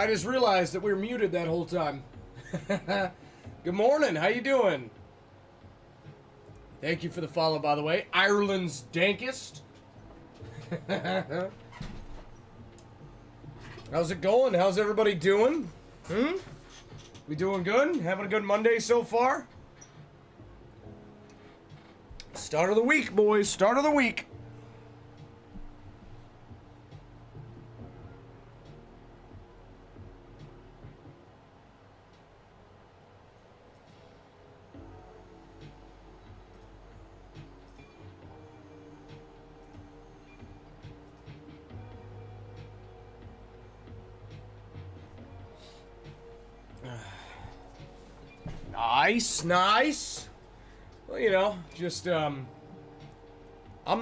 I just realized that we were muted that whole time. Good morning. How you doing? Thank you for the follow, by the way. Ireland's dankest. How's it going? How's everybody doing? We doing good? Having a good Monday so far? Start of the week, boys. Start of the week. Nice, nice. Well, you know, just, I'm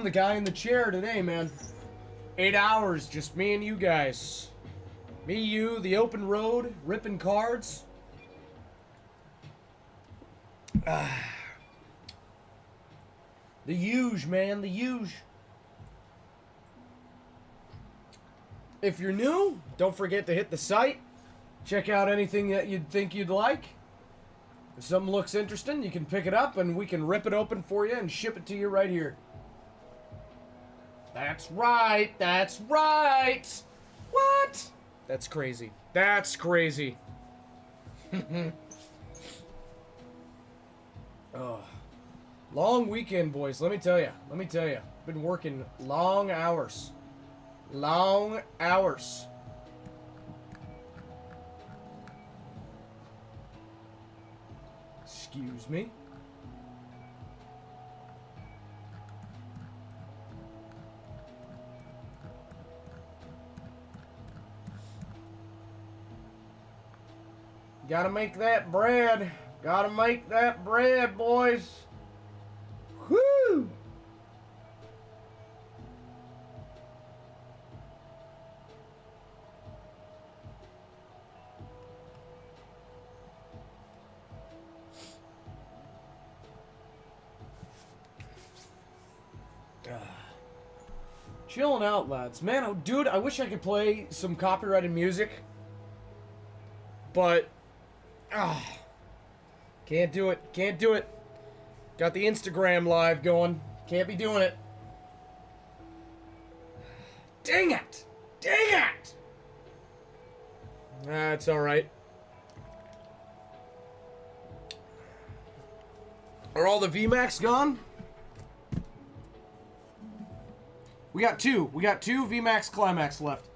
the guy in the chair today, man. 8 hours, just me and you guys. Me, you, the open road, ripping cards. The huge, man, the huge. If you're new, don't forget to hit the site. Check out anything that you'd think you'd like. If something looks interesting, you can pick it up and we can rip it open for you and ship it to you right here. That's right. That's right. What? That's crazy. That's crazy. Oh. Long weekend, boys. Let me tell you. Let me tell you. Been working long hours. Long hours. Excuse me. Gotta make that bread. Gotta make that bread, boys. Whoo! Chilling out, lads. Man, oh, dude, I wish I could play some copyrighted music. But, can't do it. Can't do it. Got the Instagram live going. Can't be doing it. Dang it! Dang it! That's alright. Are all the VMAX gone? We got two. We got two VMAX Climax left.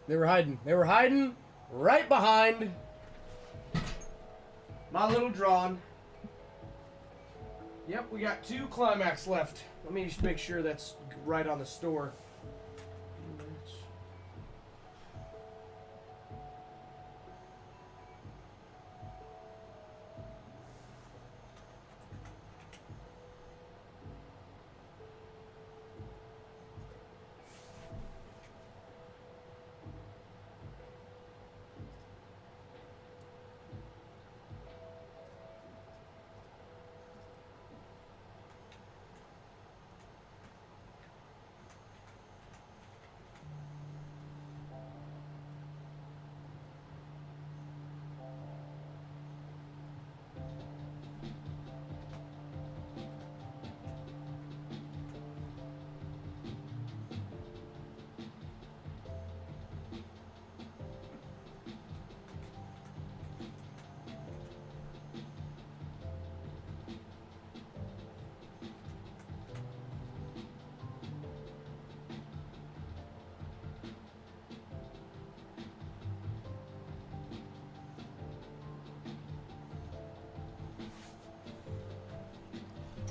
They were hiding. They were hiding right behind my little drawing. Yep, we got two Climax left. Let me just make sure that's right on the store.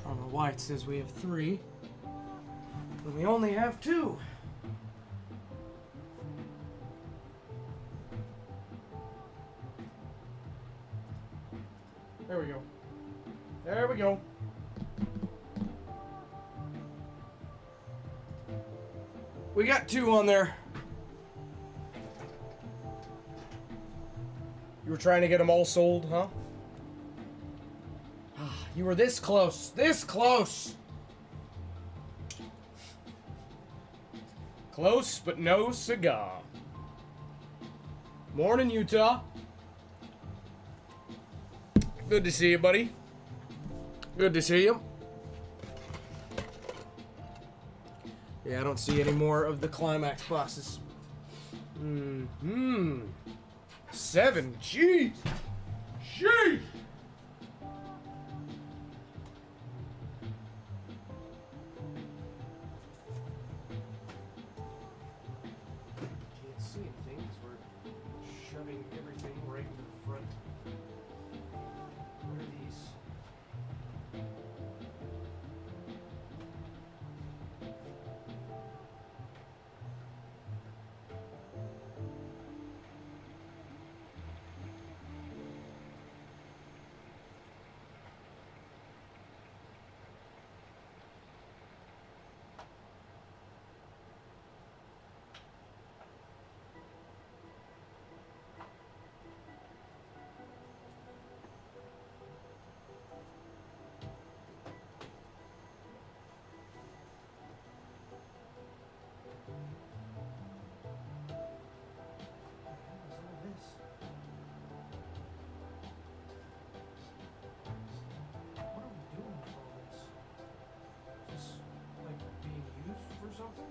I don't know why it says we have three, but we only have two. There we go. There we go. We got two on there. You were trying to get them all sold, huh? You were this close. This close. Close, but no cigar. Morning, Utah. Good to see you, buddy. Good to see you. Yeah, I don't see any more of the climax bosses. 7. Jeez. Jeez. Can't see anything because we're shoving everything right into the front. What are these? Something?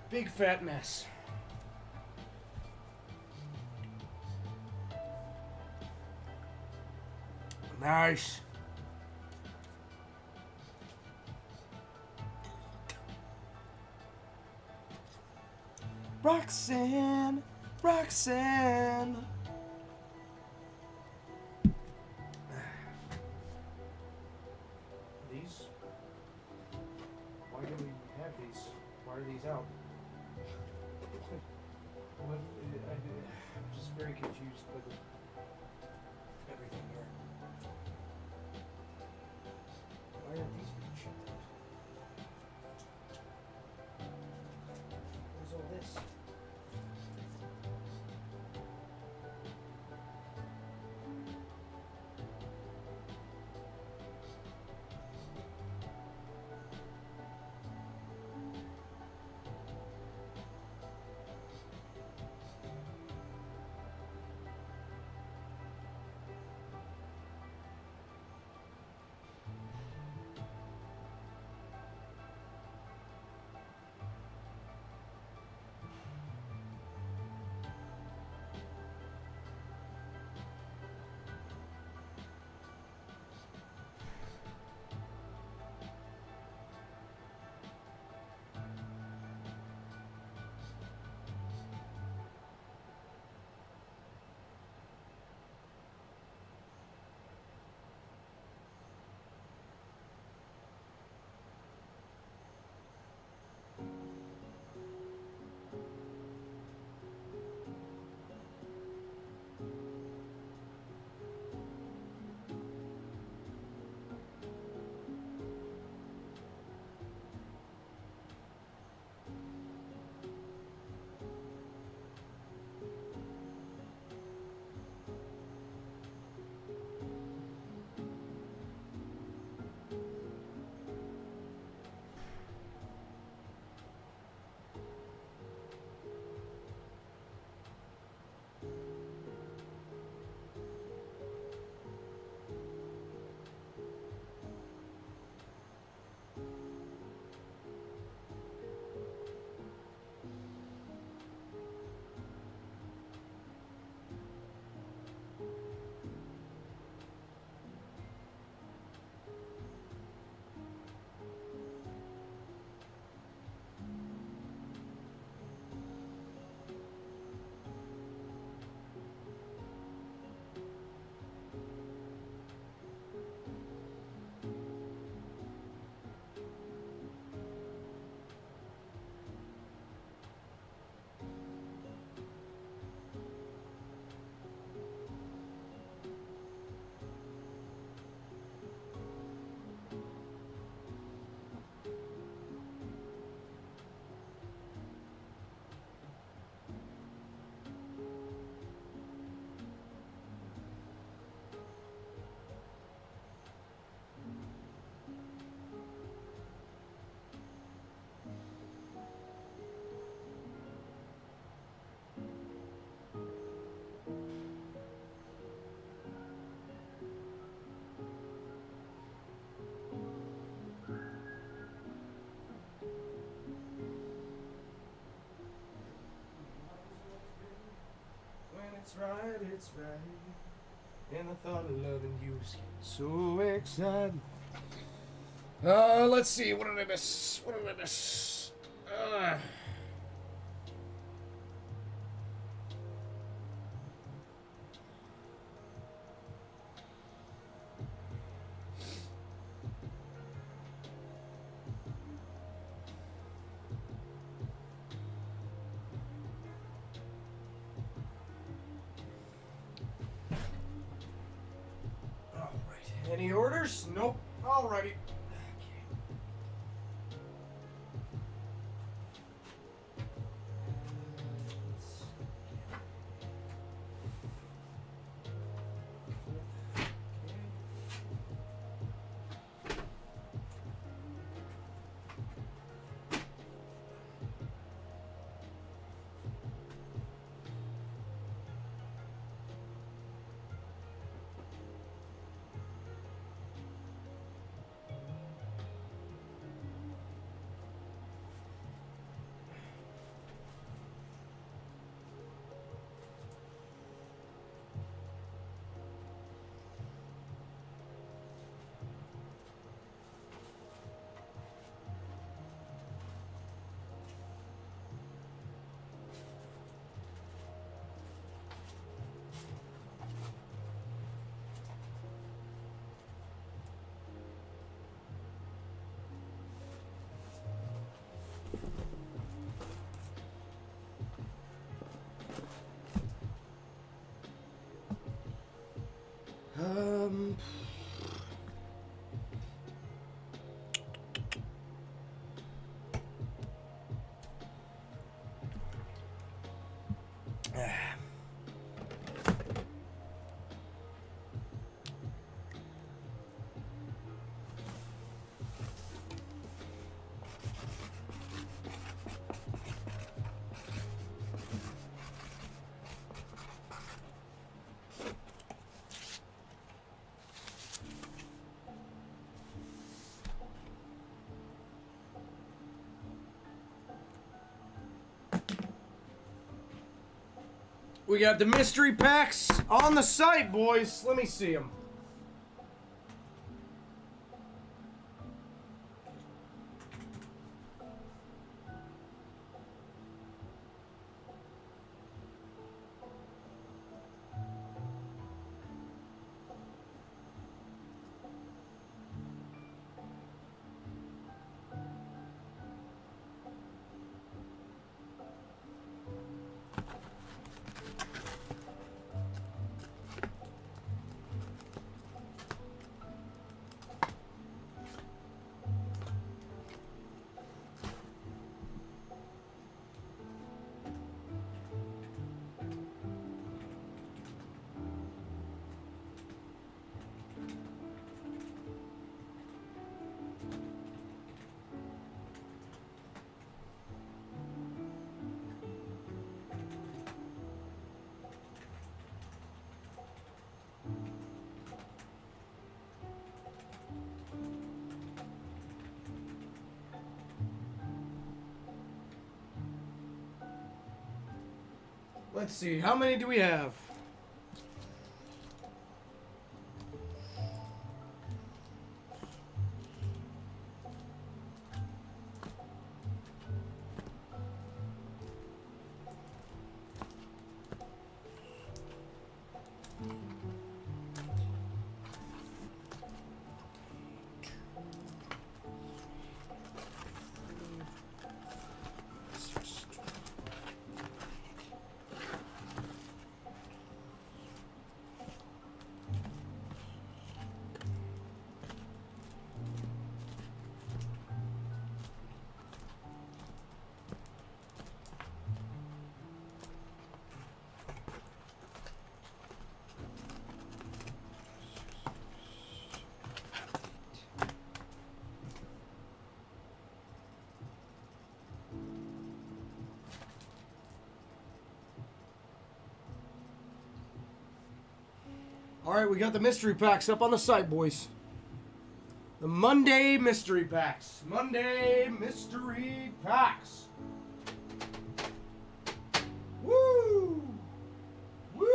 Big fat mess. Nice. Roxanne, Roxanne. These? Why do we have these? Why are these out? What, I'm just very confused by everything here. Why are these being shipped out? Where's all this? right, it's right. And the thought of loving you is so exciting. Let's see. What did I miss? What did I miss? All right. Any orders? Nope. Alrighty. Um. We got the mystery packs on the site, boys. Let me see them. Let's see, how many do we have? Alright, we got the mystery packs up on the site, boys. The Monday mystery packs. Monday mystery packs. Woo! Woo!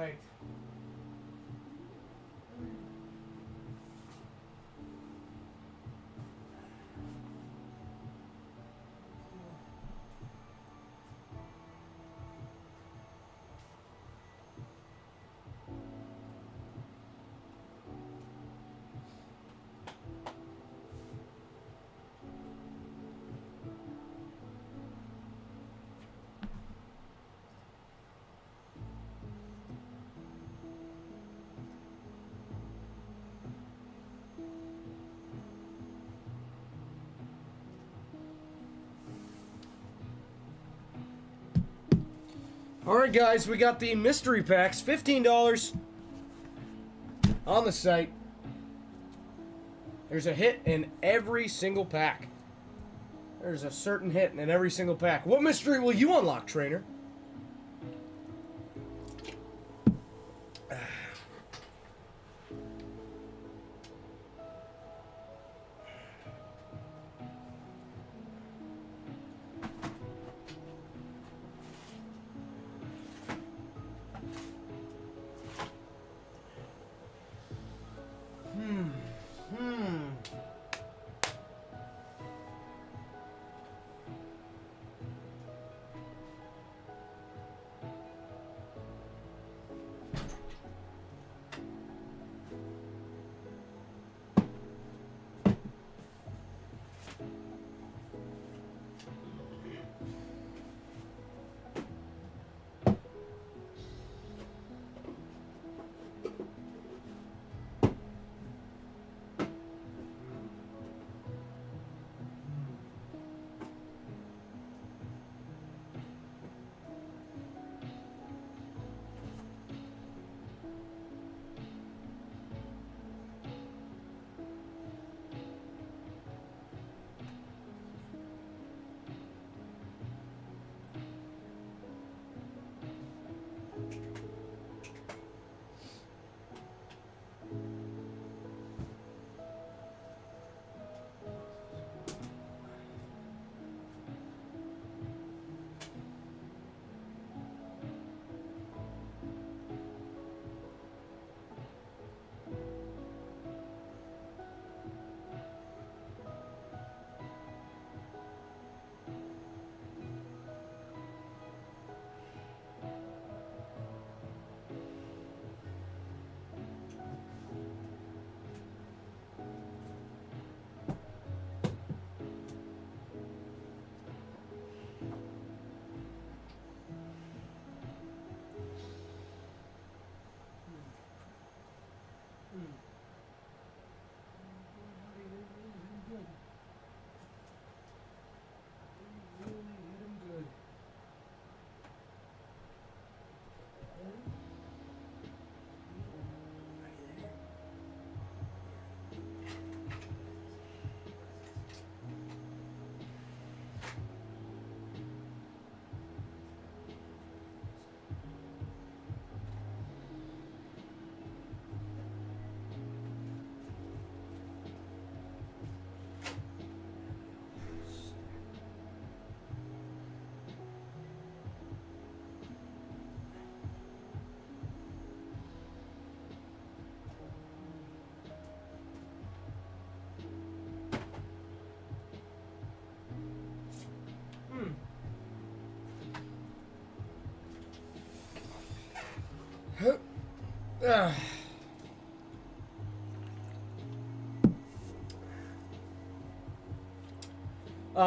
right. Alright guys, we got the mystery packs, $15 on the site. There's a hit in every single pack. There's a certain hit in every single pack. What mystery will you unlock, trainer?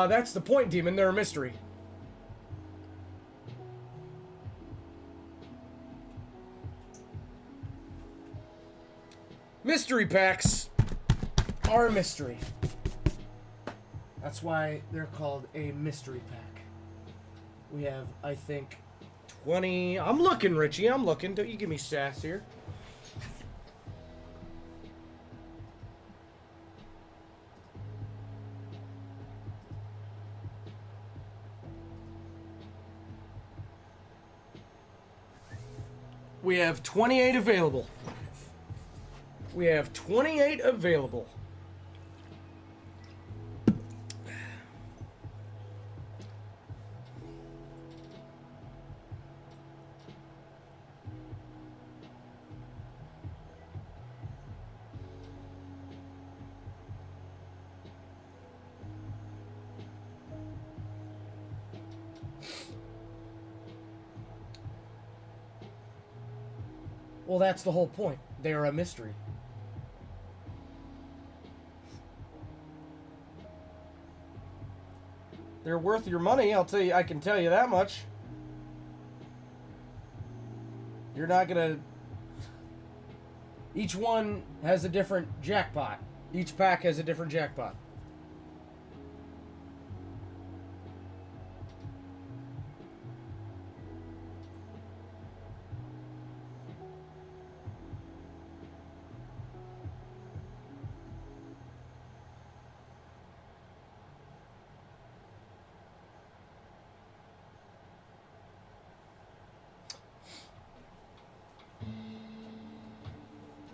That's the point, Demon. They're a mystery. Mystery packs are a mystery. That's why they're called a mystery pack. We have, I think, 20... I'm looking, Richie. I'm looking. Don't you give me sass here. We have 28 available. We have 28 available. Well, that's the whole point. They are a mystery. They're worth your money, I'll tell you. I can tell you that much. You're not gonna... Each one has a different jackpot. Each pack has a different jackpot.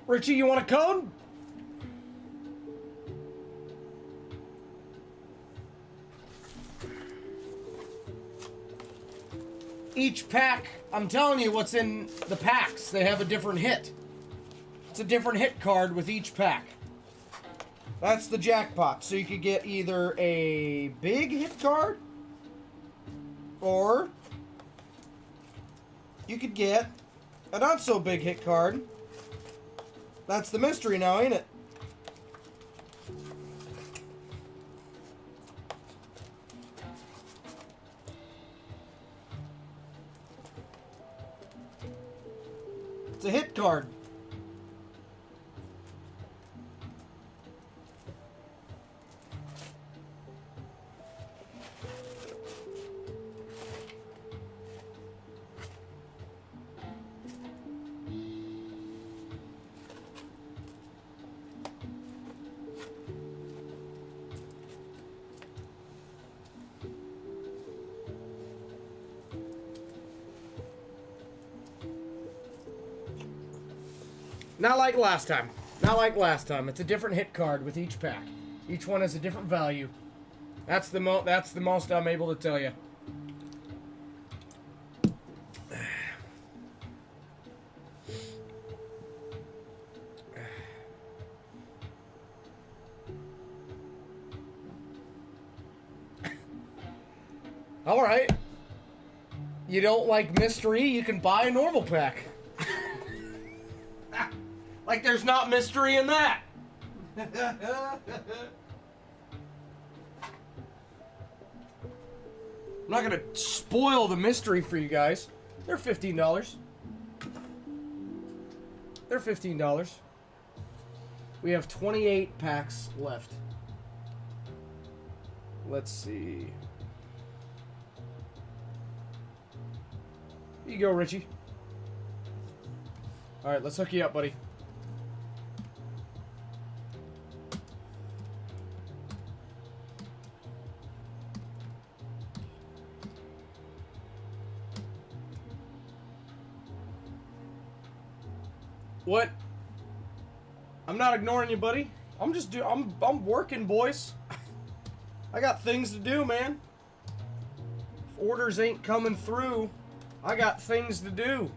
Richie, you want a code? Each pack, I'm telling you what's in the packs. They have a different hit. It's a different hit card with each pack. That's the jackpot. So you could get either a big hit card, or you could get a not so big hit card. That's the mystery now, ain't it? It's a hit card. Not like last time. Not like last time. It's a different hit card with each pack. Each one has a different value. That's the most I'm able to tell you. All right. You don't like mystery? You can buy a normal pack. Like there's not mystery in that. I'm not gonna spoil the mystery for you guys. They're $15. They're $15. We have 28 packs left. Let's see. Here you go, Richie. Alright, let's hook you up, buddy. What? I'm not ignoring you, buddy. I'm working, boys. I got things to do, man. If orders ain't coming through, I got things to do.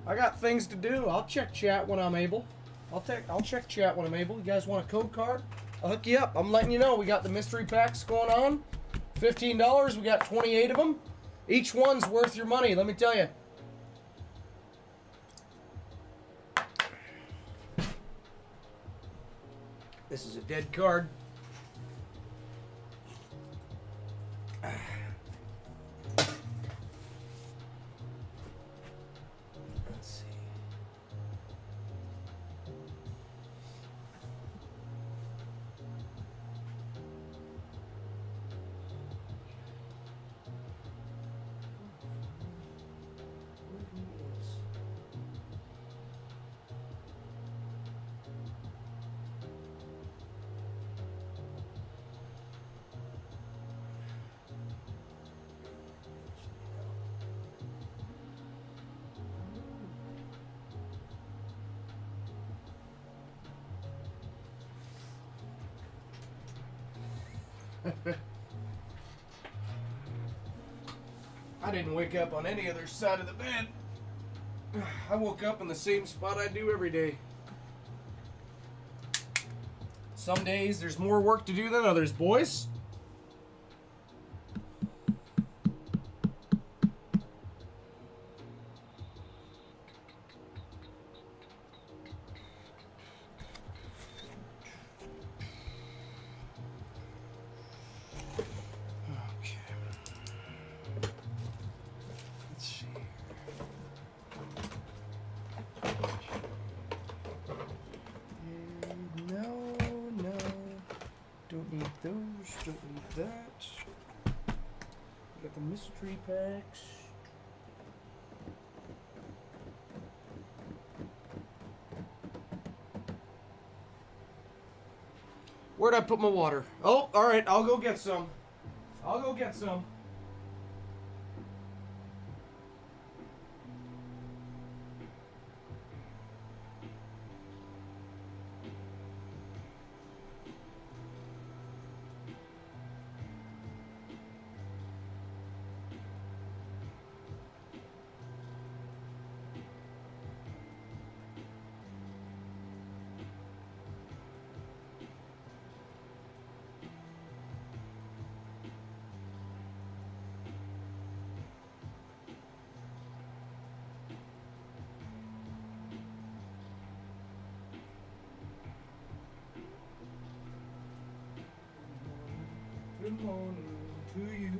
I got things to do. I'll check chat when I'm able. I'll check chat when I'm able. You guys want a code card? I'll hook you up. I'm letting you know we got the mystery packs going on. $15. We got 28 of them. Each one's worth your money, let me tell you. This is a dead card. Let's see. I didn't wake up on any other side of the bed. I woke up in the same spot I do every day. Some days there's more work to do than others, boys. that. We got the mystery packs. Where'd I put my water? Oh, all right. I'll go get some. I'll go get some. Good morning to you.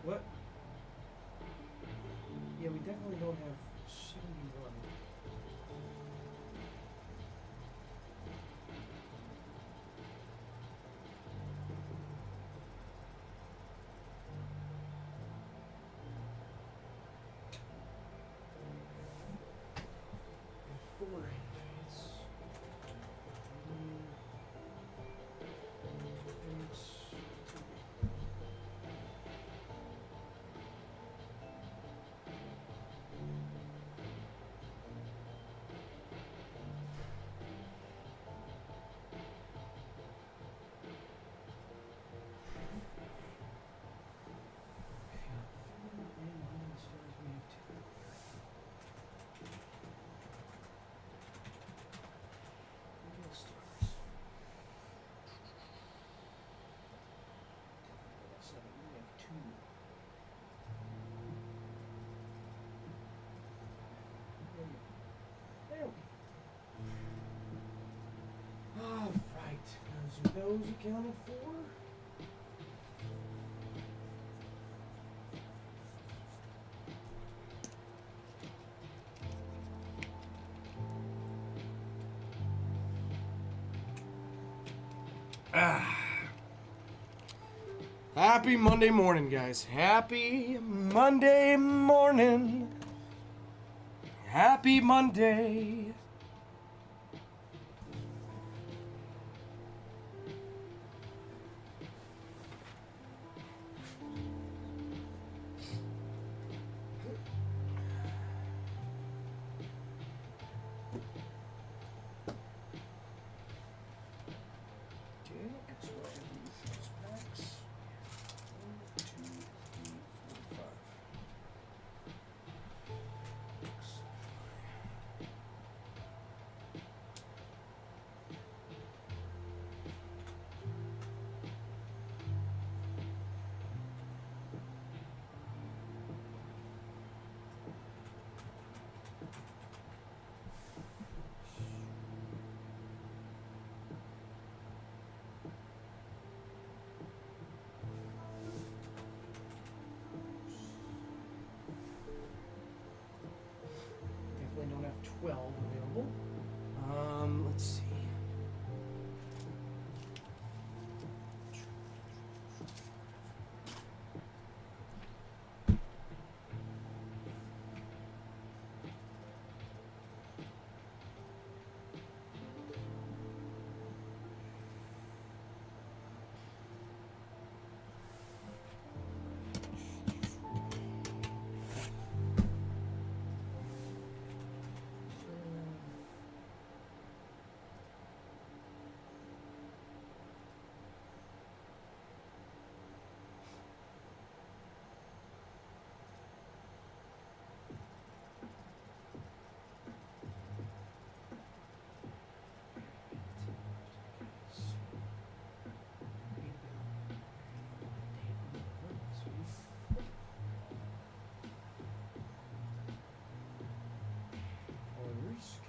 What? Yeah, we definitely don't have 71. Four. Those accounted for? Happy Monday morning, guys. Happy Monday morning. Happy Monday. 12 available. Let's see.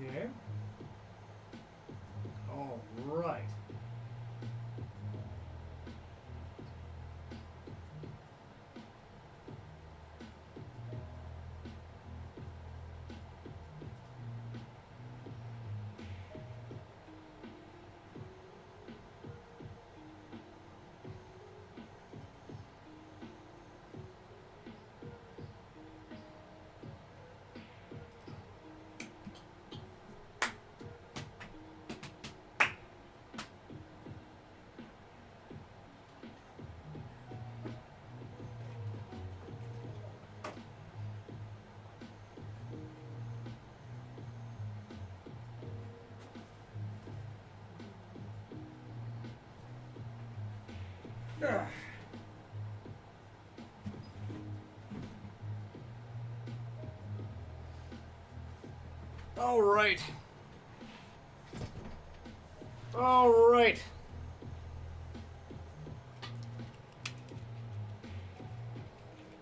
Okay. All right. All right. All right.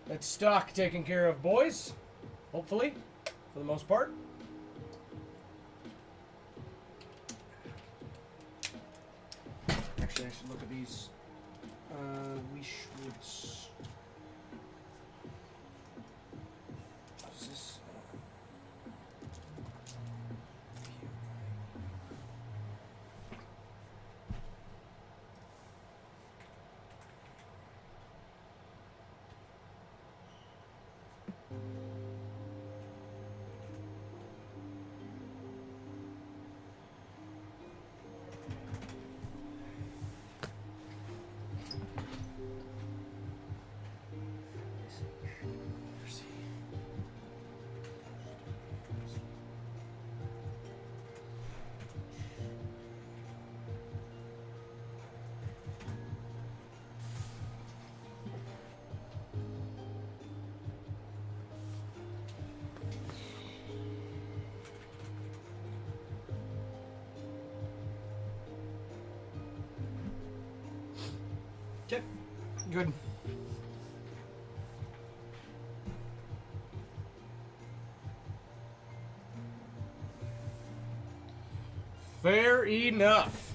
That's stock taken care of, boys. Hopefully, for the most part. Actually, I should look at these. We should. What is this? Okay, good. Fair enough.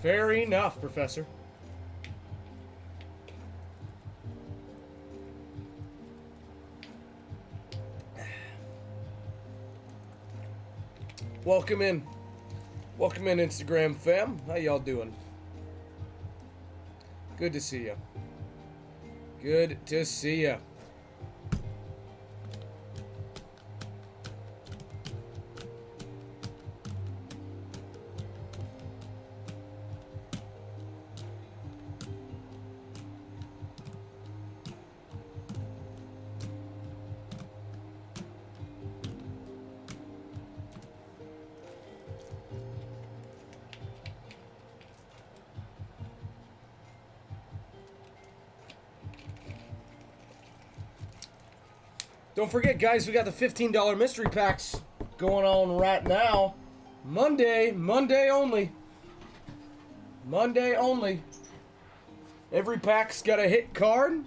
Fair enough, Professor. Welcome in. Welcome in, Instagram fam. How y'all doing? Good to see you. Good to see you. Don't forget, guys, we got the $15 mystery packs going on right now. Monday only. Monday only. Every pack's got a hit card.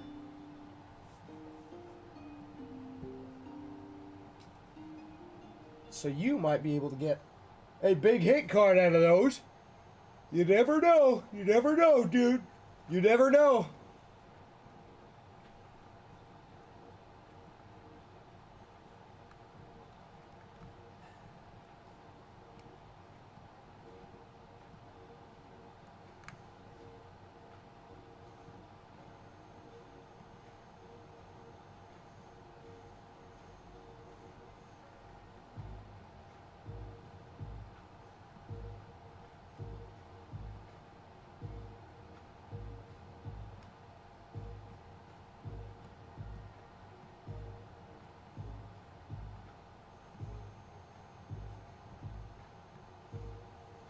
So you might be able to get a big hit card out of those. You never know. You never know, dude. You never know.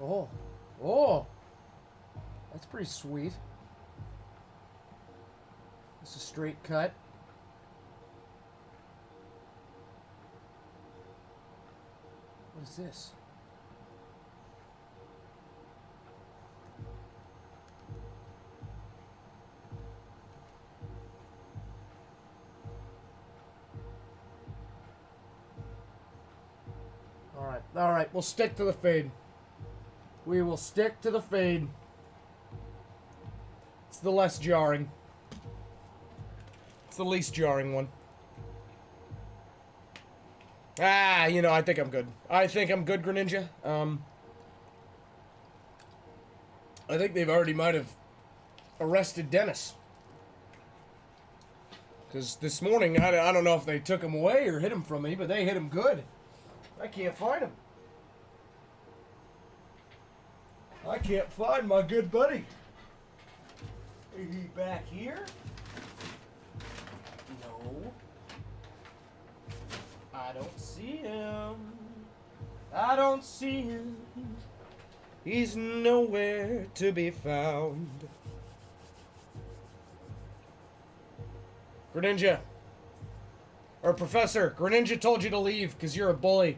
Oh. Oh. That's pretty sweet. It's a straight cut. What is this? All right, we'll stick to the fade. We will stick to the fade. It's the less jarring. It's the least jarring one. Ah, you know, I think I'm good. I think I'm good, Greninja. I think they've already might have arrested Dennis. Because this morning, I don't know if they took him away or hid him from me, but they hit him good. I can't find him. I can't find my good buddy. Is he back here? No. I don't see him. I don't see him. He's nowhere to be found. Greninja. Or Professor, Greninja told you to leave because you're a bully.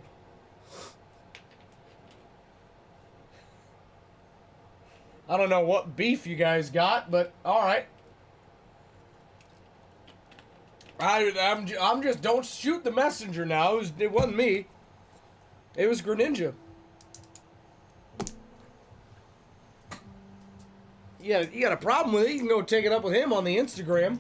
I don't know what beef you guys got, but alright. I'm just, don't shoot the messenger now. It wasn't me. It was Greninja. Yeah, you got a problem with it, you can go take it up with him on the Instagram.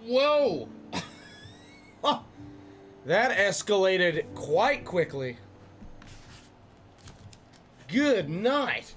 Whoa! That escalated quite quickly. Good night.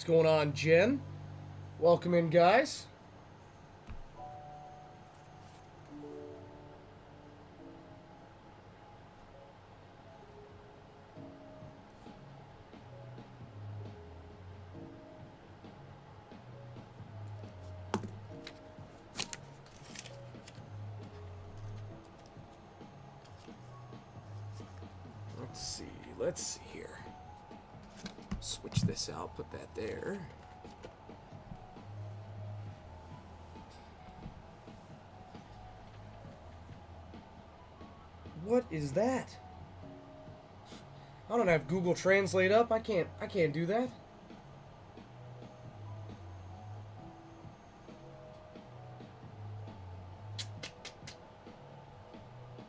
What's going on, Jen? Welcome in, guys. Let's see here. Switch this out, put that there. What is that? I don't have Google Translate up. I can't do that.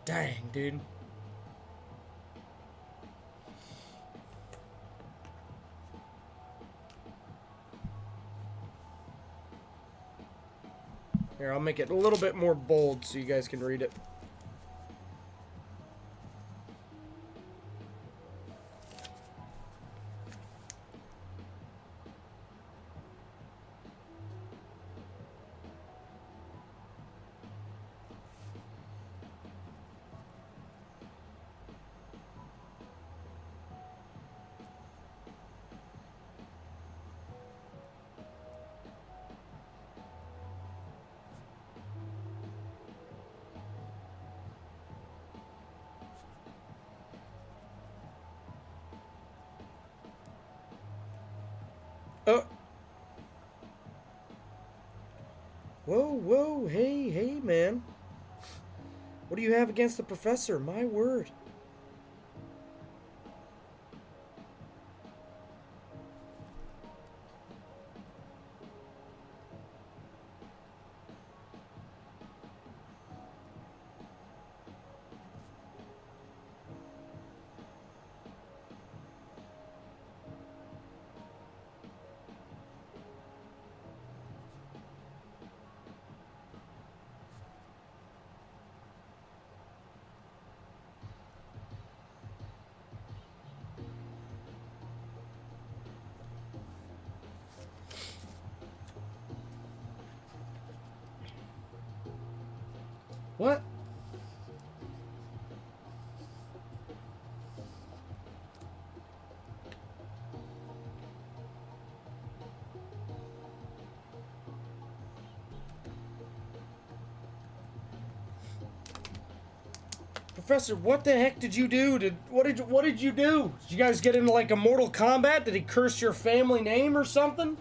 Dang, dude. Here, I'll make it a little bit more bold so you guys can read it. Whoa, whoa, hey, hey, man. What do you have against the professor? My word. What? Professor, what the heck did you do? What did you do? Did you guys get into like a Mortal Kombat? Did he curse your family name or something?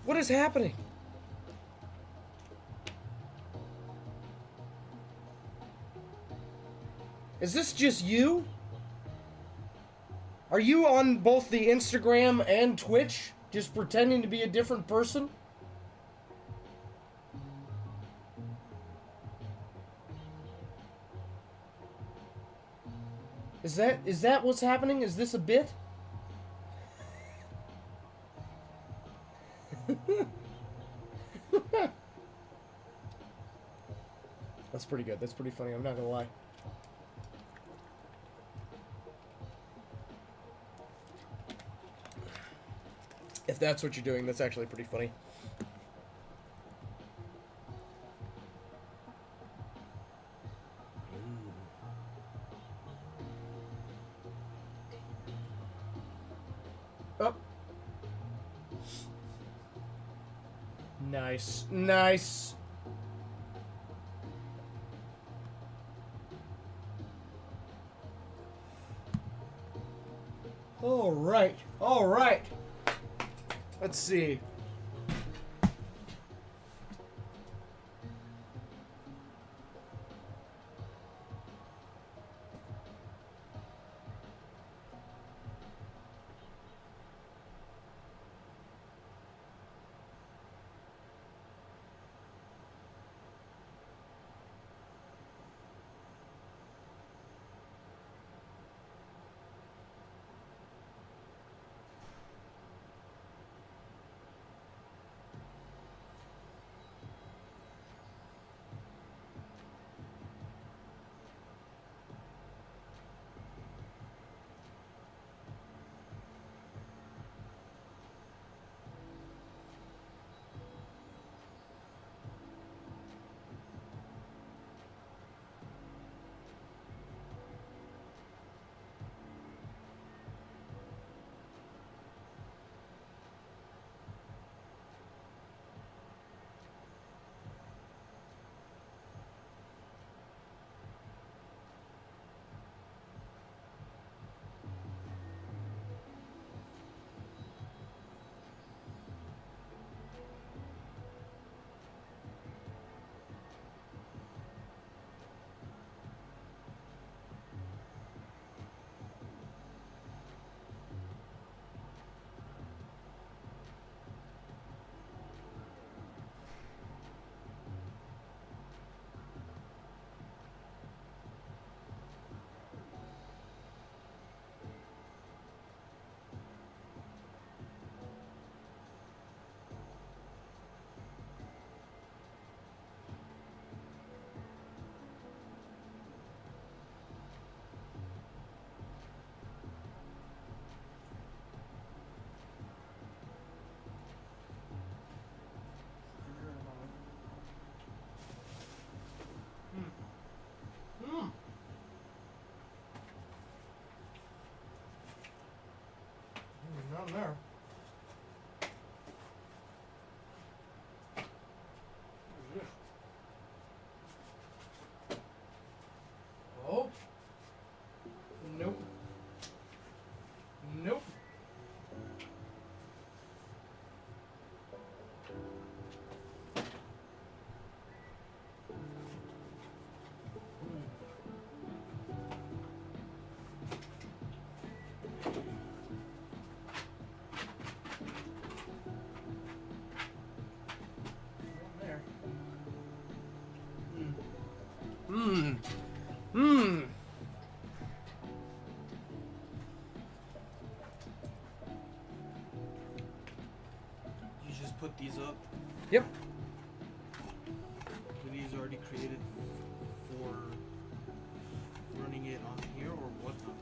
What is happening? Is this just you? Are you on both the Instagram and Twitch, just pretending to be a different person? Is that what's happening? Is this a bit? That's pretty good. That's pretty funny. I'm not gonna lie. If that's what you're doing, that's actually pretty funny. Oh. Nice. Nice. All right. All right. Let's see. You just put these up. Yep. Are these already created for running it on here or whatnot?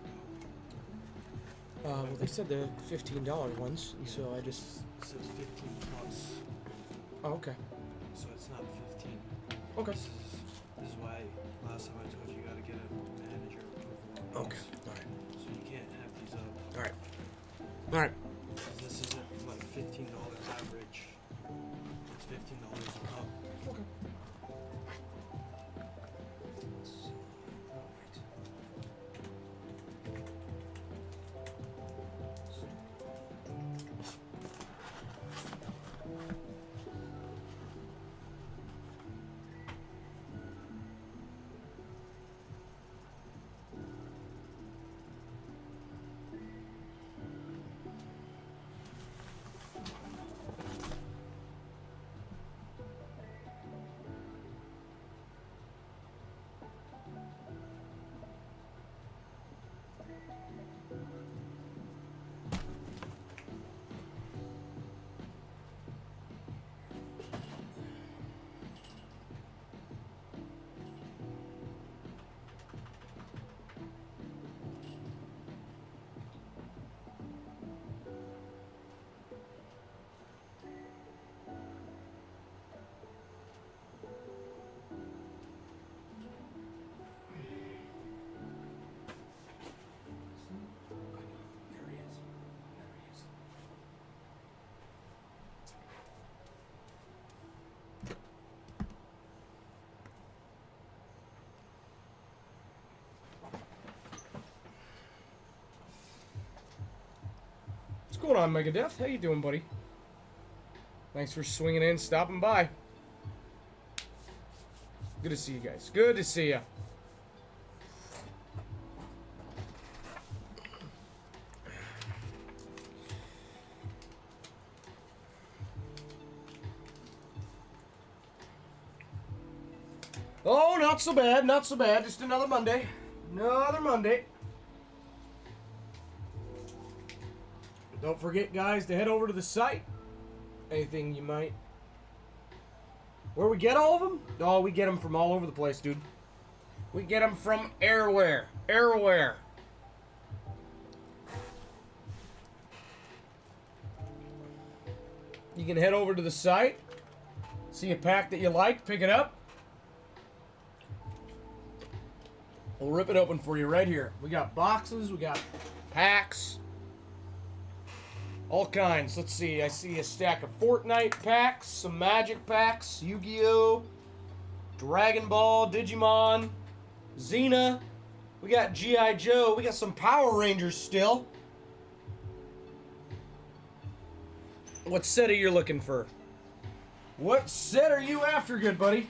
Well, they said the $15 ones, and so I just. It says 15 plus, Oh, okay. so it's not 15. Okay. This is why last time I told you gotta get a manager approval. Okay. All right. So you can't have these up. All right. All right. This isn't like $15 average. It's $15 and up. Okay. What's going on, Megadeth? How you doing, buddy? Thanks for swinging in, stopping by. Good to see you guys. Good to see you. Oh, not so bad, not so bad. Just another Monday. Another Monday. Don't forget, guys, to head over to the site. Anything you might... Where we get all of them? Oh, we get them from all over the place, dude. We get them from everywhere. Everywhere. You can head over to the site. See a pack that you like, pick it up. We'll rip it open for you right here. We got boxes, we got packs. All kinds. Let's see. I see a stack of Fortnite packs, some Magic packs, Yu-Gi-Oh!, Dragon Ball, Digimon, Xena. We got G.I. Joe. We got some Power Rangers still. What set are you looking for? What set are you after, good buddy?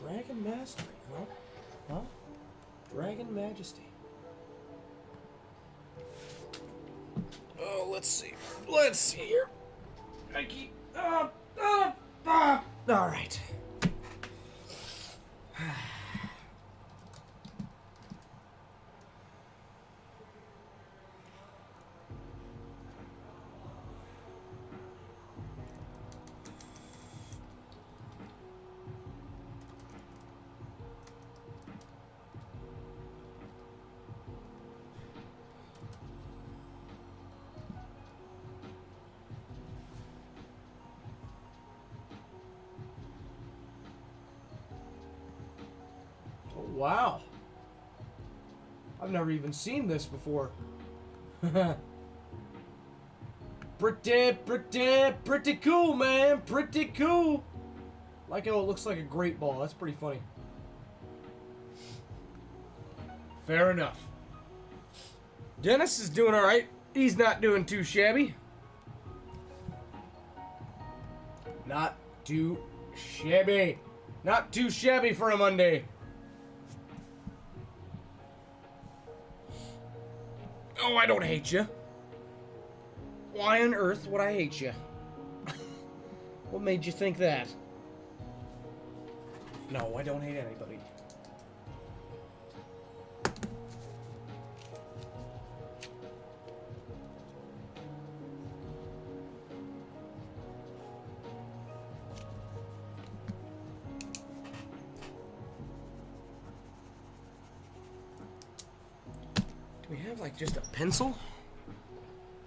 Dragon Mastery, huh? Huh? Dragon Majesty. Oh, let's see. Let's see here. I keep... All right. Wow. I've never even seen this before. Pretty cool, man. Pretty cool. Like how it looks like a great ball. That's pretty funny. Fair enough. Dennis is doing alright. He's not doing too shabby. Not too shabby. Not too shabby for a Monday. Oh, I don't hate you. Why on earth would I hate you? What made you think that? No, I don't hate anybody. Do we have, like, just a pencil?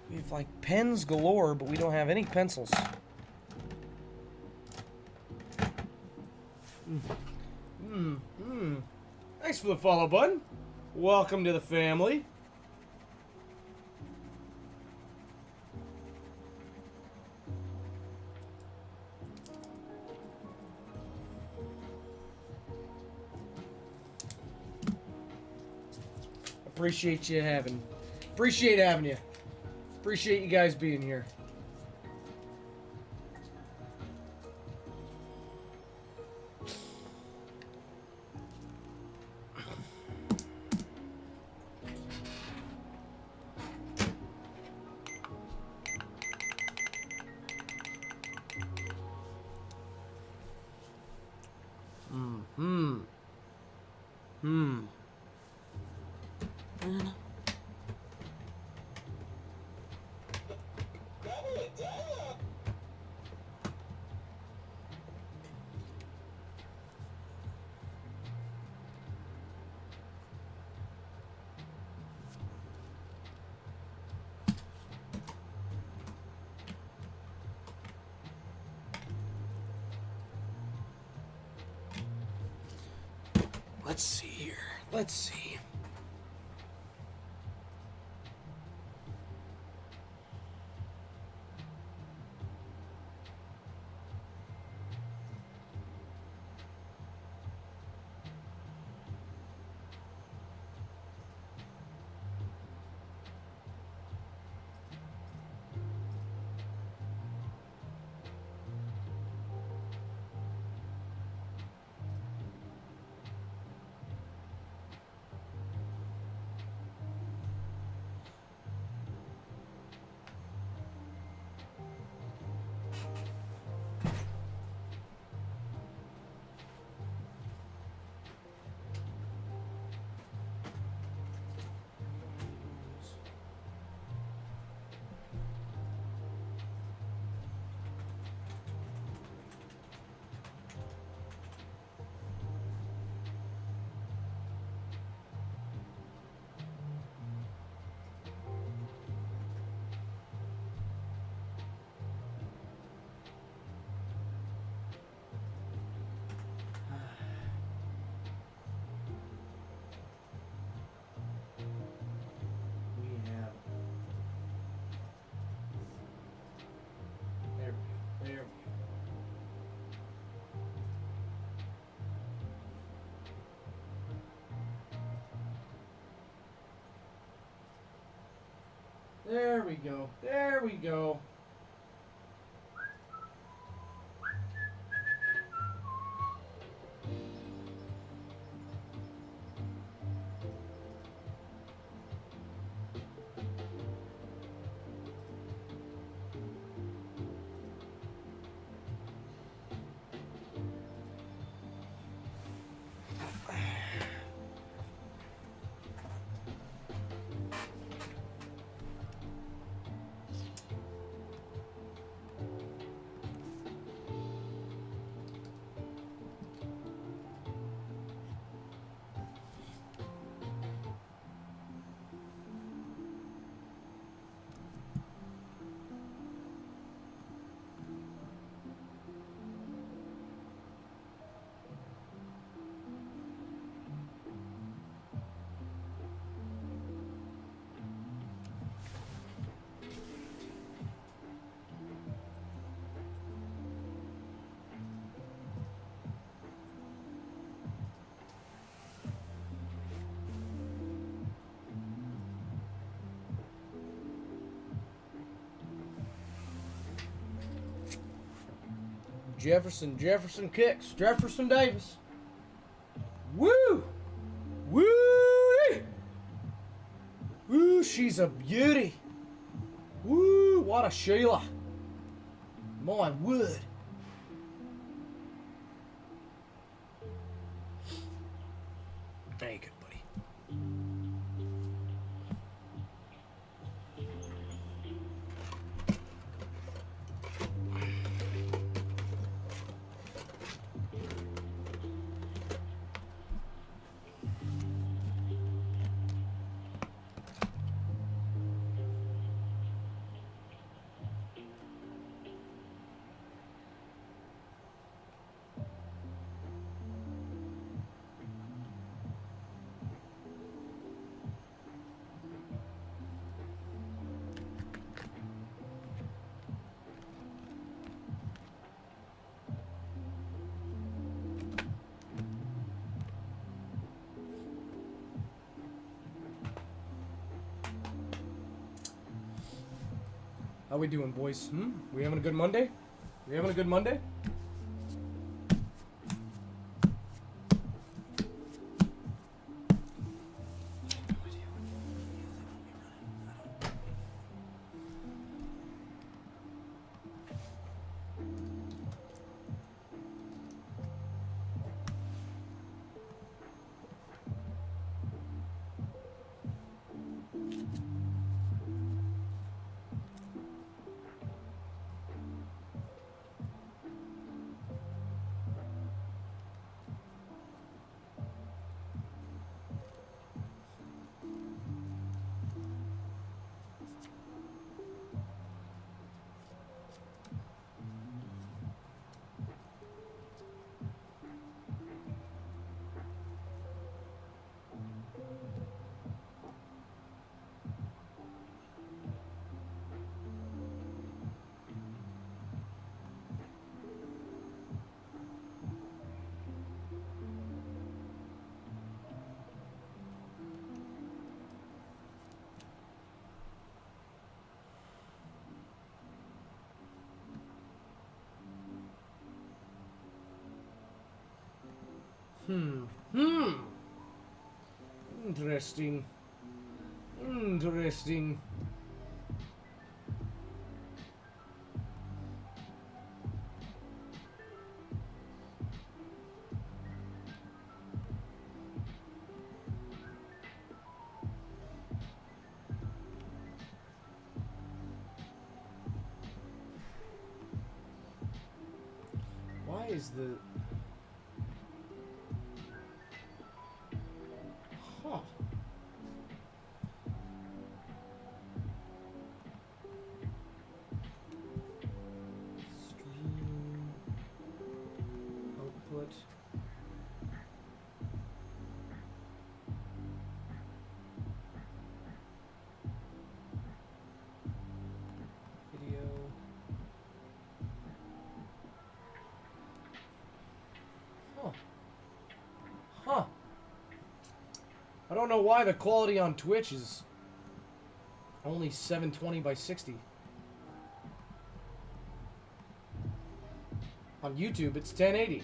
We have, like, pens galore, but we don't have any pencils. Thanks for the follow, bud. Welcome to the family. Appreciate having you. Appreciate you guys being here. Let's see here. Let's see. There we go. There we go. Jefferson kicks. Jefferson Davis. Woo! Woo! Woo, she's a beauty. Woo, what a Sheila. My word. There you go, buddy. How we doing, boys? We having a good Monday? We having a good Monday? Interesting. Interesting. Why is the... Huh. Stream output. Video. Huh. Huh. I don't know why the quality on Twitch is only 720 by 60. On YouTube, it's 1080.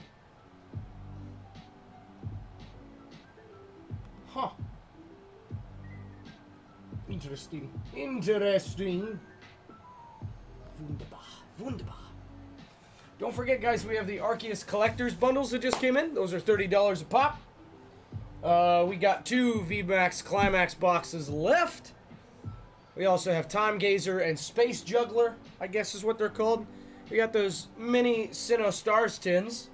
Huh. Interesting. Interesting. Wunderbar. Wunderbar. Don't forget, guys, we have the Arceus Collector's Bundles that just came in. Those are $30 a pop. We got 2 VMAX Climax boxes left. We also have Time Gazer and Space Juggler, I guess is what they're called. We got those mini Sinnoh Stars tins.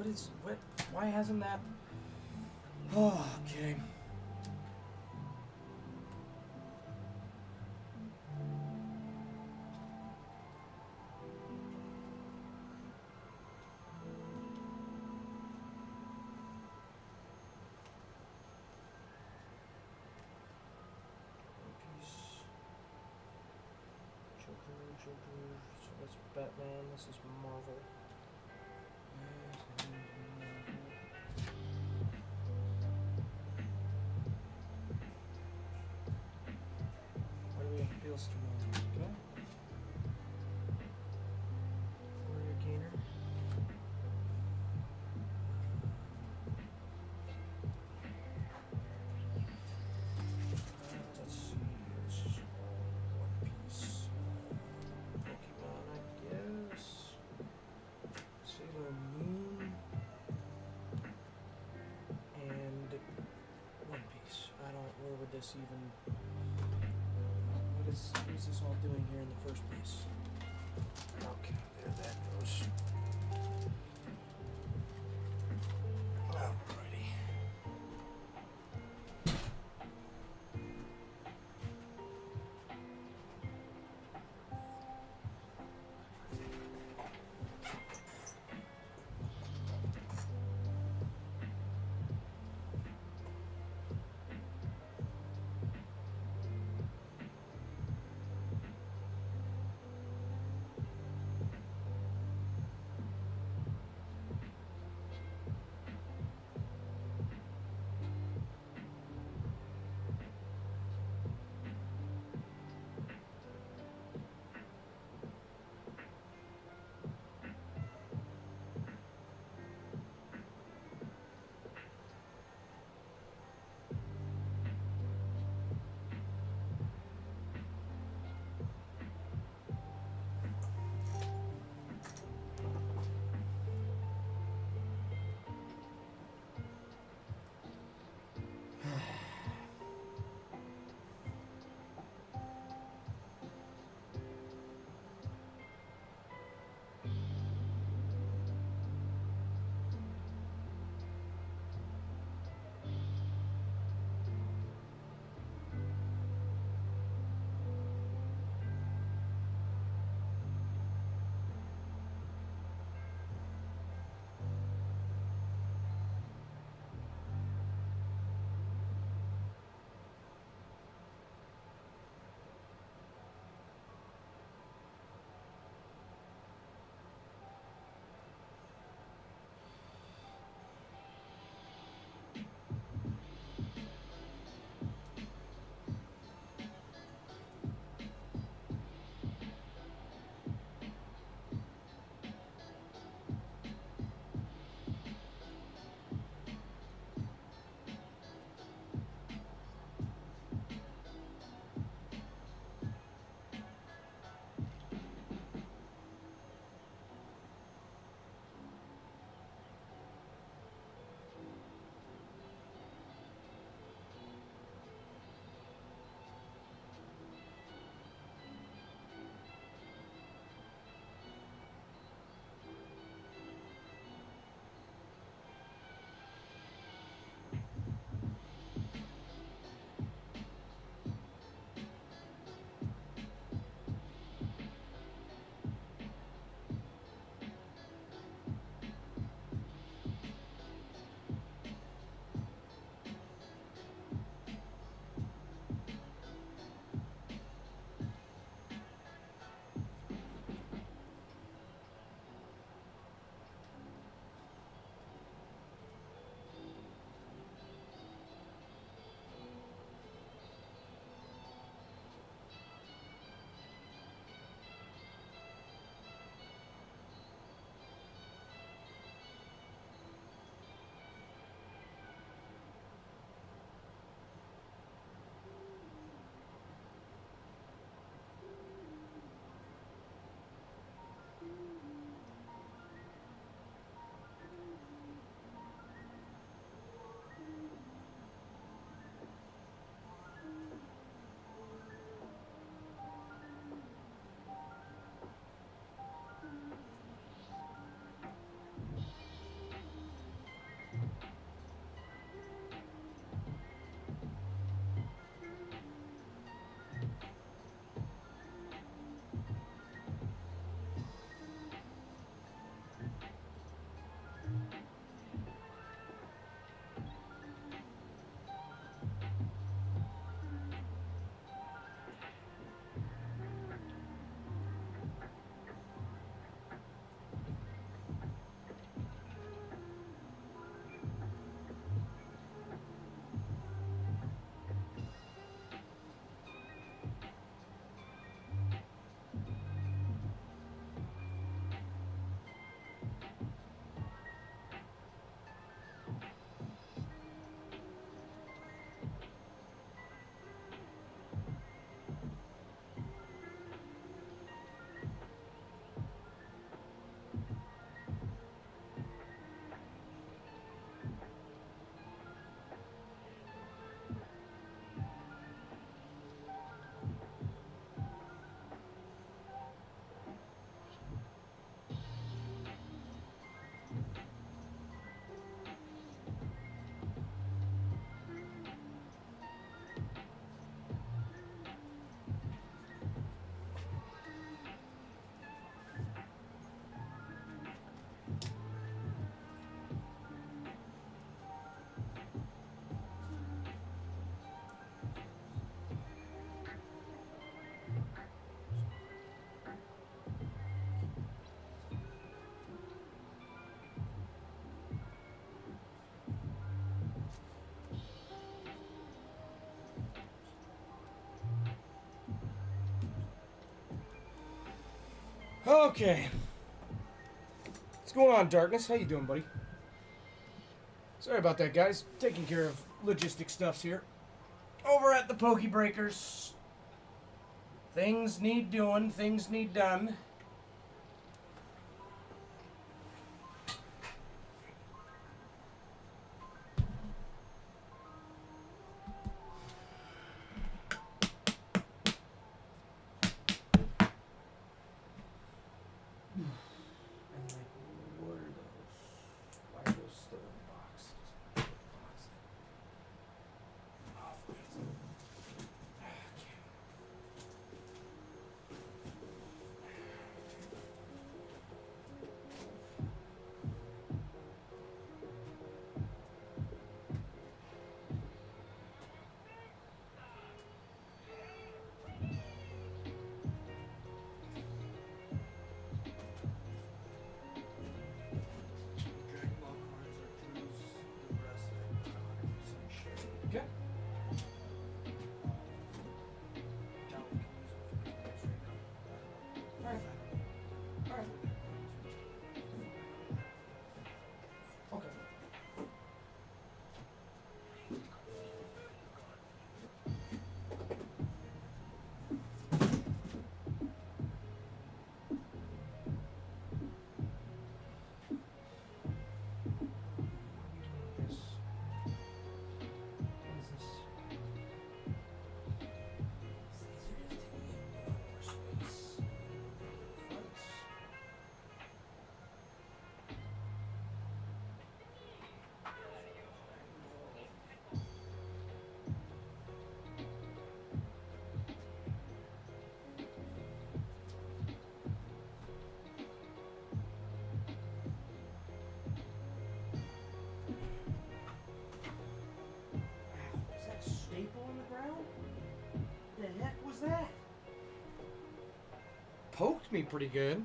is... What? Why hasn't that... Oh, okay. Joker. So that's Batman. This is Marvel. Why do we have Beale Street on? Okay. Warrior Gainer. Let's see. This is all One Piece. Pokemon, I guess. Sailor Moon. And One Piece. I don't... Where would this even... What is this all doing here in the first place? Okay, there that goes. Alrighty. Okay. What's going on, Darkness? How you doing, buddy? Sorry about that, guys. Taking care of logistic stuffs here. Over at the Poke Breakers. Things need doing, things need done. Okay. Alright. Alright. Okay. Is that a staple on the ground? The heck was that? Poked me pretty good.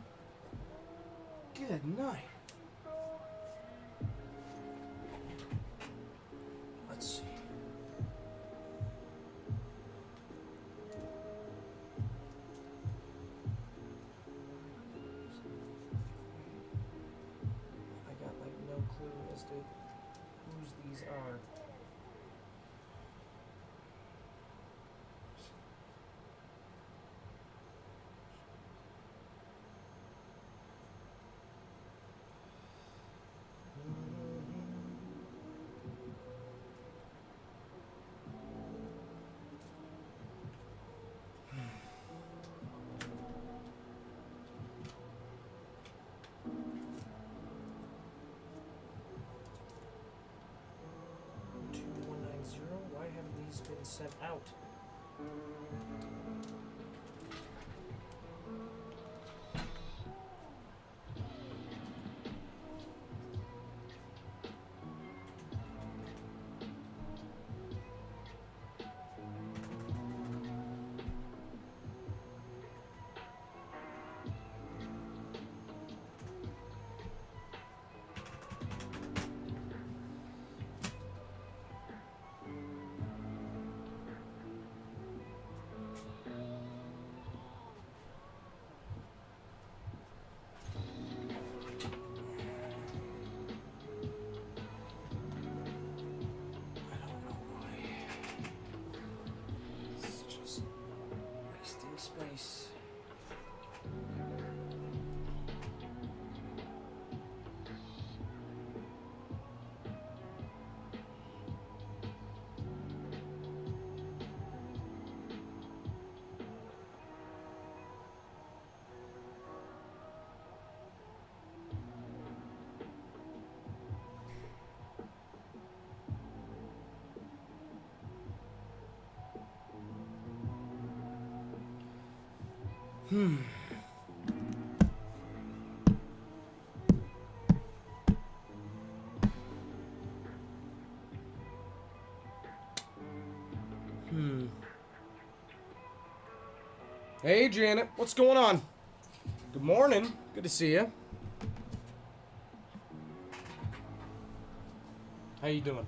Good night. Let's see. I got like no clue as to whose these are. Why haven't these been sent out? Space. Hey, Janet, what's going on? Good morning. Good to see you. How you doing?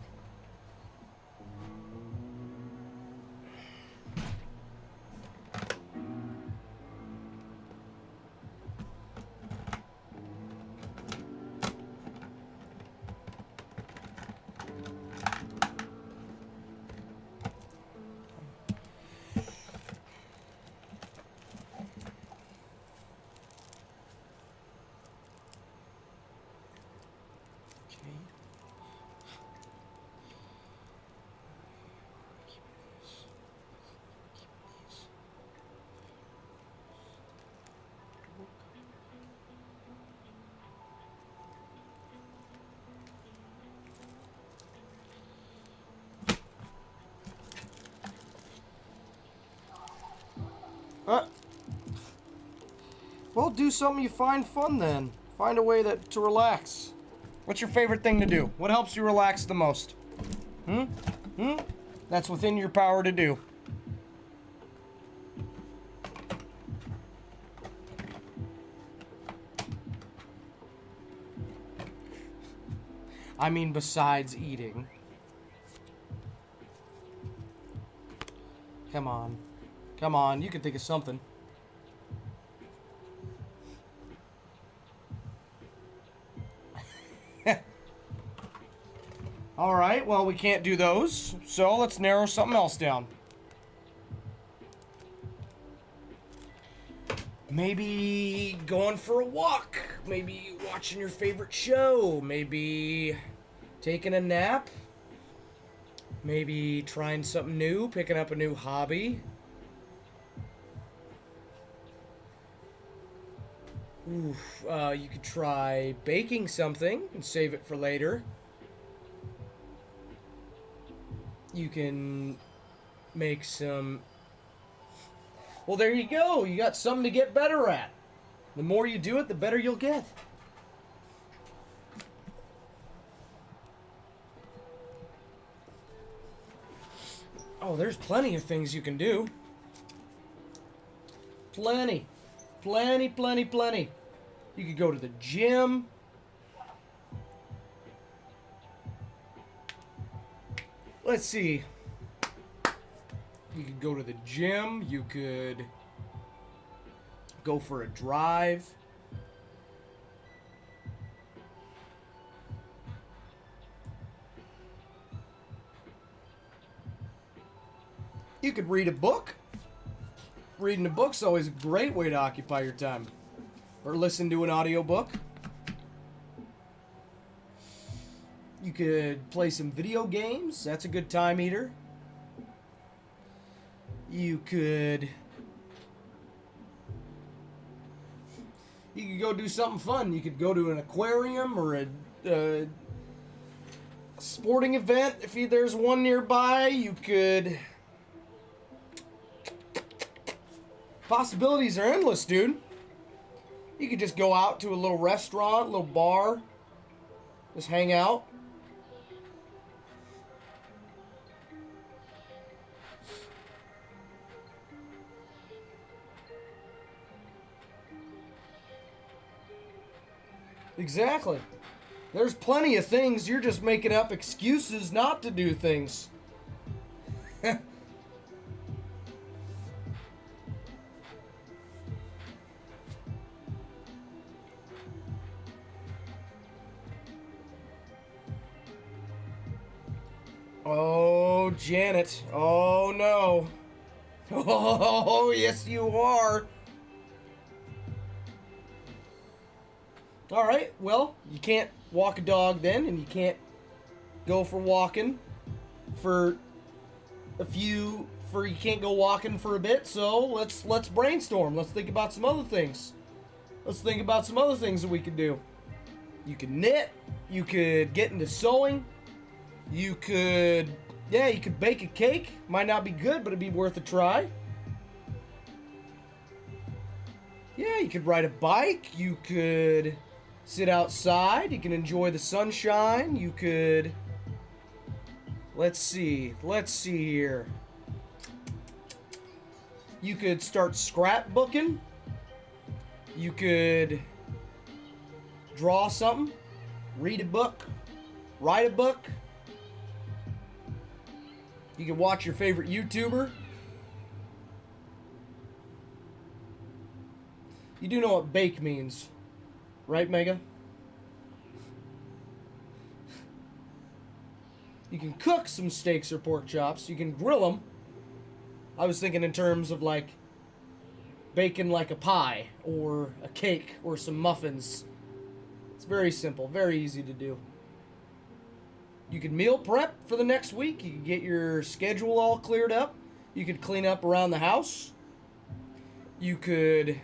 Well, do something you find fun then. Find a way to relax. What's your favorite thing to do? What helps you relax the most? That's within your power to do. I mean, besides eating. Come on. Come on, you can think of something. Alright, well, we can't do those, so let's narrow something else down. Maybe going for a walk. Maybe watching your favorite show. Maybe taking a nap. Maybe trying something new, picking up a new hobby. Oof, you could try baking something and save it for later. You can make some... Well, there you go. You got something to get better at. The more you do it, the better you'll get. Oh, there's plenty of things you can do. Plenty. Plenty, plenty, plenty. You could go to the gym. Let's see. You could go to the gym. You could go for a drive. You could read a book. Reading a book's always a great way to occupy your time. Or listen to an audiobook. You could play some video games. That's a good time eater. You could go do something fun. You could go to an aquarium or a sporting event if there's one nearby. You could... Possibilities are endless, dude. You could just go out to a little restaurant, a little bar, just hang out. Exactly. There's plenty of things. You're just making up excuses not to do things. Oh, Janet. Oh, no. Oh, yes, you are. All right, well, you can't walk a dog then, and you can't go for walking for you can't go walking for a bit, so let's brainstorm. Let's think about some other things. Let's think about some other things that we could do. You could knit, you could get into sewing, you could bake a cake. Might not be good, but it'd be worth a try. Yeah, you could ride a bike, you could sit outside, you can enjoy the sunshine, you could... Let's see here. You could start scrapbooking. You could draw something, read a book, write a book. You could watch your favorite YouTuber. You do know what bake means, right, Mega? You can cook some steaks or pork chops. You can grill them. I was thinking in terms of like baking like a pie or a cake or some muffins. It's very simple, very easy to do. You could meal prep for the next week. You could get your schedule all cleared up. You could clean up around the house. You could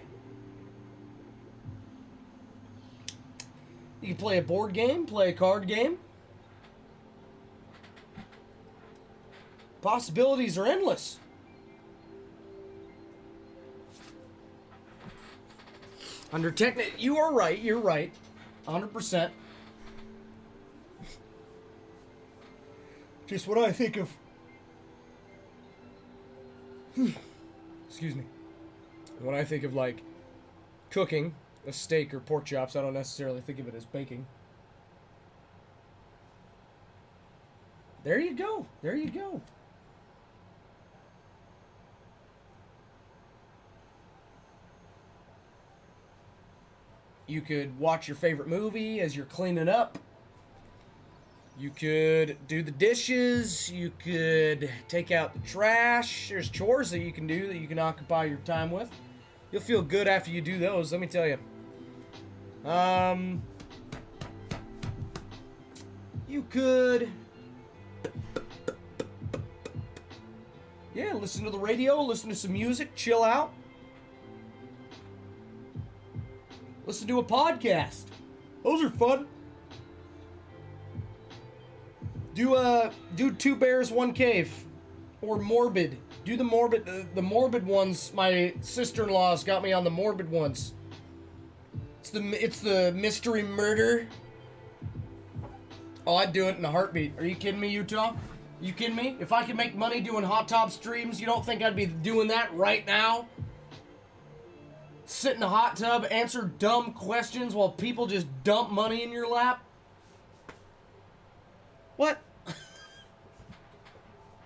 play a board game, play a card game. Possibilities are endless. Under you are right. You're right. 100%. Just what I think of. Excuse me. When I think of, like, cooking a steak or pork chops, I don't necessarily think of it as baking. There you go. There you go. You could watch your favorite movie as you're cleaning up. You could do the dishes. You could take out the trash. There's chores that you can do that you can occupy your time with. You'll feel good after you do those, let me tell you. You could... yeah, listen to the radio, listen to some music, chill out. Listen to a podcast. Those are fun. Do Two Bears, One Cave. Or Morbid. Do the morbid ones. My sister-in-law's got me on the morbid ones. It's the mystery murder. Oh, I'd do it in a heartbeat. Are you kidding me, Utah? You kidding me? If I could make money doing hot tub streams, you don't think I'd be doing that right now? Sit in a hot tub, answer dumb questions while people just dump money in your lap? What?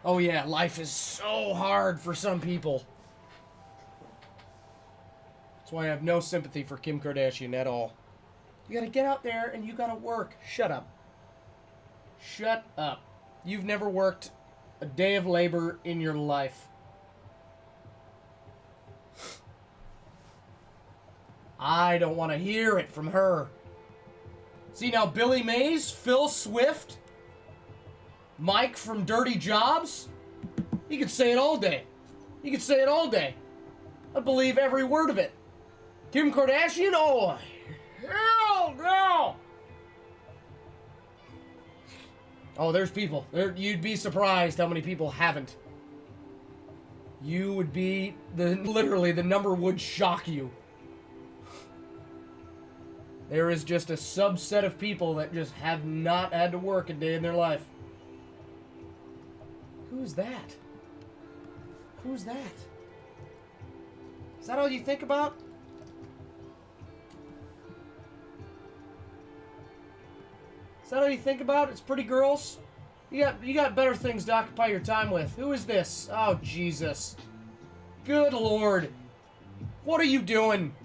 Oh yeah, life is so hard for some people. That's why I have no sympathy for Kim Kardashian at all. You gotta get out there and you gotta work. Shut up. Shut up. You've never worked a day of labor in your life. I don't want to hear it from her. See now, Billy Mays, Phil Swift, Mike from Dirty Jobs. You could say it all day. You could say it all day. I believe every word of it. Kim Kardashian? Oh, hell no! Oh, there's people. You'd be surprised how many people haven't. You would be... literally, the number would shock you. There is just a subset of people that just have not had to work a day in their life. Who's that? Who's that? Is that all you think about? Is that all you think about? It's pretty girls? You got better things to occupy your time with. Who is this? Oh, Jesus. Good Lord. What are you doing?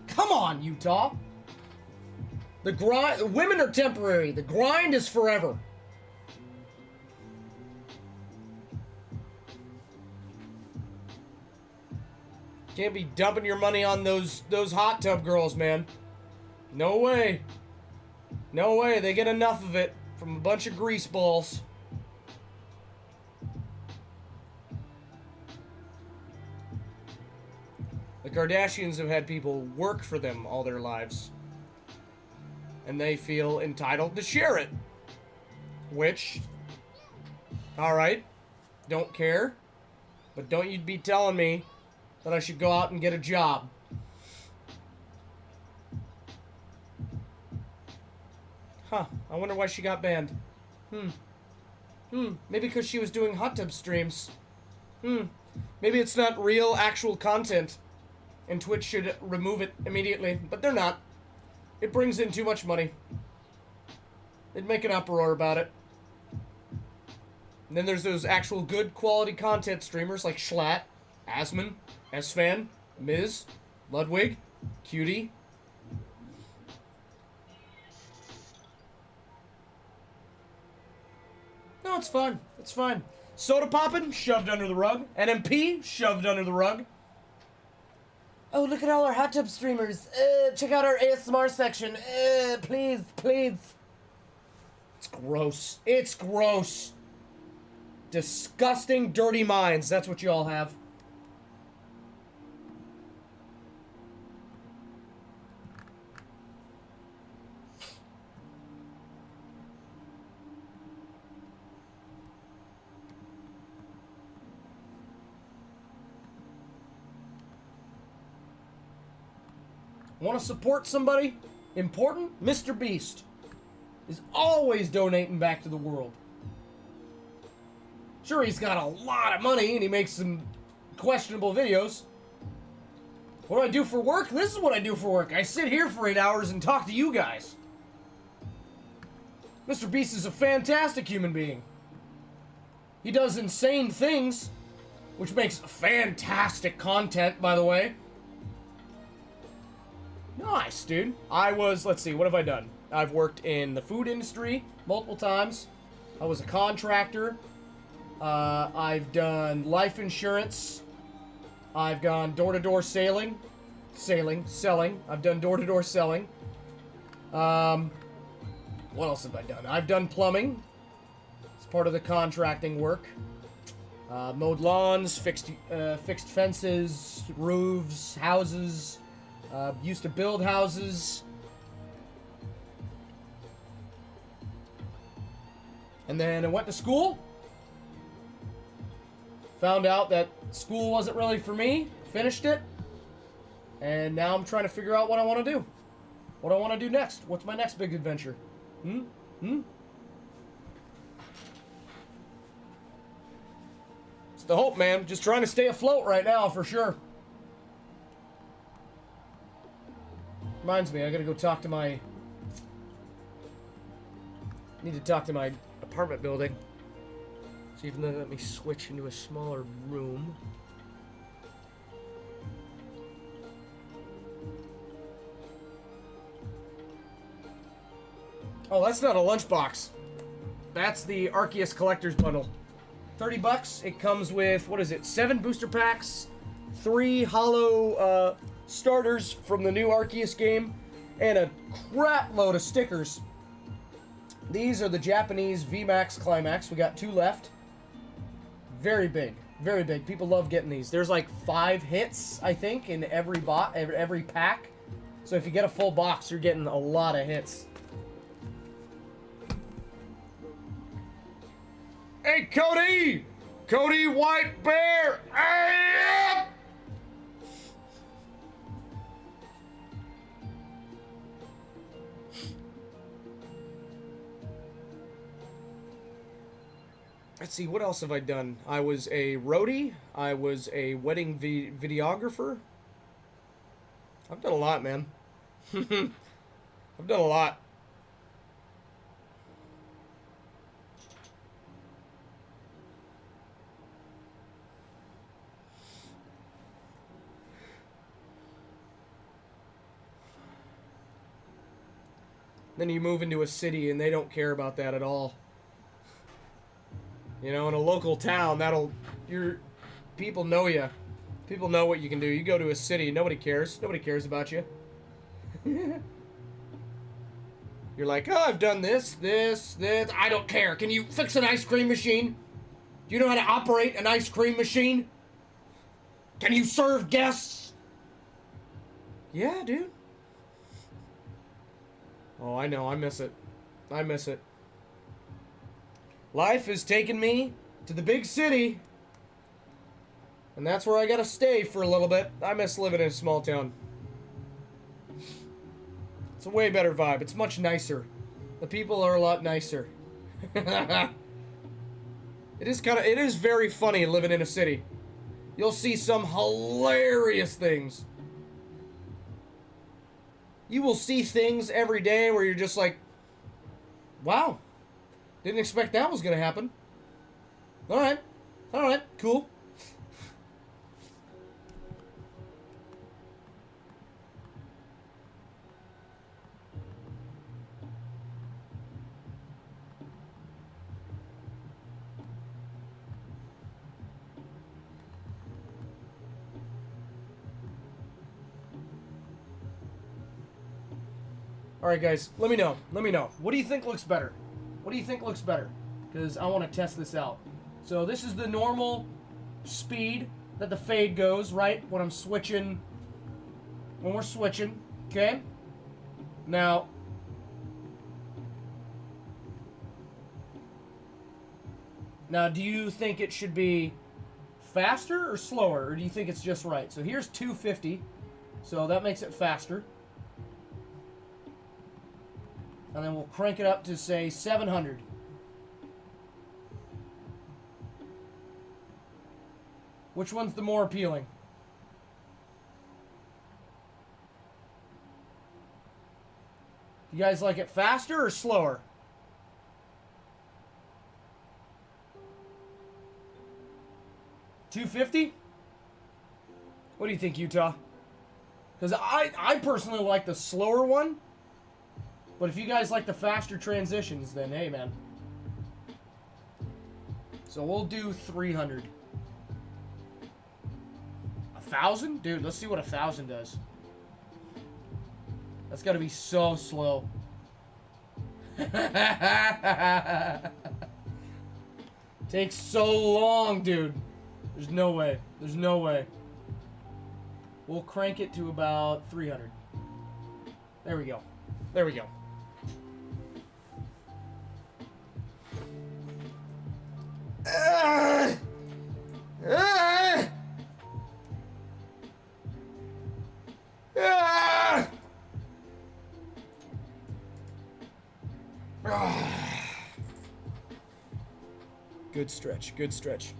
Come on, Utah. The women are temporary. The grind is forever. Can't be dumping your money on those hot tub girls, man. No way. No way. They get enough of it from a bunch of grease balls. The Kardashians have had people work for them all their lives. And they feel entitled to share it. Which, alright, don't care. But don't you be telling me that I should go out and get a job. Huh, I wonder why she got banned. Maybe because she was doing hot tub streams. Maybe it's not real, actual content. And Twitch should remove it immediately. But they're not. It brings in too much money. They'd make an uproar about it. And then there's those actual good quality content streamers like Schlatt, Asman, S-Fan, Miz, Ludwig, Cutie. No, it's fine. It's fine. Soda poppin', shoved under the rug. NMP, shoved under the rug. Oh, look at all our hot tub streamers. Check out our ASMR section. Please, please. It's gross. It's gross. Disgusting, dirty minds. That's what you all have. Want to support somebody important? Mr. Beast is always donating back to the world. Sure, he's got a lot of money and he makes some questionable videos. What do I do for work? This is what I do for work. I sit here for 8 hours and talk to you guys. Mr. Beast is a fantastic human being. He does insane things, which makes fantastic content, by the way. Nice, dude. Let's see, what have I done? I've worked in the food industry multiple times. I was a contractor. I've done life insurance. I've gone door-to-door selling. I've done door-to-door selling. What else have I done? I've done plumbing. It's part of the contracting work. Mowed lawns, fixed fences, roofs, houses. Used to build houses. And then I went to school. Found out that school wasn't really for me. Finished it. And now I'm trying to figure out what I want to do. What I want to do next. What's my next big adventure? It's the hope, man. Just trying to stay afloat right now, for sure. Reminds me, I gotta go talk to my... Need to talk to my apartment building. See if they'll let me switch into a smaller room. Oh, that's not a lunchbox. That's the Arceus Collector's Bundle. 30 bucks. It comes with, what is it, 7 booster packs, 3 hollow starters from the new Arceus game, and a crap load of stickers. These are the Japanese VMAX Climax. We got 2 left. Very big. Very big. People love getting these. There's like 5 hits, I think, in every pack. So if you get a full box, you're getting a lot of hits. Hey, Cody! Cody White Bear! Hey! Let's see, what else have I done? I was a roadie. I was a wedding videographer. I've done a lot, man. I've done a lot. Then you move into a city and they don't care about that at all. You know, in a local town, people know you. People know what you can do. You go to a city, nobody cares. Nobody cares about you. You're like, oh, I've done this. I don't care. Can you fix an ice cream machine? Do you know how to operate an ice cream machine? Can you serve guests? Yeah, dude. Oh, I know. I miss it. I miss it. Life has taken me to the big city. And that's where I gotta stay for a little bit. I miss living in a small town. It's a way better vibe. It's much nicer. The people are a lot nicer. It is very funny living in a city. You'll see some hilarious things. You will see things every day where you're just like, wow, didn't expect that was going to happen. Alright, cool. Alright guys, let me know. What do you think looks better? Because I want to test this out. So this is the normal speed that the fade goes, right? When we're switching, okay? Now, do you think it should be faster or slower? Or do you think it's just right? So here's 250. So that makes it faster. And then we'll crank it up to, say, 700. Which one's the more appealing? You guys like it faster or slower? $250? What do you think, Utah? Because I personally like the slower one. But if you guys like the faster transitions, then hey, man. So we'll do 300. 1,000? Dude, let's see what 1,000 does. That's got to be so slow. Takes so long, dude. There's no way. There's no way. We'll crank it to about 300. There we go. There we go. Good stretch. Good stretch.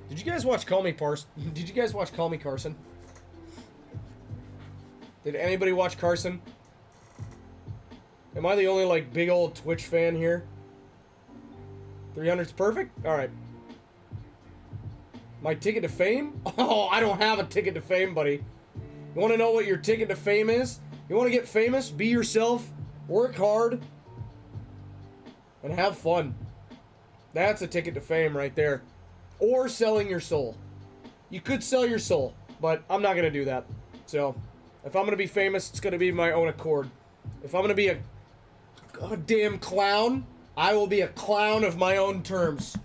Did you guys watch Call Me Carson? Did you guys watch Call Me Carson? Did anybody watch Carson? Am I the only, like, big old Twitch fan here? 300's perfect? Alright. My ticket to fame? Oh, I don't have a ticket to fame, buddy. You want to know what your ticket to fame is? You want to get famous? Be yourself. Work hard. And have fun. That's a ticket to fame right there. Or selling your soul. You could sell your soul, but I'm not going to do that. So, if I'm going to be famous, it's going to be my own accord. If I'm going to be a goddamn clown, I will be a clown of my own terms.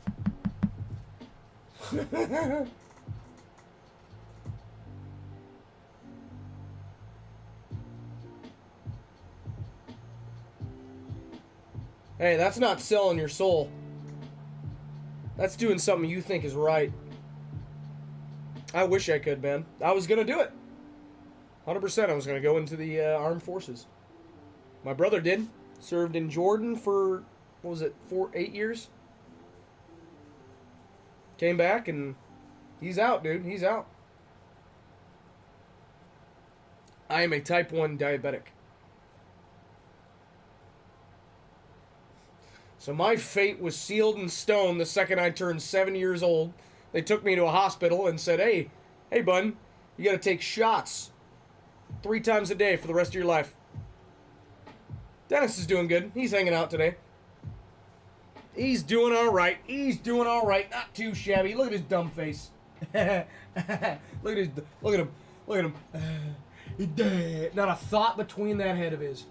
Hey, that's not selling your soul. That's doing something you think is right. I wish I could, man. I was going to do it. 100% I was going to go into the armed forces. My brother did. Served in Jordan for, what was it, 8 years? Came back and he's out, dude. He's out. I am a type 1 diabetic. So my fate was sealed in stone the second I turned 7 years old. They took me to a hospital and said, hey, bud, you got to take shots 3 times a day for the rest of your life. Dennis is doing good. He's hanging out today. He's doing all right. He's doing all right. Not too shabby. Look at his dumb face. Look at him. Look at him. Not a thought between that head of his.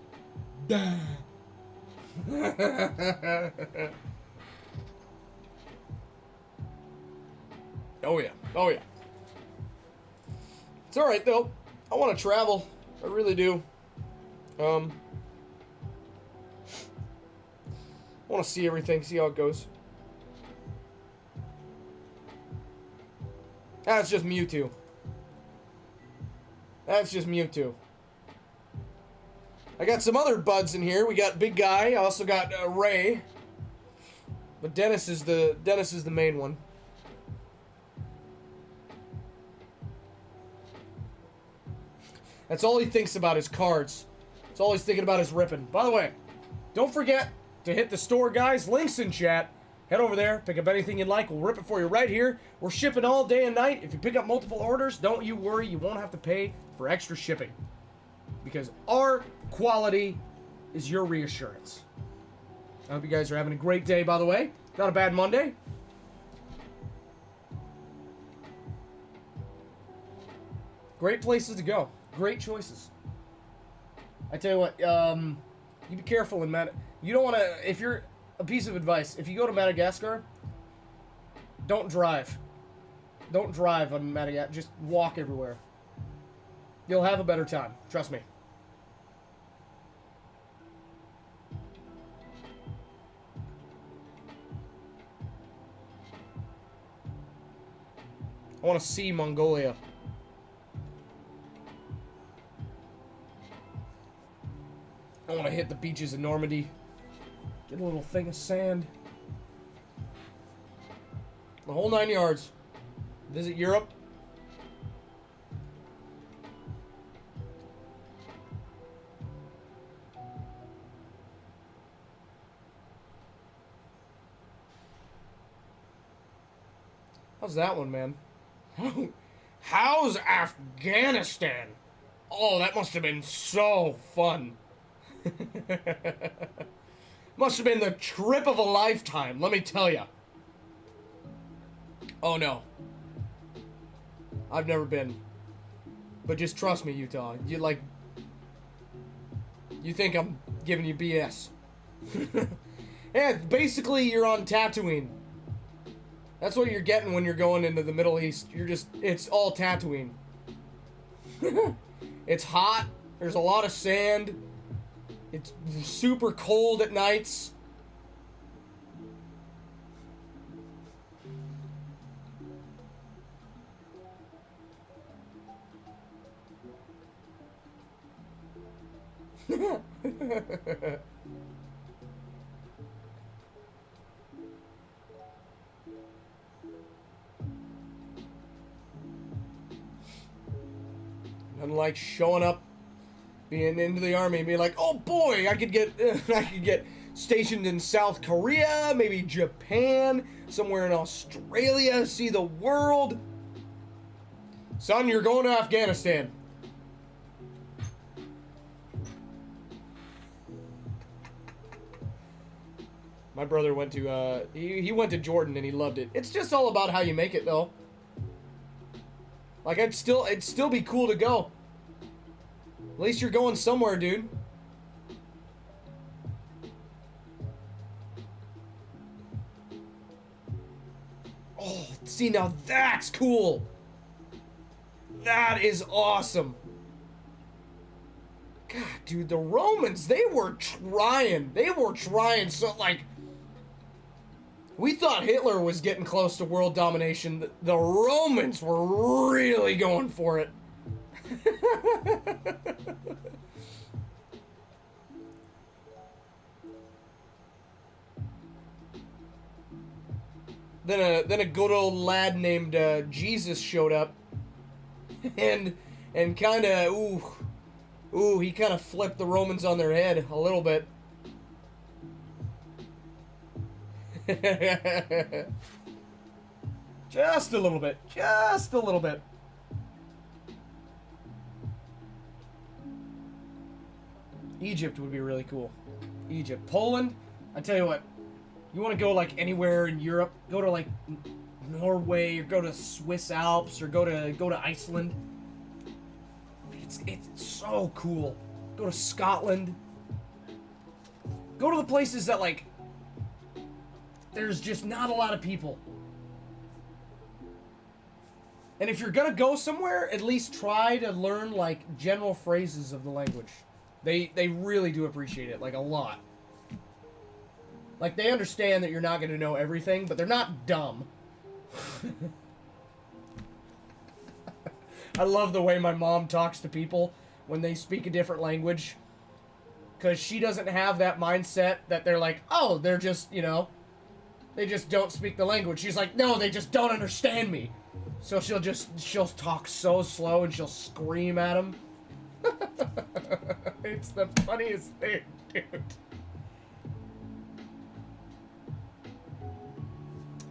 Oh yeah. Oh yeah. It's all right though. I want to travel. I really do. I want to see everything, see how it goes. That's just Mewtwo. That's just Mewtwo. I got some other buds in here. We got Big Guy. I also got Ray. But Dennis is the main one. That's all he thinks about is cards. That's all he's thinking about is ripping. By the way, don't forget to hit the store, guys. Links in chat. Head over there. Pick up anything you'd like. We'll rip it for you right here. We're shipping all day and night. If you pick up multiple orders, don't you worry. You won't have to pay for extra shipping. Because our quality is your reassurance. I hope you guys are having a great day, by the way. Not a bad Monday. Great places to go. Great choices. I tell you what, you be careful in you don't want to, if you're, a piece of advice, if you go to Madagascar, don't drive. Don't drive on Madagascar. Just walk everywhere. You'll have a better time. Trust me. I want to see Mongolia. I want to hit the beaches of Normandy. Get a little thing of sand. The whole 9 yards. Visit Europe. How's that one, man? How's Afghanistan? Oh, that must have been so fun. Must have been the trip of a lifetime, let me tell you. Oh, no. I've never been. But just trust me, Utah. You think I'm giving you BS. Yeah, basically you're on Tatooine. That's what you're getting when you're going into the Middle East. It's all Tatooine. It's hot. There's a lot of sand. It's super cold at nights. Nothing like showing up, being into the army, and being like, oh boy, I could get stationed in South Korea, maybe Japan, somewhere in Australia, see the world. Son, you're going to Afghanistan. My brother went to, he went to Jordan and he loved it. It's just all about how you make it, though. Like, it'd still be cool to go. At least you're going somewhere, dude. Oh, see, now that's cool. That is awesome. God, dude, the Romans, they were trying. They were trying so, like... We thought Hitler was getting close to world domination. The Romans were really going for it. Then a good old lad named Jesus showed up, and kind of he kind of flipped the Romans on their head a little bit. Just a little bit. Just a little bit. Egypt would be really cool. Egypt. Poland, I tell you what, you want to go like anywhere in Europe, go to like Norway, or go to Swiss Alps, or go to Iceland. It's so cool. Go to Scotland. Go to the places that like there's just not a lot of people. And if you're gonna go somewhere, at least try to learn like general phrases of the language. They really do appreciate it, like a lot. Like they understand that you're not gonna know everything, but they're not dumb. I love the way my mom talks to people when they speak a different language. Because she doesn't have that mindset that they're like, oh, they're just, you know, they just don't speak the language. She's like, no, they just don't understand me. So she'll talk so slow and she'll scream at them. It's the funniest thing, dude.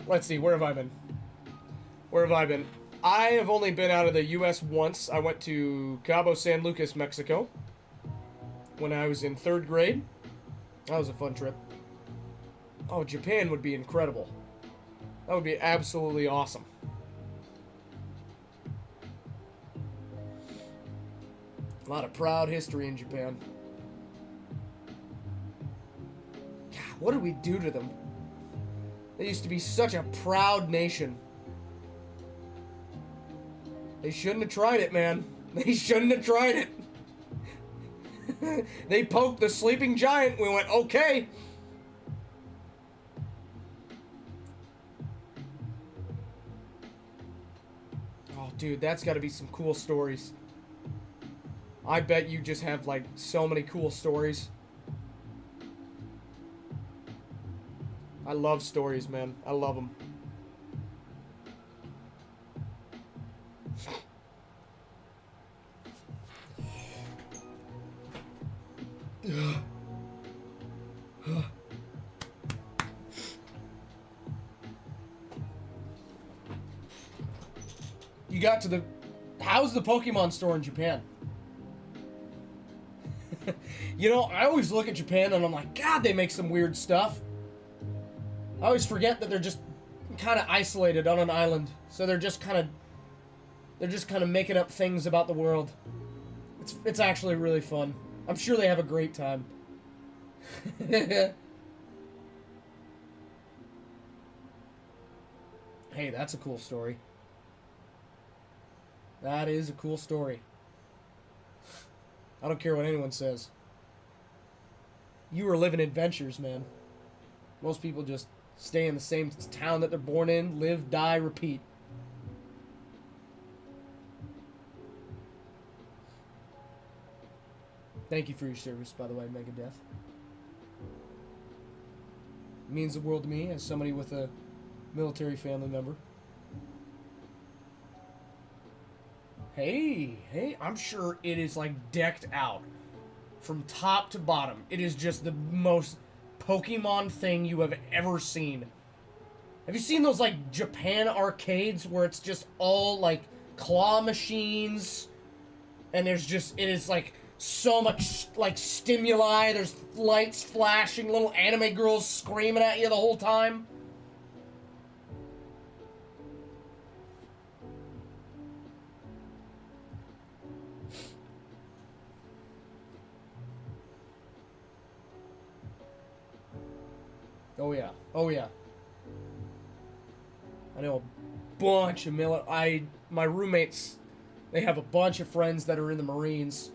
Let's see, where have I been? Where have I been? I have only been out of the U.S. once. I went to Cabo San Lucas, Mexico, when I was in 3rd grade. That was a fun trip. Oh, Japan would be incredible. That would be absolutely awesome. A lot of proud history in Japan. God, what did we do to them? They used to be such a proud nation. They shouldn't have tried it, man. They shouldn't have tried it. They poked the sleeping giant. We went, okay. Oh, dude, that's got to be some cool stories. I bet you just have, like, so many cool stories. I love stories, man. I love them. You got to the... How's the Pokemon store in Japan? You know, I always look at Japan and I'm like, God, they make some weird stuff. I always forget that they're just kind of isolated on an island. So they're just kind of making up things about the world. It's actually really fun. I'm sure they have a great time. Hey, that's a cool story. That is a cool story. I don't care what anyone says. You are living adventures, man. Most people just stay in the same town that they're born in, live, die, repeat. Thank you for your service, by the way, Megadeth. It means the world to me as somebody with a military family member. Hey, I'm sure it is like decked out from top to bottom. It is just the most Pokemon thing you have ever seen. Have you seen those like Japan arcades where it's just all like claw machines and there's just, it is like so much like stimuli, there's lights flashing, little anime girls screaming at you the whole time? Oh yeah. Oh yeah. I know a bunch of my roommates, they have a bunch of friends that are in the Marines.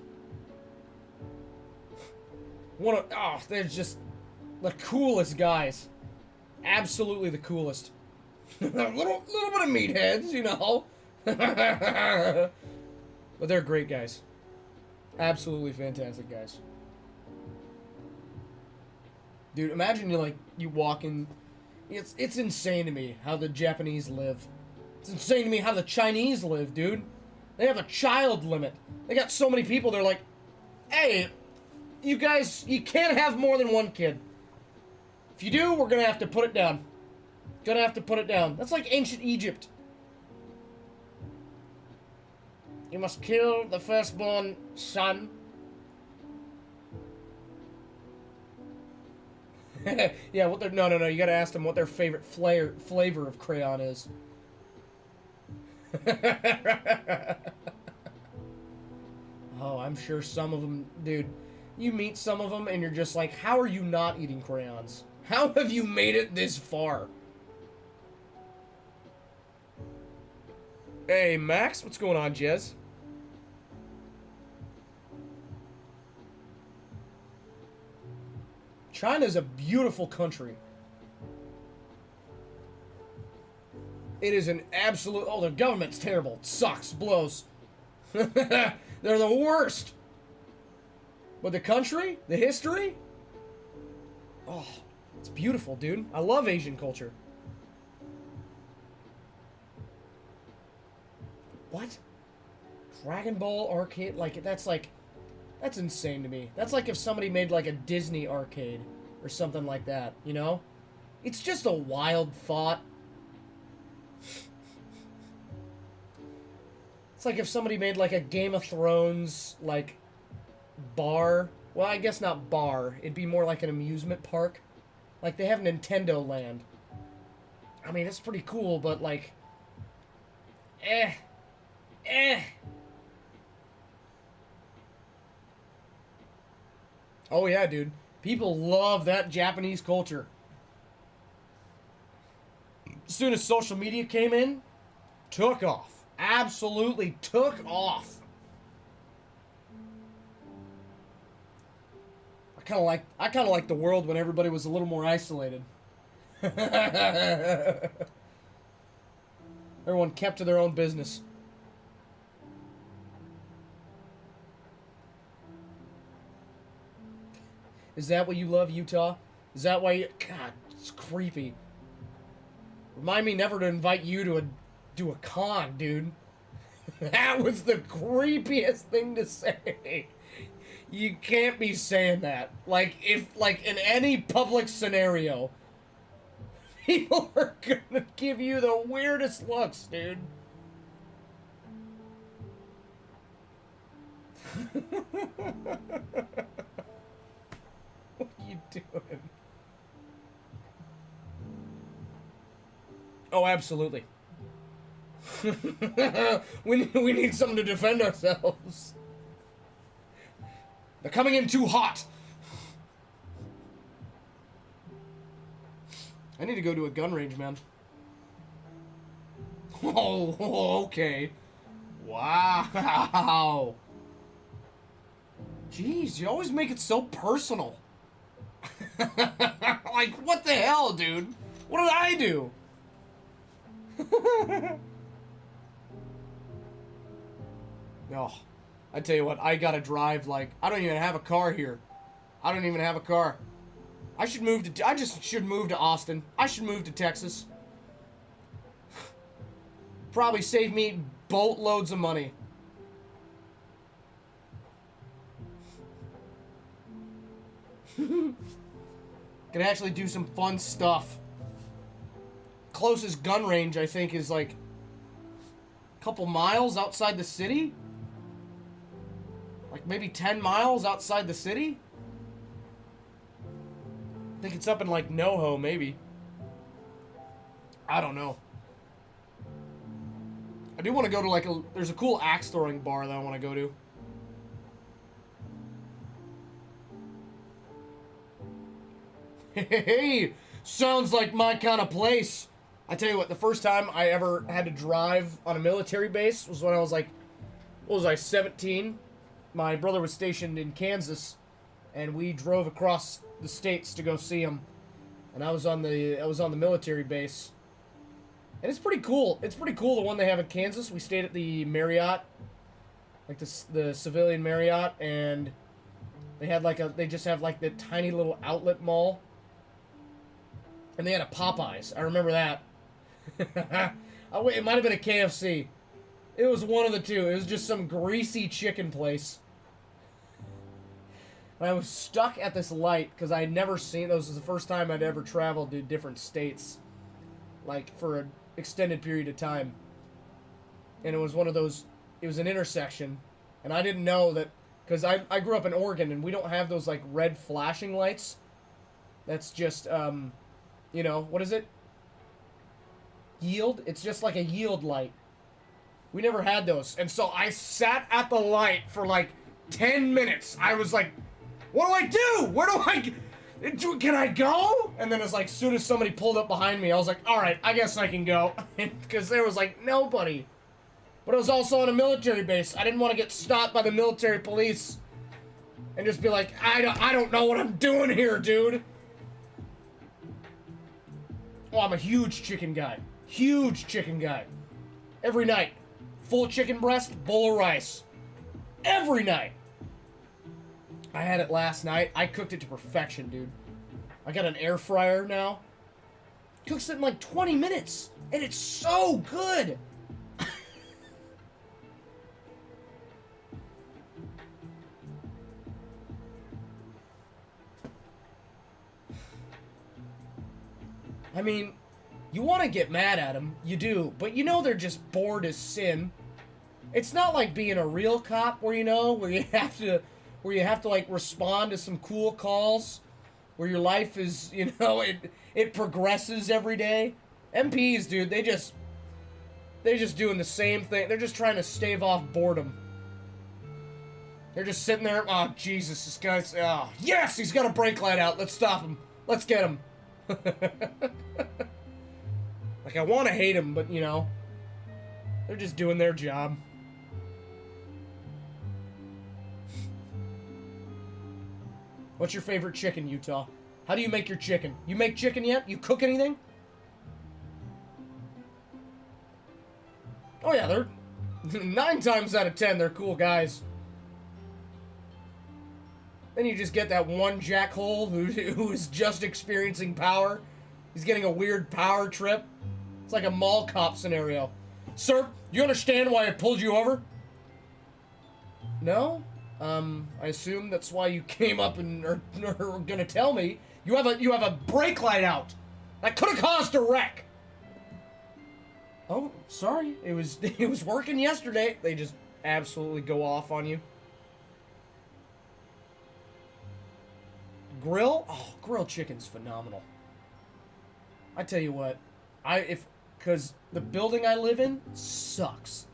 They're just the coolest guys. Absolutely the coolest. little bit of meatheads, you know. But they're great guys. Absolutely fantastic guys. Dude, imagine you walk in. It's insane to me how the Japanese live. It's insane to me how the Chinese live, dude. They have a child limit. They got so many people, they're like, hey, you guys, you can't have more than one kid. If you do, we're gonna have to put it down. Gonna have to put it down. That's like ancient Egypt. You must kill the firstborn son. Yeah, what their no, you gotta ask them what their favorite flavor of crayon is. Oh, I'm sure some of them, dude. You meet some of them and you're just like, how are you not eating crayons? How have you made it this far? Hey, Max, what's going on, Jez? China's a beautiful country. It is an absolute... Oh, their government's terrible. It sucks. Blows. They're the worst. But the country? The history? Oh, it's beautiful, dude. I love Asian culture. What? Dragon Ball arcade? That's insane to me. That's like if somebody made like a Disney arcade or something like that, you know? It's just a wild thought. It's like if somebody made like a Game of Thrones, like, bar. Well, I guess not bar. It'd be more like an amusement park. Like, they have Nintendo Land. I mean, it's pretty cool, but like... Eh. Oh yeah, dude. People love that Japanese culture. As soon as social media came in, took off. Absolutely took off. I kind of like the world when everybody was a little more isolated. Everyone kept to their own business. Is that what you love, Utah? Is that why you... God, It's creepy. Remind me never to invite you to a con, dude. That was the creepiest thing to say. You can't be saying that. Like, if, like, in any public scenario, people are gonna give you the weirdest looks, dude. What are you doing? Oh, absolutely. we need something to defend ourselves. They're coming in too hot. I need to go to a gun range, man. Oh, okay. Wow. Jeez, you always make it so personal. Like, what the hell, dude? What did I do? Oh, I tell you what, I gotta drive, like, I don't even have a car here. I don't even have a car. I just should move to Austin. I should move to Texas. Probably save me boatloads of money. Can actually do some fun stuff. Closest gun range, I think, is like a couple miles outside the city. Like maybe 10 miles outside the city. I think it's up in like NoHo, maybe. I don't know. I do want to go to like there's a cool axe throwing bar that I want to go to. Hey, sounds like my kind of place. I tell you what, the first time I ever had to drive on a military base was when I was like, what was I, 17? My brother was stationed in Kansas, and we drove across the states to go see him. And I was on the military base. And it's pretty cool. It's pretty cool, the one they have in Kansas. We stayed at the Marriott, like the civilian Marriott, and they just have like the tiny little outlet mall. And they had a Popeyes. I remember that. Oh, wait, it might have been a KFC. It was one of the two. It was just some greasy chicken place. And I was stuck at this light because I had never seen. This was the first time I'd ever traveled to different states, like for an extended period of time. And it was one of those. It was an intersection, and I didn't know that because I grew up in Oregon and we don't have those like red flashing lights. That's just you know, what is it? Yield? It's just like a yield light. We never had those. And so I sat at the light for like 10 minutes. I was like, what do I do? Where do I... Can I go? And then it's like, as soon as somebody pulled up behind me, I was like, alright, I guess I can go. Because there was like nobody. But it was also on a military base. I didn't want to get stopped by the military police. And just be like, I don't know what I'm doing here, dude. Oh, I'm a huge chicken guy. Huge chicken guy. Every night. Full chicken breast, bowl of rice. Every night. I had it last night. I cooked it to perfection, dude. I got an air fryer now. Cooks it in like 20 minutes. And it's so good. I mean, you want to get mad at them, you do, but you know they're just bored as sin. It's not like being a real cop where you have to like respond to some cool calls, where your life is, it progresses every day. MPs, dude, they're just doing the same thing. They're just trying to stave off boredom. They're just sitting there, oh Jesus, this guy's, oh yes, he's got a brake light out. Let's stop him. Let's get him. Like, I want to hate them, but, they're just doing their job. What's your favorite chicken, Utah? How do you make your chicken? You make chicken yet? You cook anything? Oh, yeah, they're... 9 times out of 10, they're cool guys. Then you just get that one jackhole who is just experiencing power, He's getting a weird power trip. It's like a mall cop scenario. Sir, you understand why I pulled you over? No? I assume that's why you came up and are gonna tell me. You have a brake light out. That could have caused a wreck. Oh, sorry. It was working yesterday. They just absolutely go off on you. Grill? Oh, grilled chicken's phenomenal. I tell you what, because the building I live in sucks.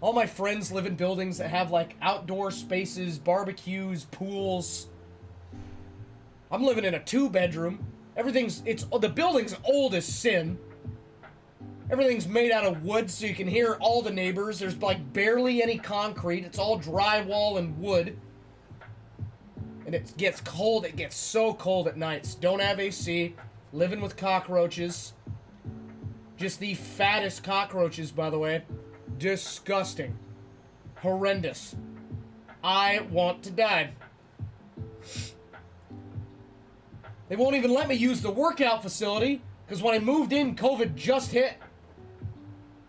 All my friends live in buildings that have like outdoor spaces, barbecues, pools. I'm living in a 2-bedroom. The building's old as sin. Everything's made out of wood, so you can hear all the neighbors. There's like barely any concrete. It's all drywall and wood. And it gets cold. It gets so cold at nights. Don't have AC. Living with cockroaches. Just the fattest cockroaches, by the way. Disgusting. Horrendous. I want to die. They won't even let me use the workout facility because when I moved in, COVID just hit.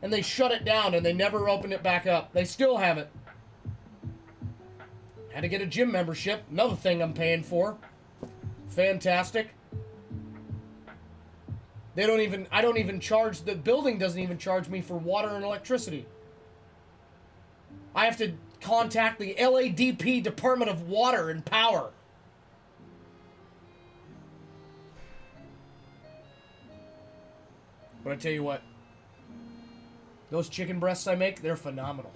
And they shut it down and they never opened it back up. They still haven't. Had to get a gym membership. Another thing I'm paying for. Fantastic. I don't even charge, the building doesn't even charge me for water and electricity. I have to contact the LADP Department of Water and Power. But I tell you what, those chicken breasts I make, they're phenomenal.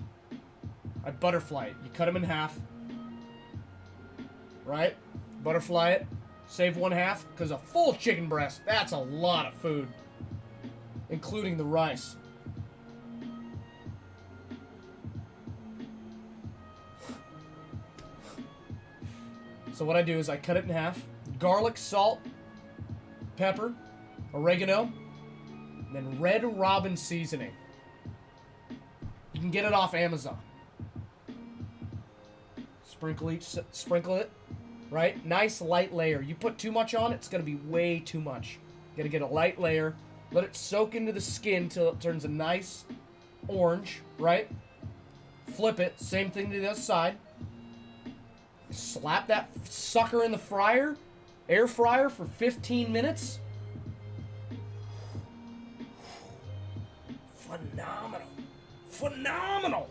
I butterfly it. You cut them in half. Right? Butterfly it. Save 1/2, because a full chicken breast, that's a lot of food. Including the rice. So what I do is I cut it in half. Garlic, salt, pepper, oregano, and then Red Robin seasoning. You can get it off Amazon. Sprinkle it. Right? Nice light layer. You put too much on, it's going to be way too much. You got to get a light layer. Let it soak into the skin till it turns a nice orange, right? Flip it. Same thing to the other side. Slap that sucker in the fryer. Air fryer for 15 minutes. Phenomenal. Phenomenal.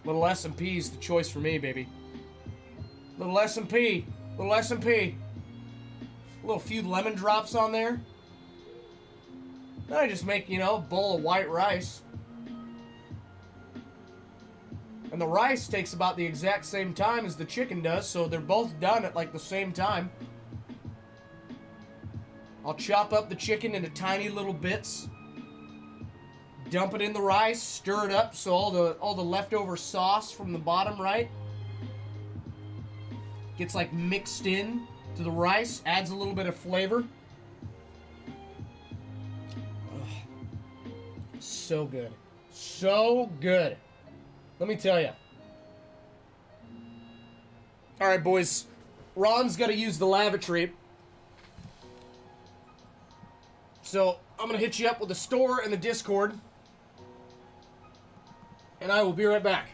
Little S&P is the choice for me, baby. Little S&P. Little S&P. A little few lemon drops on there. Then I just make, a bowl of white rice. And the rice takes about the exact same time as the chicken does, so they're both done at like the same time. I'll chop up the chicken into tiny little bits. Dump it in the rice, stir it up so all the leftover sauce from the bottom, right, gets like mixed in to the rice, adds a little bit of flavor. Ugh. So good. So good. Let me tell you. All right, boys. Ron's got to use the lavatory. So I'm going to hit you up with the store and the Discord. And I will be right back.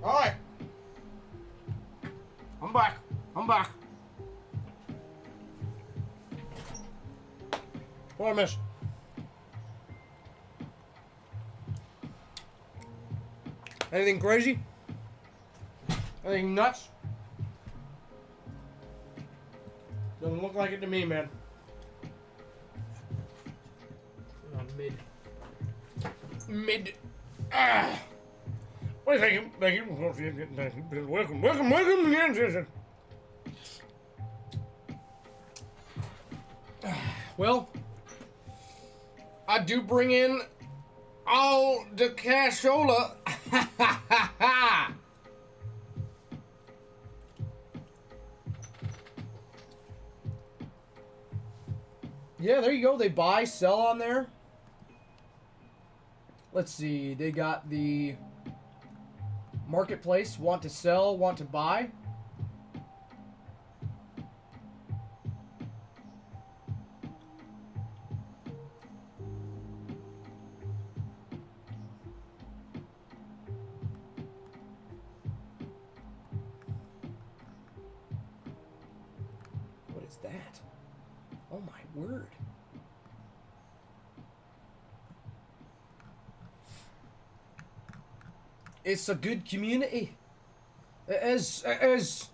Alright. I'm back. I'm back. What I miss? Anything crazy? Anything nuts? Doesn't look like it to me, man. Mid. Ah. Well, thank you. Thank you. Welcome again. Well, I do bring in all the cashola. Yeah, there you go. They buy, sell on there. Let's see. They got the marketplace. Want to sell, want to buy. What is that? Oh my word. It's a good community. It is.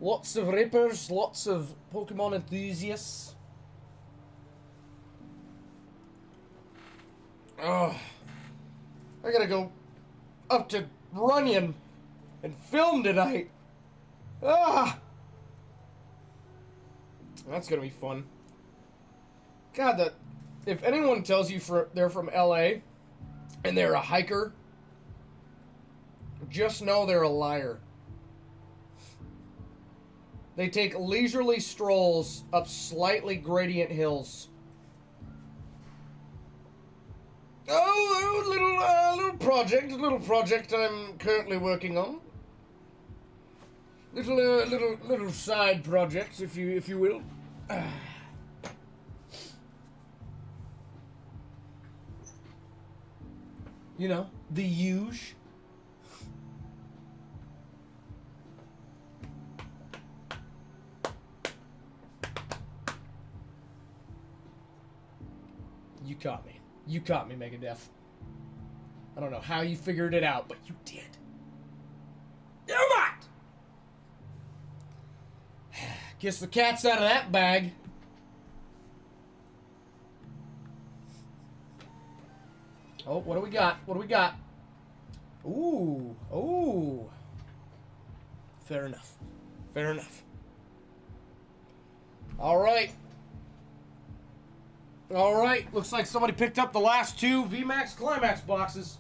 Lots of rippers, lots of Pokemon enthusiasts. Oh, I gotta go up to Runyon and film tonight. Ah, that's gonna be fun. God, that if anyone tells you they're from LA and they're a hiker, just know they're a liar. They take leisurely strolls up slightly gradient hills. Oh, little project I'm currently working on. Little side project, if you will. You know, the huge. You caught me. You caught me, Megadeth. I don't know how you figured it out, but you did. You might! Guess the cat's out of that bag. Oh, what do we got? What do we got? Ooh. Ooh. Fair enough. Fair enough. All right. All right. Looks like somebody picked up the last two VMAX Climax boxes.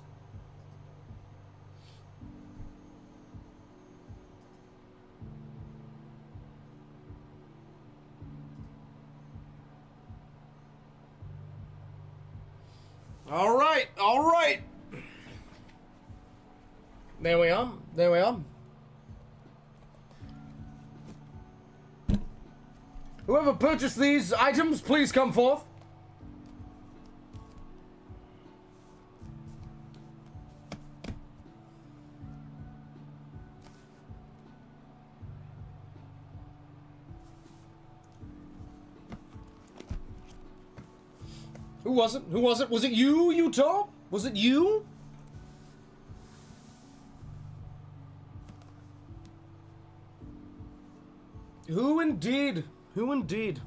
All right. All right. There we are. There we are. Whoever purchased these items, please come forth. Who was it? Who was it? Was it you, Utah? Was it you? Who indeed? Who indeed?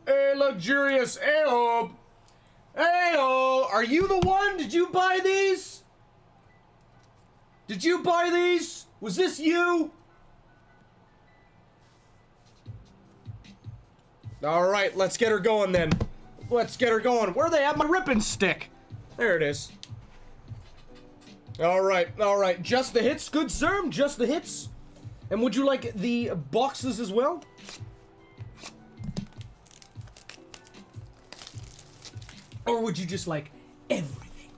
Hey, luxurious Ayo! Ayo! Are you the one? Did you buy these? Did you buy these? Was this you? Alright, let's get her going then. Let's get her going. Where they at? My ripping stick. There it is. Alright, alright. Just the hits, good sir. Just the hits. And would you like the boxes as well? Or would you just like everything?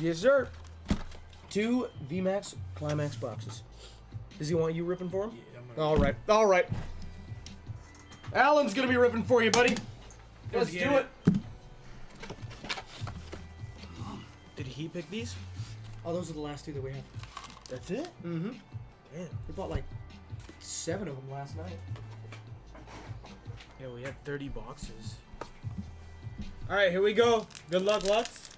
Yes, sir. 2 VMAX Climax boxes. Does he want you ripping for him? Yeah, I'm gonna. All right. All right. Alan's gonna be ripping for you, buddy. Let's do it. Did he pick these? Oh, those are the last 2 that we have. That's it? Mm-hmm. Damn. We bought like 7 of them last night. Yeah, we had 30 boxes. All right, here we go. Good luck, Lux.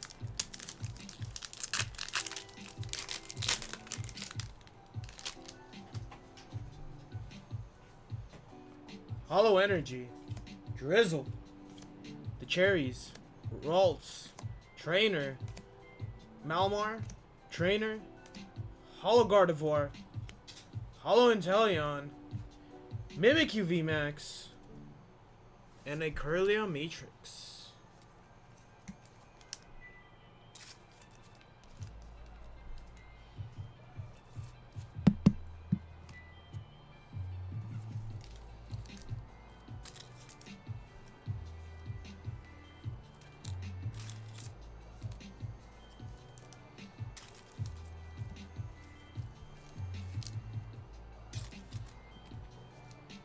Hollow Energy. Drizzle. The Cherries. Ralts. Trainer. Malmar. Trainer. Hollow Gardevoir. Hollow Inteleon. Mimikyu VMAX. And a Curlia Matrix.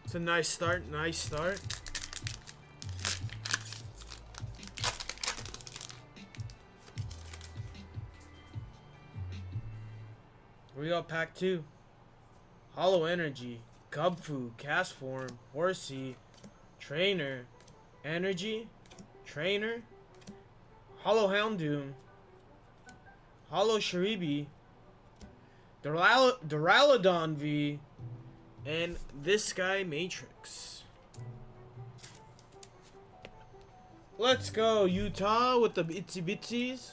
It's a nice start, nice start. We got pack 2. Hollow Energy, Cubfu, Cast Form, Horsey, Trainer, Energy, Trainer, Hollow Houndoom, Hollow Sharibi, Duraludon V, and this guy Matrix. Let's go, Utah with the itsy bitsies.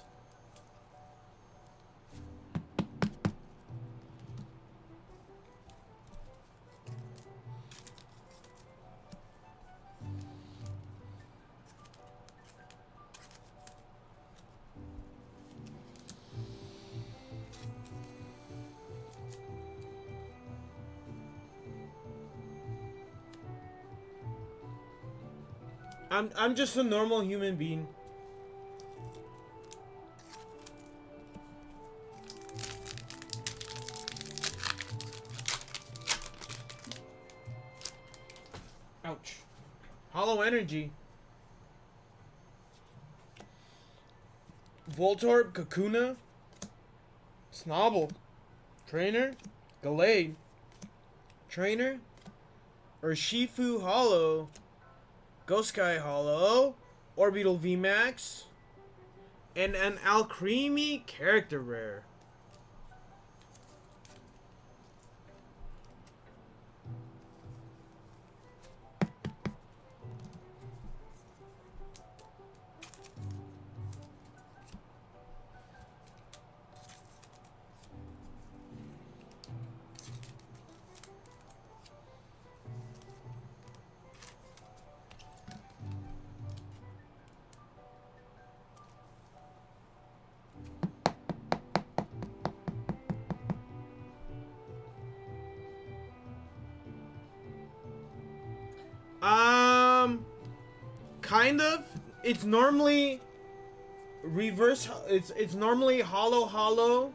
I'm just a normal human being. Ouch. Hollow Energy. Voltorb, Kakuna, Snobble, Trainer, Gallade, Trainer, Urshifu Hollow, Ghost Sky Hollow, Orbital VMAX, and an Alcremie character rare. Kind of. It's normally reverse. It's normally hollow,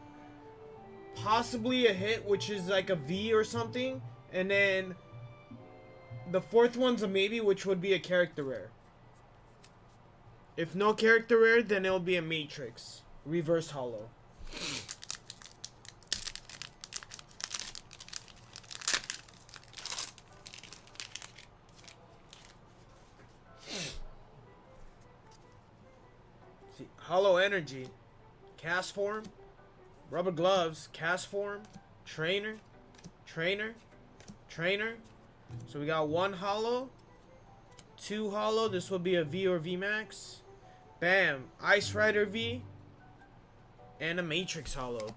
possibly a hit, which is like a V or something, and then the 4th one's a maybe, which would be a character rare. If no character rare, then it'll be a Matrix reverse hollow. Hollow Energy, Cast Form, Rubber Gloves, Cast Form, Trainer, Trainer, Trainer. So we got 1 hollow, 2 hollow. This will be a V or VMAX. Bam, Ice Rider V, and a Matrix hollow.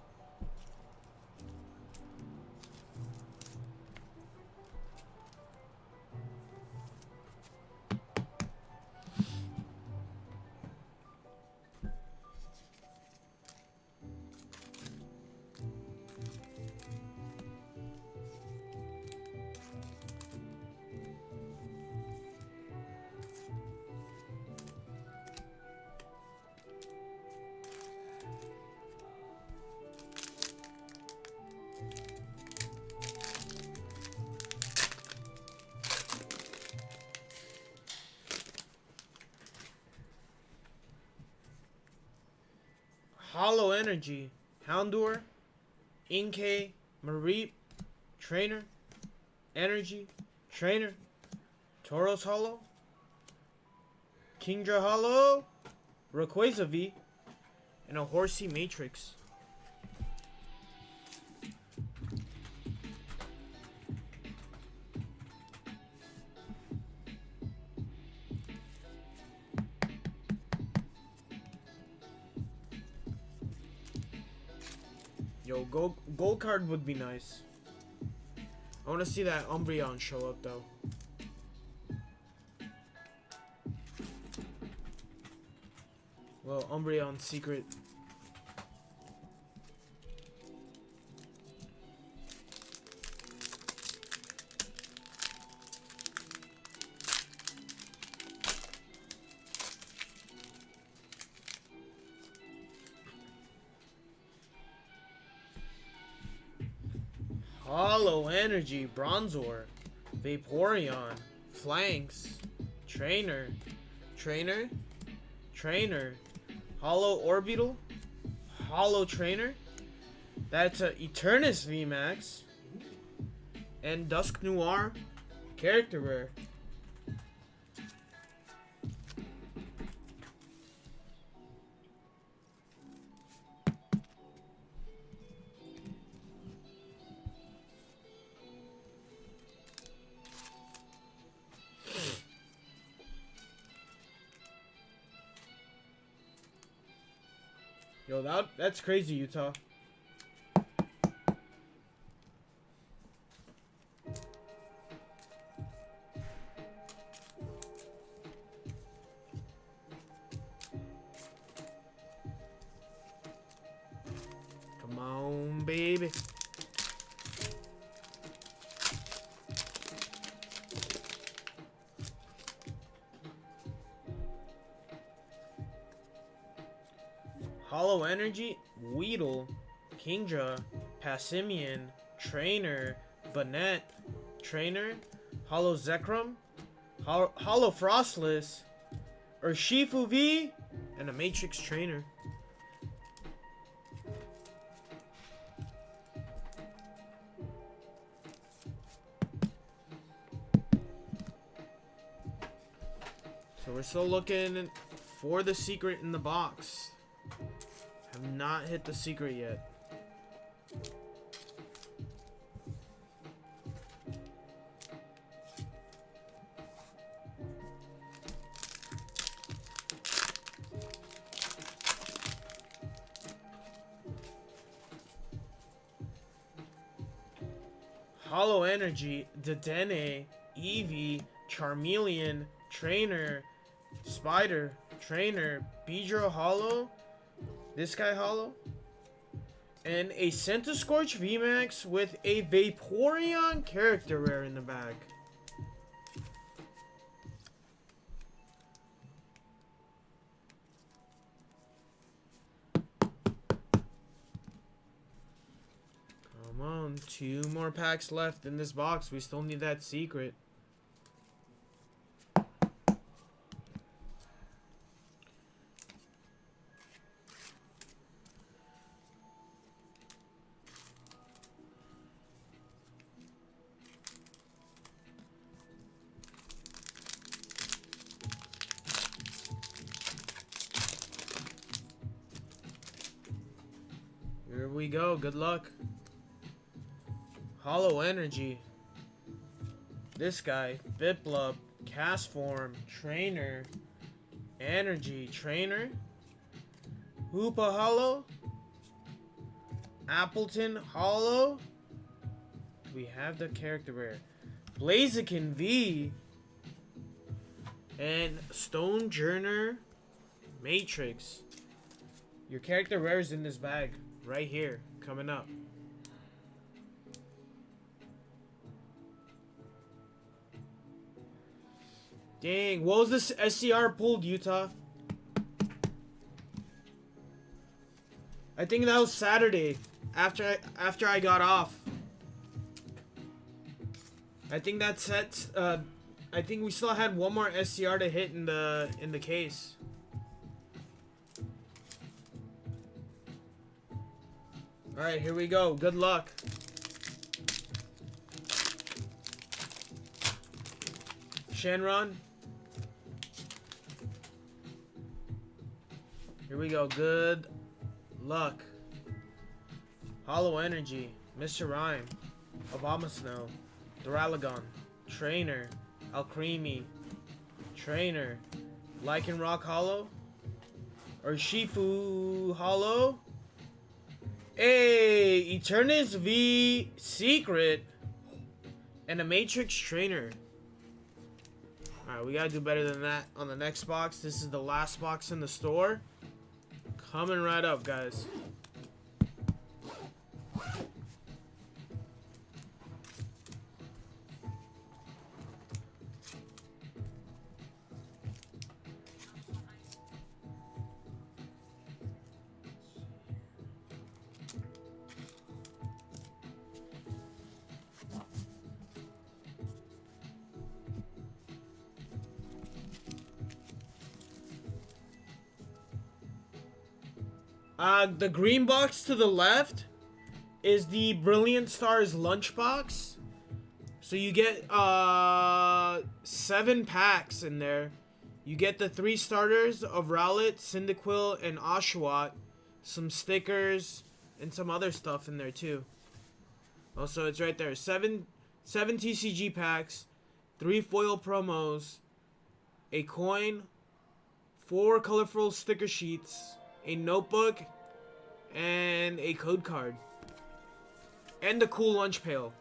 Hollow Energy, Houndour, Inkay, Mareep, Trainer, Energy, Trainer, Tauros Hollow, Kingdra Hollow, Rayquaza V, and a Horsey Matrix. Yo, gold card would be nice. I want to see that Umbreon show up though. Well, Umbreon secret. Hollow Energy, Bronzor, Vaporeon, Flanks, Trainer, Hollow Orbital, Hollow Trainer. That's a Eternus VMAX, and Dusk Noir, character rare. Yo, that's crazy, Utah. Come on, baby. Hollow Energy, Weedle, Kingdra, Passimian, Trainer, Banette, Trainer, Hollow Zekrom, Hollow Frostless, Urshifu V, and a Matrix Trainer. So we're still looking for the secret in the box. Have not hit the secret yet. Hollow Energy, Dedenne, Eevee, Charmeleon, Trainer, Spider, Trainer, Beedrill Hollow, this guy Hollow, and a Centiskorch VMAX with a Vaporeon character rare in the bag. Come on, 2 more packs left in this box. We still need that secret. Here we go. Good luck. Hollow Energy. This guy. Biplub. Castform. Trainer. Energy. Trainer. Hoopa Hollow. Appleton Hollow. We have the character rare. Blaziken V. And Stonejourner Matrix. Your character rare is in this bag. Right here. Coming up. Dang. What was this SCR pulled, Utah? I think that was Saturday. After I got off. I think that sets I think we still had one more SCR to hit in the case. Alright, here we go. Good luck. Shenron. Here we go. Good luck. Hollow Energy. Mr. Rhyme. Obama Snow. Duralagon. Trainer. Alcremie. Trainer. Lycan Rock Hollow. Or Shifu Hollow. Hey, Eternus V Secret. And a Matrix Trainer. Alright, we gotta do better than that on the next box. This is the last box in the store. Coming right up, guys. The green box to the left is the Brilliant Stars lunchbox. So you get 7 packs in there. You get the 3 starters of Rowlet, Cyndaquil, and Oshawott, some stickers, and some other stuff in there too. Also, it's right there. 7 TCG packs, 3 foil promos, a coin, 4 colorful sticker sheets, a notebook, and a code card. And a cool lunch pail.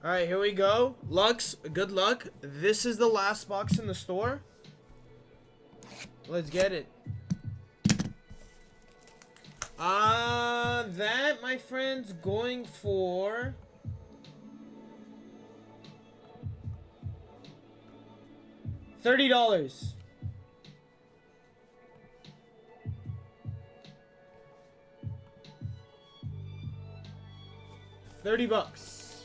Alright, here we go. Lux, good luck. This is the last box in the store. Let's get it. That, my friends, going for $30. $30.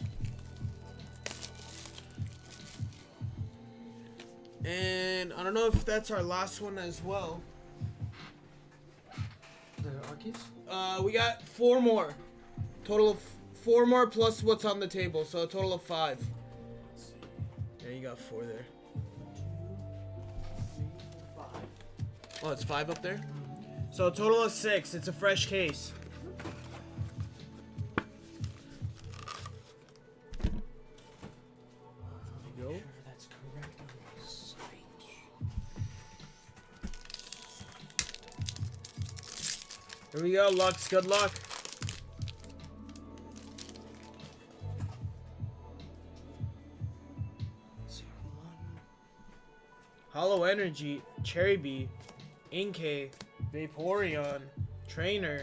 And I don't know if that's our last one as well. The Arceus? We got 4 more. Total of 4 more plus what's on the table, so a total of 5. Yeah, you got 4 there. 5. Oh, it's 5 up there? So a total of 6. It's a fresh case. There you go. Sure, that's correct on the site. Here we go, Lux. Good luck. Hollow Energy, Cherry Bee, Inkay, Vaporeon, Trainer,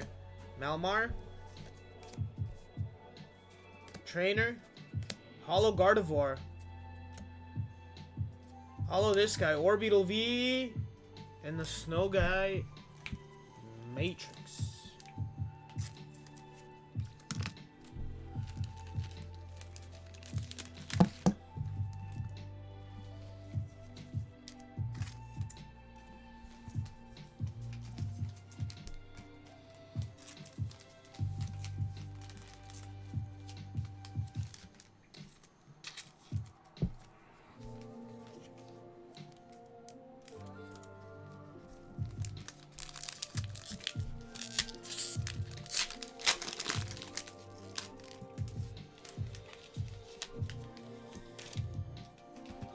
Malmar, Trainer, Hollow Gardevoir, Hollow this guy, Orbital V, and the Snow Guy, Matrix.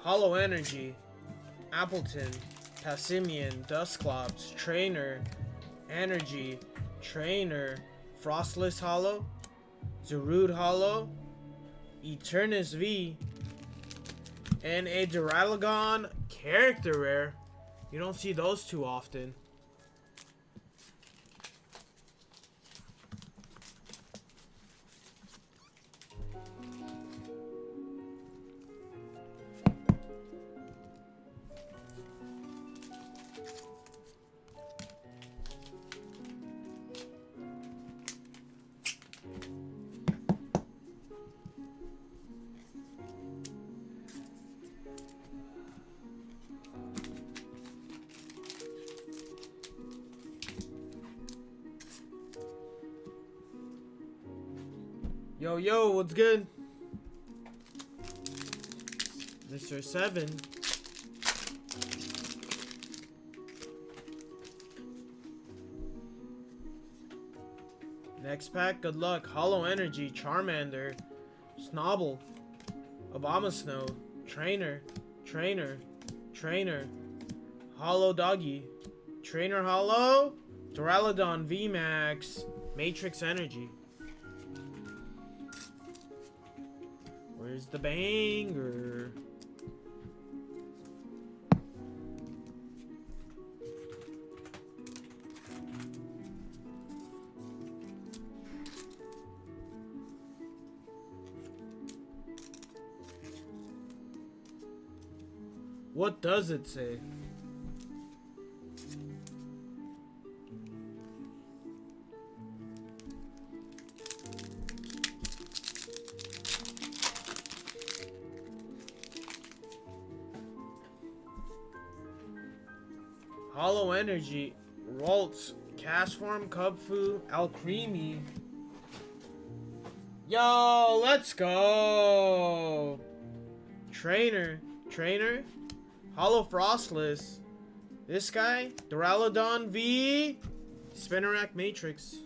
Hollow Energy, Appleton, Passimian, Dusclops, Trainer, Energy, Trainer, Frostless Hollow, Zarude Hollow, Eternus V, and a Duralagon character rare. You don't see those too often. Yo, yo, what's good? Mr. 7. Next pack, good luck. Hollow Energy, Charmander, Snobble, Abomasnow, Trainer, Hollow Doggy, Trainer Hollow, Duraludon VMAX, Matrix Energy. Where's the banger? What does it say? Hollow Energy, Ralts, Castform, Cubfu, Alcremie. Yo, let's go! Trainer, Hollow Frostless. This guy, Duraludon V, Spinarak Matrix.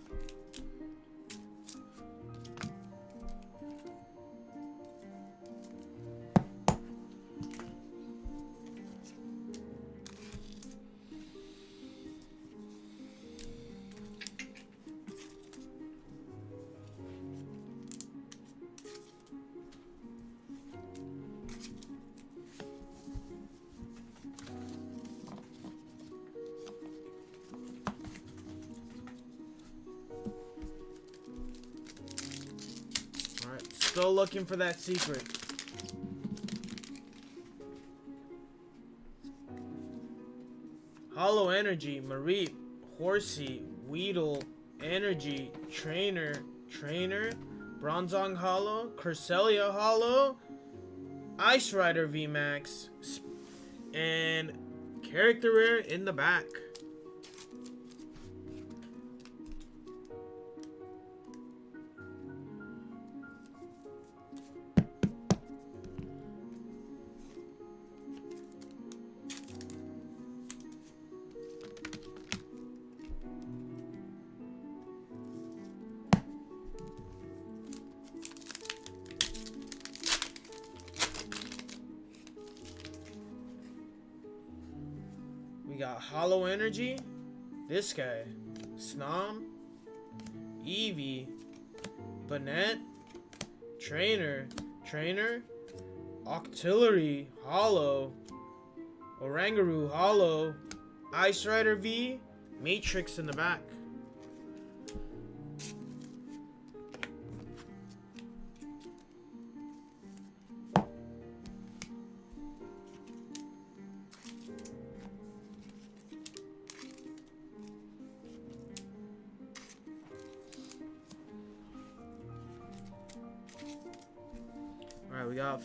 Still looking for that secret. Hollow Energy, Mareep, Horsey, Weedle, Energy, Trainer, Bronzong Hollow, Cresselia Hollow, Ice Rider VMAX, and Character Rare in the back. We got Hollow Energy, this guy, Snom, Eevee, Banette, Trainer, Octillery, Hollow, Oranguru, Hollow, Ice Rider V, Matrix in the back. Alright, we got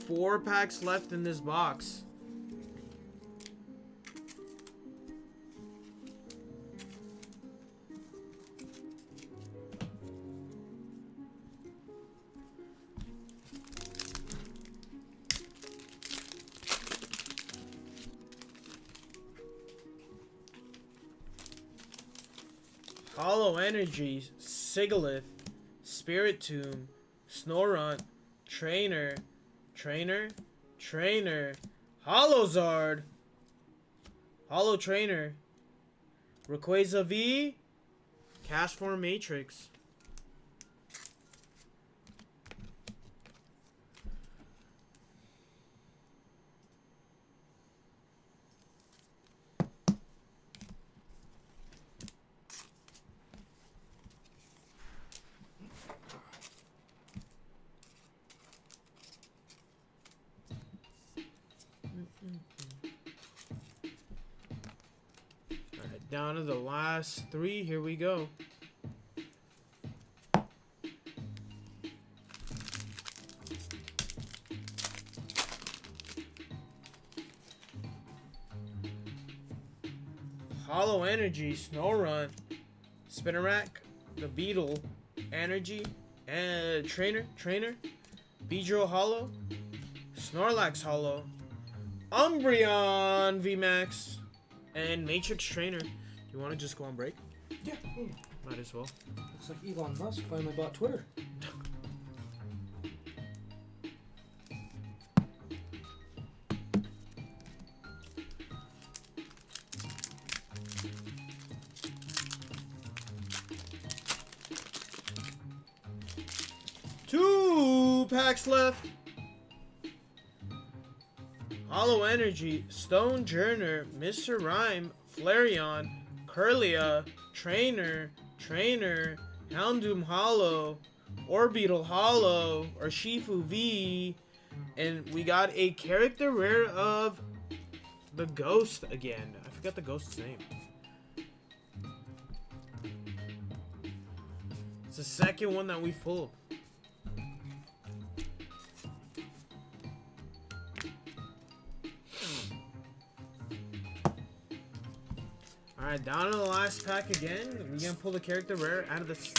4 packs left in this box. Hollow Energy, Sigilyph, Spiritomb, Snorunt, Trainer, Hollow Zard, Hollow Trainer, Rayquaza V, Castform Matrix. Alright, down to the last 3. Here we go. Hollow Energy, Snorunt, Spinarak, the Beetle, Energy, and Trainer, Beedrill Hollow, Snorlax Hollow, Umbreon VMAX, and Matrix Trainer. You want to just go on break? Yeah. Might as well. Looks like Elon Musk finally bought Twitter. Two packs left. Hollow Energy, Stone Journer, Mr. Rhyme, Flareon, Curlia, Trainer, Houndoom Hollow, Orbital Hollow, Urshifu V, and we got a character rare of the Ghost again. I forgot the Ghost's name. It's the second one that we've pulled. Alright, down to the last pack again. We're gonna pull the character rare out of this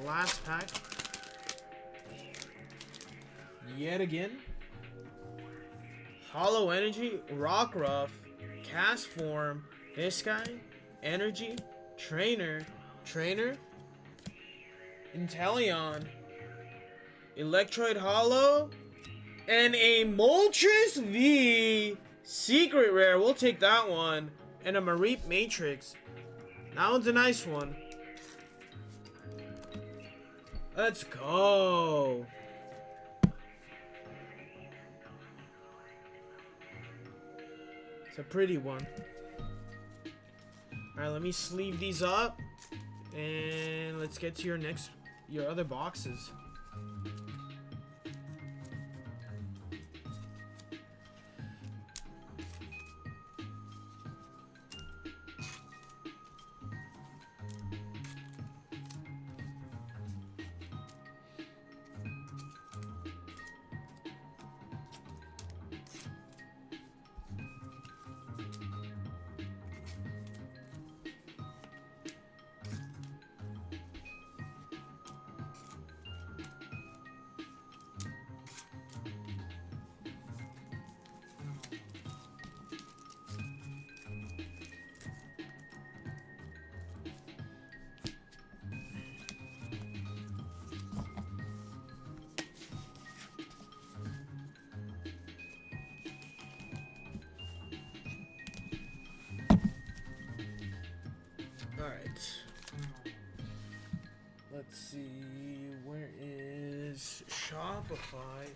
last pack. Yet again. Hollow Energy, Rockruff, Cast Form, this guy, Energy, Trainer, Inteleon, Electroid Hollow, and a Moltres V secret rare. We'll take that one. And a Mareep Matrix. That one's a nice one. Let's go. It's a pretty one. Alright, let me sleeve these up. And let's get to your other boxes. Alright. Let's see. Where is Shopify?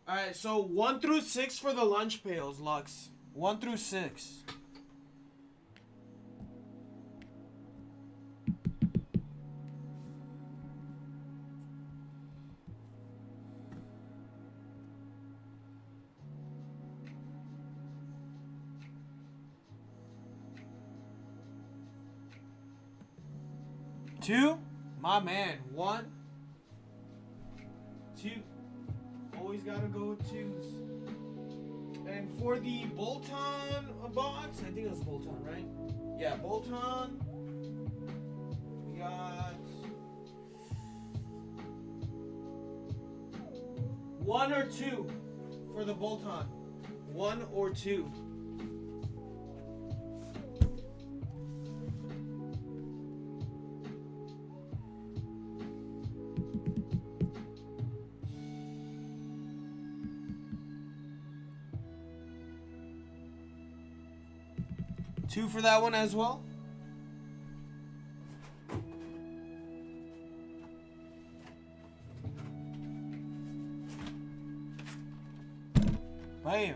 Alright, so 1 through 6 for the lunch pails, Lux. 1 through 6. Two, my man. 1, 2. Always gotta go with 2s. And for the Bolton box, I think it was Bolton, right? Yeah, Bolton. We got 1 or 2 for the Bolton. 1 or 2. Two for that one as well. Bam.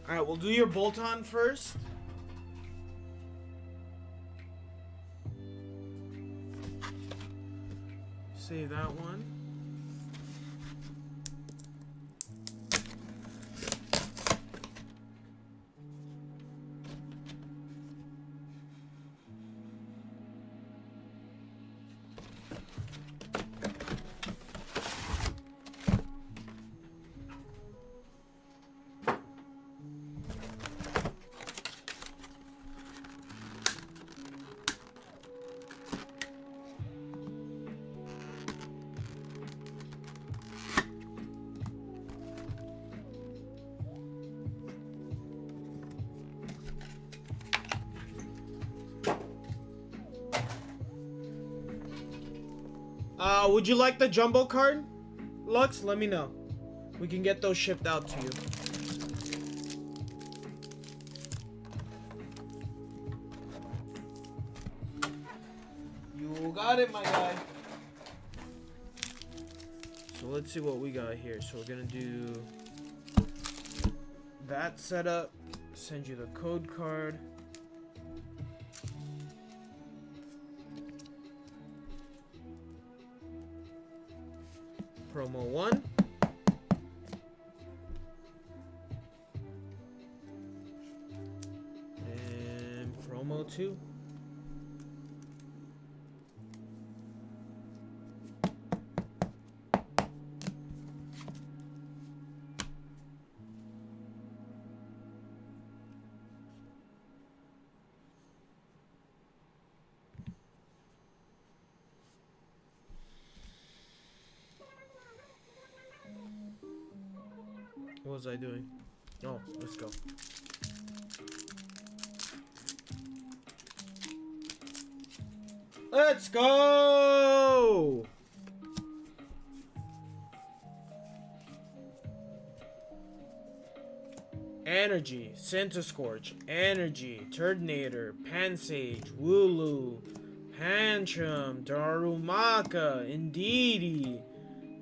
Alright, we'll do your Bolton first. Save that one. Would you like the jumbo card, Lux? Let me know. We can get those shipped out to you. You got it, my guy. So let's see what we got here. So we're gonna do that setup. Send you the code card. Promo 1. And promo 2. What was I doing? Oh, let's go. Let's go! Energy, Centiscorch, Energy, Turtonator, Pansage, Wooloo, Pantrum, Darumaka, Indeedee,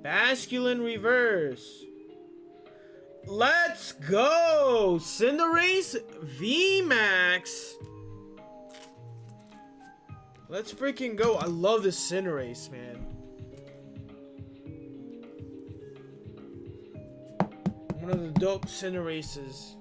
Basculin Reverse. Let's go! Cinderace VMAX. Let's freaking go. I love this Cinderace, man. One of the dope Cinderaces.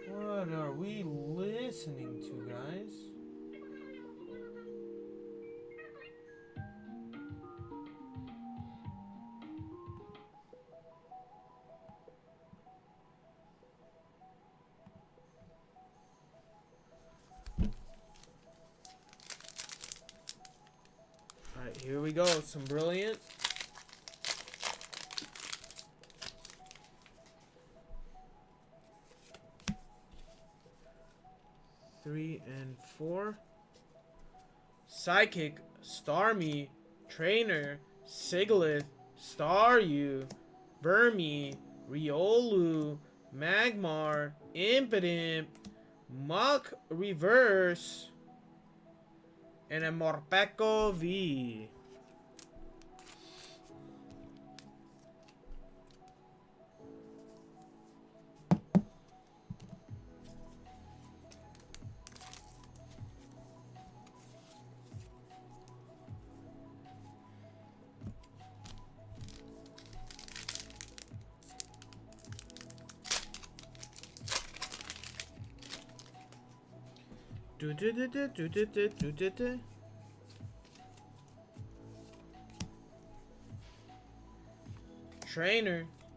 What are we listening to, guys? Alright, here we go. Some brilliant. Three and 4. Psychic, Starmie, Trainer, Siglith, Staryu, Burmy, Riolu, Magmar, Impidimp, Mach Reverse, and a Morpeko V.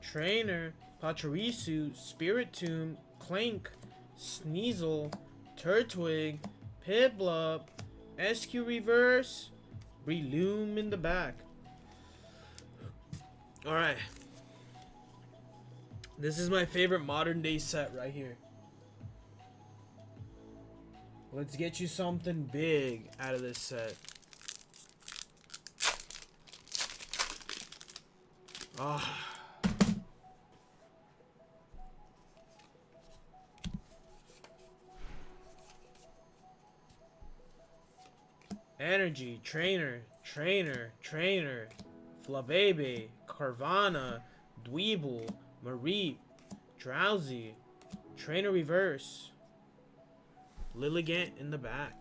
Trainer, Pachirisu, Spiritomb, Clank, Sneasel, Turtwig, Piplup, SQ Reverse, Breloom in the back. Alright. This is my favorite modern day set right here. Let's get you something big out of this set. Ah. Energy, Trainer, Flabébé, Carvana, Dweeble, Mareep, Drowsy, Trainer Reverse, Lilligant in the back.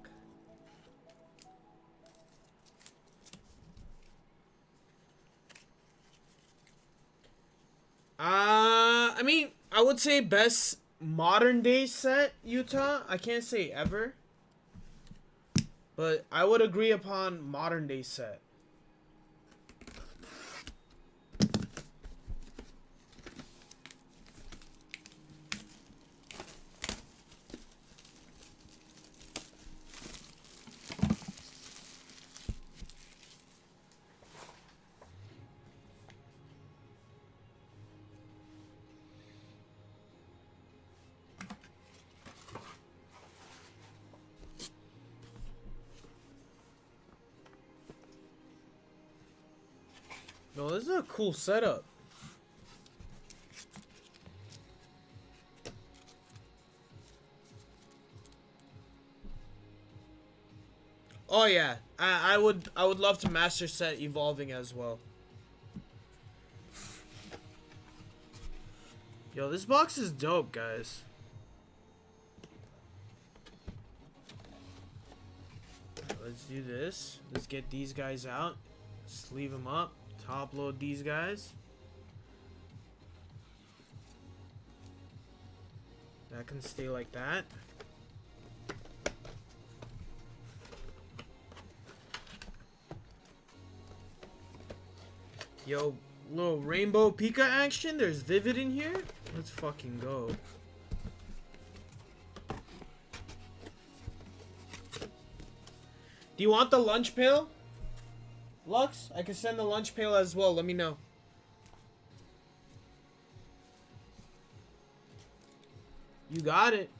I mean, I would say best modern day set, Utah. I can't say ever. But I would agree upon modern day set. No, this is a cool setup. Oh yeah, I would love to master set evolving as well. Yo, this box is dope, guys. Let's do this. Let's get these guys out. Sleeve them up. Top load these guys. That can stay like that. Yo, little rainbow Pika action. There's Vivid in here. Let's fucking go. Do you want the lunch pail? Lux, I can send the lunch pail as well. Let me know. You got it.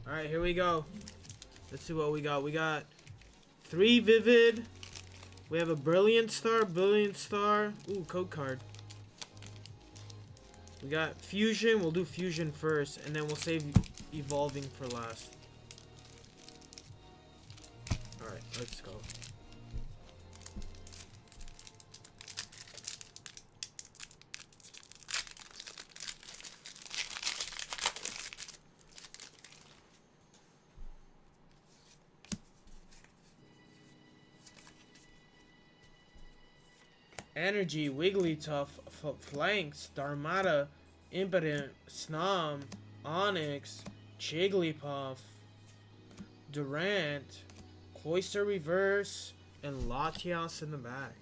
Alright, here we go. Let's see what we got. We got 3 Vivid. We have a Brilliant Star. Ooh, code card. We got Fusion. We'll do Fusion first, and then we'll save Evolving for last. Alright, let's go. Energy, Wigglytuff, Flanks, Darmada, Impotent, Snom, Onyx, Jigglypuff, Durant, Cloyster Reverse, and Latias in the back.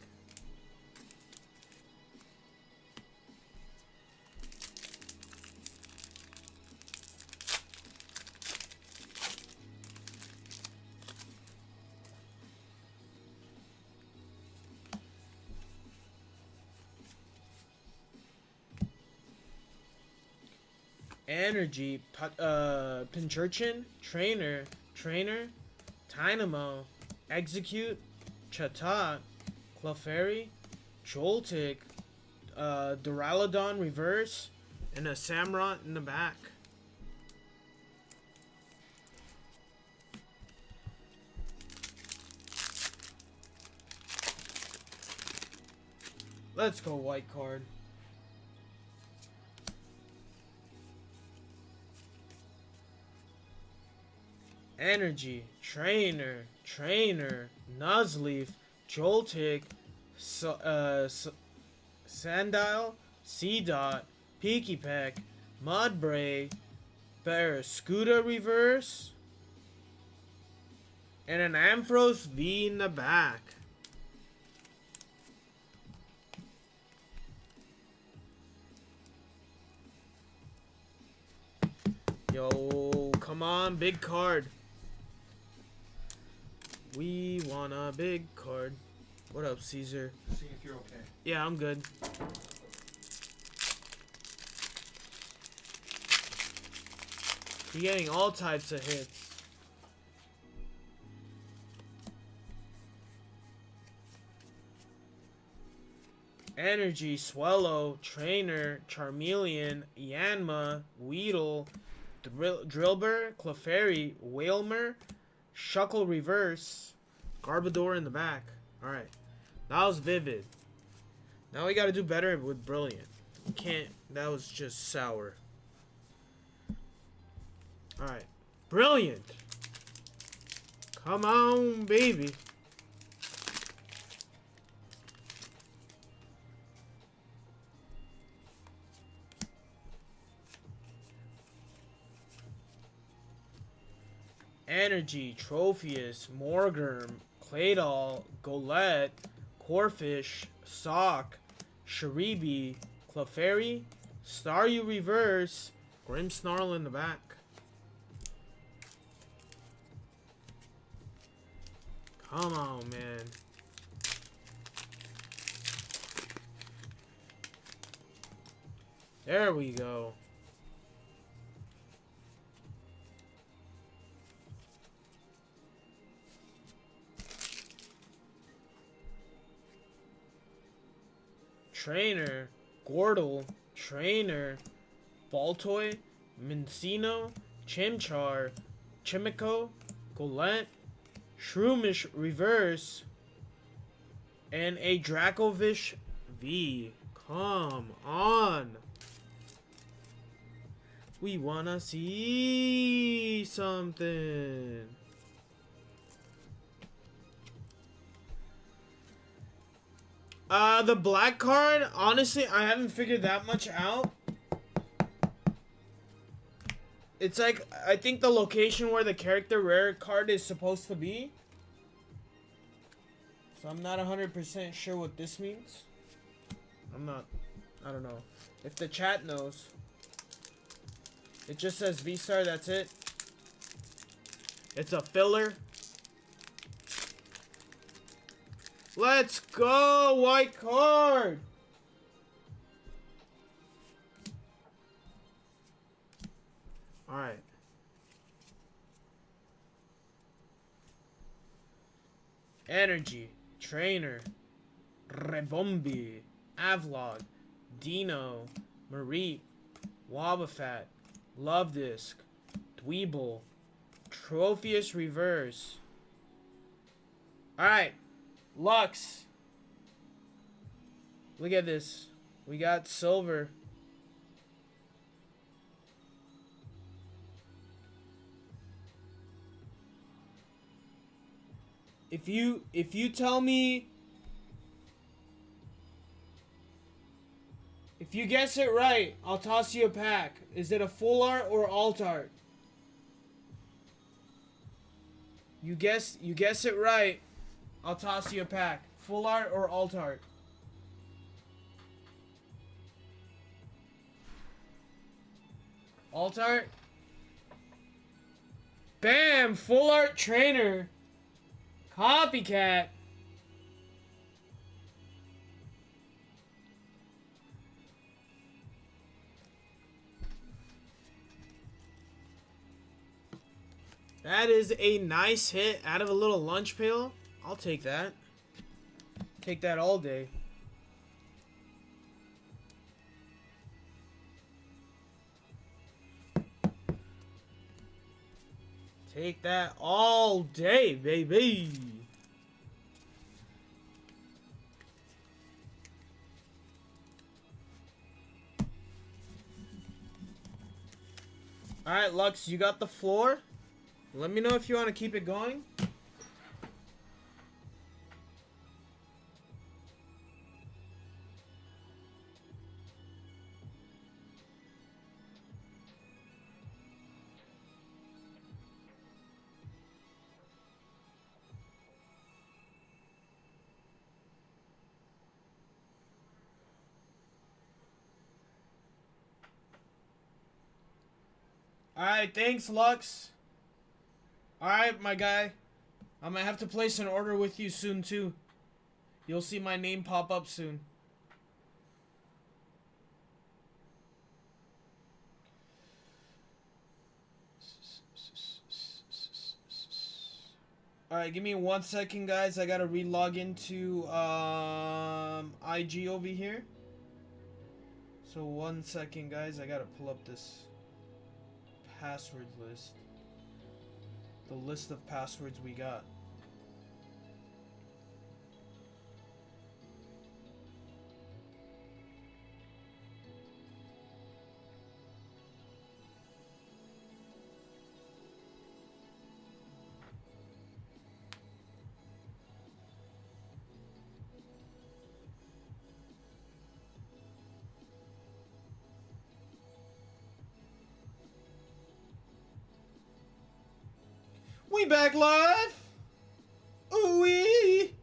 Energy, Pinchurchin, Trainer, Dynamo, Execute, Chatot, Clefairy, Joltik, Duraludon Reverse, and a Samurott in the back. Let's go white card. Energy, Trainer, Nuzleaf, Joltik, Sandile, Seedot, Pikipek, Mudbray, Barraskewda Reverse, and an Ampharos V in the back. Yo, come on, big card. We want a big card. What up, Caesar? See if you're okay. Yeah, I'm good. You're getting all types of hits. Energy, Swellow, Trainer, Charmeleon, Yanma, Weedle, Drillbur, Clefairy, Wailmer, Shuckle Reverse, Garbodor in the back. Alright. That was Vivid. Now we gotta do better with Brilliant. You can't. That was just sour. Alright. Brilliant. Come on, baby. Energy, Trophius, Morgerm, Claydol, Golett, Corphish, Sock, Sharibi, Clefairy, Staryu Reverse, Grimmsnarl in the back. Come on, man. There we go. Trainer, Gordle, Trainer, Baltoy, Mincino, Chimchar, Chimico, Golett, Shroomish Reverse, and a Dracovish V. Come on. We wanna see something. The black card, honestly, I haven't figured that much out. It's like, I think the location where the character rare card is supposed to be. So I'm not 100% sure what this means. I don't know. If the chat knows. It just says V-Star, that's it. It's a filler. Let's go, white card. All right. Energy, Trainer, Rebombi, Avlog, Dino, Mareep, Wobbuffet, Love Disc, Dweeble, Trophius Reverse. Alright, Lux. Look at this. We got silver. If you tell me, if you guess it right, I'll toss you a pack. Is it a full art or alt art? You guess it right, I'll toss you a pack. Full art or alt art? Alt art? Bam! Full art trainer. Copycat. That is a nice hit out of a little lunch pail. I'll take that. Take that all day. Take that all day, baby. Alright, Lux, you got the floor. Let me know if you want to keep it going. Alright, thanks, Lux. Alright, my guy. I'm gonna have to place an order with you soon, too. You'll see my name pop up soon. Alright, give me 1 second, guys. I gotta re-log into IG over here. So 1 second, guys. I gotta pull up this password list. The list of passwords we got. We back live. Ooh wee.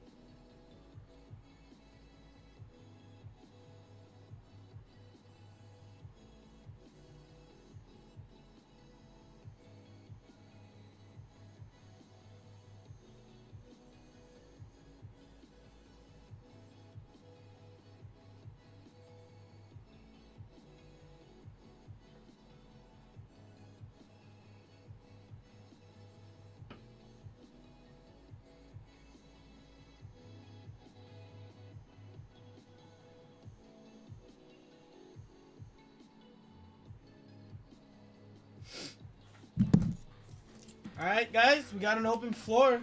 Alright, guys, we got an open floor.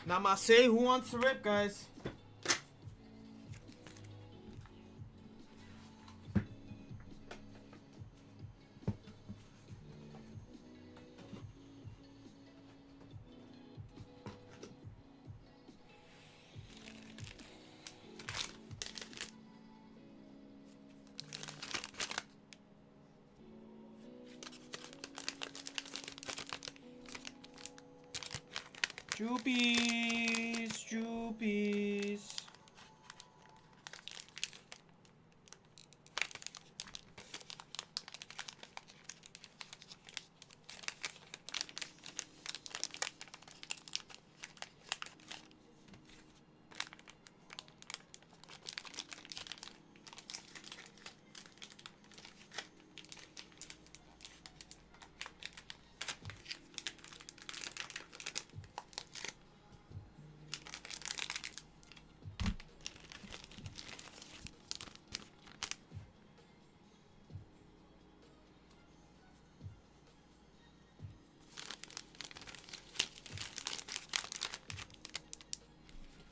Namaste, who wants to rip, guys? Joopies, joopies.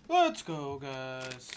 Let's go, guys.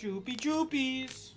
Joopy joopies.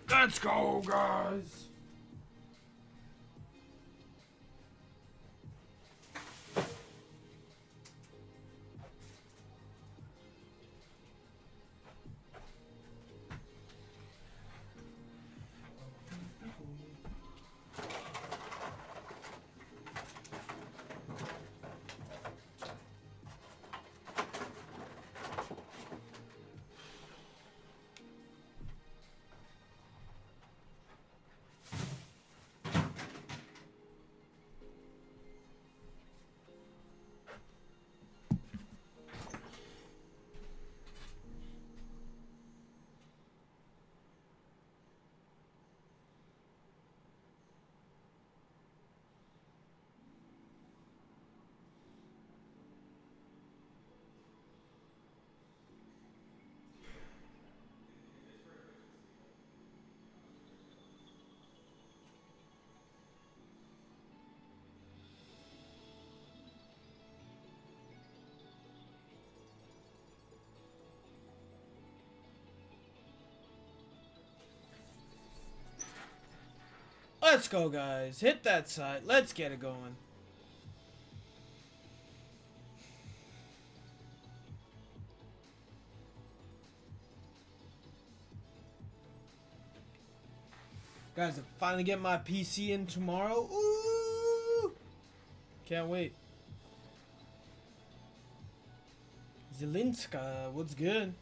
Let's go, guys. Let's go, guys. Hit that side. Let's get it going. Guys, I'm finally getting my PC in tomorrow. Ooh! Can't wait. Zelinska, what's good?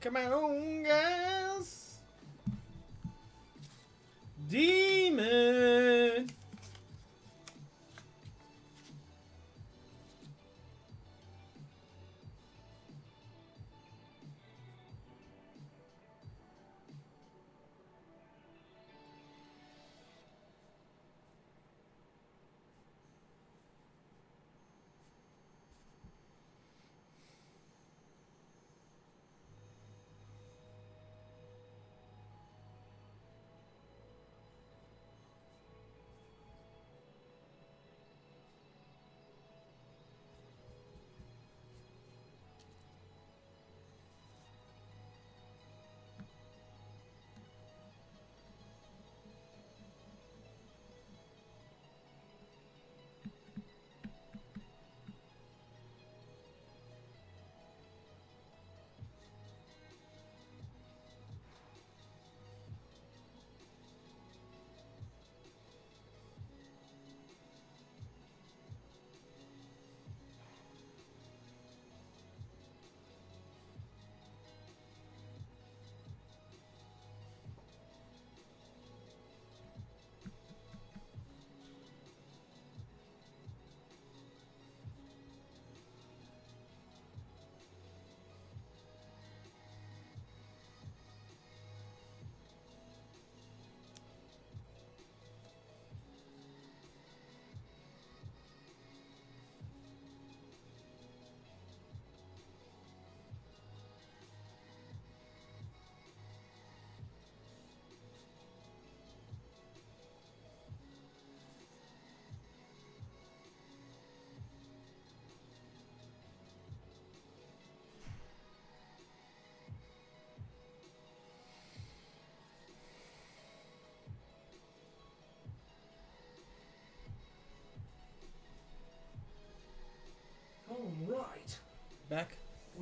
Come on, guys. Demon.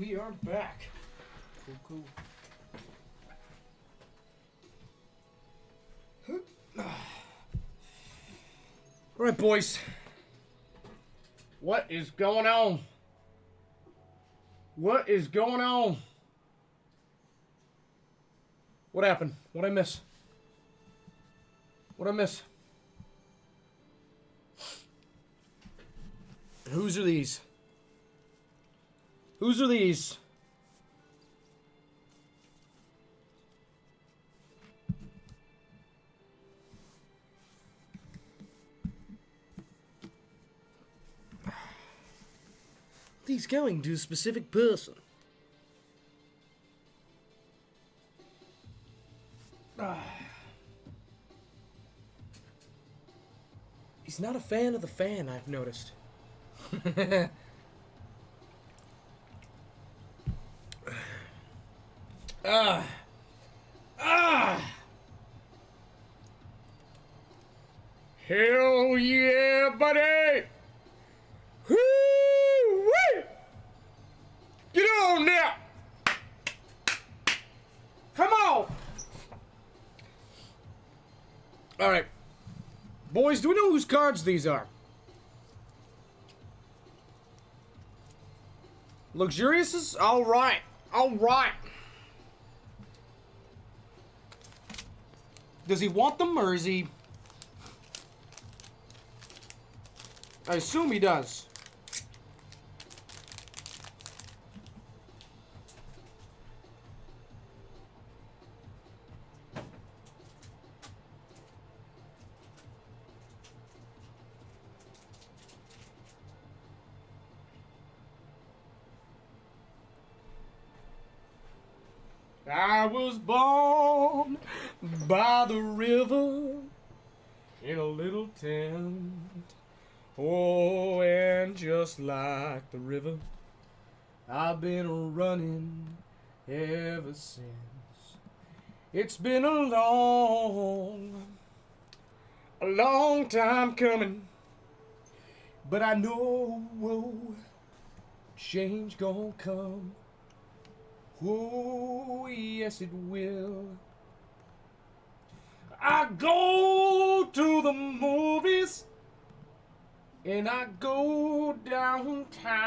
we are back. Cool. All right, boys. What is going on? What is going on? What happened? What'd I miss? What'd I miss? Whose are these? Whose are these? These going to a specific person. He's not a fan of the fan, I've noticed. Hell yeah, buddy! Woo-wee! Get on now! Come on! Alright. Boys, do we know whose cards these are? Luxuriouses? Alright. Alright. Does he want them, or is he... I assume he does. I was born by the river in a little tent. Oh, and just like the river, I've been running ever since. It's been a long time coming, but I know change gonna come. Oh, yes it will. I go to the movies and I go downtown.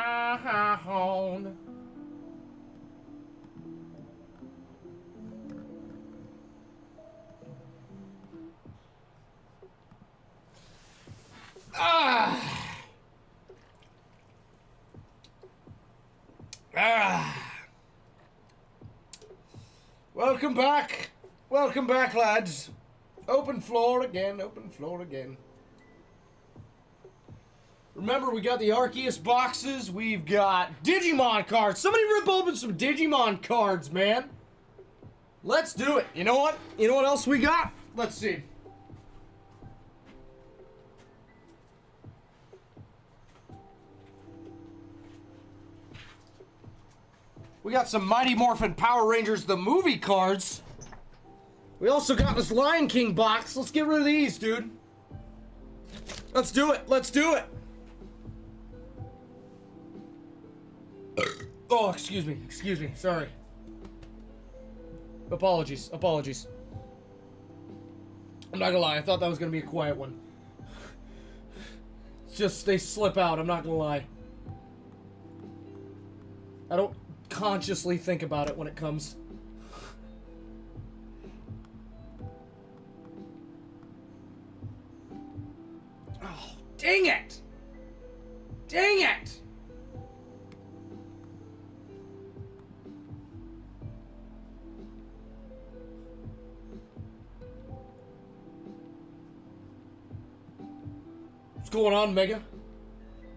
Welcome back. Welcome back, lads. Open floor again, open floor again. Remember, we got the Arceus boxes. We've got Digimon cards. Somebody rip open some Digimon cards, man. Let's do it. You know what? You know what else we got? Let's see. We got some Mighty Morphin Power Rangers the movie cards. We also got this Lion King box. Let's get rid of these, dude. Let's do it. Let's do it. Oh, excuse me. Excuse me. Sorry. Apologies. Apologies. I'm not gonna lie. I thought that was gonna be a quiet one. It's just they slip out. I'm not gonna lie. I don't consciously think about it when it comes. Oh, dang it! Dang it! What's going on, Mega?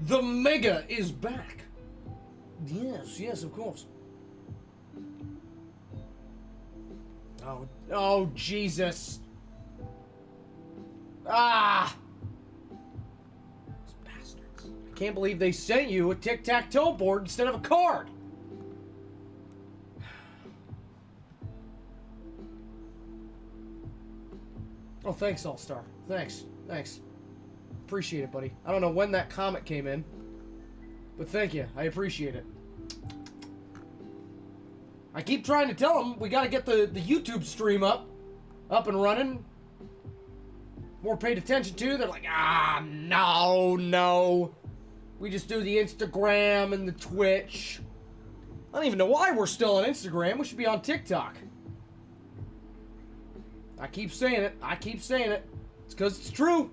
The Mega is back. Yes, yes, of course. Oh, Jesus. Ah! Those bastards. I can't believe they sent you a tic-tac-toe board instead of a card. Oh, thanks, All-Star. Thanks. Thanks. Appreciate it, buddy. I don't know when that comment came in, but thank you. I appreciate it. I keep trying to tell them we got to get the YouTube stream up and running. More paid attention to. They're like, no. We just do the Instagram and the Twitch. I don't even know why we're still on Instagram. We should be on TikTok. I keep saying it. It's because it's true.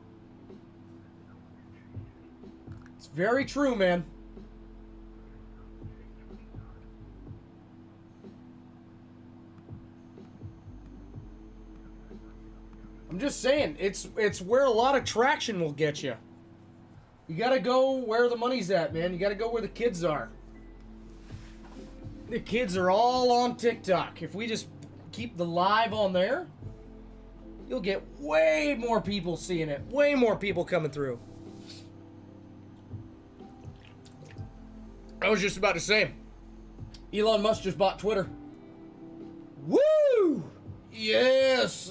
It's very true, man. I'm just saying, it's where a lot of traction will get you. You gotta go where the money's at, man. You gotta go where the kids are. The kids are all on TikTok. If we just keep the live on there, you'll get way more people seeing it. Way more people coming through. I was just about to say, Elon Musk just bought Twitter. Woo! Yes!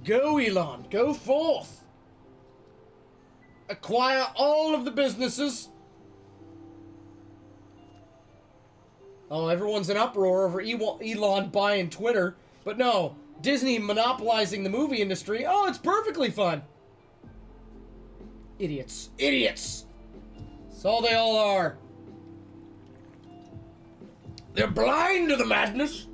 Go, Elon. Go forth. Acquire all of the businesses. Oh, everyone's in uproar over Elon buying Twitter. But no, Disney monopolizing the movie industry. Oh, it's perfectly fun. Idiots. That's all they all are. They're blind to the madness.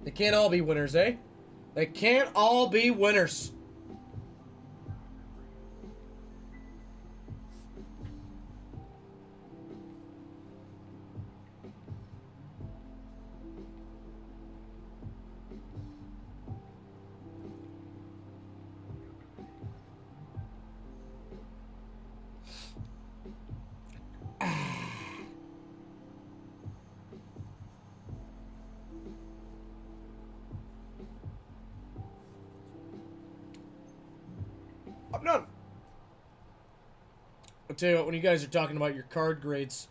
They can't all be winners, eh? They can't all be winners. I'm not. I'll tell you what, when you guys are talking about your card grades,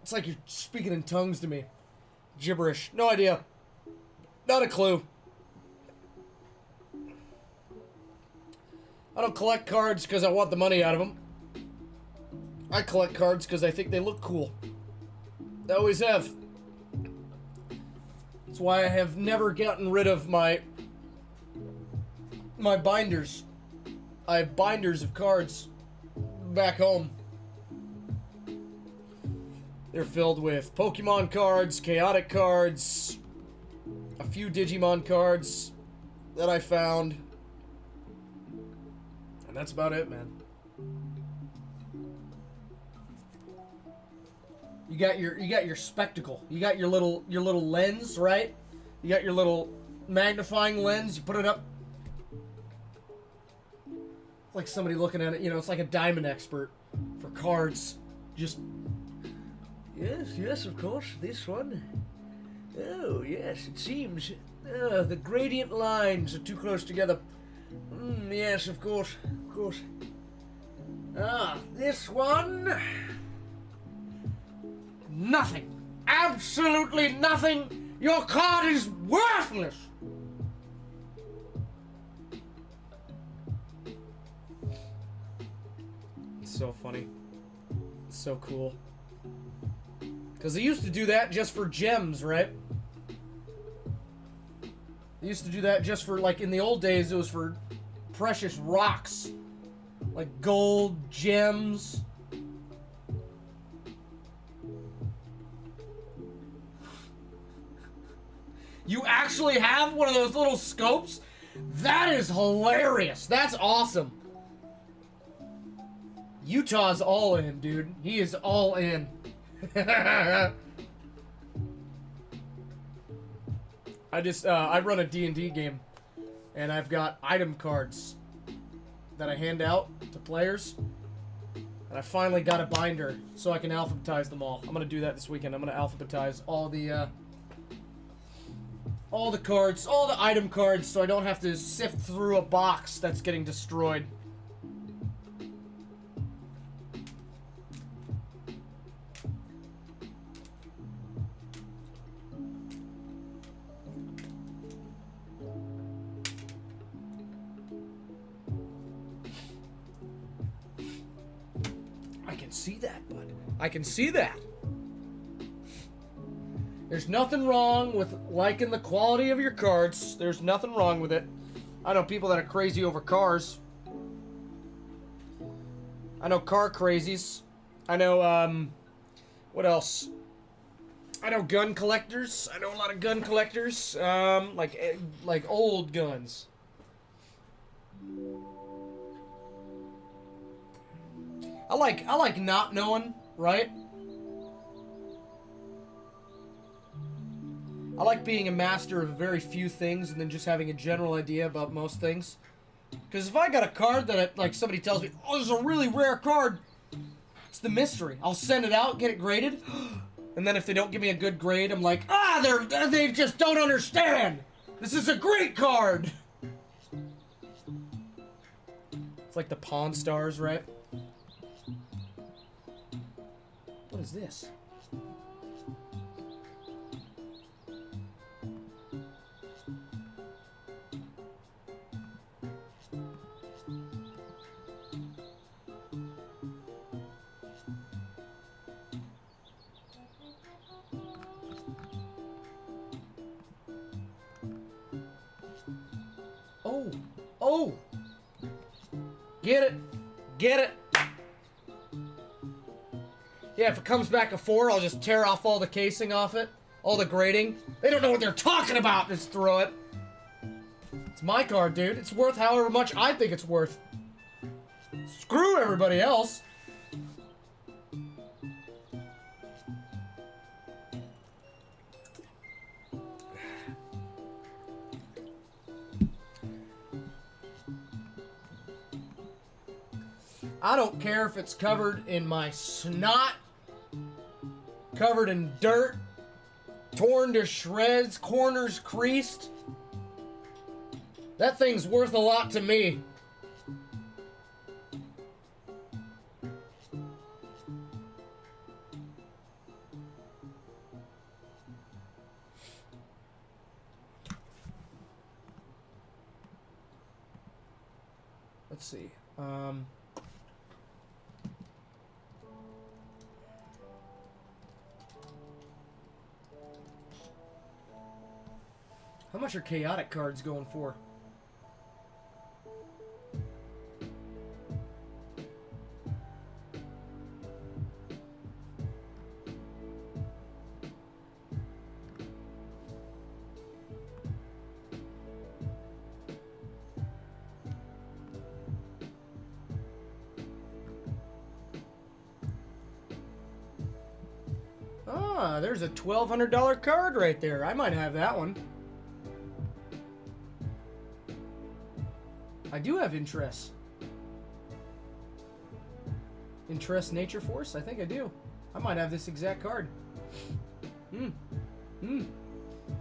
it's like you're speaking in tongues to me. Gibberish. No idea. Not a clue. I don't collect cards because I want the money out of them. I collect cards because I think they look cool. I always have. That's why I have never gotten rid of my binders. I have binders of cards back home. They're filled with Pokemon cards, Chaotic cards, a few Digimon cards that I found. And that's about it, man. You got your spectacle. You got your little lens, right? You got your little magnifying lens. You put it up like somebody looking at it, you know, it's like a diamond expert for cards. Just, yes, of course, this one. Oh, yes, it seems the gradient lines are too close together. Yes, of course. Ah, this one. Nothing. Absolutely nothing. Your card is worthless. So funny. So cool. Because they used to do that just for gems, right? They used to do that just for, like, in the old days, it was for precious rocks. Like gold, gems. You actually have one of those little scopes? That is hilarious. That's awesome. Utah's all in, dude. He is all in. I run a D&D game, and I've got item cards that I hand out to players, and I finally got a binder so I can alphabetize them all. I'm gonna do that this weekend. I'm gonna alphabetize all the cards, all the item cards, so I don't have to sift through a box that's getting destroyed. see that, bud. I can see that. There's nothing wrong with liking the quality of your cards. There's nothing wrong with it. I know people that are crazy over cars. I know car crazies. I know, what else? I know gun collectors. I know a lot of gun collectors. Like old guns. I like not knowing, right? I like being a master of very few things and then just having a general idea about most things. Because if I got a card that, like, somebody tells me, oh, this is a really rare card, it's the mystery. I'll send it out, get it graded, and then if they don't give me a good grade, I'm like, they just don't understand. This is a great card. It's like the Pawn Stars, right? What is this? Oh! Get it! Get it! Yeah, if it comes back a 4, I'll just tear off all the casing off it. All the grading. They don't know what they're talking about! Just throw it. It's my card, dude. It's worth however much I think it's worth. Screw everybody else! I don't care if it's covered in my snot, covered in dirt, torn to shreds, corners creased. That thing's worth a lot to me. Let's see. How much are chaotic cards going for? Ah, there's a $1,200 card right there. I might have that one. I do have interest. Interest Nature Force? I think I do. I might have this exact card.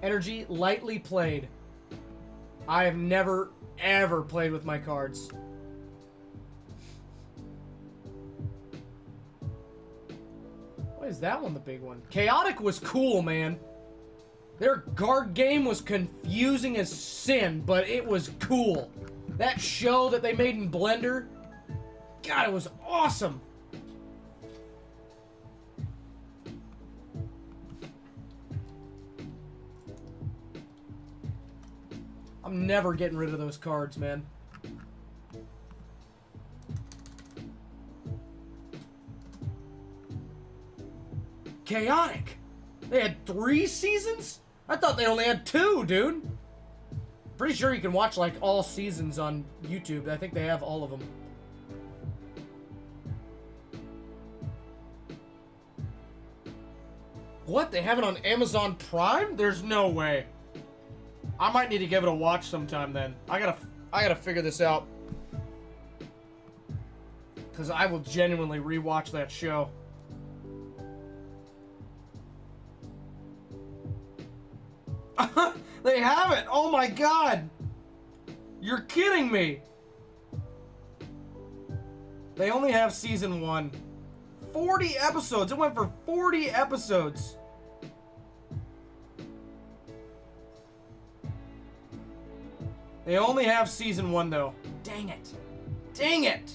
Energy lightly played. I have never, ever played with my cards. Why is that one the big one? Chaotic was cool, man. Their card game was confusing as sin, but it was cool. That show that they made in Blender, God, it was awesome. I'm never getting rid of those cards, man. Chaotic. They had 3 seasons? I thought they only had 2, dude. Pretty sure you can watch like all seasons on YouTube. I think they have all of them. What? They have it on Amazon Prime? There's no way. I might need to give it a watch sometime then. I gotta figure this out. Cause I will genuinely rewatch that show. They have it! Oh my god! You're kidding me! They only have season 1. 40 episodes! It went for 40 episodes! They only have season 1 though. Dang it! Dang it!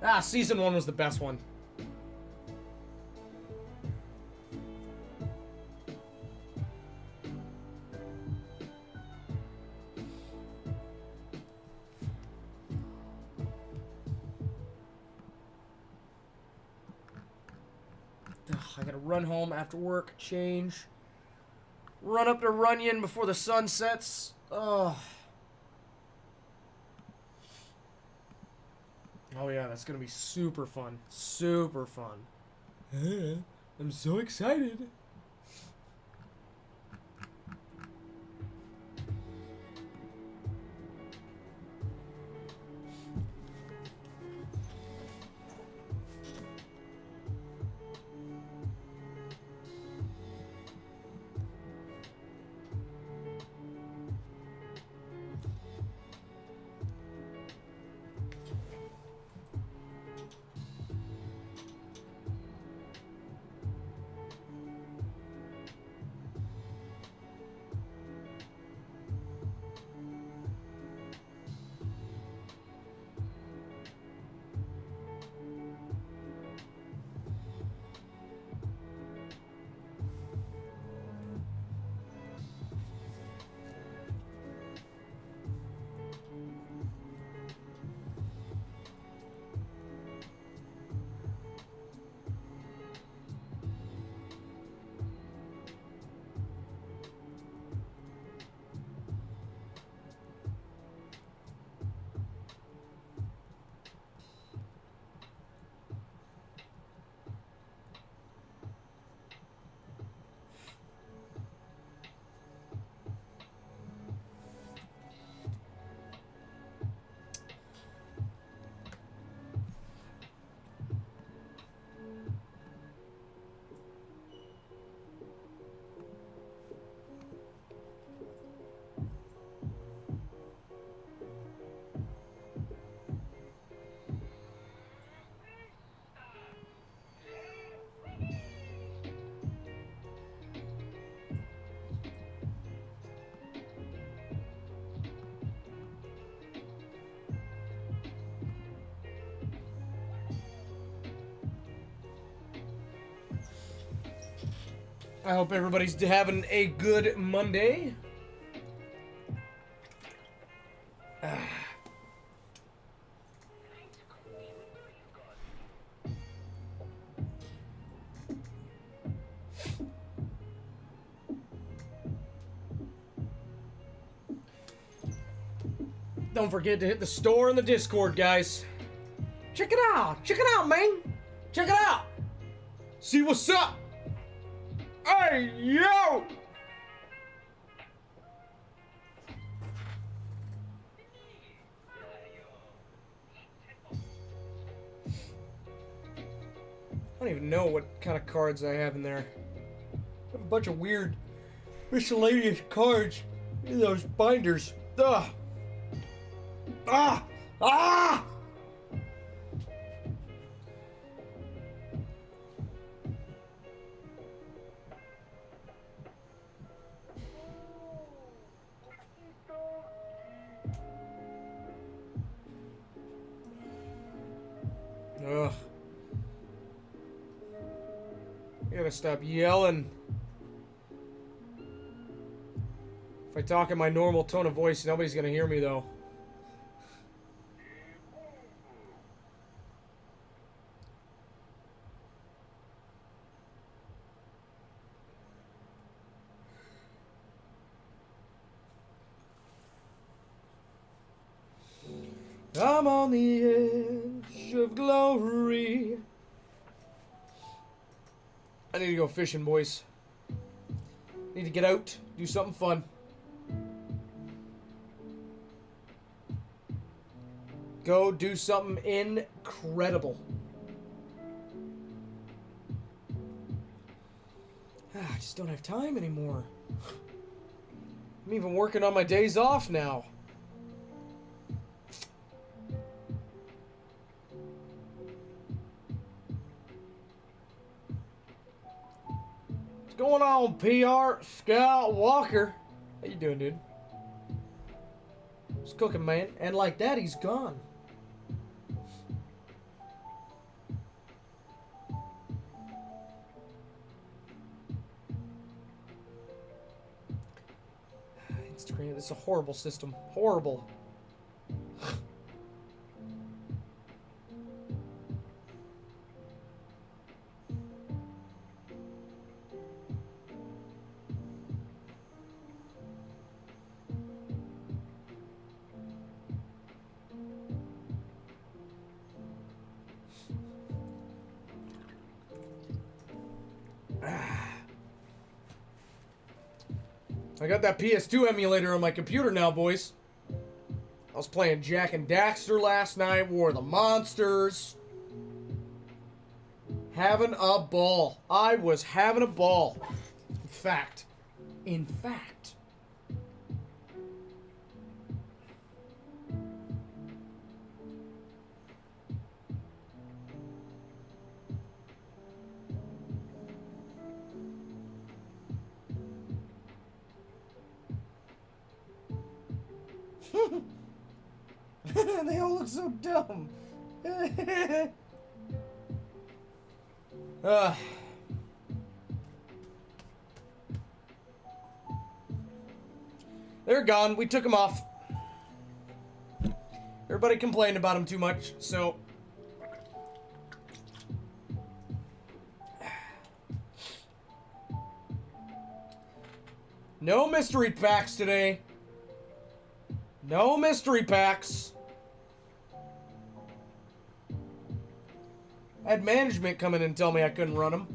Ah, season 1 was the best one. Ugh, I gotta run home after work, change, run up to Runyon before the sun sets. Ugh. Oh yeah, that's gonna be super fun. Super fun. I'm so excited. I hope everybody's having a good Monday. Don't forget to hit the store and the Discord, guys. Check it out. Check it out, man. Check it out. See what's up. Hey, yo! I don't even know what kind of cards I have in there. I have a bunch of weird miscellaneous cards in those binders. Ugh. Ah! Ah! Ugh. I gotta stop yelling. If I talk in my normal tone of voice, nobody's gonna hear me though. I'm on the edge of glory. I need to go fishing, boys. Need to get out, do something fun. Go do something incredible. I just don't have time anymore. I'm even working on my days off now. What's going on, PR Scout Walker? How you doing, dude? Just cooking, man. And like that, he's gone. This is a horrible system. Horrible. I got that PS2 emulator on my computer now, boys. I was playing Jak and Daxter last night, War of the Monsters. Having a ball. I was having a ball. In fact. They all look so dumb. They're gone. We took them off. Everybody complained about them too much, so... No mystery packs today. No mystery packs. I had management come in and tell me I couldn't run them.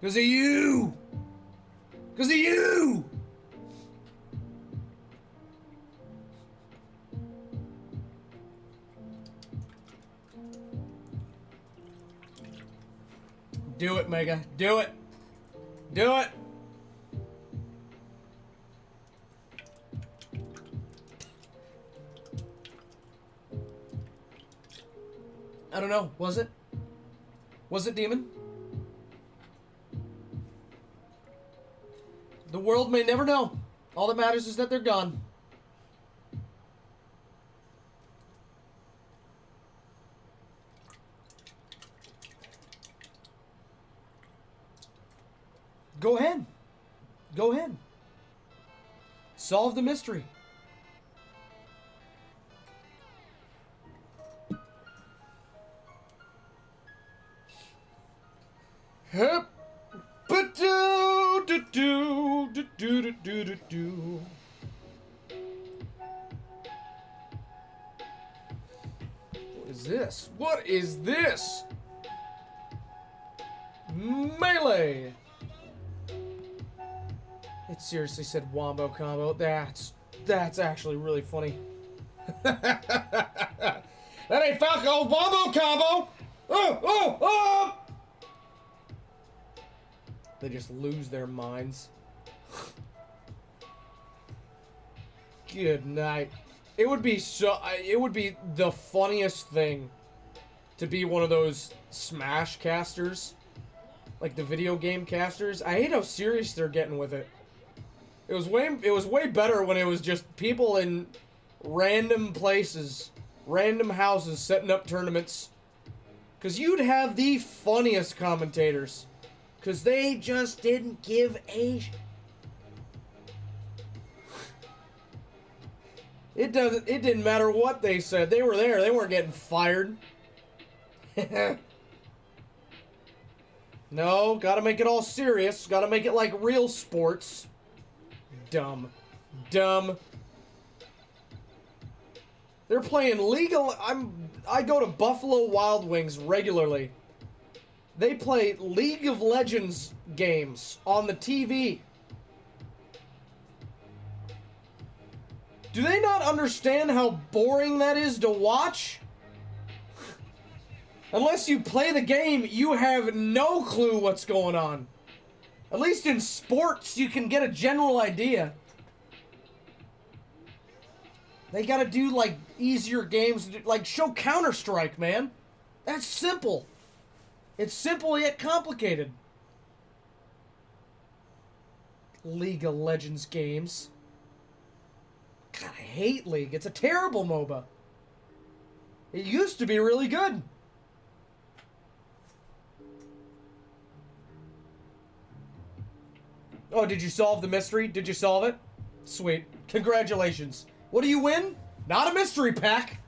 Because of you! Because of you! Do it, Mega. Do it. Do it. I don't know. Was it? Was it, Demon? The world may never know. All that matters is that they're gone. Go ahead. Go ahead. Solve the mystery. Hup. Do. What is this? What is this? Melee. It seriously said Wombo Combo. That's actually really funny. That ain't Falco. Wombo Combo. Oh. They just lose their minds. Good night. It would be the funniest thing to be one of those Smash casters, like the video game casters. I hate how serious they're getting with it. It was way better when it was just people in random places, random houses setting up tournaments. 'Cause you'd have the funniest commentators. 'Cause they just didn't give a... It didn't matter what they said. They were there. They weren't getting fired. No, gotta make it all serious. Gotta make it like real sports. Dumb. They're playing legal... I go to Buffalo Wild Wings regularly. They play League of Legends games on the TV. Do they not understand how boring that is to watch? Unless you play the game, you have no clue what's going on. At least in sports, you can get a general idea. They gotta do, like, easier games. Like, show Counter-Strike, man. That's simple. It's simple yet complicated. League of Legends games. God, I hate League. It's a terrible MOBA. It used to be really good. Oh, did you solve the mystery? Did you solve it? Sweet. Congratulations. What do you win? Not a mystery pack.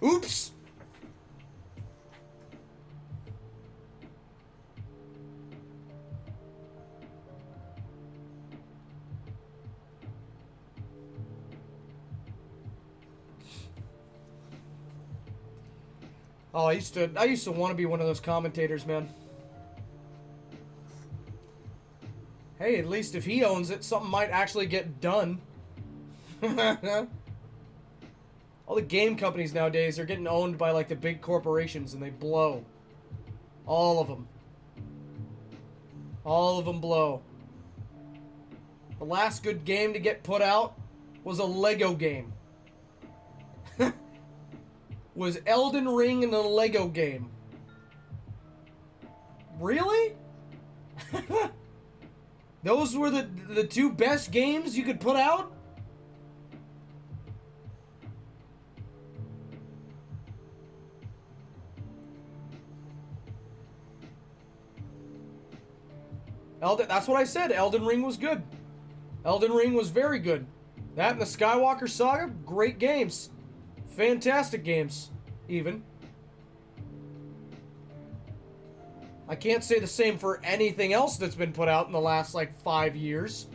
Oops. Oh, I used to want to be one of those commentators, man. Hey, at least if he owns it, something might actually get done. All the game companies nowadays are getting owned by like the big corporations, and they blow. All of them. All of them blow. The last good game to get put out was a Lego game. Was Elden Ring in a Lego game. Really? Those were the two best games you could put out? That's what I said. Elden Ring was good. Elden Ring was very good. That and the Skywalker Saga, great games. Fantastic games, even. I can't say the same for anything else that's been put out in the last, like, 5 years.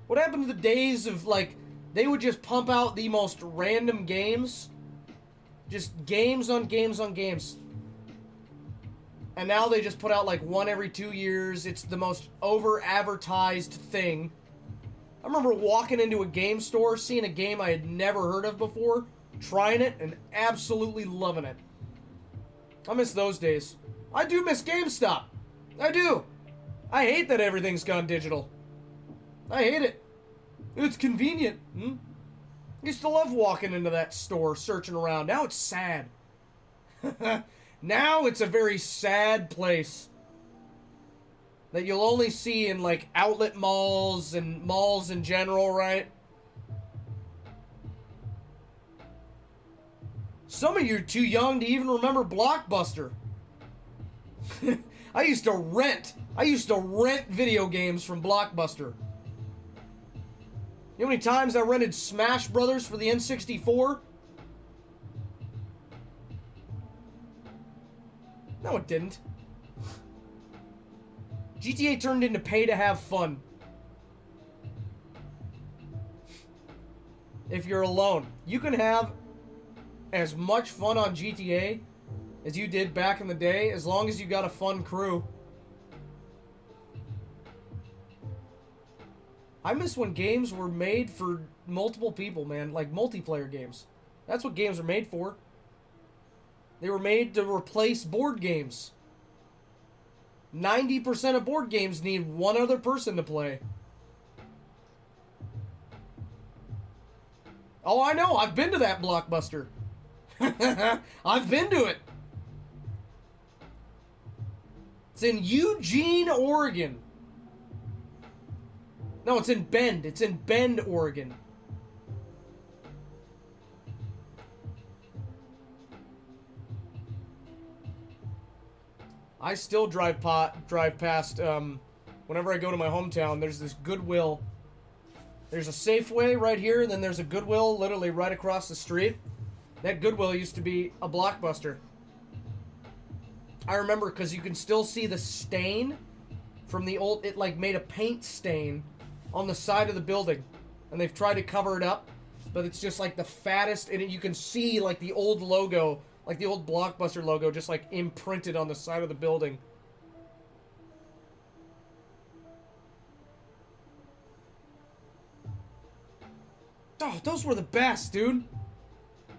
What happened to the days of, like, they would just pump out the most random games? Just games on games on games. And now they just put out, like, one every 2 years. It's the most over-advertised thing. I remember walking into a game store, seeing a game I had never heard of before, trying it, and absolutely loving it. I miss those days. I do miss GameStop. I do. I hate that everything's gone digital. I hate it. It's convenient. I used to love walking into that store, searching around. Now it's sad. Now it's a very sad place. That you'll only see in, like, outlet malls and malls in general, right? Some of you are too young to even remember Blockbuster. I used to rent video games from Blockbuster. You know how many times I rented Smash Brothers for the N64? No, it didn't. GTA turned into pay to have fun. If you're alone, you can have as much fun on GTA as you did back in the day, as long as you got a fun crew. I miss when games were made for multiple people, man. Like multiplayer games. That's what games are made for. They were made to replace board games. 90% of board games need one other person to play. Oh, I know. I've been to that Blockbuster. I've been to it. It's in Eugene, Oregon. No, it's in Bend. It's in Bend, Oregon. I still drive past, whenever I go to my hometown, there's this Goodwill. There's a Safeway right here, and then there's a Goodwill literally right across the street. That Goodwill used to be a Blockbuster. I remember because you can still see the stain from the old, it like made a paint stain on the side of the building. And they've tried to cover it up, but it's just like the fattest, and you can see like the old logo, like the old Blockbuster logo, just like imprinted on the side of the building. Oh, those were the best, dude.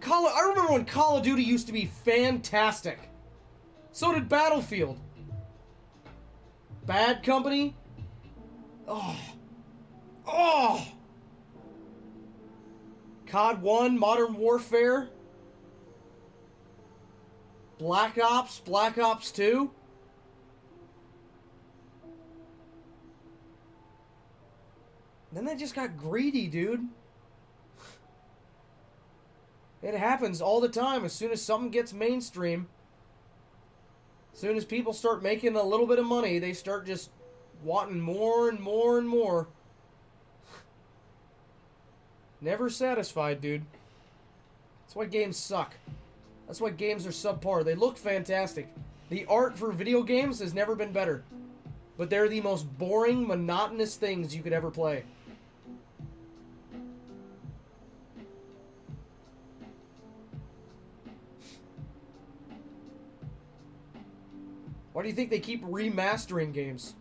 I remember when Call of Duty used to be fantastic. So did Battlefield. Bad Company. Oh. Oh. COD 1, Modern Warfare. Black Ops 2. Then they just got greedy, dude. It happens all the time. As soon as something gets mainstream, As soon as people start making a little bit of money, they start just wanting more and more and more. Never satisfied, dude. That's why games suck. That's why games are subpar. They look fantastic. The art for video games has never been better. But they're the most boring, monotonous things you could ever play. Why do you think they keep remastering games?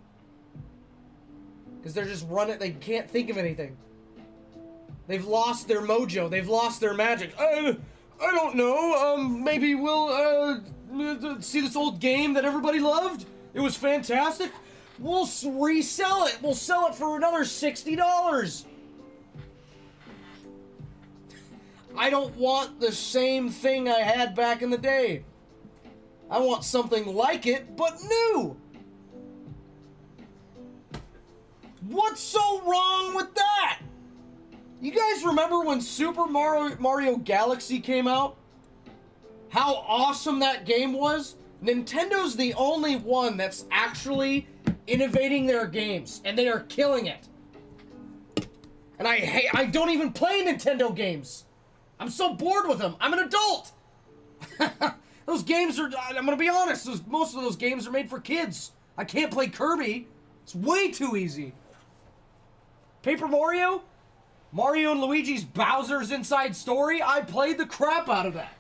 Because they're just running, they can't think of anything. They've lost their mojo, they've lost their magic. I don't know, maybe we'll, see this old game that everybody loved? It was fantastic? We'll resell it, we'll sell it for another $60. I don't want the same thing I had back in the day. I want something like it, but new! What's so wrong with that? You guys remember when Super Mario Galaxy came out? How awesome that game was? Nintendo's the only one that's actually innovating their games, and they are killing it. And I don't even play Nintendo games. I'm so bored with them. I'm an adult. Those games are, I'm gonna be honest, most of those games are made for kids. I can't play Kirby. It's way too easy. Paper Mario? Mario and Luigi's Bowser's Inside Story? I played the crap out of that.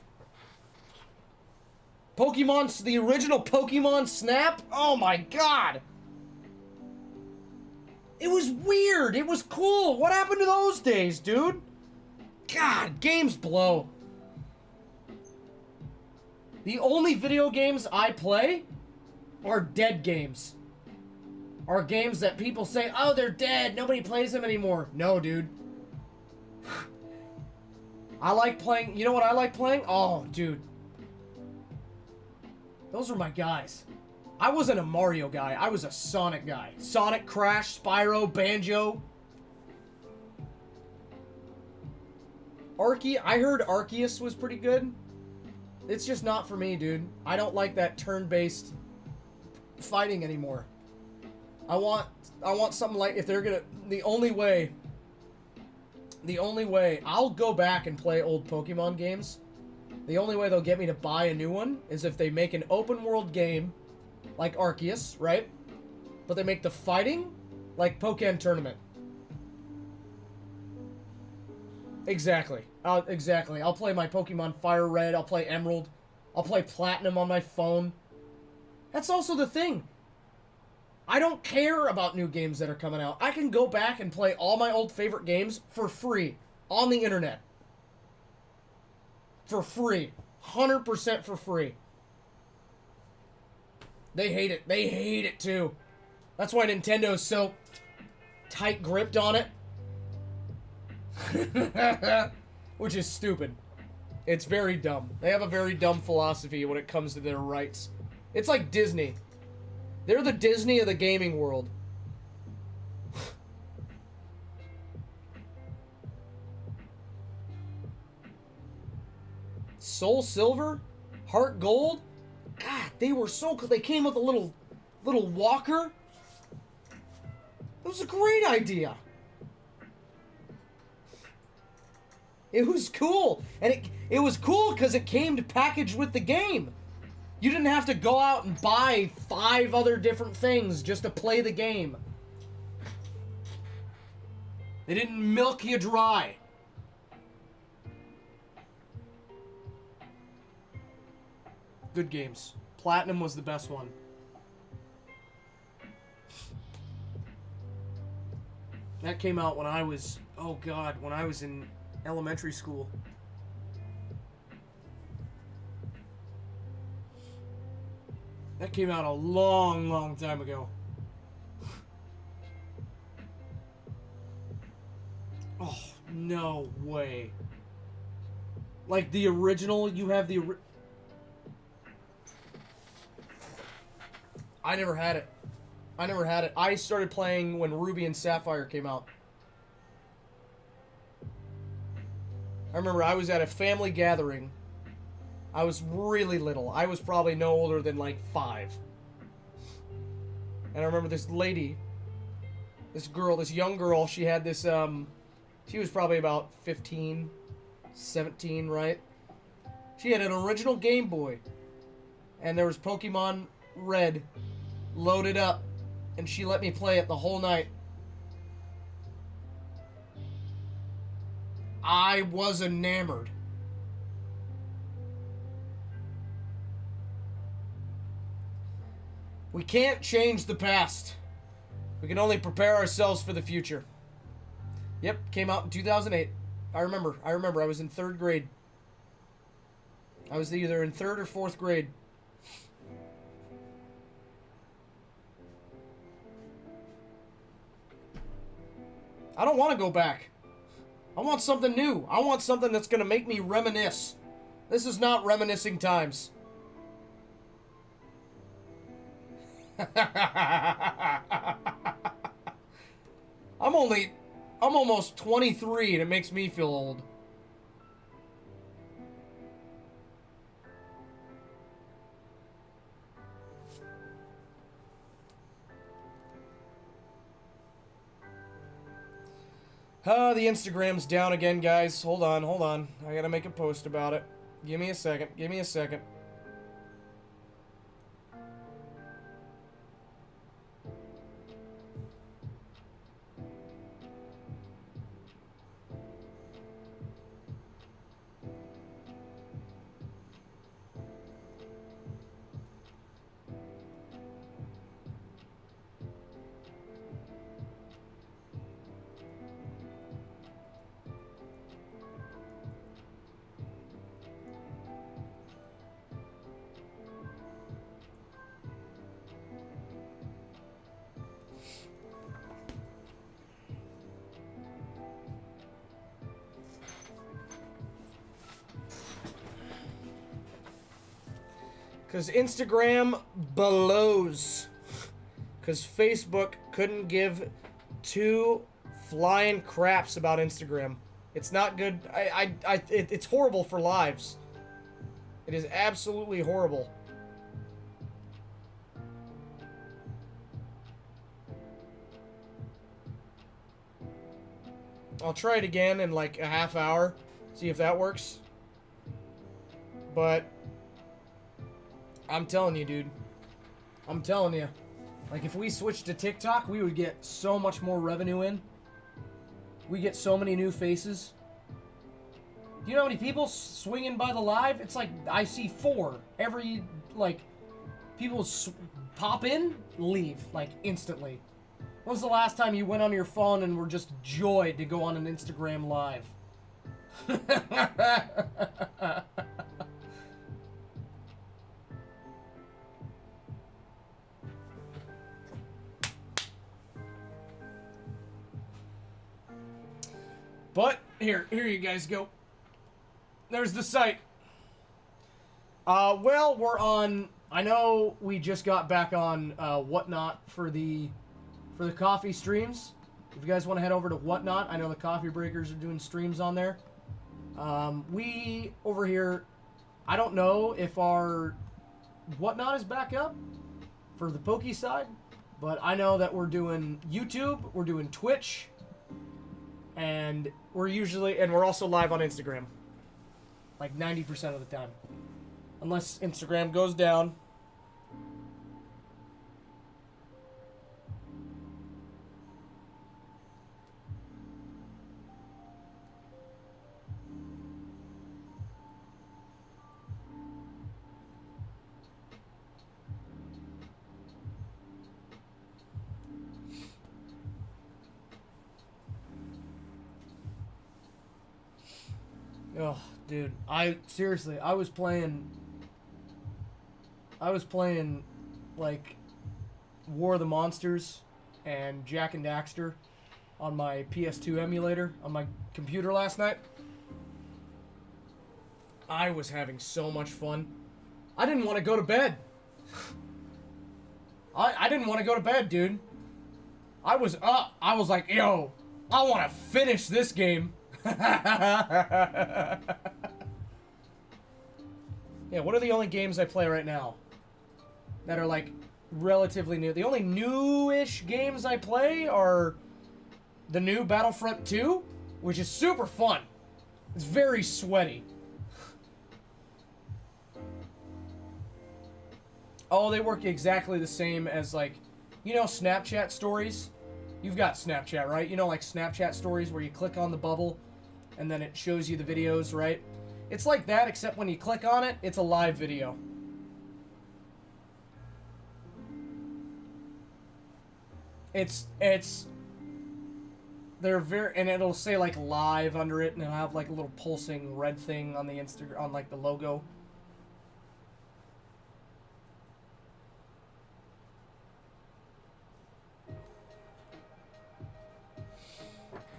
Pokemon, the original Pokemon Snap? Oh my god. It was weird. It was cool. What happened to those days, dude? God, games blow. The only video games I play are dead games. Are games that people say, oh, they're dead, nobody plays them anymore. No, dude. I like playing, you know what I like playing? Oh, dude. Those are my guys. I wasn't a Mario guy, I was a Sonic guy. Sonic, Crash, Spyro, Banjo. I heard Arceus was pretty good. It's just not for me, dude. I don't like that turn-based fighting anymore. I want something like, if they're gonna, the only way, I'll go back and play old Pokemon games. The only way they'll get me to buy a new one is if they make an open world game like Arceus, right? But they make the fighting like Pokken Tournament. Exactly. Exactly. I'll play my Pokemon Fire Red. I'll play Emerald. I'll play Platinum on my phone. That's also the thing. I don't care about new games that are coming out. I can go back and play all my old favorite games for free on the internet. For free. 100% for free. They hate it. They hate it too. That's why Nintendo's so tight-gripped on it. Which is stupid. It's very dumb. They have a very dumb philosophy when it comes to their rights. It's like Disney. They're the Disney of the gaming world. Soul Silver? Heart Gold? God, they were so cool. They came with a little walker. It was a great idea. It was cool. And it was cool because it came packaged with the game. You didn't have to go out and buy 5 other different things just to play the game. They didn't milk you dry. Good games. Platinum was the best one. That came out when I was, oh god, when I was in elementary school. That came out a long, long time ago. Oh, no way. Like the original, you have the I never had it. I never had it. I started playing when Ruby and Sapphire came out. I remember I was at a family gathering, I was really little. I was probably no older than like 5. And I remember this lady, this girl, this young girl, she had this, she was probably about 15, 17, right? She had an original Game Boy. And there was Pokemon Red loaded up. And she let me play it the whole night. I was enamored. We can't change the past. We can only prepare ourselves for the future. Yep, came out in 2008. I remember. I was in 3rd grade. I was either in 3rd or 4th grade. I don't want to go back. I want something new. I want something that's going to make me reminisce. This is not reminiscing times. I'm almost 23 and it makes me feel old. The Instagram's down again, guys. Hold on. I gotta make a post about it. Give me a second. Because Instagram blows. Because Facebook couldn't give 2 flying craps about Instagram. It's not good. It's horrible for lives. It is absolutely horrible. I'll try it again in like a half hour. See if that works. But I'm telling you, dude. I'm telling you. Like, if we switched to TikTok, we would get so much more revenue in. We get so many new faces. Do you know how many people swinging by the live? It's like, I see 4 every, like, people pop in, leave, like, instantly. When was the last time you went on your phone and were just joyed to go on an Instagram live? But, here you guys go. There's the site. Well, we're on, I know we just got back on, Whatnot for the coffee streams. If you guys want to head over to Whatnot, I know the Coffee Breakers are doing streams on there. We, over here, I don't know if our Whatnot is back up for the Poke side, but I know that we're doing YouTube, we're doing Twitch, and we're also live on Instagram. Like 90% of the time. Unless Instagram goes down. Oh, dude, I was playing like War of the Monsters and Jak and Daxter on my PS2 emulator on my computer last night. I was having so much fun. I didn't want to go to bed. I didn't want to go to bed, dude. I was up. I was like, yo, I want to finish this game. Yeah, what are the only games I play right now that are, like, relatively new? The only new-ish games I play are the new Battlefront 2, which is super fun. It's very sweaty. Oh, they work exactly the same as, like, you know Snapchat stories? You've got Snapchat, right? You know, like, Snapchat stories where you click on the bubble and then it shows you the videos, right? It's like that, except when you click on it, it's a live video. They're very, and it'll say, like, live under it, and it'll have, like, a little pulsing red thing on the Instagram, on, like, the logo.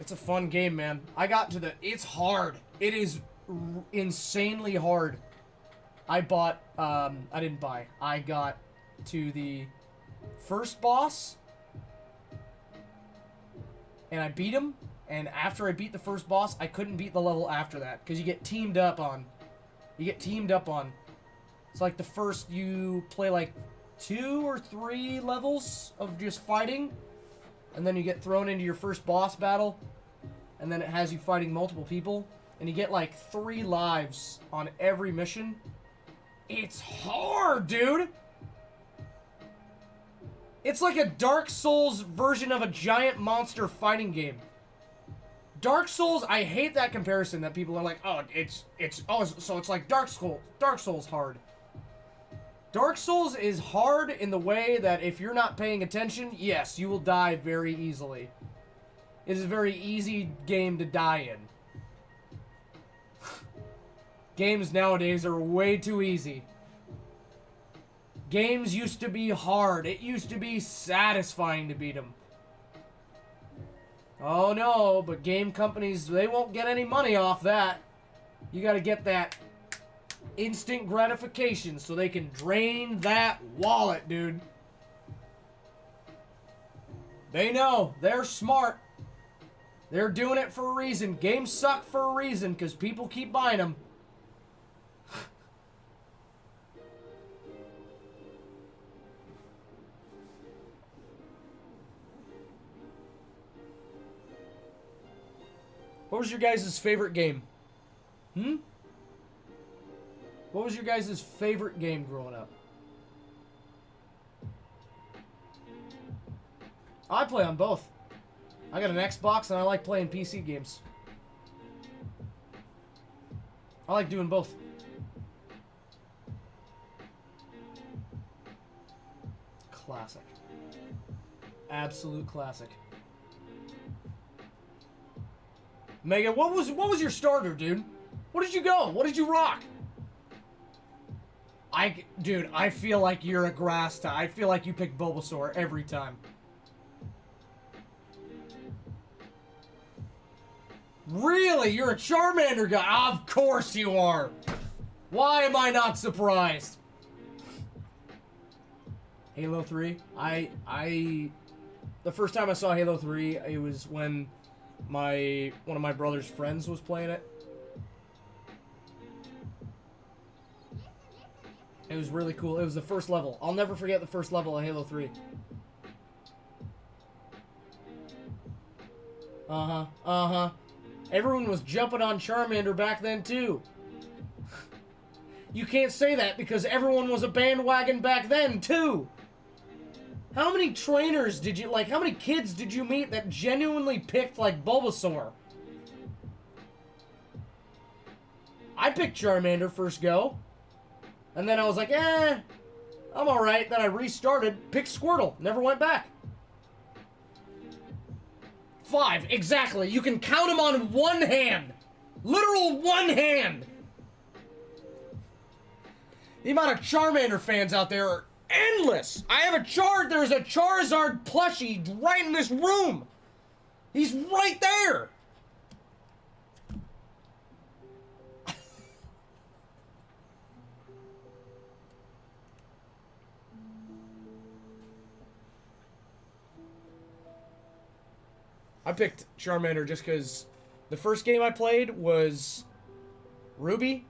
It's a fun game, man. I got to the... It's hard. It is insanely hard. I bought... I didn't buy. I got to the first boss. And I beat him. And after I beat the first boss, I couldn't beat the level after that. Because you get teamed up on... It's like the first... You play like 2 or 3 levels of just fighting. And then you get thrown into your first boss battle. And then it has you fighting multiple people. And you get like 3 lives on every mission. It's hard, dude! It's like a Dark Souls version of a giant monster fighting game. Dark Souls, I hate that comparison that people are like, oh, so it's like Dark Souls hard. Dark Souls is hard in the way that if you're not paying attention, yes, you will die very easily. It is a very easy game to die in. Games nowadays are way too easy. Games used to be hard. It used to be satisfying to beat them. Oh no, but game companies, they won't get any money off that. You gotta get that instant gratification so they can drain that wallet, dude. They know. They're smart. They're doing it for a reason. Games suck for a reason because people keep buying them. What was your guys' favorite game? What was your guys' favorite game growing up? I play on both. I got an Xbox and I like playing PC games. I like doing both. Classic. Absolute classic. Mega, what was your starter, dude? What did you go? What did you rock? Dude, I feel like you're a grass type. I feel like you pick Bulbasaur every time. Really? You're a Charmander guy? Of course you are. Why am I not surprised? Halo 3? The first time I saw Halo 3, it was when one of my brother's friends was playing it. It was really cool. It was the first level. I'll never forget the first level of Halo 3. Everyone was jumping on Charmander back then, too. You can't say that because everyone was a bandwagon back then, too. How many trainers did you, how many kids did you meet that genuinely picked, Bulbasaur? I picked Charmander first go. And then I was like, I'm alright. Then I restarted, picked Squirtle, never went back. 5, exactly. You can count them on one hand. Literal one hand. The amount of Charmander fans out there are endless. There's a Charizard plushie right in this room. He's right there. I picked Charmander just because the first game I played was Ruby.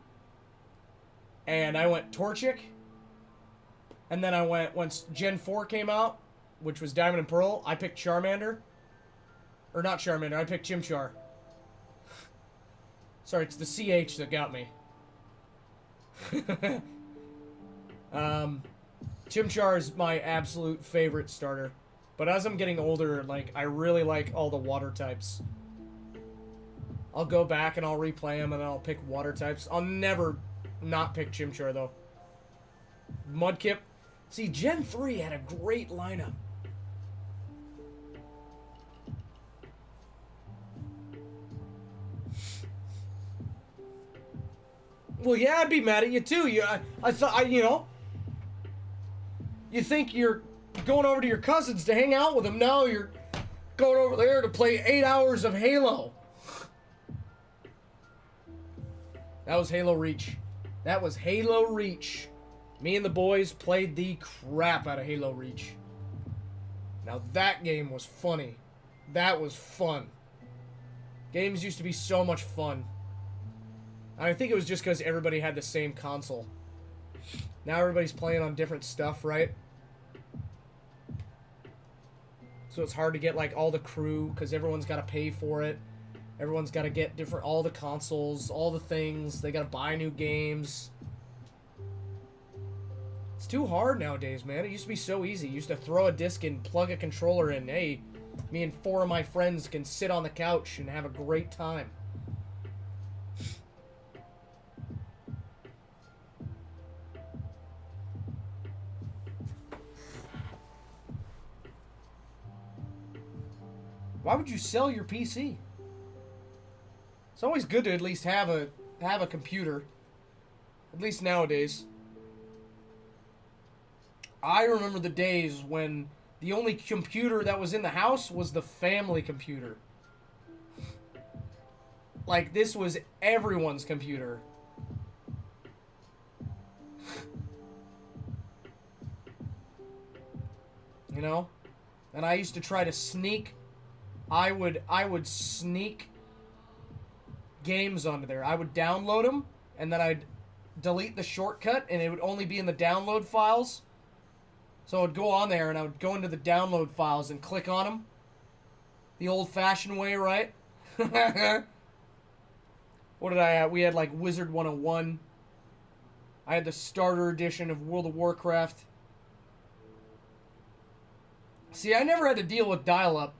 And I went Torchic. And then I went, once Gen 4 came out, which was Diamond and Pearl, I picked Charmander. Or not Charmander, I picked Chimchar. Sorry, it's the CH that got me. Chimchar is my absolute favorite starter. But as I'm getting older, like, I really like all the water types. I'll go back and I'll replay them and I'll pick water types. I'll never not pick Chimchar, though. Mudkip. See, Gen 3 had a great lineup. Well, yeah, I'd be mad at you, too. I thought, you know... You think you're going over to your cousins to hang out with them. No, you're going over there to play 8 hours of Halo. That was Halo Reach. That was Halo Reach. Me and the boys played the crap out of Halo Reach. Now that game was funny. That was fun. Games used to be so much fun. I think it was just because everybody had the same console. Now everybody's playing on different stuff, right? So it's hard to get, like, all the crew, because everyone's got to pay for it. Everyone's got to get all the consoles, all the things. They got to buy new games. It's too hard nowadays, man. It used to be so easy. You used to throw a disc in, plug a controller in. Hey, me and 4 of my friends can sit on the couch and have a great time. Why would you sell your PC? It's always good to at least have a computer. At least nowadays. I remember the days when the only computer that was in the house was the family computer. Like, this was everyone's computer. You know? And I used to try to sneak... I would sneak games onto there. I would download them, and then I'd delete the shortcut, and it would only be in the download files. So I would go on there, and I would go into the download files and click on them. The old-fashioned way, right? What did I have? We had, like, Wizard 101. I had the starter edition of World of Warcraft. See, I never had to deal with dial-up.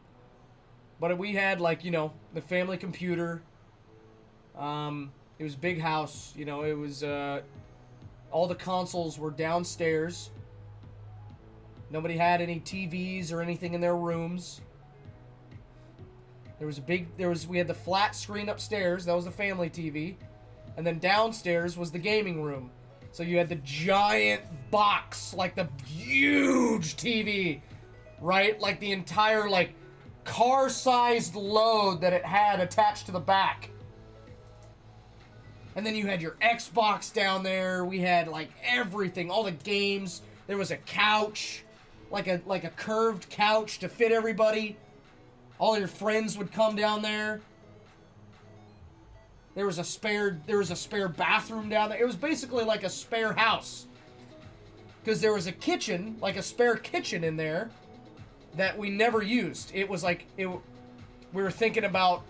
But we had, like, you know, the family computer. It was a big house. You know, it was, all the consoles were downstairs. Nobody had any TVs or anything in their rooms. We had the flat screen upstairs. That was the family TV. And then downstairs was the gaming room. So you had the giant box, like the huge TV, right? Like the entire, like, car-sized load that it had attached to the back. And then you had your Xbox down there. We had, like, everything, all the games. There was a couch, like a curved couch to fit everybody. All your friends would come down there. There was a spare bathroom down there. It was basically like a spare house. Because there was a kitchen, like a spare kitchen in there, that we never used. It was like, we were thinking about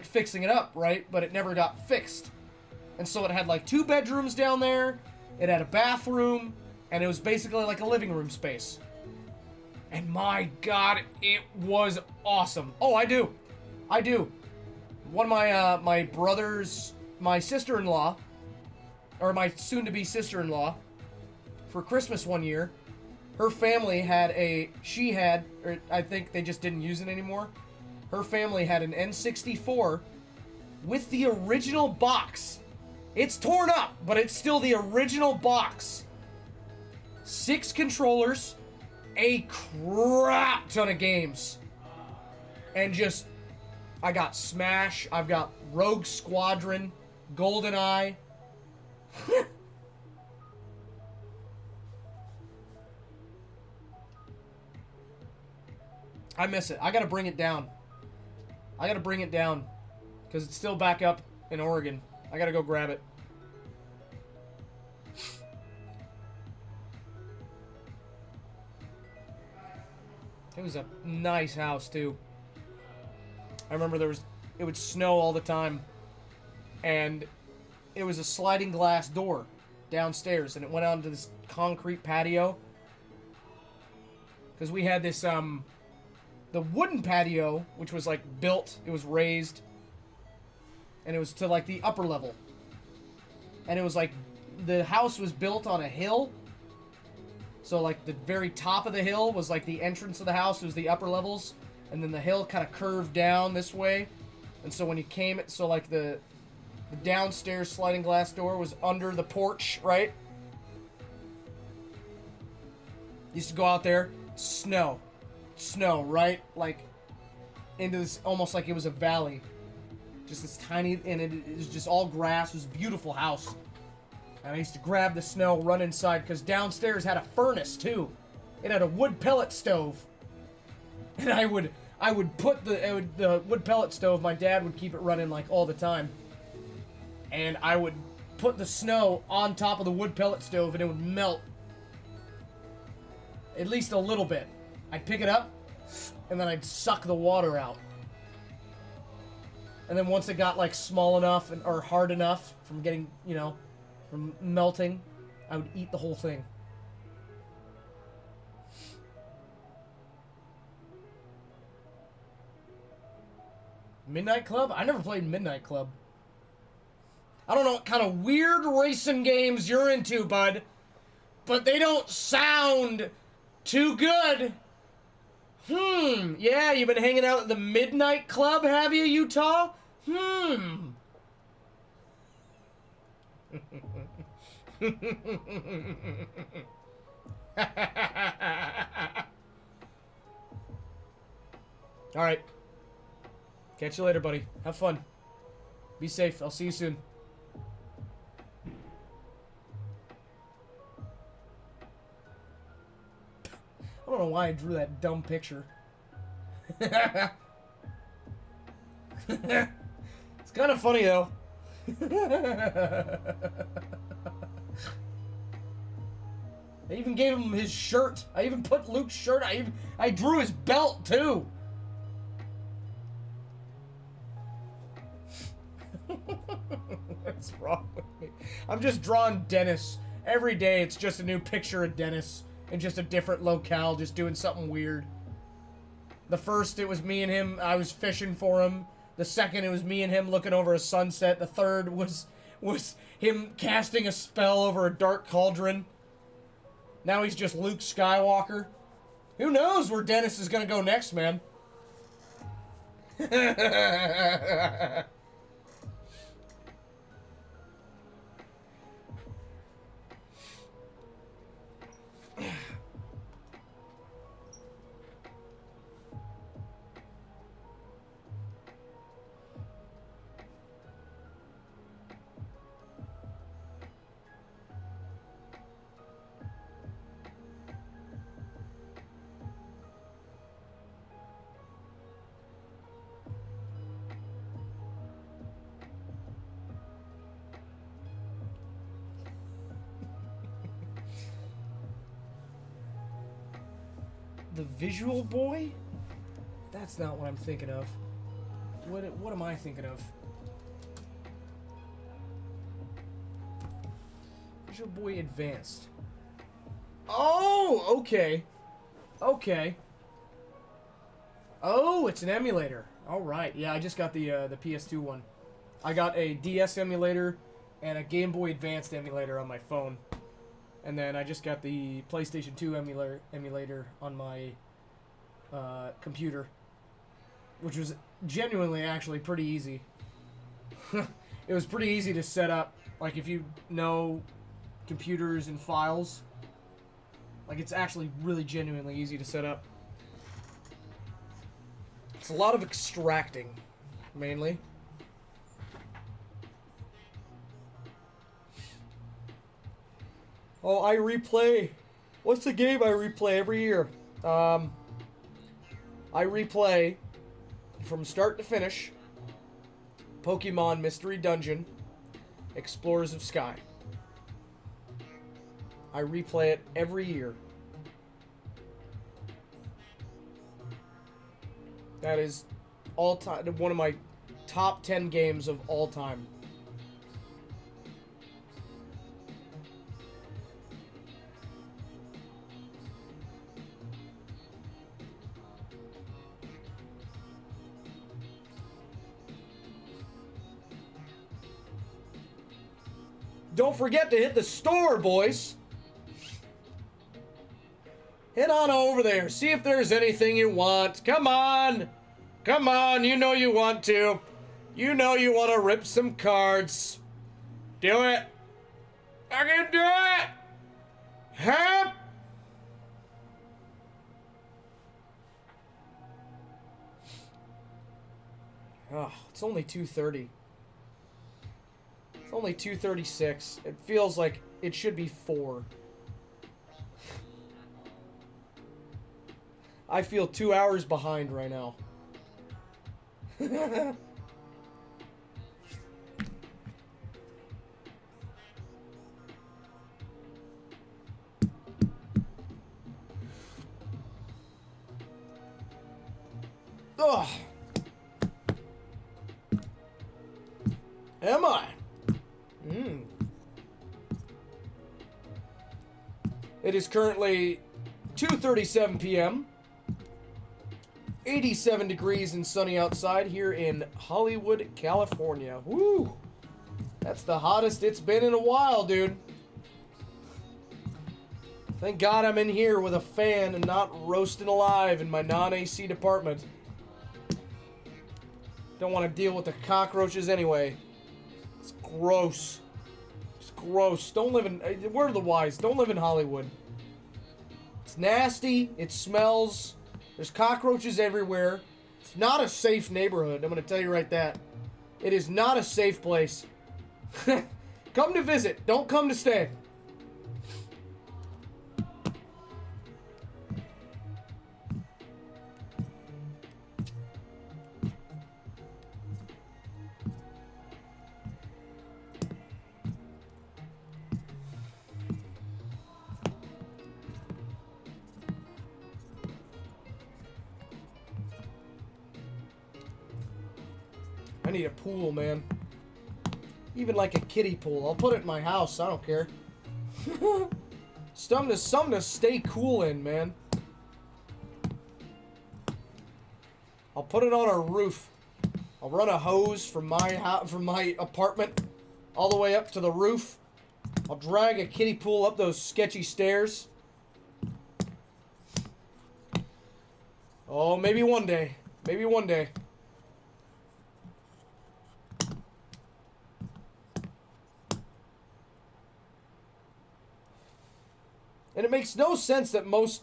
fixing it up, right? But it never got fixed. And so it had like 2 bedrooms down there, it had a bathroom, and it was basically like a living room space. And my God, it was awesome. Oh, I do. One of my brother's, my sister-in-law, or my soon-to-be sister-in-law, for Christmas one year, her family had or I think they just didn't use it anymore. Her family had an N64 with the original box. It's torn up, but it's still the original box. 6 controllers, a crap ton of games. And just, I got Smash, I've got Rogue Squadron, GoldenEye. I miss it. I gotta bring it down. Because it's still back up in Oregon. I gotta go grab it. It was a nice house, too. I remember it would snow all the time. And it was a sliding glass door downstairs. And it went out into this concrete patio. Because we had this, the wooden patio, which was, like, built. It was raised. And it was to, like, the upper level. And it was, like, the house was built on a hill. So, like, the very top of the hill was, like, the entrance of the house. It was the upper levels. And then the hill kind of curved down this way. And so when you came... So, like, the downstairs sliding glass door was under the porch, right? Used to go out there. Snow, right? Like, into this... Almost like it was a valley. Just this tiny... And it was just all grass. It was a beautiful house. And I used to grab the snow, run inside, because downstairs had a furnace, too. It had a wood pellet stove. And I would put the wood pellet stove, my dad would keep it running, like, all the time. And I would put the snow on top of the wood pellet stove, and it would melt. At least a little bit. I'd pick it up, and then I'd suck the water out. And then once it got, like, small enough, or hard enough from getting, you know... from melting, I would eat the whole thing. Midnight Club? I never played Midnight Club. I don't know what kind of weird racing games you're into, bud, but they don't sound too good. Yeah, you've been hanging out at the Midnight Club, have you, Utah? Alright. Catch you later, buddy. Have fun. Be safe. I'll see you soon. I don't know why I drew that dumb picture. It's kind of funny, though. I even gave him his shirt. I even put Luke's shirt. I drew his belt, too. What's wrong with me? I'm just drawing Dennis. Every day it's just a new picture of Dennis in just a different locale, just doing something weird. The first, it was me and him. I was fishing for him. The second, it was me and him looking over a sunset. The third was him casting a spell over a dark cauldron. Now he's just Luke Skywalker. Who knows where Dennis is gonna go next, man? The Visual Boy? That's not what I'm thinking of. What am I thinking of? Visual Boy Advanced. Oh, okay. Okay. Oh, it's an emulator. All right. Yeah, I just got the PS2 one. I got a DS emulator and a Game Boy Advanced emulator on my phone. And then I just got the PlayStation 2 emulator on my computer, which was genuinely actually pretty easy. It was pretty easy to set up, like if you know computers and files. Like it's actually really genuinely easy to set up. It's a lot of extracting, mainly. Oh, I replay. What's the game I replay every year? I replay from start to finish Pokemon Mystery Dungeon, Explorers of Sky. I replay it every year. That is all time, one of my top 10 games of all time. Don't forget to hit the store, boys. Head on over there. See if there's anything you want. Come on. Come on. You know you want to. You know you want to rip some cards. Do it. I can do it. Help. Oh, it's only 2:30. It's only 2:36. It feels like it should be 4. I feel 2 hours behind right now. Ugh. Am I? It is currently 2:37 p.m. 87 degrees and sunny outside here in Hollywood, California. Woo! That's the hottest it's been in a while, dude. Thank God I'm in here with a fan and not roasting alive in my non-AC department. Don't want to deal with the cockroaches anyway. It's gross. It's gross. Don't live in... Word of the wise. Don't live in Hollywood. It's nasty. It smells. There's cockroaches everywhere. It's not a safe neighborhood. I'm going to tell you right that. It is not a safe place. Come to visit. Don't come to stay. I need a pool, man. Even like a kiddie pool. I'll put it in my house. I don't care. something to stay cool in, man. I'll put it on our roof. I'll run a hose from my apartment all the way up to the roof. I'll drag a kiddie pool up those sketchy stairs. Oh, maybe one day. Maybe one day. And it makes no sense that most,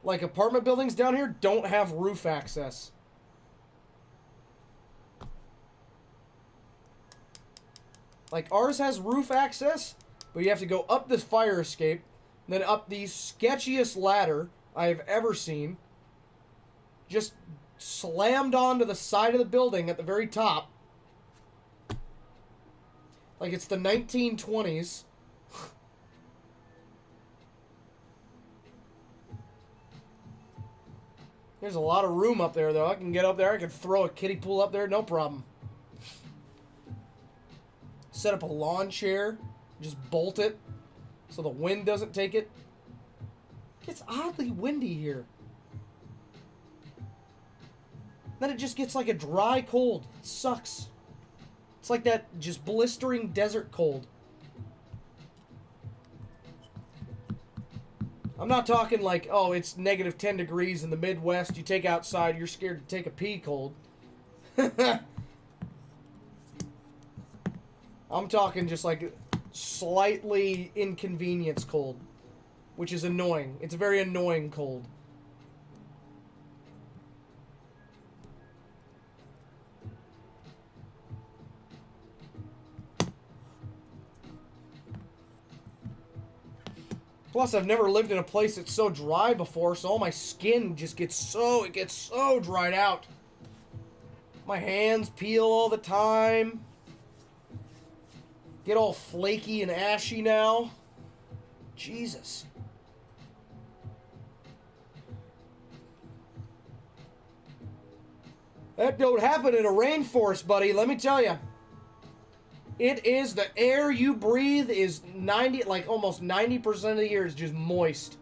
like, apartment buildings down here don't have roof access. Like, ours has roof access, but you have to go up this fire escape, then up the sketchiest ladder I have ever seen. Just slammed onto the side of the building at the very top. Like it's the 1920s. There's a lot of room up there, though. I can get up there. I can throw a kiddie pool up there. No problem. Set up a lawn chair. Just bolt it so the wind doesn't take it. It gets oddly windy here. Then it just gets like a dry cold. It sucks. It's like that just blistering desert cold. I'm not talking like, oh, it's negative 10 degrees in the Midwest. You take outside, you're scared to take a pee cold. I'm talking just like slightly inconvenience cold, which is annoying. It's a very annoying cold. Plus, I've never lived in a place that's so dry before, so all my skin just gets so dried out. My hands peel all the time. Get all flaky and ashy now. Jesus. That don't happen in a rainforest, buddy, let me tell you. It is, the air you breathe is almost 90% of the year is just moist.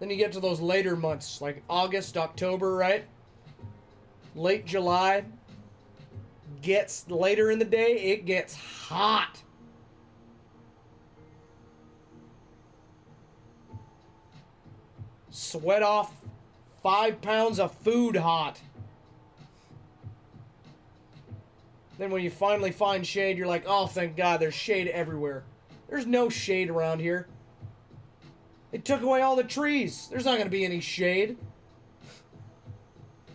Then you get to those later months, like August, October, right? Late July. Gets later in the day, it gets hot. Sweat off 5 pounds of food hot. Then when you finally find shade, you're like, oh, thank God, there's shade everywhere. There's no shade around here. It took away all the trees. There's not going to be any shade.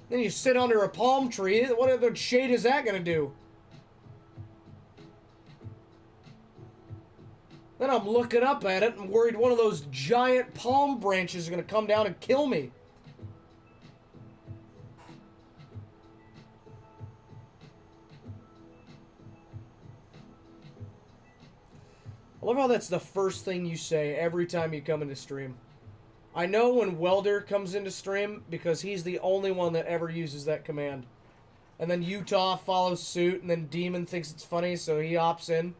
Then you sit under a palm tree. What other shade is that going to do? Then I'm looking up at it and worried one of those giant palm branches is going to come down and kill me. I love how that's the first thing you say every time you come into stream. I know when Welder comes into stream because he's the only one that ever uses that command. And then Utah follows suit, and then Demon thinks it's funny, so he opts in.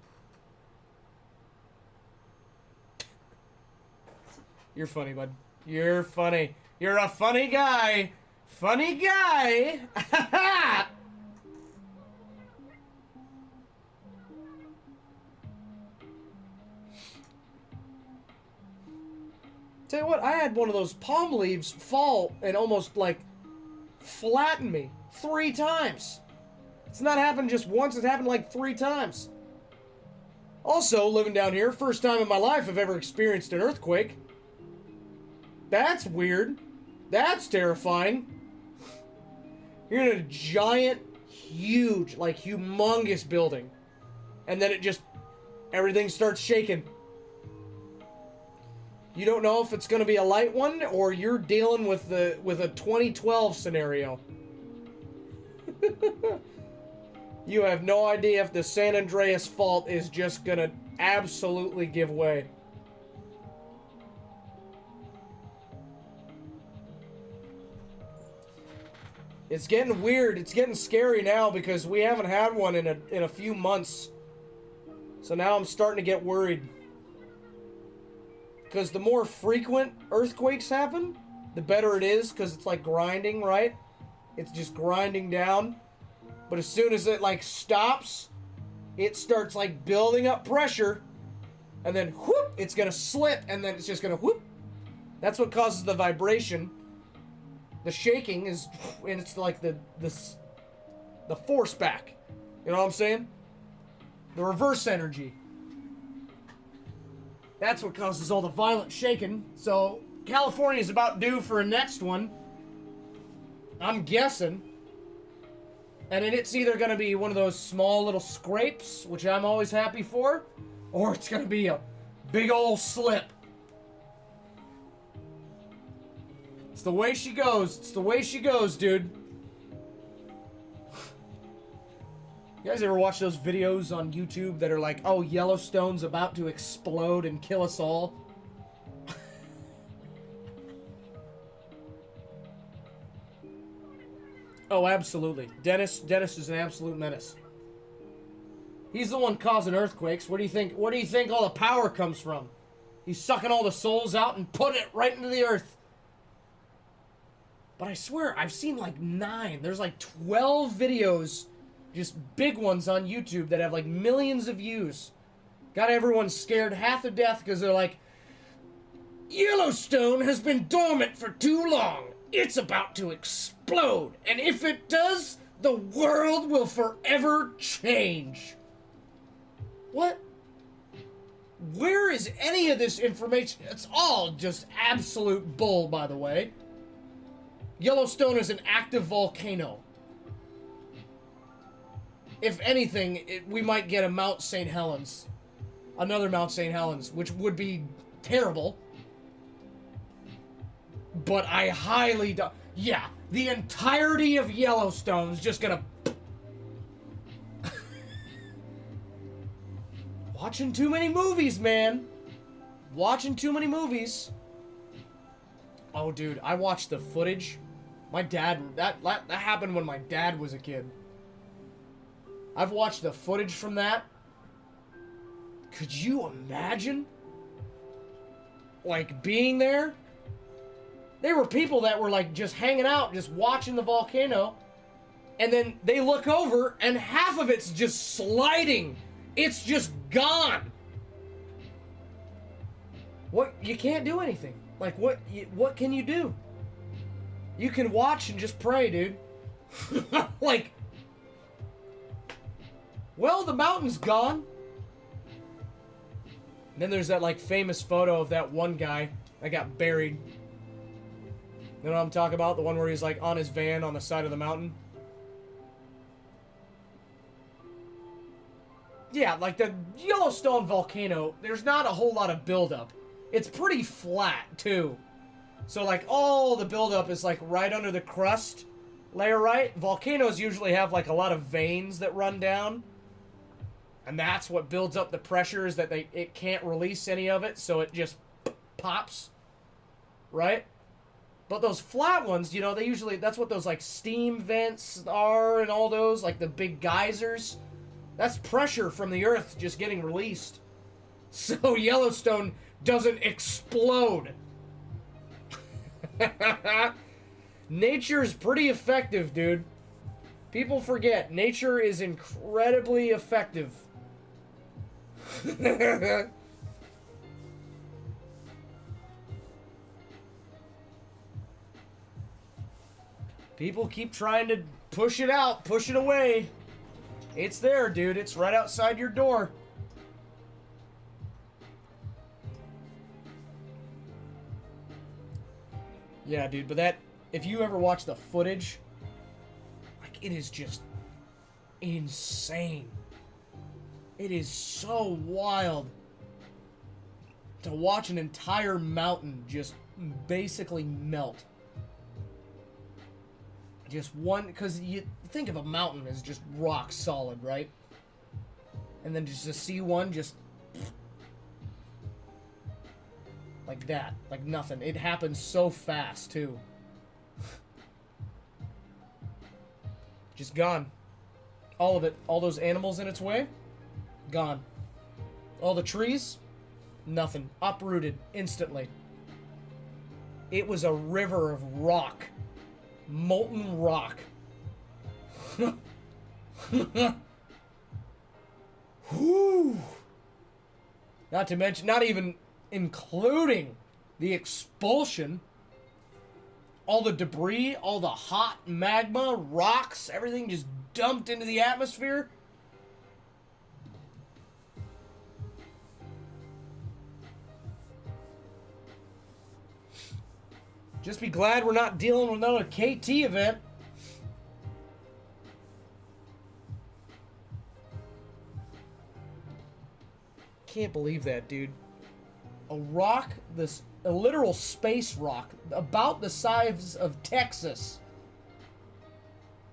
You're funny, bud. You're funny. You're a funny guy. Funny guy. Tell you what, I had one of those palm leaves fall and almost, like, flatten me 3 times. It's not happened just once, it happened like 3 times. Also, living down here, first time in my life I've ever experienced an earthquake. That's weird. That's terrifying. You're in a giant, huge, like humongous building. And then it just, everything starts shaking. You don't know if it's going to be a light one or you're dealing with a 2012 scenario. You have no idea if the San Andreas fault is just going to absolutely give way. It's getting weird. It's getting scary now because we haven't had one in a few months. So now I'm starting to get worried. Because the more frequent earthquakes happen, the better it is, because it's like grinding, right? It's just grinding down. But as soon as it like stops, it starts like building up pressure, and then whoop, it's gonna slip, and then it's just gonna whoop. That's what causes the vibration. The shaking is, and it's like the force back. You know what I'm saying? The reverse energy. That's what causes all the violent shaking. So, California's about due for a next one. I'm guessing. And then it's either going to be one of those small little scrapes, which I'm always happy for, or it's going to be a big old slip. It's the way she goes. It's the way she goes, dude. You guys ever watch those videos on YouTube that are like, oh, Yellowstone's about to explode and kill us all? Oh, absolutely. Dennis is an absolute menace. He's the one causing earthquakes. Where do you think all the power comes from? He's sucking all the souls out and putting it right into the earth. But I swear, I've seen like 9. There's like 12 videos, just big ones on YouTube that have like millions of views. Got everyone scared half to death because they're like, Yellowstone has been dormant for too long. It's about to explode. And if it does, the world will forever change. What? Where is any of this information? It's all just absolute bull, by the way. Yellowstone is an active volcano. If anything, we might get a Mount St. Helens. Another Mount St. Helens, which would be terrible. But I highly doubt... Yeah, the entirety of Yellowstone's just gonna... Watching too many movies, man. Watching too many movies. Oh, dude, I watched the footage My dad, that happened when my dad was a kid. I've watched the footage from that. Could you imagine? Like, being there? There were people that were, like, just hanging out, just watching the volcano. And then they look over, and half of it's just sliding. It's just gone. What? You can't do anything. Like, what can you do? You can watch and just pray, dude. Like, well, the mountain's gone. And then there's that, like, famous photo of that one guy that got buried. You know what I'm talking about? The one where he's, like, on his van on the side of the mountain. Yeah, like the Yellowstone volcano, there's not a whole lot of buildup. It's pretty flat, too. So, like, all the buildup is, like, right under the crust layer, right? Volcanoes usually have, like, a lot of veins that run down. And that's what builds up the pressure, is that it can't release any of it, so it just pops. Right? But those flat ones, you know, they usually, that's what those, like, steam vents are and all those, like, the big geysers. That's pressure from the earth just getting released. So Yellowstone doesn't explode. Nature's pretty effective, dude. People forget, nature is incredibly effective. People keep trying to push it out, push it away. It's there, dude. It's right outside your door. Yeah, dude, but that, if you ever watch the footage, like, it is just insane. It is so wild to watch an entire mountain just basically melt. Just one, because you think of a mountain as just rock solid, right? And then just to see one just like that, like nothing. It happens so fast, too. Just gone. All of it. All those animals in its way, gone. All the trees, nothing. Uprooted instantly. It was a river of rock. Molten rock. Whew. Not to mention, not even including the expulsion, all the debris, all the hot magma, rocks, everything just dumped into the atmosphere. Just be glad we're not dealing with another KT event. Can't believe that, dude. A rock, a literal space rock, about the size of Texas.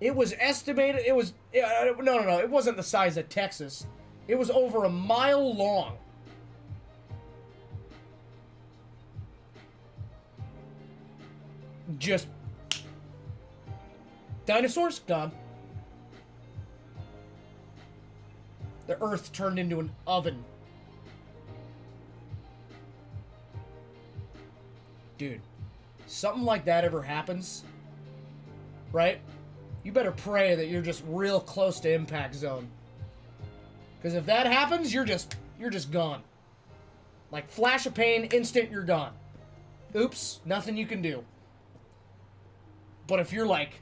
It was estimated, no, it wasn't the size of Texas. It was over a mile long. Just dinosaurs gone. The earth turned into an oven. Dude, something like that ever happens, right? You better pray that you're just real close to impact zone. Because if that happens, you're just gone. Like, flash of pain, instant, you're gone. Oops, nothing you can do. But if you're, like,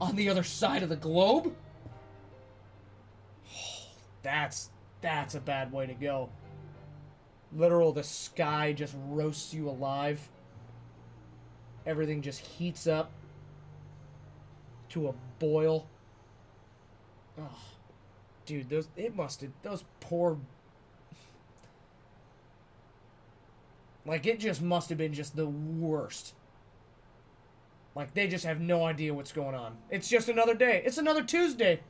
on the other side of the globe, that's a bad way to go. Literal, the sky just roasts you alive. Everything just heats up to a boil. Oh, dude, those poor, like, it just must have been just the worst. Like, they just have no idea what's going on. It's just another day. It's another Tuesday.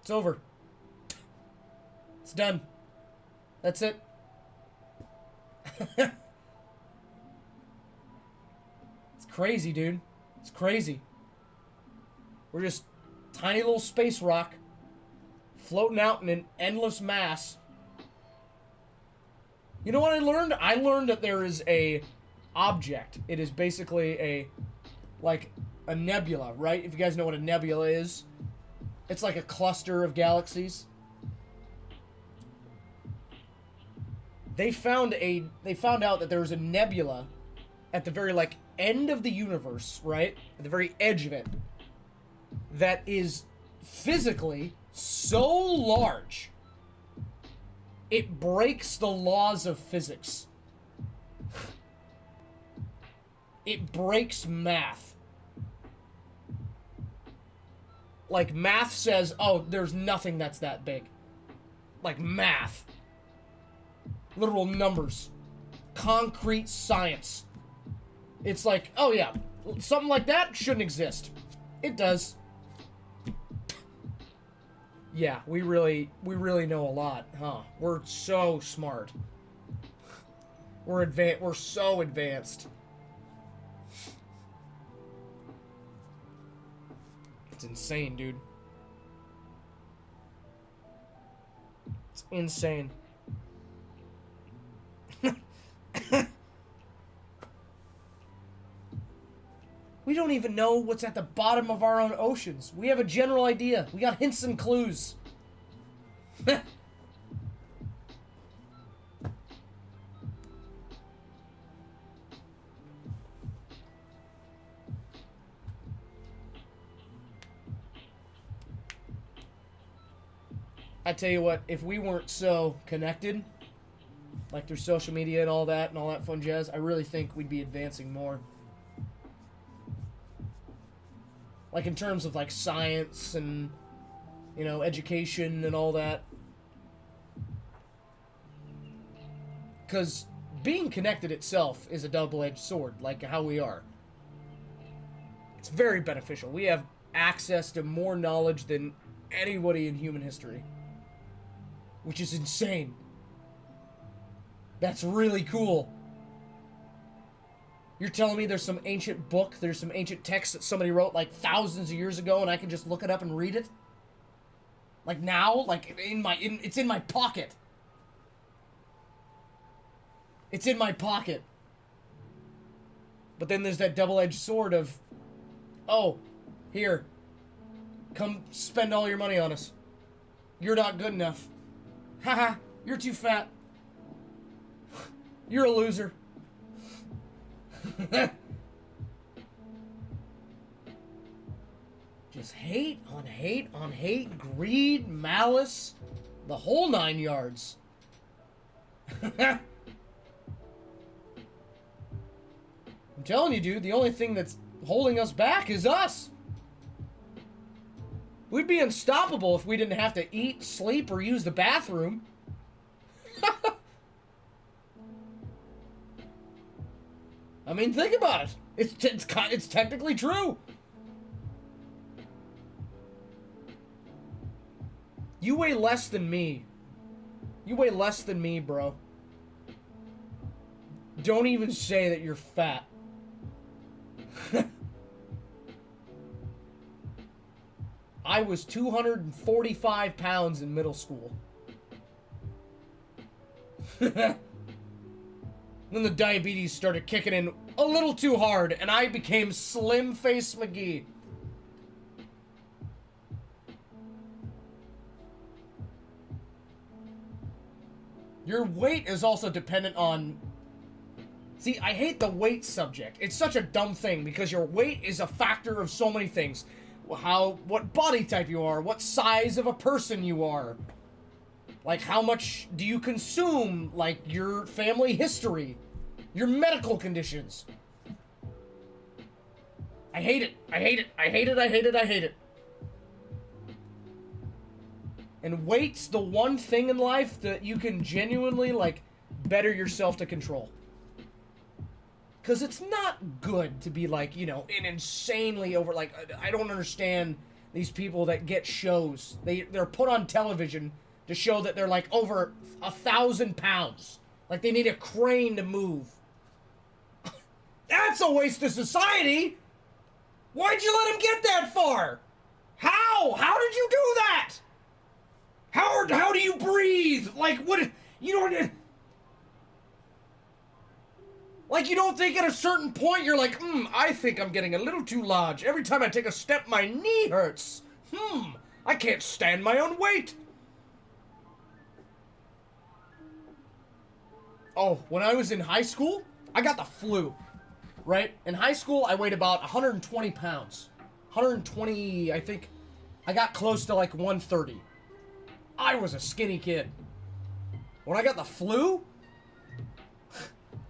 It's over. It's done. That's it. Crazy, dude. It's crazy. We're just tiny little space rock floating out in an endless mass. You know what I learned? I learned that there is a object. It is basically a nebula, right? If you guys know what a nebula is, it's like a cluster of galaxies. They found out that there was a nebula at the very end of the universe, right? At the very edge of it, that is physically so large it breaks the laws of physics. It breaks math. Like, math says, oh, there's nothing that's that big. Like, math. Literal numbers. Concrete science. It's like, oh yeah, something like that shouldn't exist. It does. Yeah, we really know a lot, huh? We're so smart. We're so advanced. It's insane, dude. It's insane. We don't even know what's at the bottom of our own oceans. We have a general idea. We got hints and clues. I tell you what, if we weren't so connected, like through social media and all that fun jazz, I really think we'd be advancing more. Like in terms of like science and, you know, education and all that. Because being connected itself is a double-edged sword, like how we are. It's very beneficial. We have access to more knowledge than anybody in human history. Which is insane. That's really cool. You're telling me there's some ancient book, there's some ancient text that somebody wrote like thousands of years ago and I can just look it up and read it? Like now? Like it's in my pocket. It's in my pocket. But then there's that double-edged sword of, oh, here, come spend all your money on us. You're not good enough. Haha, you're too fat. You're a loser. Just hate on hate on hate, greed, malice, the whole 9 yards. I'm telling you, dude, the only thing that's holding us back is us. We'd be unstoppable if we didn't have to eat, sleep, or use the bathroom. I mean, think about it. It's technically true. You weigh less than me. You weigh less than me, bro. Don't even say that you're fat. I was 245 pounds in middle school. Then the diabetes started kicking in a little too hard, and I became Slim Face McGee. Your weight is also dependent on... See, I hate the weight subject. It's such a dumb thing, because your weight is a factor of so many things. What body type you are, what size of a person you are. Like, how much do you consume, like, your family history, your medical conditions. I hate it. I hate it. I hate it. I hate it. I hate it. And weight's the one thing in life that you can genuinely, like, better yourself to control. Because it's not good to be, like, you know, an insanely over... Like, I don't understand these people that get shows. They're put on television to show that they're, like, over 1,000 pounds. Like, they need a crane to move. That's a waste of society. Why'd you let him get that far? How? How did you do that? How do you breathe? Like, what? You don't... Like, you don't think at a certain point you're like, I think I'm getting a little too large. Every time I take a step, my knee hurts. I can't stand my own weight. Oh, when I was in high school, I got the flu, right? In high school, I weighed about 120 pounds. 120, I think. I got close to like 130. I was a skinny kid. When I got the flu,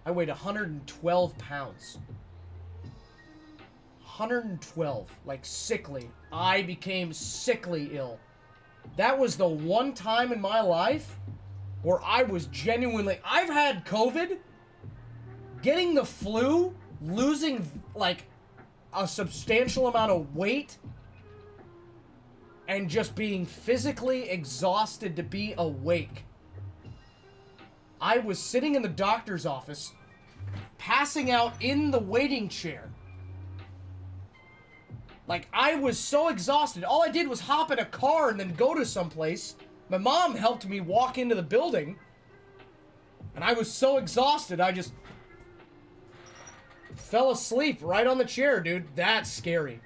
I weighed 112 pounds. 112. Like, sickly. I became sickly ill. That was the one time in my life where I was genuinely... I've had COVID, getting the flu, losing, like, a substantial amount of weight, and just being physically exhausted to be awake. I was sitting in the doctor's office, passing out in the waiting chair. Like, I was so exhausted. All I did was hop in a car and then go to someplace. My mom helped me walk into the building. And I was so exhausted, I just fell asleep right on the chair, dude. That's scary.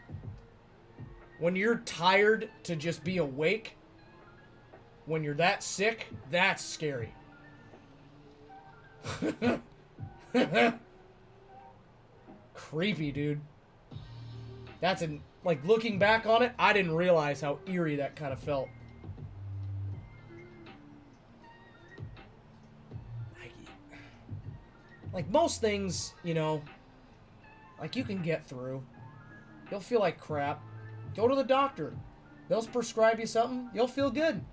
When you're tired to just be awake, when you're that sick, that's scary. Creepy, dude. That's an... Like, looking back on it, I didn't realize how eerie that kind of felt. Like, most things, you know, like, you can get through. You'll feel like crap. Go to the doctor. They'll prescribe you something. You'll feel good.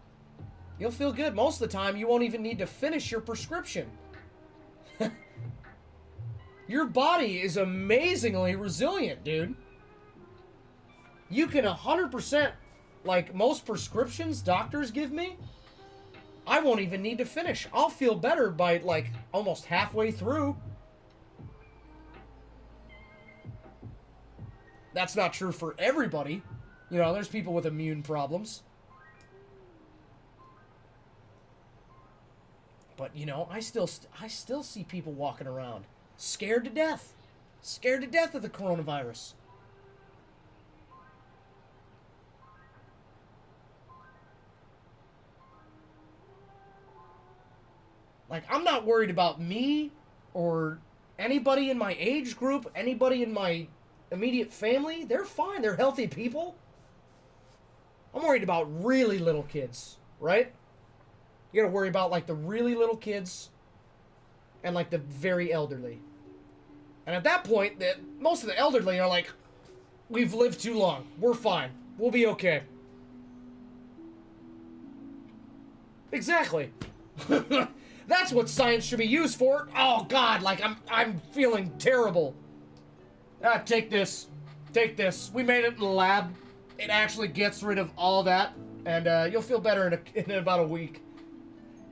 You'll feel good. Most of the time, you won't even need to finish your prescription. Your body is amazingly resilient, dude. You can 100%, like most prescriptions doctors give me, I won't even need to finish. I'll feel better by, like, almost halfway through. That's not true for everybody. You know, there's people with immune problems. But, you know, I still see people walking around scared to death. Scared to death of the coronavirus. Like, I'm not worried about me or anybody in my age group, anybody in my immediate family. They're fine. They're healthy people. I'm worried about really little kids, right? You gotta worry about, like, the really little kids and, like, the very elderly. And at that point, most of the elderly are like, we've lived too long. We're fine. We'll be okay. Exactly. That's what science should be used for. Oh, God, like, I'm feeling terrible. Take this. Take this. We made it in the lab. It actually gets rid of all that, and you'll feel better in about a week.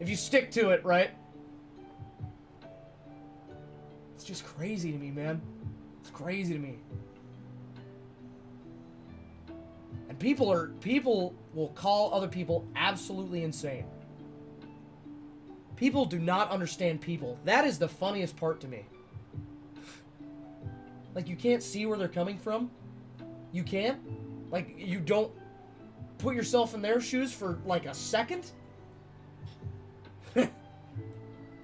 If you stick to it, right? It's just crazy to me, man. It's crazy to me. And people will call other people absolutely insane. People do not understand people. That is the funniest part to me. Like, you can't see where they're coming from. You can't? Like, you don't put yourself in their shoes for, like, a second?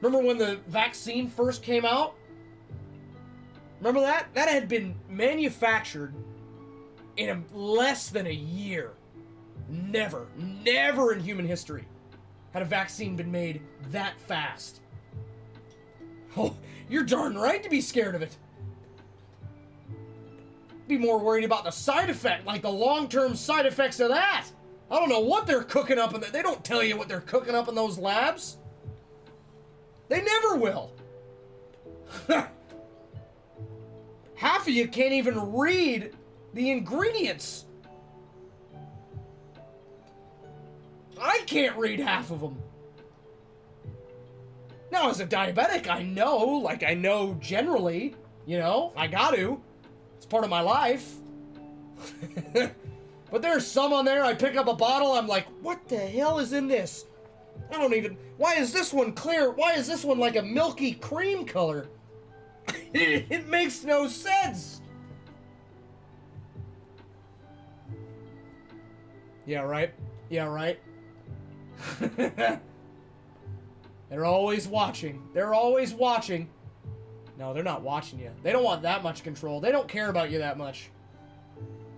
Remember when the vaccine first came out? Remember that? That had been manufactured in less than a year. Never in human history had a vaccine been made that fast. Oh, you're darn right to be scared of it. Be more worried about the side effect, like the long-term side effects of that. I don't know what they're cooking up in they don't tell you what they're cooking up in those labs. They never will. Half of you can't even read the ingredients. I can't read half of them. Now, as a diabetic, I know generally You know, I got to. It's part of my life. But there's some on there, I pick up a bottle, I'm like, what the hell is in this? I don't even... Why is this one clear? Why is this one like a milky cream color? It makes no sense. Yeah, right? Yeah, right? They're always watching. They're always watching. No, they're not watching you. They don't want that much control. They don't care about you that much.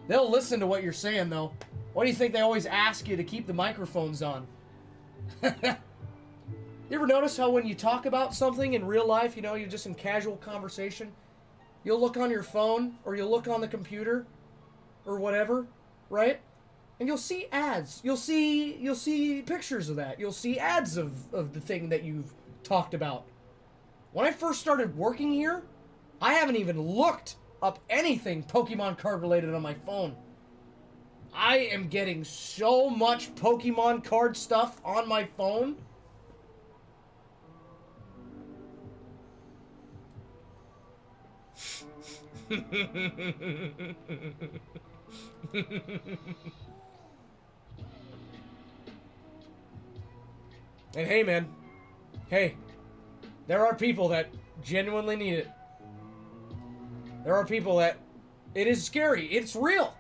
They'll listen to what you're saying, though. Why do you think they always ask you to keep the microphones on? You ever notice how when you talk about something in real life, you know, you're just in casual conversation, you'll look on your phone or you'll look on the computer or whatever, right? And you'll see ads. You'll see pictures of that. You'll see ads of the thing that you've talked about. When I first started working here, I haven't even looked up anything Pokemon card related on my phone. I am getting so much Pokemon card stuff on my phone. And hey, man. Hey. There are people that genuinely need it. There are people that... It is scary. It's real.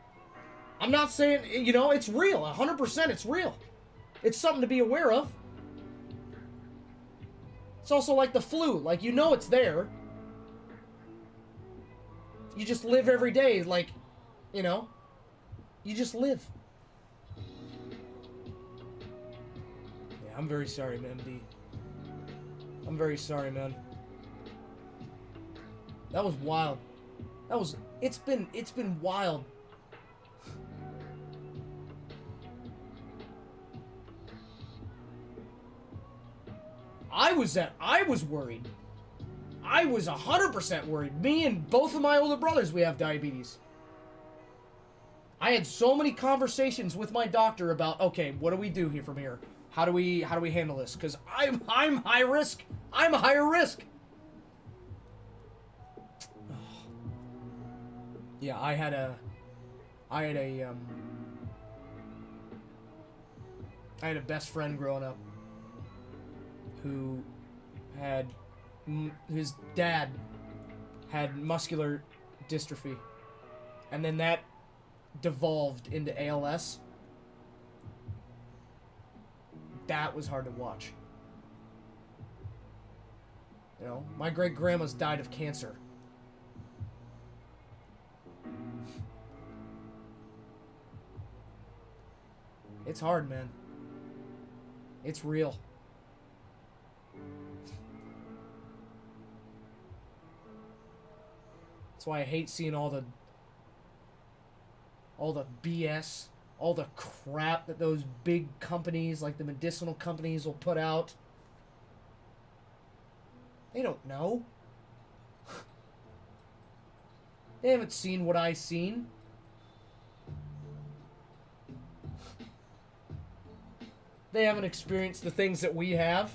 I'm not saying... You know, it's real. 100% it's real. It's something to be aware of. It's also like the flu. Like, you know it's there. You just live every day. Like, you know. You just live. Yeah, I'm very sorry, man, D. I'm very sorry, man. That was wild. That was... It's been wild. I was worried. I was 100% worried. Me and both of my older brothers, we have diabetes. I had so many conversations with my doctor about, okay, what do we do here from here? How do we handle this? Because I'm high risk. I'm a higher risk. Yeah, I had a best friend growing up who had his dad had muscular dystrophy, and then that devolved into ALS. That was hard to watch. You know, my great-grandma's died of cancer. It's hard, man. It's real. That's why I hate seeing all the BS, all the crap that those big companies, like the medicinal companies, will put out. They don't know. They haven't seen what I've seen. They haven't experienced the things that we have.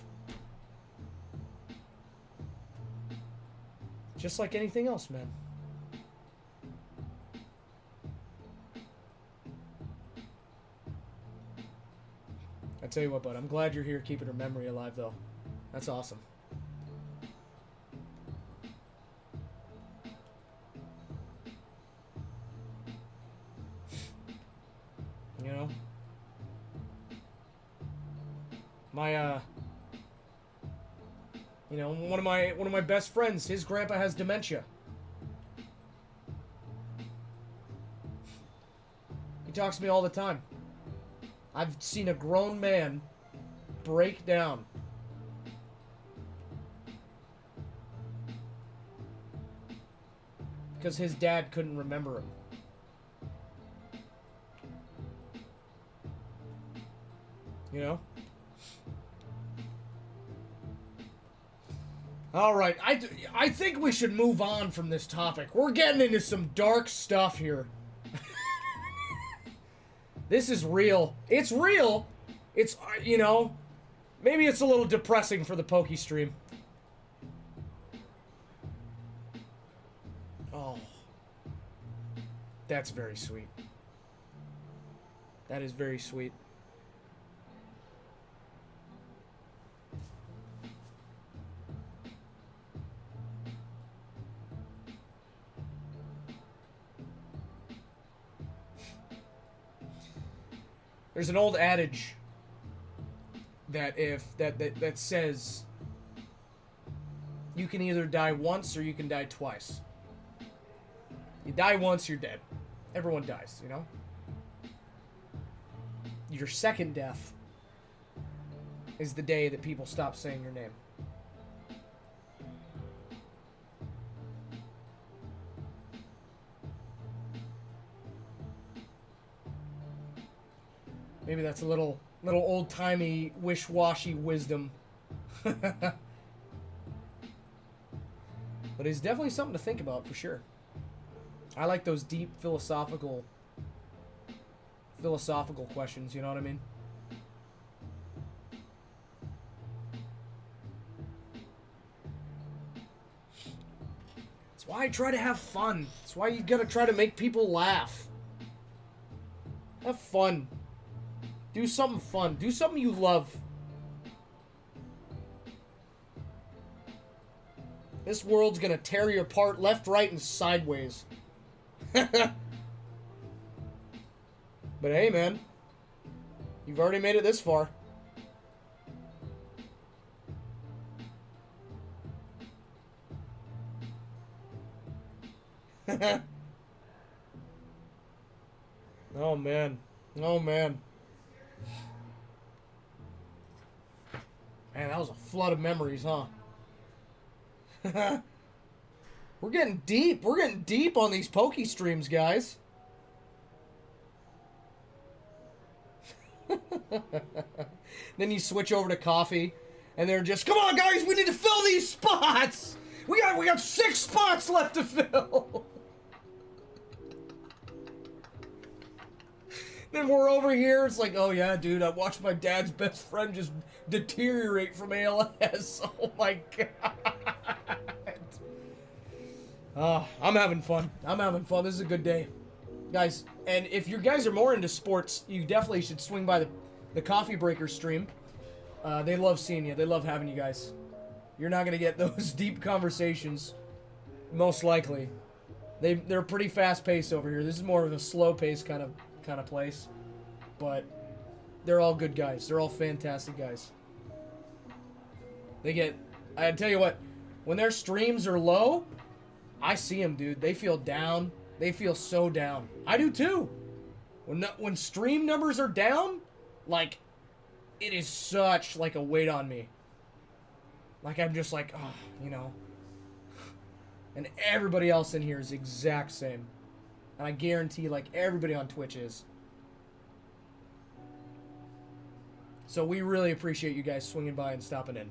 Just like anything else, man. I tell you what, bud, I'm glad you're here keeping her memory alive, though. That's awesome. You know? You know, one of my best friends, his grandpa has dementia. He talks to me all the time. I've seen a grown man break down. Because his dad couldn't remember him. You know? Alright, I think we should move on from this topic. We're getting into some dark stuff here. This is real. It's real. It's, you know, maybe it's a little depressing for the Poke stream. That's very sweet. That is very sweet. There's an old adage that says you can either die once or you can die twice. You die once, you're dead. Everyone dies, you know? Your second death is the day that people stop saying your name. Maybe that's a little old-timey, wish-washy wisdom. But it's definitely something to think about, for sure. I like those deep philosophical questions, you know what I mean? That's why I try to have fun. That's why you gotta try to make people laugh. Have fun. Do something fun. Do something you love. This world's gonna tear you apart left, right, and sideways. But hey, man. You've already made it this far. Oh, man. Oh, man. Man, that was a flood of memories, huh? We're getting deep. We're getting deep on these Poke streams, guys. Then you switch over to coffee, and they're just, come on, guys, we need to fill these spots. We got 6 spots left to fill. Then we're over here. It's like, oh yeah, dude, I watched my dad's best friend just deteriorate from ALS. Oh my god. I'm having fun. I'm having fun. This is a good day. Guys, and if you guys are more into sports, you definitely should swing by the Coffee Breaker stream. They love seeing you. They love having you guys. You're not going to get those deep conversations, most likely. They're pretty fast-paced over here. This is more of a slow-paced kind of place. But they're all good guys. They're all fantastic guys. I tell you what, when their streams are low, I see them, dude. They feel down. They feel so down. I do too. When stream numbers are down, like, it is such like a weight on me. Like, I'm just like, oh, you know. And everybody else in here is the exact same. And I guarantee, like, everybody on Twitch is. So we really appreciate you guys swinging by and stopping in.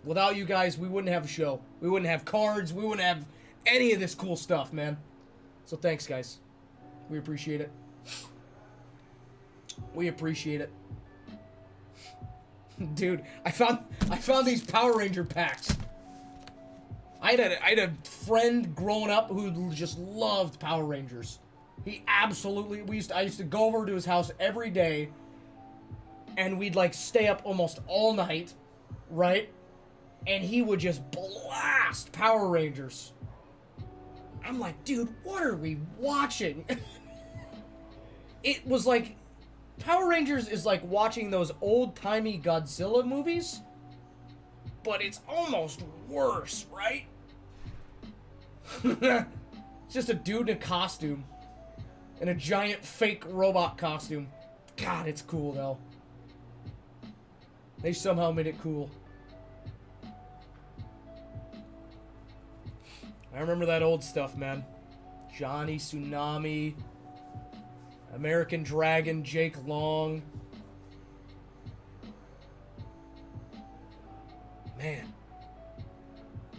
Without you guys, we wouldn't have a show. We wouldn't have cards. We wouldn't have any of this cool stuff, man. So thanks, guys. We appreciate it. We appreciate it. Dude, I found these Power Ranger packs. I had a friend growing up who just loved Power Rangers. He absolutely, I used to go over to his house every day, and we'd like stay up almost all night, right? And he would just blast Power Rangers. I'm like, dude, what are we watching? It was like, Power Rangers is like watching those old-timey Godzilla movies, but it's almost worse, right? It's just a dude in a costume. In a giant fake robot costume. God, it's cool, though. They somehow made it cool. I remember that old stuff, man. Johnny Tsunami, American Dragon, Jake Long. Man.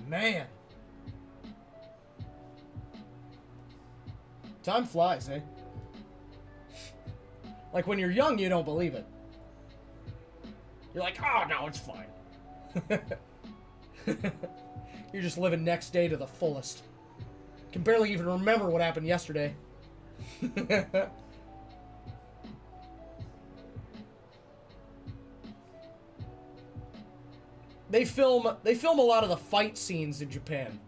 Man. Time flies, eh? Like, when you're young, you don't believe it. You're like, oh, no, it's fine. You're just living next day to the fullest. Can barely even remember what happened yesterday. They film a lot of the fight scenes in Japan.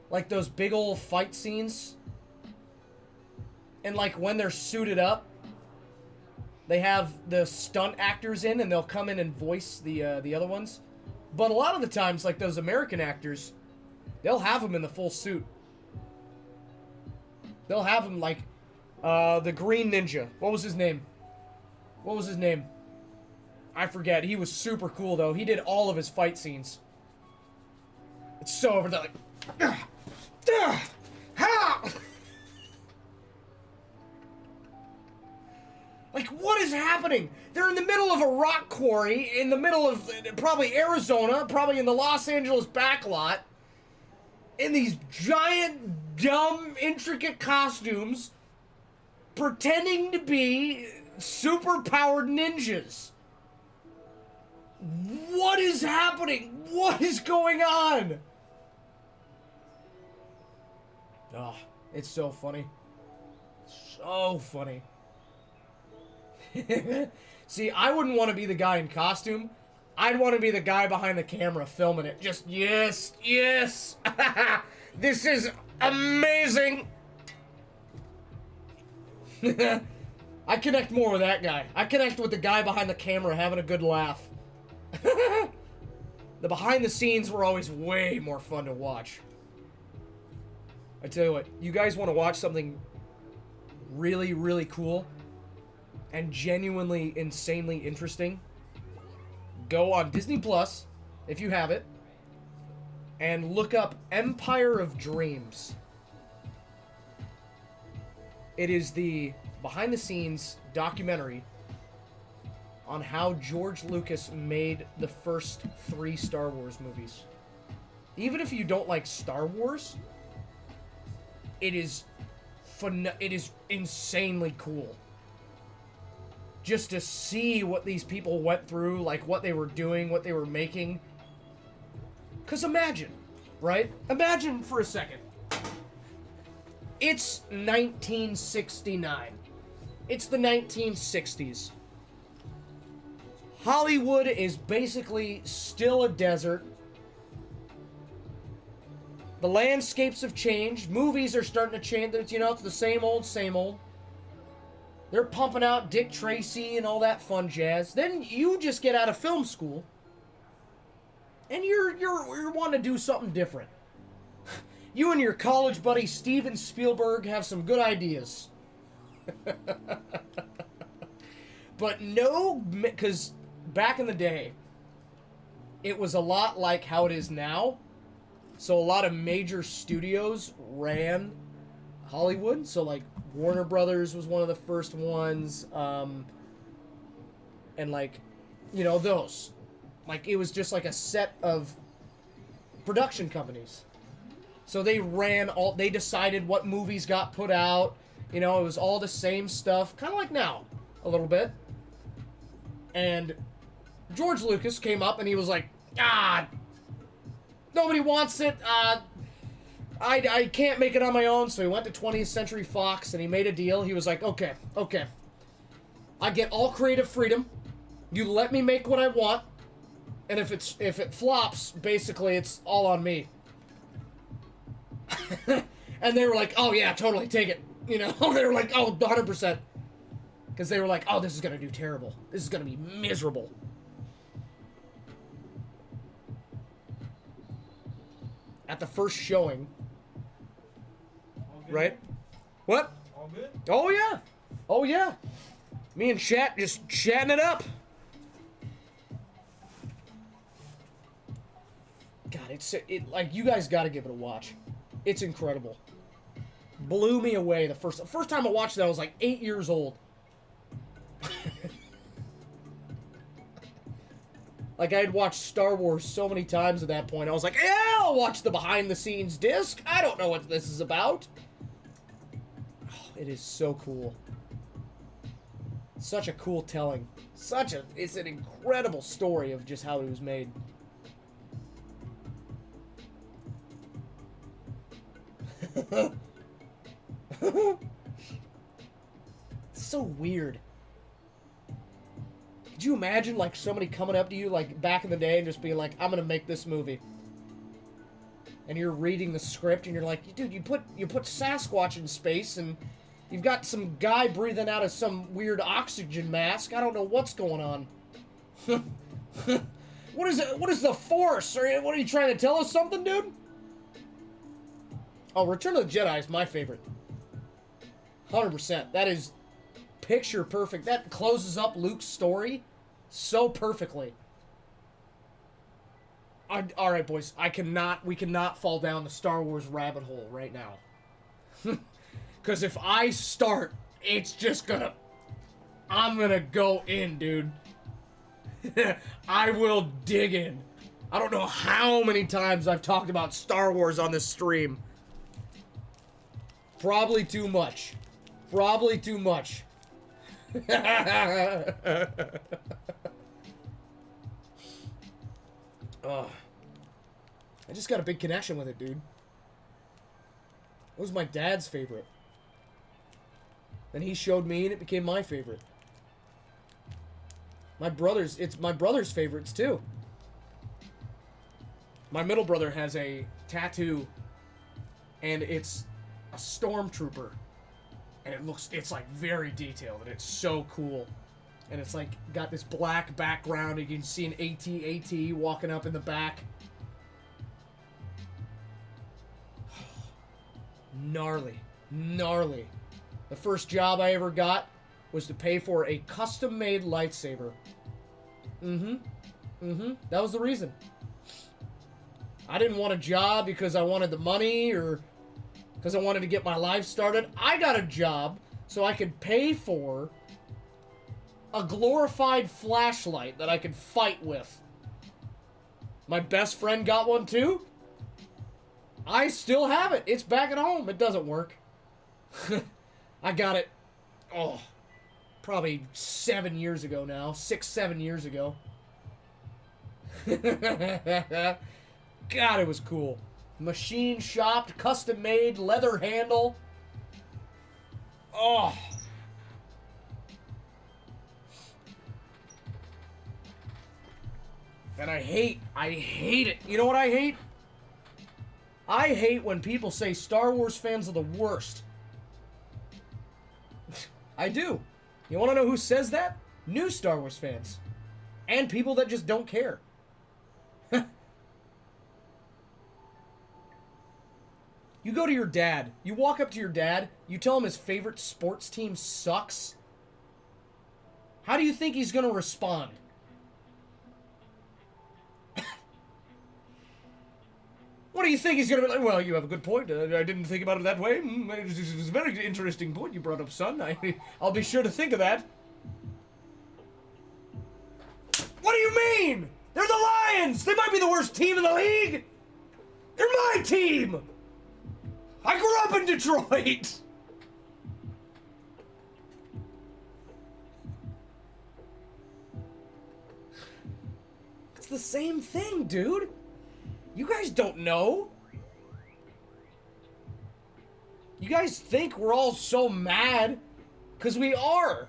Like those big old fight scenes. And like when they're suited up, they have the stunt actors in and they'll come in and voice the other ones. But a lot of the times, like those American actors, they'll have them in the full suit. They'll have them like the Green Ninja. What was his name? What was his name? I forget. He was super cool, though. He did all of his fight scenes. It's so over there, like... Like, what is happening? They're in the middle of a rock quarry, in the middle of probably Arizona, probably in the Los Angeles backlot, in these giant, dumb, intricate costumes, pretending to be super-powered ninjas. What is happening? What is going on? Oh, it's so funny. So funny. See, I wouldn't want to be the guy in costume. I'd want to be the guy behind the camera filming it. Just, yes, yes. This is amazing. I connect more with that guy. I connect with the guy behind the camera having a good laugh. The behind the scenes were always way more fun to watch. I tell you what, you guys want to watch something really, really cool and genuinely insanely interesting? Go on Disney Plus, if you have it, and look up Empire of Dreams. It is the behind the scenes documentary on how George Lucas made the first 3 Star Wars movies. Even if you don't like Star Wars, it is insanely cool. Just to see what these people went through, like what they were doing, what they were making. Because imagine, right? Imagine for a second. It's 1969. It's the 1960s. Hollywood is basically still a desert. The landscapes have changed. Movies are starting to change. You know, it's the same old, same old. They're pumping out Dick Tracy and all that fun jazz. Then you just get out of film school, and you're wanting to do something different. You and your college buddy Steven Spielberg have some good ideas. But no, because back in the day, it was a lot like how it is now. So a lot of major studios ran Hollywood. So like Warner Brothers was one of the first ones. And like, you know, those. Like it was just like a set of production companies. So they decided what movies got put out. You know, it was all the same stuff. Kind of like now, a little bit. And George Lucas came up and he was like, nobody wants it. I can't make it on my own. So he went to 20th Century Fox and he made a deal. He was like, okay. I get all creative freedom. You let me make what I want. And if it flops, basically it's all on me. And they were like, oh yeah, totally, take it. You know, they were like, oh, 100%. Because they were like, oh, this is going to do terrible. This is going to be miserable. At the first showing. Right? What? All good? Oh, yeah. Oh, yeah. Me and Chat just chatting it up. God, like, you guys got to give it a watch. It's incredible. Blew me away the first time I watched it, I was like 8 years old. Like, I had watched Star Wars so many times at that point. I was like, yeah, I'll watch the behind-the-scenes disc. I don't know what this is about. Oh, it is so cool. Such a cool telling. It's an incredible story of just how it was made. It's so weird. Could you imagine, like, somebody coming up to you, like, back in the day and just being like, I'm gonna make this movie. And you're reading the script and you're like, dude, you put Sasquatch in space and you've got some guy breathing out of some weird oxygen mask. I don't know what's going on. What is it? What is the Force? Or what are you trying to tell us something, dude? Oh, Return of the Jedi is my favorite. 100%. That is picture perfect. That closes up Luke's story so perfectly. All right, boys. We cannot fall down the Star Wars rabbit hole right now. Because if I start, it's just gonna... I'm gonna go in, dude. I will dig in. I don't know how many times I've talked about Star Wars on this stream. Probably too much. Probably too much. I just got a big connection with it, dude. It was my dad's favorite. Then he showed me and it became my favorite. It's my brother's favorites too. My middle brother has a tattoo and it's a stormtrooper. And it's like very detailed and it's so cool. And it's like got this black background and you can see an AT-AT walking up in the back. Gnarly. Gnarly. The first job I ever got was to pay for a custom-made lightsaber. That was the reason. I didn't want a job because I wanted the money or because I wanted to get my life started. I got a job so I could pay for a glorified flashlight that I could fight with. My best friend got one too. I still have it. It's back at home. It doesn't work. I got it, probably 7 years ago now. 6-7 years ago. God, it was cool. Machine shopped, custom made, leather handle. Oh. And I hate it. You know what I hate? I hate when people say Star Wars fans are the worst. I do. You want to know who says that? New Star Wars fans. And people that just don't care. You go to your dad. You walk up to your dad. You tell him his favorite sports team sucks. How do you think he's going to respond? What do you think he's going to be like? Well, you have a good point. I didn't think about it that way. It's a very interesting point you brought up, son. I'll be sure to think of that. What do you mean? They're the Lions! They might be the worst team in the league! They're my team! I grew up in Detroit! It's the same thing, dude. You guys don't know. You guys think we're all so mad, because we are.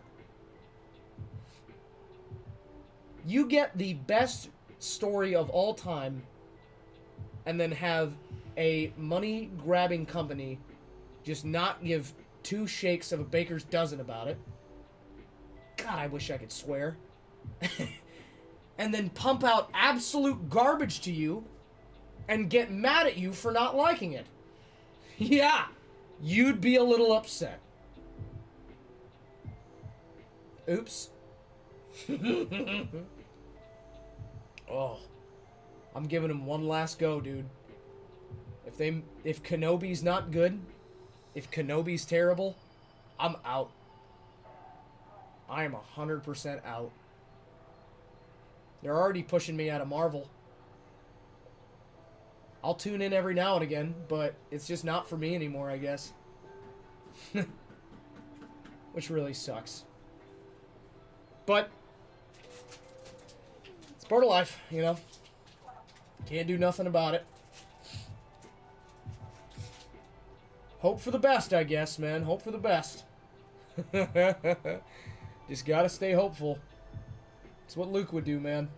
You get the best story of all time, and then have a money-grabbing company just not give two shakes of a baker's dozen about it. God, I wish I could swear. And then pump out absolute garbage to you, and get mad at you for not liking it. Yeah, you'd be a little upset. Oops. Oh, I'm giving him one last go, dude. If Kenobi's not good, if Kenobi's terrible, I'm out. I am 100% out. They're already pushing me out of Marvel. I'll tune in every now and again, but it's just not for me anymore, I guess. Which really sucks. But it's part of life, you know. Can't do nothing about it. Hope for the best, I guess, man. Hope for the best. Just gotta stay hopeful. It's what Luke would do, man.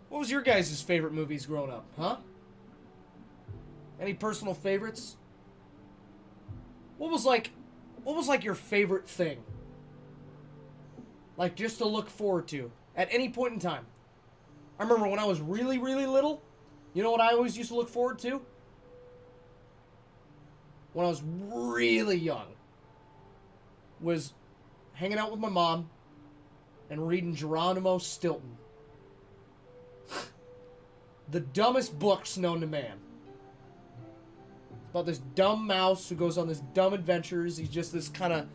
What was your guys' favorite movies growing up, huh? Any personal favorites? What was like your favorite thing? Like just to look forward to at any point in time. I remember when I was really, really little, you know what I always used to look forward to? When I was really young, was hanging out with my mom and reading Geronimo Stilton. The dumbest books known to man. It's about this dumb mouse who goes on this dumb adventures. He's just this kind of,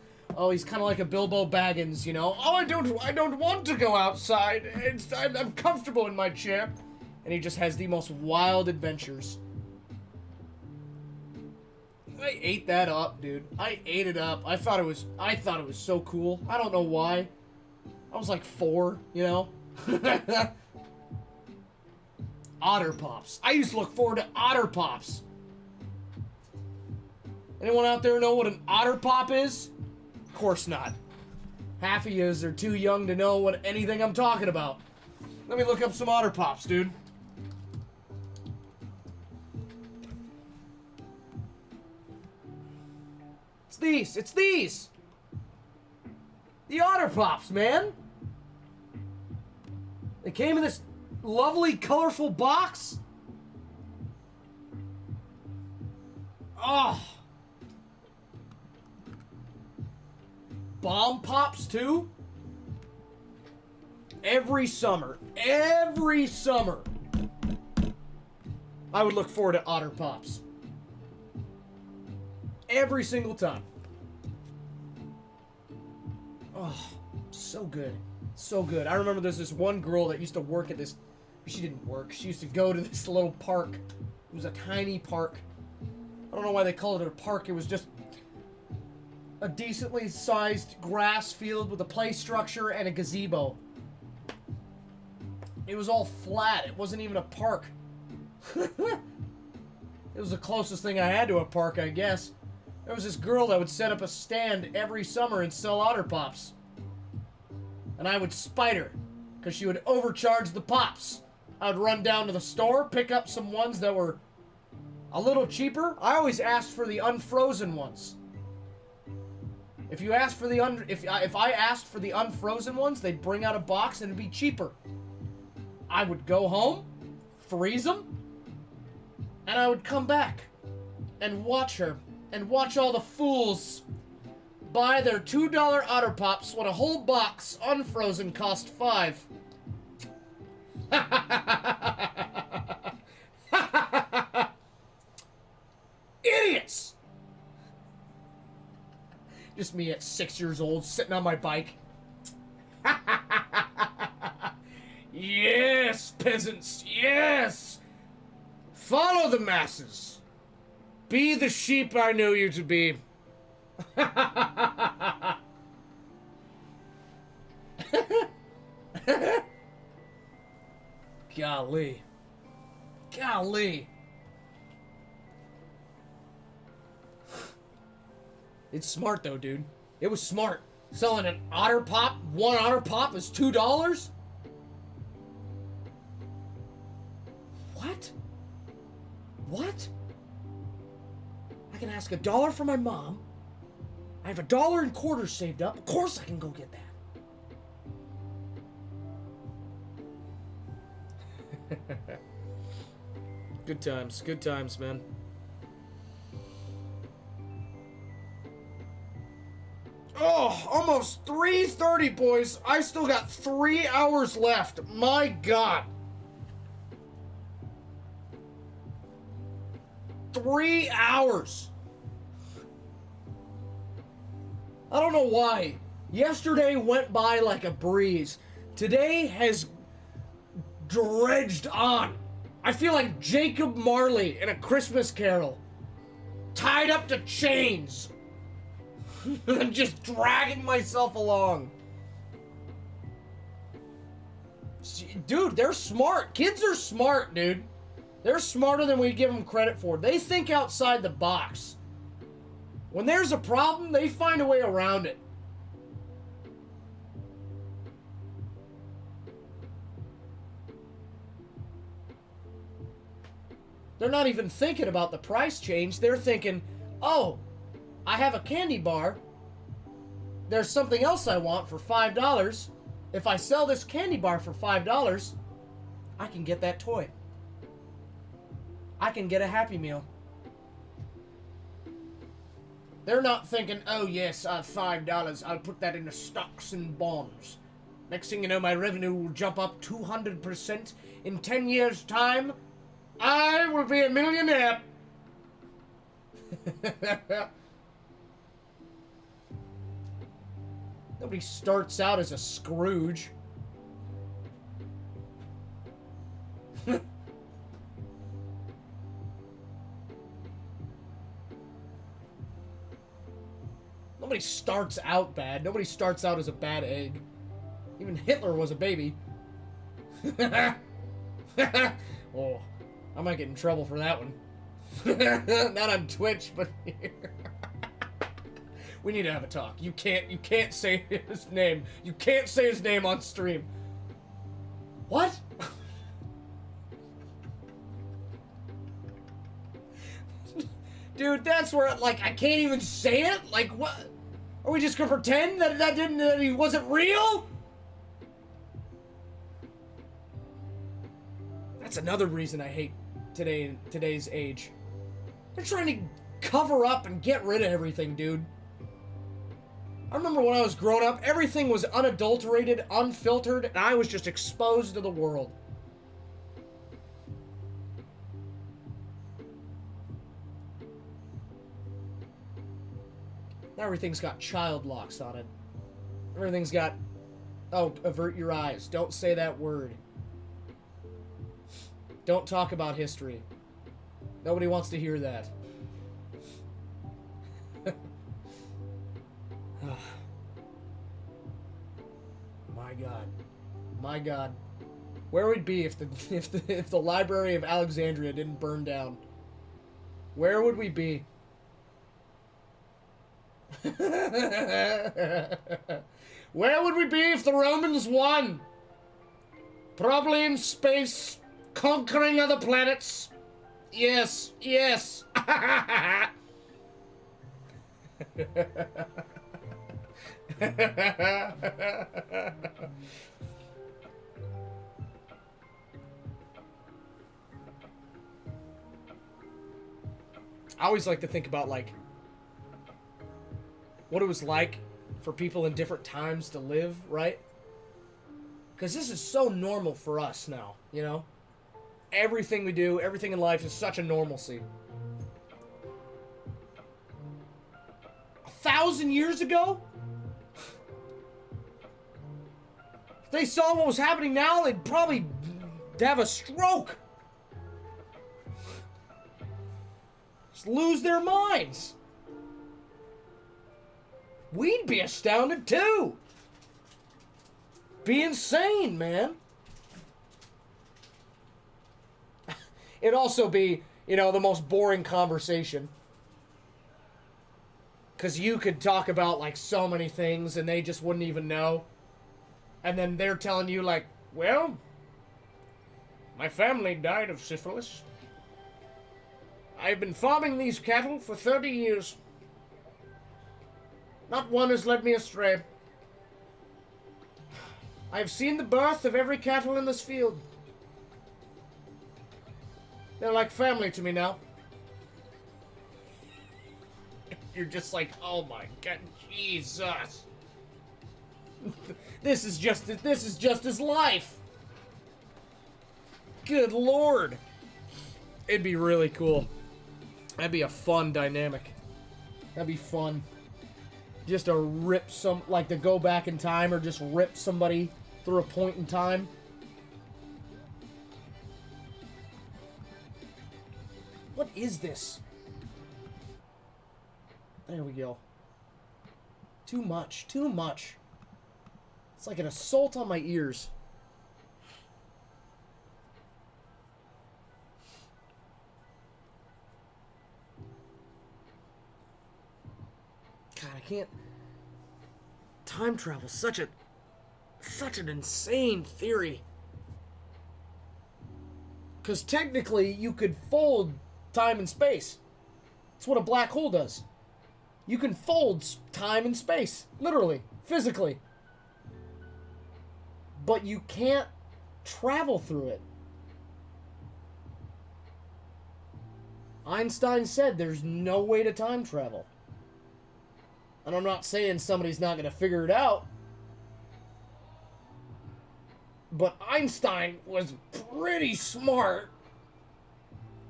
he's kind of like a Bilbo Baggins, you know. Oh, I don't want to go outside. I'm comfortable in my chair. And he just has the most wild adventures. I ate that up, dude. I ate it up. I thought it was so cool. I don't know why. I was like 4, you know. Otter Pops. I used to look forward to Otter Pops. Anyone out there know what an Otter Pop is? Of course not. Half of yous are too young to know what anything I'm talking about. Let me look up some Otter Pops, dude. It's these! The Otter Pops, man! They came in this lovely, colorful box. Oh. Bomb Pops, too. Every summer, I would look forward to Otter Pops. Every single time. Oh, so good. So good. I remember there's this one girl that used to work at this. She didn't work. She used to go to this little park. It was a tiny park. I don't know why they called it a park. It was just a decently sized grass field with a play structure and a gazebo. It was all flat. It wasn't even a park. It was the closest thing I had to a park, I guess. There was this girl that would set up a stand every summer and sell Otter Pops. And I would spite her, because she would overcharge the pops. I would run down to the store, pick up some ones that were a little cheaper. I always asked for the unfrozen ones. If you asked for the if I asked for the unfrozen ones, they'd bring out a box and it'd be cheaper. I would go home, freeze them, and I would come back and watch her and watch all the fools buy their $2 Otter Pops when a whole box unfrozen cost $5. Idiots! Just me at 6 years old, sitting on my bike. Yes, peasants, yes! Follow the masses. Be the sheep I knew you to be. Golly. Golly. It's smart though, dude. It was smart. Selling an Otter Pop, one Otter Pop is $2? What? What? I can ask $1 from my mom. I have $1 in quarters saved up. Of course I can go get that. Good times, man. Oh, almost 3:30, boys. I still got 3 hours left. My God. 3 hours. I don't know why. Yesterday went by like a breeze. Today has dredged on. I feel like Jacob Marley in A Christmas Carol. Tied up to chains. I'm just dragging myself along. Dude, they're smart. Kids are smart, dude. They're smarter than we give them credit for. They think outside the box. When there's a problem, they find a way around it. They're not even thinking about the price change. They're thinking, oh, I have a candy bar. There's something else I want for $5. If I sell this candy bar for $5, I can get that toy. I can get a Happy Meal. They're not thinking, oh yes, $5, I'll put that into stocks and bonds. Next thing you know, my revenue will jump up 200%. In 10 years' time, I will be a millionaire. Nobody starts out as a Scrooge. Nobody starts out bad. Nobody starts out as a bad egg. Even Hitler was a baby. Oh, I might get in trouble for that one. Not on Twitch, but here. We need to have a talk. You can't say his name. You can't say his name on stream. What? Dude, that's where, like, I can't even say it? Like, what? Are we just gonna pretend that he wasn't real? That's another reason I hate today's age. They're trying to cover up and get rid of everything, dude. I remember when I was growing up, everything was unadulterated, unfiltered, and I was just exposed to the world. Now everything's got child locks on it. Everything's got, oh, avert your eyes. Don't say that word. Don't talk about history. Nobody wants to hear that. My God. My God. Where would we be if the Library of Alexandria didn't burn down? Where would we be? Where would we be if the Romans won? Probably in space, conquering other planets. Yes, yes. I always like to think about, like, what it was like for people in different times to live, right? Because this is so normal for us now, you know? Everything we do, everything in life is such a normalcy. 1,000 years ago? If they saw what was happening now, they'd probably have a stroke. Just lose their minds. We'd be astounded too. Be insane, man. It'd also be, you know, the most boring conversation. Because you could talk about, like, so many things and they just wouldn't even know. And then they're telling you, like, well, my family died of syphilis. I've been farming these cattle for 30 years. Not one has led me astray. I have seen the birth of every cattle in this field. They're like family to me now. You're just like, oh my God, Jesus. This is just his life. Good Lord. It'd be really cool. That'd be a fun dynamic. That'd be fun. Just to rip like to go back in time or just rip somebody through a point in time. What is this? There we go. Too much. Too much. It's like an assault on my ears. God, I can't... Time travel, such an insane theory. Because technically, you could fold time and space. That's what a black hole does. You can fold time and space. Literally. Physically. But you can't travel through it. Einstein said there's no way to time travel. And I'm not saying somebody's not going to figure it out. But Einstein was pretty smart.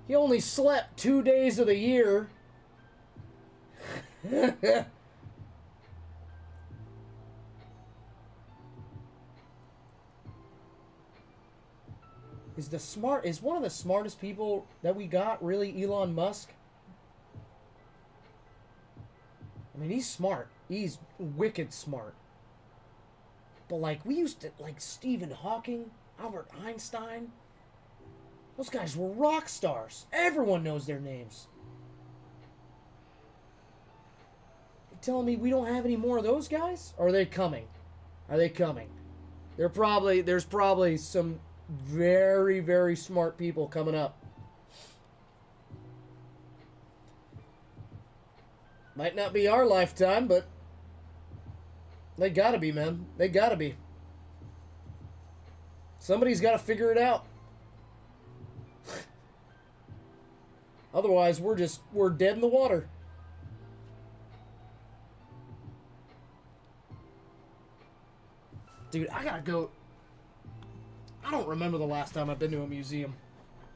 He only slept 2 days of the year. Is one of the smartest people that we got really Elon Musk? I mean, he's smart. He's wicked smart. But, like, we used to, like, Stephen Hawking, Albert Einstein. Those guys were rock stars. Everyone knows their names. You telling me we don't have any more of those guys? Or are they coming? Are they coming? There's probably some very, very smart people coming up. Might not be our lifetime, but they gotta be, man. They gotta be. Somebody's gotta figure it out. Otherwise, we're dead in the water. Dude, I gotta go. I don't remember the last time I've been to a museum.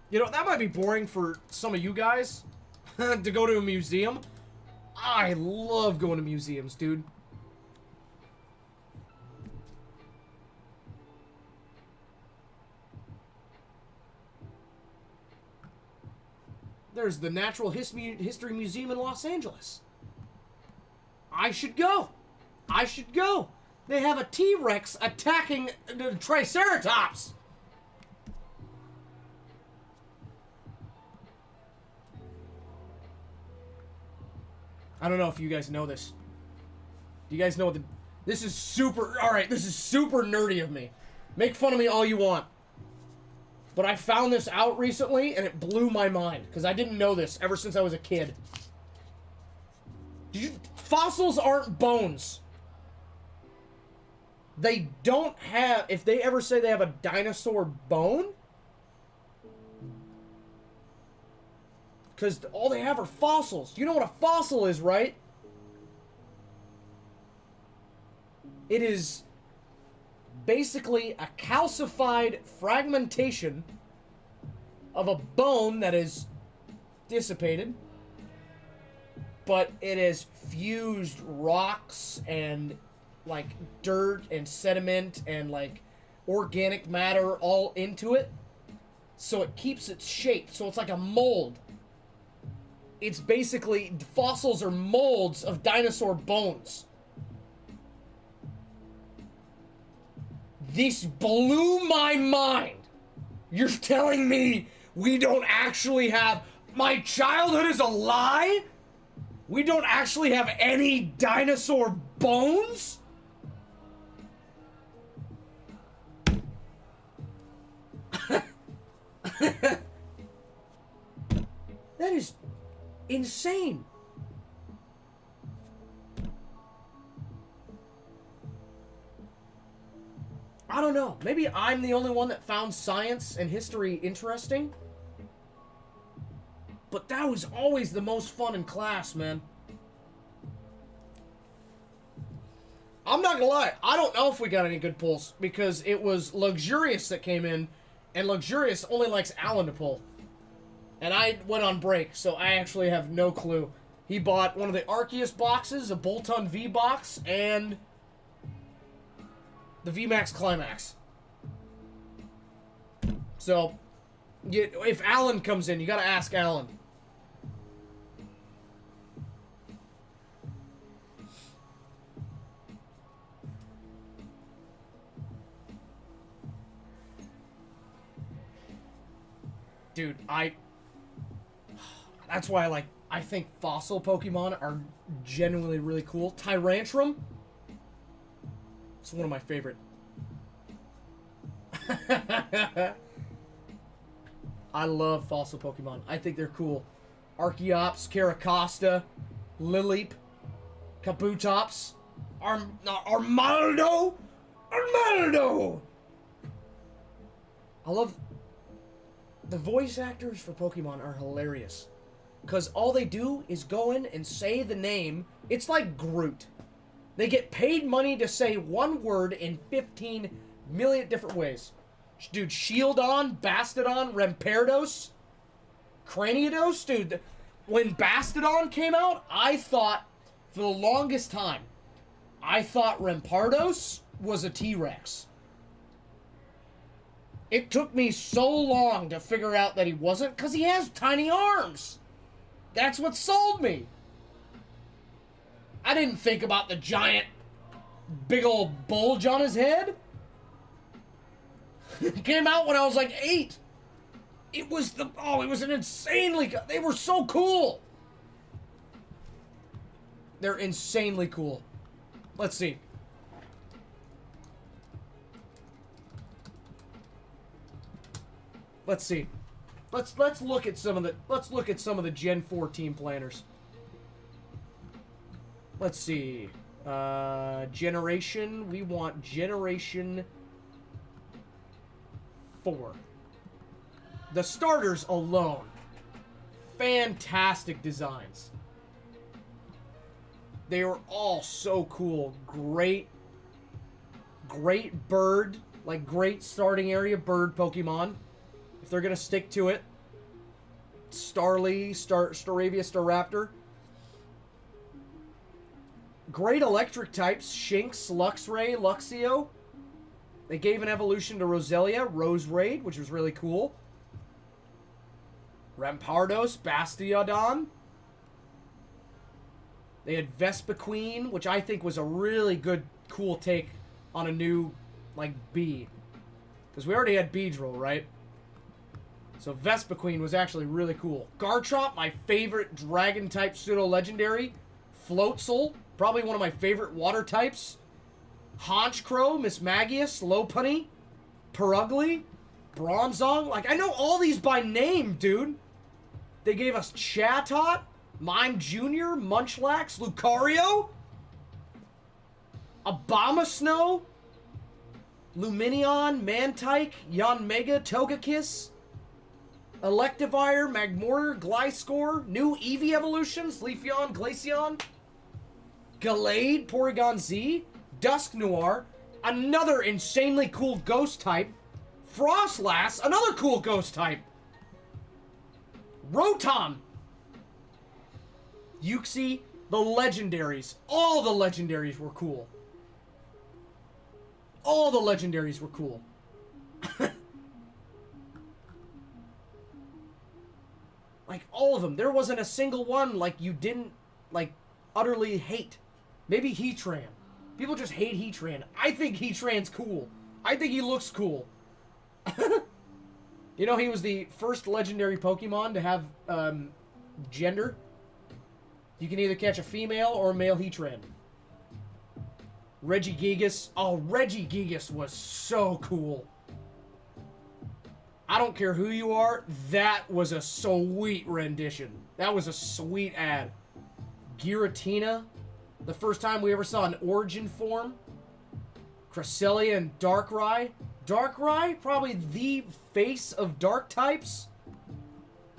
You know, that might be boring for some of you guys to go to a museum. I love going to museums, dude. There's the Natural History Museum in Los Angeles. I should go. I should go. They have a T-Rex attacking the Triceratops. I don't know if you guys know this. Do you guys know what the... This is super... Alright, this is super nerdy of me. Make fun of me all you want. But I found this out recently, and it blew my mind. Because I didn't know this ever since I was a kid. Fossils aren't bones. They don't have... If they ever say they have a dinosaur bone... Because all they have are fossils. You know what a fossil is, right? It is basically a calcified fragmentation of a bone that is dissipated. But it has fused rocks and, like, dirt and sediment and, like, organic matter all into it. So it keeps its shape. So it's like a mold. It's basically, fossils are molds of dinosaur bones. This blew my mind. You're telling me we don't actually have... My childhood is a lie? We don't actually have any dinosaur bones? That is... insane. I don't know. Maybe I'm the only one that found science and history interesting. But that was always the most fun in class, man. I'm not gonna lie. I don't know if we got any good pulls. Because it was Luxurious that came in. And Luxurious only likes Alan to pull. And I went on break, so I actually have no clue. He bought one of the Arceus boxes, a Bolton V box, and The VMAX Climax. So, if Alan comes in, you gotta ask Alan. Dude, that's why I think fossil Pokemon are genuinely really cool. Tyrantrum? It's one of my favorite. I love fossil Pokemon. I think they're cool. Archeops, Caracosta, Lileep, Kabutops, Armaldo! Armaldo! I love... The voice actors for Pokemon are hilarious. Because all they do is go in and say the name. It's like Groot. They get paid money to say one word in 15 million different ways. Dude, Shieldon, Bastodon, Rampardos, Cranidos. Dude, when Bastodon came out, I thought, for the longest time, I thought Rampardos was a T-Rex. It took me so long to figure out that he wasn't, because he has tiny arms. That's what sold me. I didn't think about the giant, big old bulge on his head. It came out when I was like 8. It was it was an insanely, they were so cool. They're insanely cool. Let's see. Let's see. Let's look at some of the Gen 4 team planners. Let's see. Generation. We want Generation 4. The starters alone. Fantastic designs. They are all so cool. Great bird. Like, great starting area bird Pokemon. If they're going to stick to it. Staravia, Staraptor. Great electric types. Shinx, Luxray, Luxio. They gave an evolution to Roselia, Roserade, which was really cool. Rampardos, Bastiodon. They had Vespiquen, which I think was a really good, cool take on a new, like, bee. Because we already had Beedrill, right? So Vespiquen was actually really cool. Garchomp, my favorite dragon-type pseudo-legendary. Floatzel, probably one of my favorite water types. Honchkrow, Mismagius, Lopunny, Purugly, Bronzong. Like, I know all these by name, dude. They gave us Chatot, Mime Jr., Munchlax, Lucario, Abomasnow, Lumineon, Mantike, Yanmega, Togekiss, Electivire, Magmortar, Gliscor, new Eevee evolutions, Leafeon, Glaceon, Gallade, Porygon Z, Dusknoir, another insanely cool ghost type, Frostlass, another cool ghost type, Rotom, Uxie, the legendaries. All the legendaries were cool. All the legendaries were cool. Like, all of them. There wasn't a single one, like, you didn't, like, utterly hate. Maybe Heatran. People just hate Heatran. I think Heatran's cool. I think he looks cool. You know, he was the first legendary Pokemon to have, gender. You can either catch a female or a male Heatran. Regigigas. Oh, Regigigas was so cool. I don't care who you are, that was a sweet rendition. That was a sweet ad. Giratina, the first time we ever saw an origin form. Cresselia and Darkrai. Darkrai, probably the face of dark types.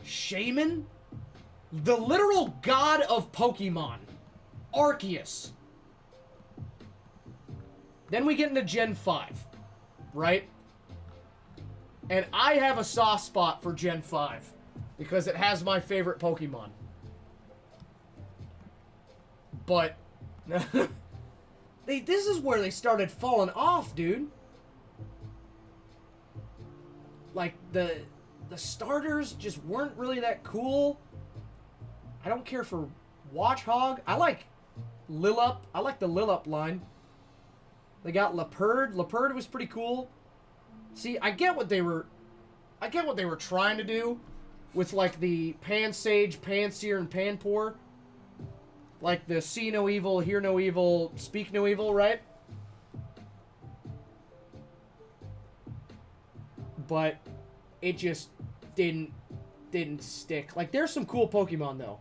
Shaman, the literal god of Pokemon. Arceus. Then we get into Gen 5, right? And I have a soft spot for Gen 5 because it has my favorite Pokemon. But this is where they started falling off, dude. Like, the starters just weren't really that cool. I don't care for Watchhog. I like Lillup. I like the Lillup line. They got Leopard. Leopard was pretty cool. See, I get what they were trying to do with, like, the Pansage, Panseer, and Panpour. Like the see no evil, hear no evil, speak no evil, right? But it just didn't stick. Like, there's some cool Pokemon, though.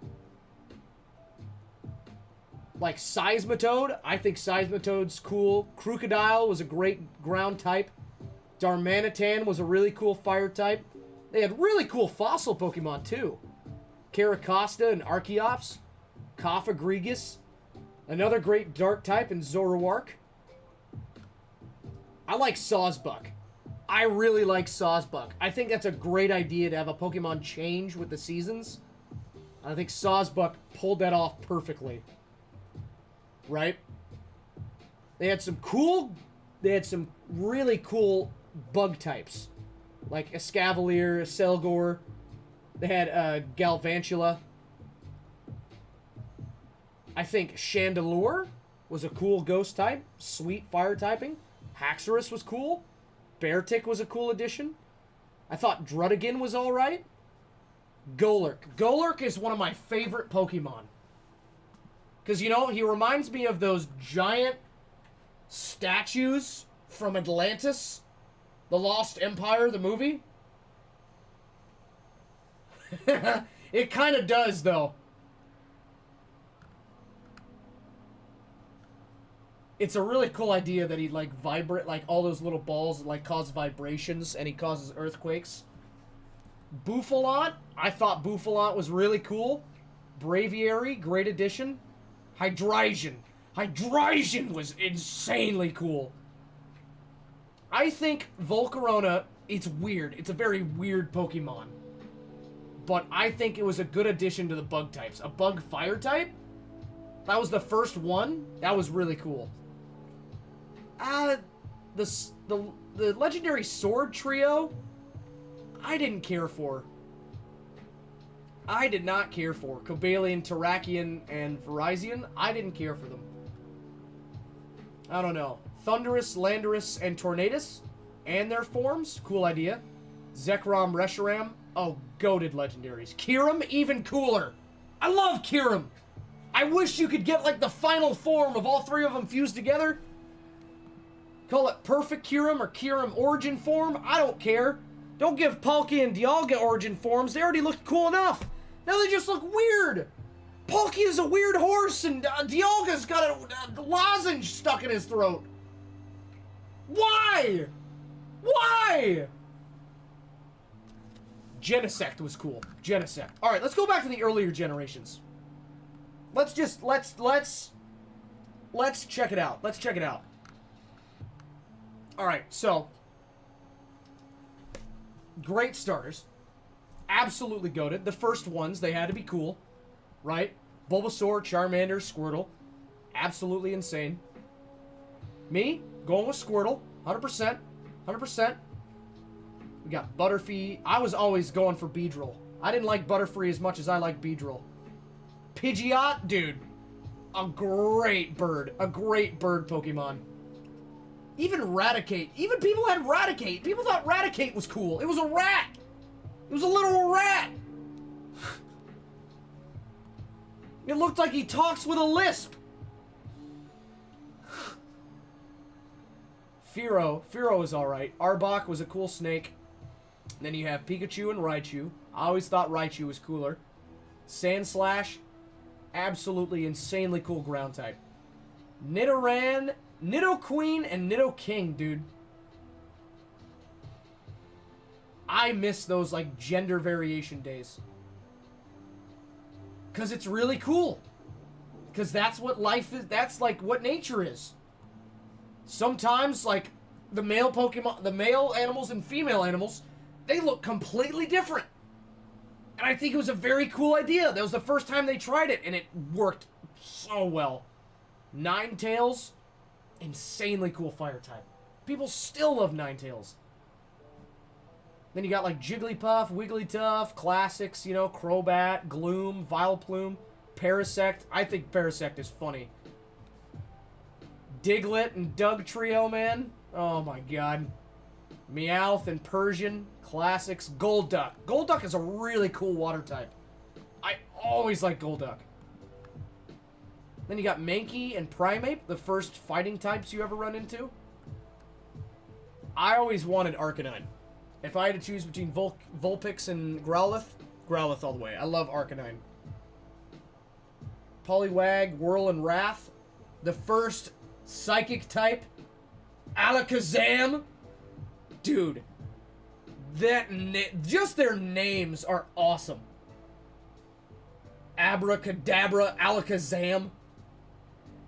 Like Seismitoad. I think Seismitoad's cool. Crocodile was a great ground type. Darmanitan was a really cool fire type. They had really cool fossil Pokemon, too. Caracosta and Archeops. Cofagrigus. Another great dark type in Zoroark. I like Sawsbuck. I really like Sawsbuck. I think that's a great idea to have a Pokemon change with the seasons. I think Sawsbuck pulled that off perfectly. Right? They had some really cool bug types. Like Escavalier, Selgor. They had Galvantula. I think Chandelure was a cool ghost type. Sweet fire typing. Haxorus was cool. Beartic was a cool addition. I thought Druddigan was alright. Golurk. Golurk is one of my favorite Pokemon. Because, you know, he reminds me of those giant statues from Atlantis. The Lost Empire, the movie. It kind of does, though. It's a really cool idea that he, like, vibrate, like, all those little balls, like, cause vibrations, and he causes earthquakes. Buffalant. I thought Buffalant was really cool. Braviary, great addition. Hydreigon. Hydreigon was insanely cool. I think Volcarona, it's weird. It's a very weird Pokemon. But I think it was a good addition to the bug types. A bug fire type? That was the first one. That was really cool. The legendary sword trio, I didn't care for. I did not care for. Cobalion, Terrakion, and Virizion, I didn't care for them. I don't know. Thundurus, Landorus, and Tornadus, and their forms, cool idea. Zekrom, Reshiram, oh, goated legendaries. Kyurem, even cooler. I love Kyurem. I wish you could get, like, the final form of all three of them fused together. Call it Perfect Kyurem or Kyurem Origin Form. I don't care. Don't give Palkia and Dialga Origin Forms. They already looked cool enough. Now they just look weird. Palkia's a weird horse, and Dialga's got a lozenge stuck in his throat. Why? Why? Genesect was cool. Genesect. All right, let's go back to the earlier generations. Let's check it out. Let's check it out. All right, so great starters. Absolutely goated. The first ones, they had to be cool, right? Bulbasaur, Charmander, Squirtle. Absolutely insane. Me, going with Squirtle. 100%. 100%. We got Butterfree. I was always going for Beedrill. I didn't like Butterfree as much as I like Beedrill. Pidgeot, dude. A great bird. A great bird Pokemon. Even Raticate. Even people had Raticate. People thought Raticate was cool. It was a rat. It was a literal rat. It looked like he talks with a lisp. Fearow. Fearow was alright. Arbok was a cool snake. Then you have Pikachu and Raichu. I always thought Raichu was cooler. Sandslash. Absolutely insanely cool ground type. Nidoran, Nidoqueen, and Nidoking, dude. I miss those, like, gender variation days. Because it's really cool. Because that's what life is. That's, like, what nature is. Sometimes, like, the male Pokemon, the male animals and female animals, they look completely different. And I think it was a very cool idea. That was the first time they tried it, and it worked so well. Ninetales, Insanely cool fire type. People still love Ninetales. Then you got like Jigglypuff, Wigglytuff, classics, you know, Crobat, Gloom, Vileplume, Parasect. I think Parasect is funny. Diglett and Doug Trio, man. Oh my god. Meowth and Persian, classics. Golduck. Golduck is a really cool water type. I always like Golduck. Then you got Mankey and Primeape, the first fighting types you ever run into. I always wanted Arcanine. If I had to choose between Vulpix and Growlithe, Growlithe all the way. I love Arcanine. Poliwag, Whirl, and Wrath. The first psychic type. Alakazam. Dude. Just their names are awesome. Abracadabra, Alakazam.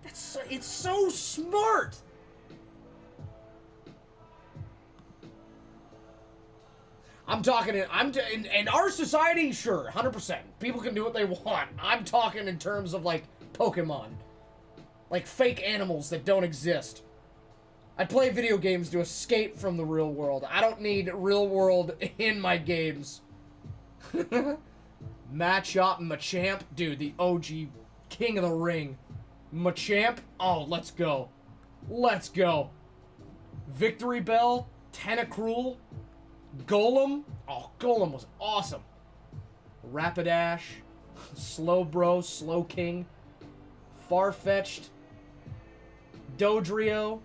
It's so smart. I'm talking in our society, sure, 100%. People can do what they want. I'm talking in terms of like Pokemon. Like fake animals that don't exist. I play video games to escape from the real world. I don't need real world in my games. Machop and Machamp. Dude, the OG King of the Ring. Machamp. Oh, let's go. Let's go. Victory Bell. Tentacruel. Golem. Oh, Golem was awesome. Rapidash. Slowbro. Slowking. Farfetch'd. Dodrio.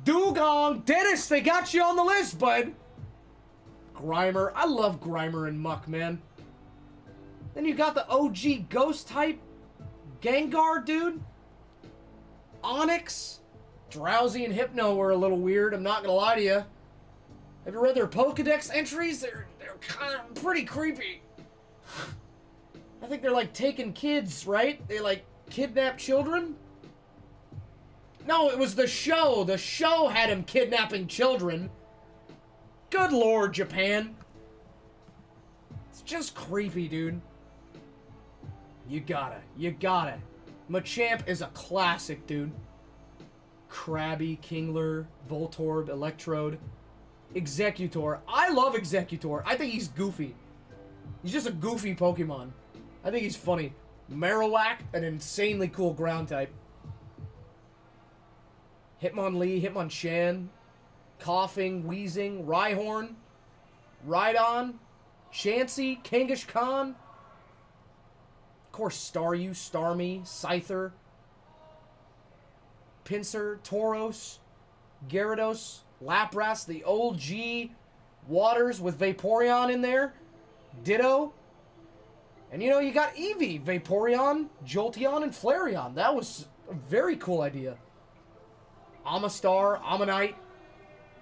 Dugong. Dennis, they got you on the list, bud. Grimer. I love Grimer and Muck, man. Then you got the OG Ghost type. Gengar, dude. Onix. Drowsy and Hypno were a little weird, I'm not gonna lie to you. Have you read their Pokedex entries? They're kind of pretty creepy. I think they're like taking kids, right? They like kidnap children? No, it was the show. The show had him kidnapping children. Good lord, Japan. It's just creepy, dude. You gotta. Machamp is a classic, dude. Krabby, Kingler, Voltorb, Electrode, Executor. I love Executor. I think he's goofy. He's just a goofy Pokemon. I think he's funny. Marowak, an insanely cool ground type. Hitmonlee, Hitmonchan, Coughing, Wheezing, Rhyhorn, Rhydon, Chansey, Kangaskhan. Of course, Staryu, Starmie, Scyther, Pinsir, Tauros, Gyarados, Lapras, the old G Waters with Vaporeon in there, Ditto. And you know, you got Eevee, Vaporeon, Jolteon, and Flareon. That was a very cool idea. Amistar, Ammonite,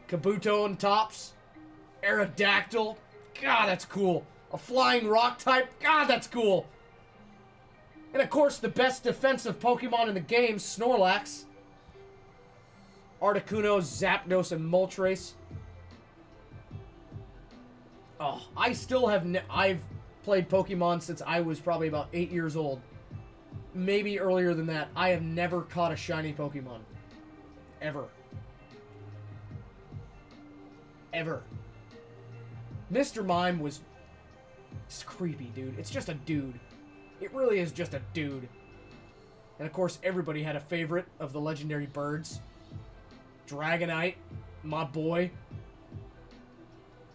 Kabuto and Tops, Aerodactyl. God, that's cool. A flying rock type. God, that's cool. And of course, the best defensive Pokemon in the game, Snorlax. Articuno, Zapdos, and Moltres. Oh, I still have... I've played Pokemon since I was probably about 8 years old. Maybe earlier than that. I have never caught a shiny Pokemon. Ever. Ever. Mr. Mime was... It's creepy, dude. It's just a dude. It really is just a dude. And of course, everybody had a favorite of the legendary birds. Dragonite, my boy.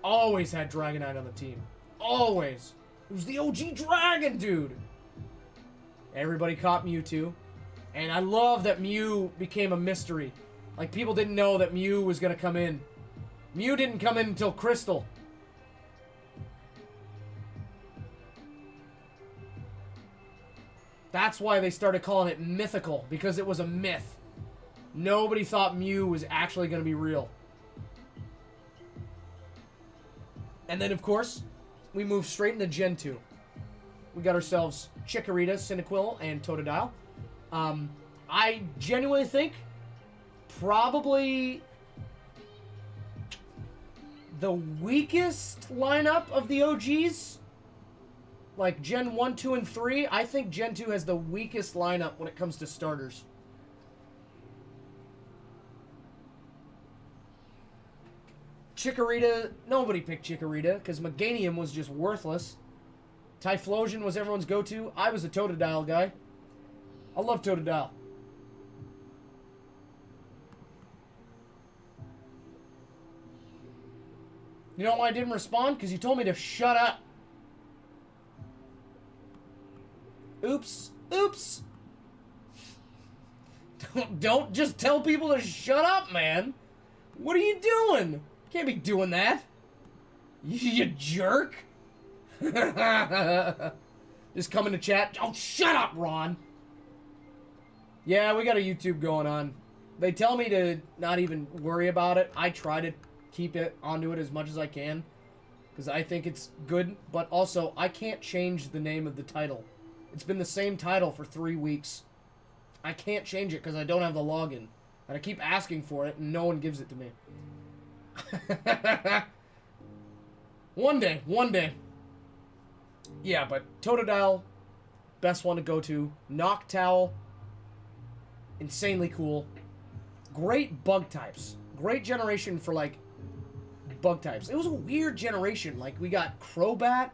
Always had Dragonite on the team. Always. It was the OG dragon, dude. Everybody caught Mewtwo. And I love that Mew became a mystery. Like, people didn't know that Mew was going to come in. Mew didn't come in until Crystal. That's why they started calling it mythical, because it was a myth. Nobody thought Mew was actually going to be real. And then, of course, we moved straight into Gen 2. We got ourselves Chikorita, Cyndaquil, and Totodile. I genuinely think probably the weakest lineup of the OGs. Like Gen 1, 2, and 3, I think Gen 2 has the weakest lineup when it comes to starters. Chikorita, nobody picked Chikorita because Meganium was just worthless. Typhlosion was everyone's go-to. I was a Totodile guy. I love Totodile. You know why I didn't respond? Because you told me to shut up. Oops. Oops. Don't just tell people to shut up, man. What are you doing? Can't be doing that. You jerk. Just come in the chat. Oh, shut up, Ron. Yeah, we got a YouTube going on. They tell me to not even worry about it. I try to keep it onto it as much as I can because I think it's good, but also I can't change the name of the title. It's been the same title for 3 weeks. I can't change it because I don't have the login. And I keep asking for it, and no one gives it to me. One day. Yeah, but Totodile, best one to go to. Noctowl, insanely cool. Great bug types. Great generation for, like, bug types. It was a weird generation. Like, we got Crobat,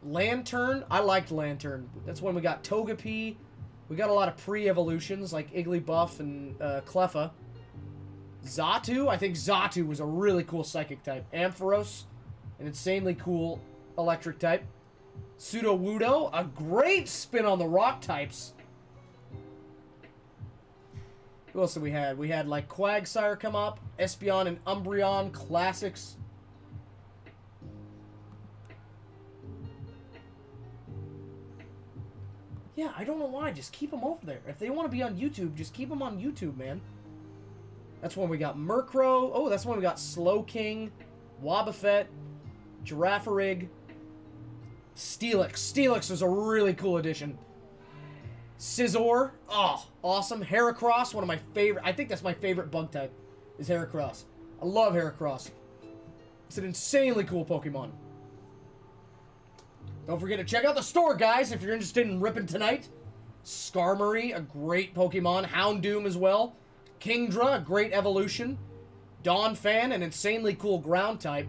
Lantern. I liked Lantern. That's when we got Togepi. We got a lot of pre-evolutions, like Igglybuff and Cleffa. Xatu. I think Xatu was a really cool psychic type. Ampharos, an insanely cool electric type. Sudowoodo, a great spin on the rock types. Who else did we have? We had, like, Quagsire come up. Espeon and Umbreon classics. Yeah, I don't know why. Just keep them over there. If they want to be on YouTube, just keep them on YouTube, man. That's when we got Murkrow. Oh, that's when we got Slowking, Wobbuffet, Girafarig, Steelix. Steelix was a really cool addition. Scizor. Oh, awesome. Heracross, one of my favorite. I think that's my favorite bug type, is Heracross. I love Heracross. It's an insanely cool Pokemon. Don't forget to check out the store, guys, if you're interested in ripping tonight. Skarmory, a great Pokemon. Houndoom as well. Kingdra, a great evolution. Donphan, an insanely cool ground type.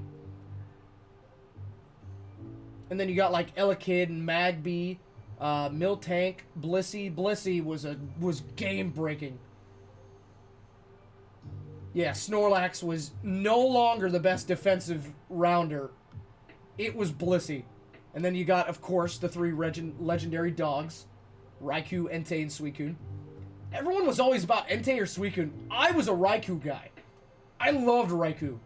And then you got, like, Elekid and Magby, Miltank, Blissey. Blissey was game-breaking. Yeah, Snorlax was no longer the best defensive rounder. It was Blissey. And then you got, of course, the 3 legendary dogs. Raikou, Entei, and Suicune. Everyone was always about Entei or Suicune. I was a Raikou guy. I loved Raikou.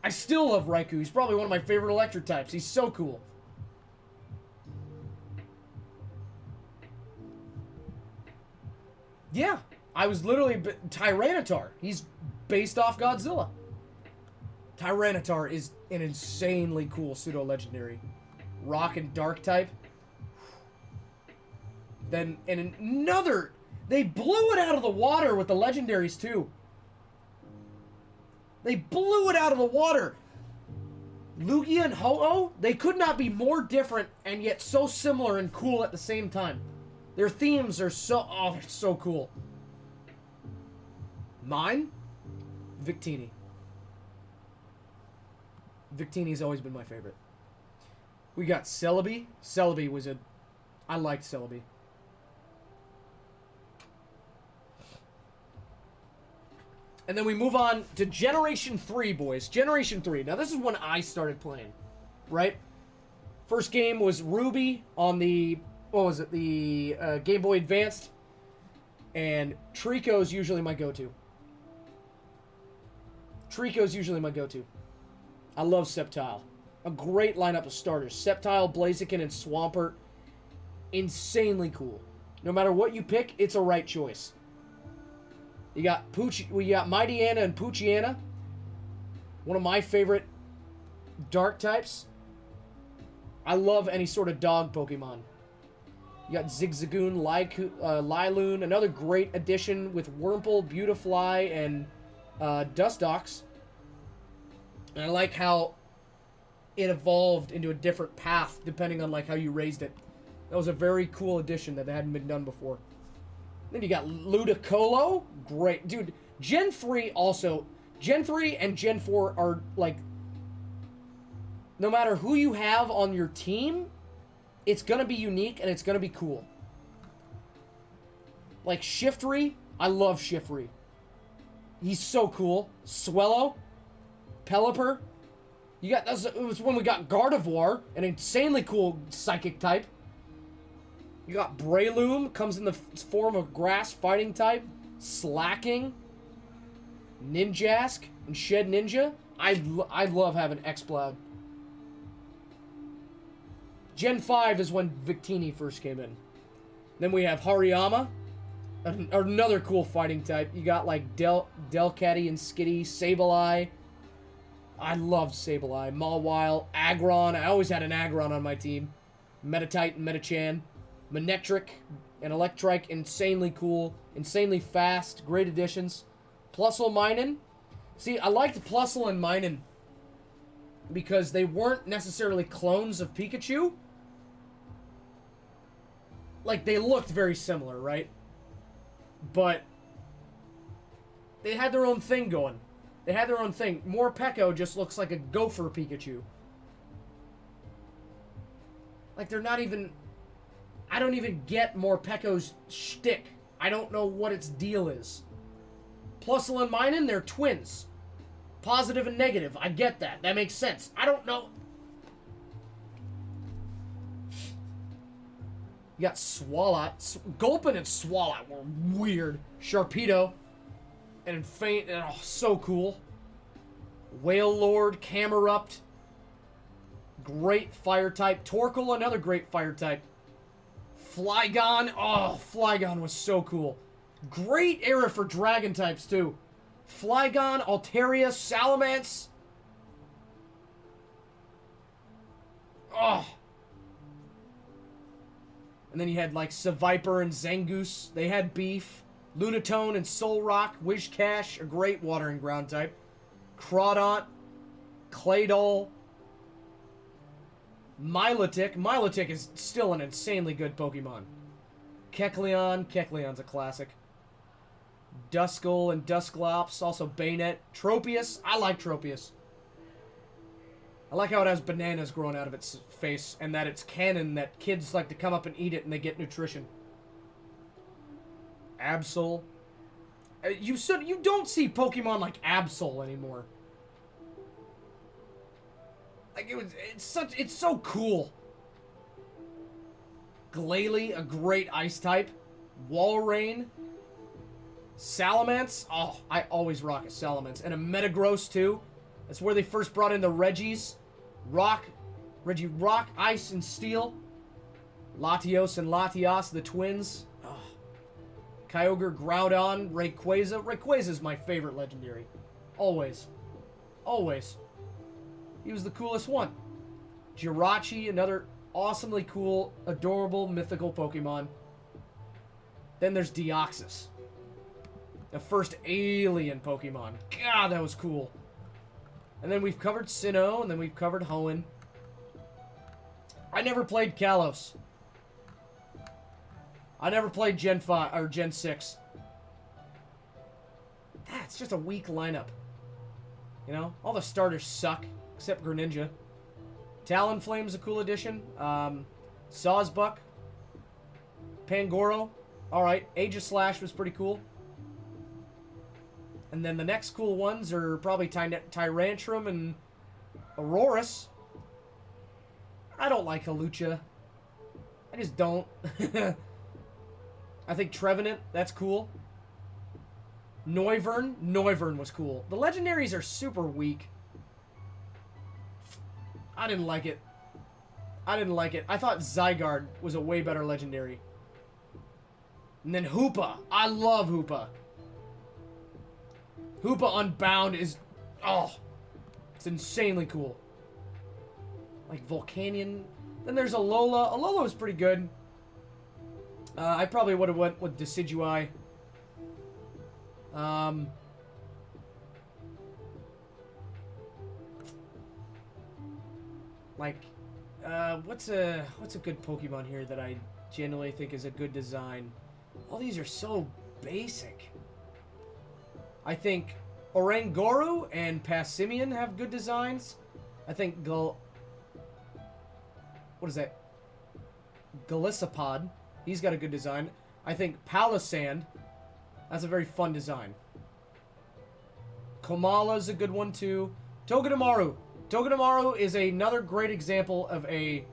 I still love Raikou. He's probably one of my favorite electric types. He's so cool. Yeah, I was literally Tyranitar. He's based off Godzilla. Tyranitar is an insanely cool pseudo-legendary. Rock and Dark type. Then, and another... They blew it out of the water with the legendaries, too. They blew it out of the water. Lugia and Ho-Oh, they could not be more different and yet so similar and cool at the same time. Their themes are so... Oh, they're so cool. Mine? Victini. Victini's always been my favorite. We got Celebi. Celebi was a... I liked Celebi. And then we move on to Generation 3, boys. Generation 3. Now, this is when I started playing, right? First game was Ruby on the... What was it? The Game Boy Advanced. And Trico's usually my go-to. Trico's usually my go-to. I love Sceptile. A great lineup of starters. Sceptile, Blaziken, and Swampert. Insanely cool. No matter what you pick, it's a right choice. We got Mightyena and Poochyena. One of my favorite dark types. I love any sort of dog Pokemon. You got Zigzagoon, Liloon, another great addition with Wurmple, Beautifly, and Dustox. And I like how it evolved into a different path depending on like how you raised it. That was a very cool addition that hadn't been done before. Then you got Ludicolo. Great. Dude, Gen 3 also... Gen 3 and Gen 4 are, like, no matter who you have on your team, it's going to be unique and it's going to be cool. Like, Shiftry, I love Shiftry. He's so cool. Swellow, Pelipper. It was when we got Gardevoir, an insanely cool psychic type. You got Breloom, comes in the form of grass fighting type. Slacking, Ninjask, and Shed Ninja. I love having Exploud. Gen 5 is when Victini first came in. Then we have Hariyama, another cool fighting type. You got like Delcatty and Skitty, Sableye. I loved Sableye. Mawile, Aggron. I always had an Aggron on my team. Metatite and Metachan. Manectric and Electrike. Insanely cool. Insanely fast. Great additions. Plusle Minun. See, I liked Plusle and Minun because they weren't necessarily clones of Pikachu. Like, they looked very similar, right? But they had their own thing going. They had their own thing. Morpeko just looks like a gopher Pikachu. Like, they're not even... I don't even get Morpeko's shtick. I don't know what its deal is. Plusle and Minun, they're twins. Positive and negative. I get that. That makes sense. I don't know... You got Swalot. Gulpin and Swalot were weird. Sharpedo. And Faint. Oh, so cool. Whale Lord. Camerupt. Great fire type. Torkoal, another great fire type. Flygon. Oh, Flygon was so cool. Great era for dragon types, too. Flygon, Altaria, Salamence. Oh. And then you had, like, Seviper and Zangoose. They had beef. Lunatone and Solrock. Wishcash, a great water and ground type. Crawdont. Claydol. Milotic. Milotic is still an insanely good Pokemon. Kecleon. Kecleon's a classic. Duskull and Dusclops. Also Bayonet. Tropius. I like Tropius. I like how it has bananas growing out of its face, and that it's canon that kids like to come up and eat it and they get nutrition. Absol. You don't see Pokemon like Absol anymore. Like it's so cool. Glalie, a great ice type. Walrein. Salamence. Oh, I always rock a Salamence. And a Metagross too. That's where they first brought in the Reggies. Reggie Rock, Ice, and Steel. Latios and Latias, the twins. Oh. Kyogre, Groudon, Rayquaza. Rayquaza is my favorite legendary. Always. Always. He was the coolest one. Jirachi, another awesomely cool, adorable, mythical Pokemon. Then there's Deoxys. The first alien Pokemon. God, that was cool. And then we've covered Sinnoh, and then we've covered Hoenn. I never played Kalos. I never played Gen 5 or Gen 6. It's just a weak lineup. You know, all the starters suck except Greninja. Talonflame's a cool addition. Sawsbuck, Pangoro, all right. Aegislash was pretty cool. And then the next cool ones are probably Tyrantrum and Aurorus. I don't like Hawlucha. I just don't. I think Trevenant, that's cool. Noivern was cool. The legendaries are super weak. I didn't like it. I thought Zygarde was a way better legendary. And then Hoopa. I love Hoopa. Hoopa Unbound is... Oh. It's insanely cool. Like Volcanion. Then there's Alola. Alola was pretty good. I probably would have went with Decidueye. What's a good Pokemon here that I genuinely think is a good design? All these are so basic. I think Oranguru and Passimian have good designs. I think what is that? Galissapod. He's got a good design. I think Palisand. That's a very fun design. Komala's a good one too. Togedemaru. Togedemaru is another great example of a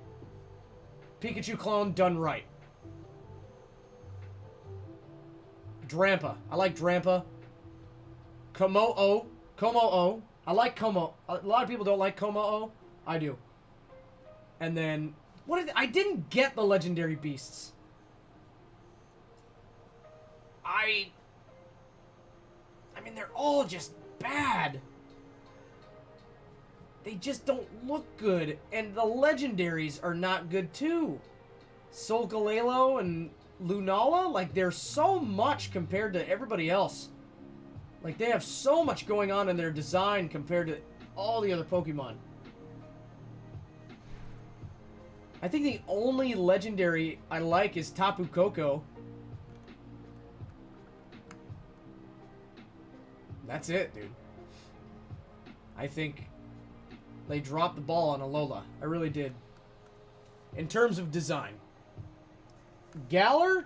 Pikachu clone done right. Drampa. I like Drampa. Komo-o. Komo-o. I like Komo. A lot of people don't like Komo-o. I do. And then... I didn't get the legendary beasts. I mean, they're all just bad. They just don't look good. And the legendaries are not good, too. Solgaleo and Lunala, like, they're so much compared to everybody else. Like, they have so much going on in their design compared to all the other Pokemon. I think the only legendary I like is Tapu Koko. That's it, dude. I think they dropped the ball on Alola. I really did. In terms of design. Galar?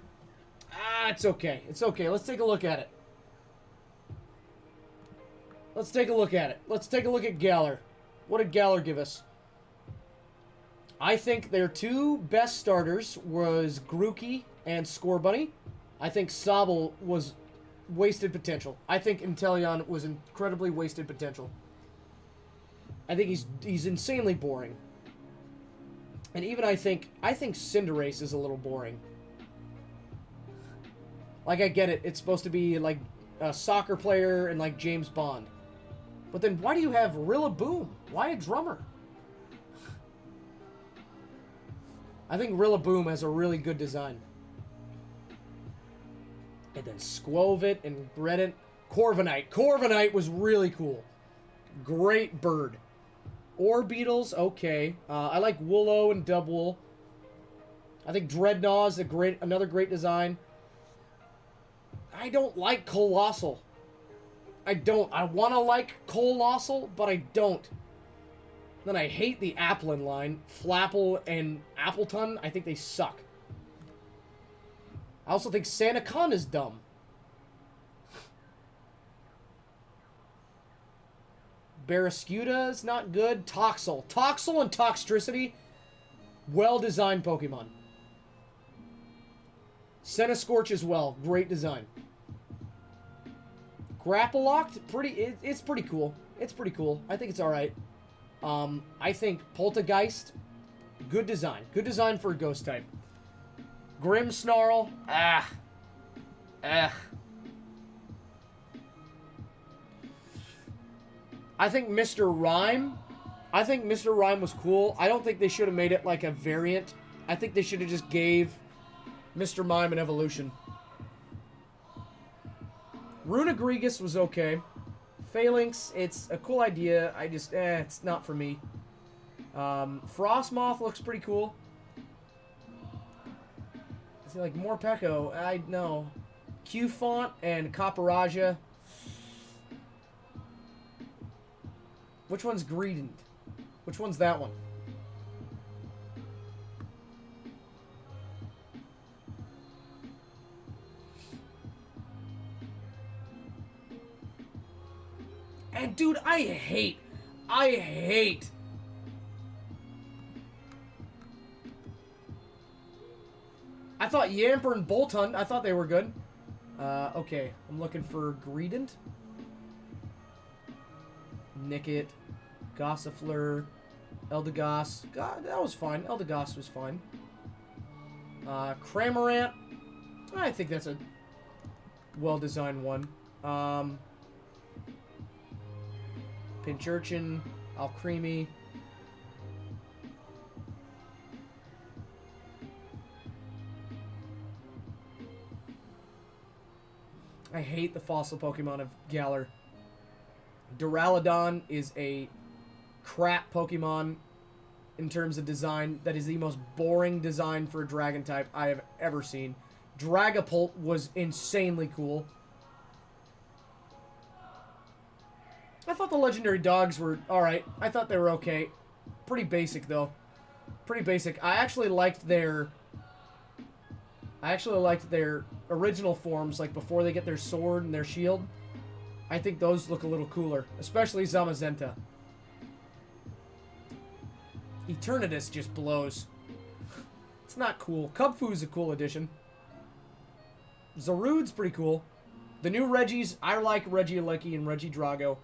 It's okay. It's okay. Let's take a look at it. Let's take a look at it. Let's take a look at Galar. What did Galar give us? I think their two best starters was Grookey and Scorbunny. I think Sobble was wasted potential. I think Inteleon was incredibly wasted potential. I think he's insanely boring. And even I think Cinderace is a little boring. Like, I get it. It's supposed to be like a soccer player and like James Bond. But then why do you have Rillaboom? Why a drummer? I think Rillaboom has a really good design. And then Squovit and Greddent. Corviknight. Corviknight was really cool. Great bird. Orbeetles, okay. I like Woolo and Dubwool. I think Dreadnought is another great design. I don't like Colossal. I don't. I want to like Colossal, but I don't. Then I hate the Applin line. Flapple and Appleton, I think they suck. I also think Sandaconda is dumb. Barraskewda is not good. Toxel. Toxel and Toxtricity, well-designed Pokemon. Centiskorch as well. Great design. Grapploct, it's pretty cool. It's pretty cool. I think it's alright. I think Poltergeist, good design. Good design for a ghost type. Grimmsnarl, I think Mr. Rhyme. I think Mr. Rhyme was cool. I don't think they should have made it like a variant. I think they should have just gave Mr. Mime an evolution. Runagrigus was okay. Phalanx, it's a cool idea. I just, it's not for me. Frostmoth looks pretty cool. I see, like, Morpeko, I know. Q-Font and Copperaja. Which one's Greedent? Which one's that one? And dude, I hate. I thought Yamper and Boltund, I thought they were good. Okay, I'm looking for Greedent. Nickit, Gossifleur, Eldegoss. God, that was fine. Eldegoss was fine. Cramorant. I think that's a well-designed one. Pincurchin, Alcremie. I hate the fossil Pokemon of Galar. Duraludon is a crap Pokemon in terms of design. That is the most boring design for a dragon type I have ever seen. Dragapult was insanely cool. I thought the legendary dogs were alright. I thought they were okay. Pretty basic, though. Pretty basic. I actually liked their original forms, like before they get their sword and their shield. I think those look a little cooler. Especially Zamazenta. Eternatus just blows. It's not cool. Kubfu's a cool addition. Zarude's pretty cool. The new Regis, I like Regieleki and Regidrago.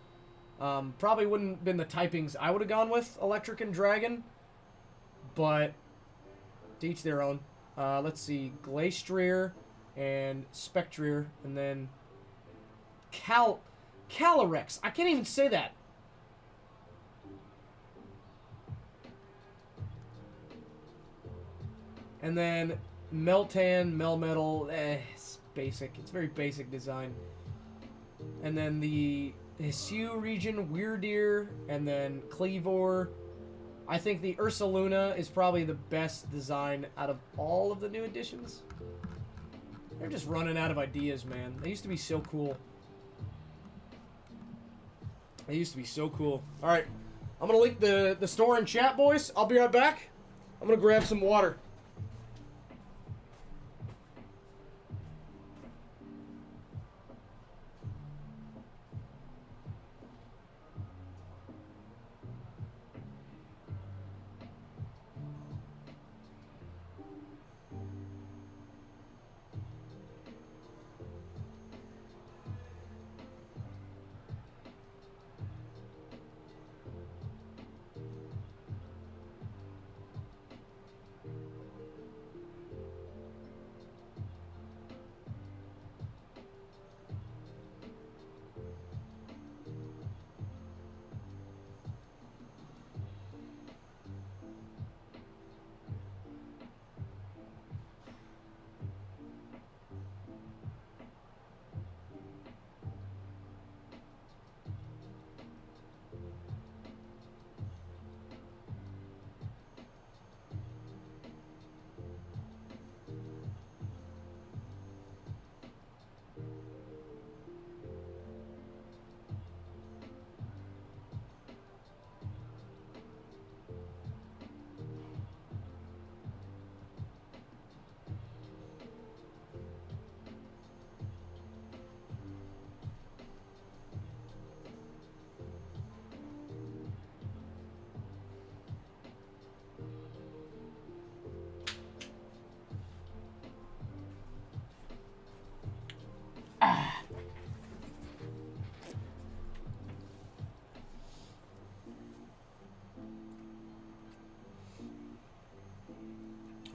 Probably wouldn't have been the typings I would have gone with, Electric and Dragon. But, to each their own. Let's see, Glastrier and Spectrier, and then Calyrex. I can't even say that. And then Meltan, Melmetal, it's basic. It's very basic design. And then the Hisuian region, Weirdeer, and then Cleavor. I think the Ursaluna is probably the best design out of all of the new additions. They're just running out of ideas, man. They used to be so cool. They used to be so cool. Alright, I'm going to link the store in chat, boys. I'll be right back. I'm going to grab some water.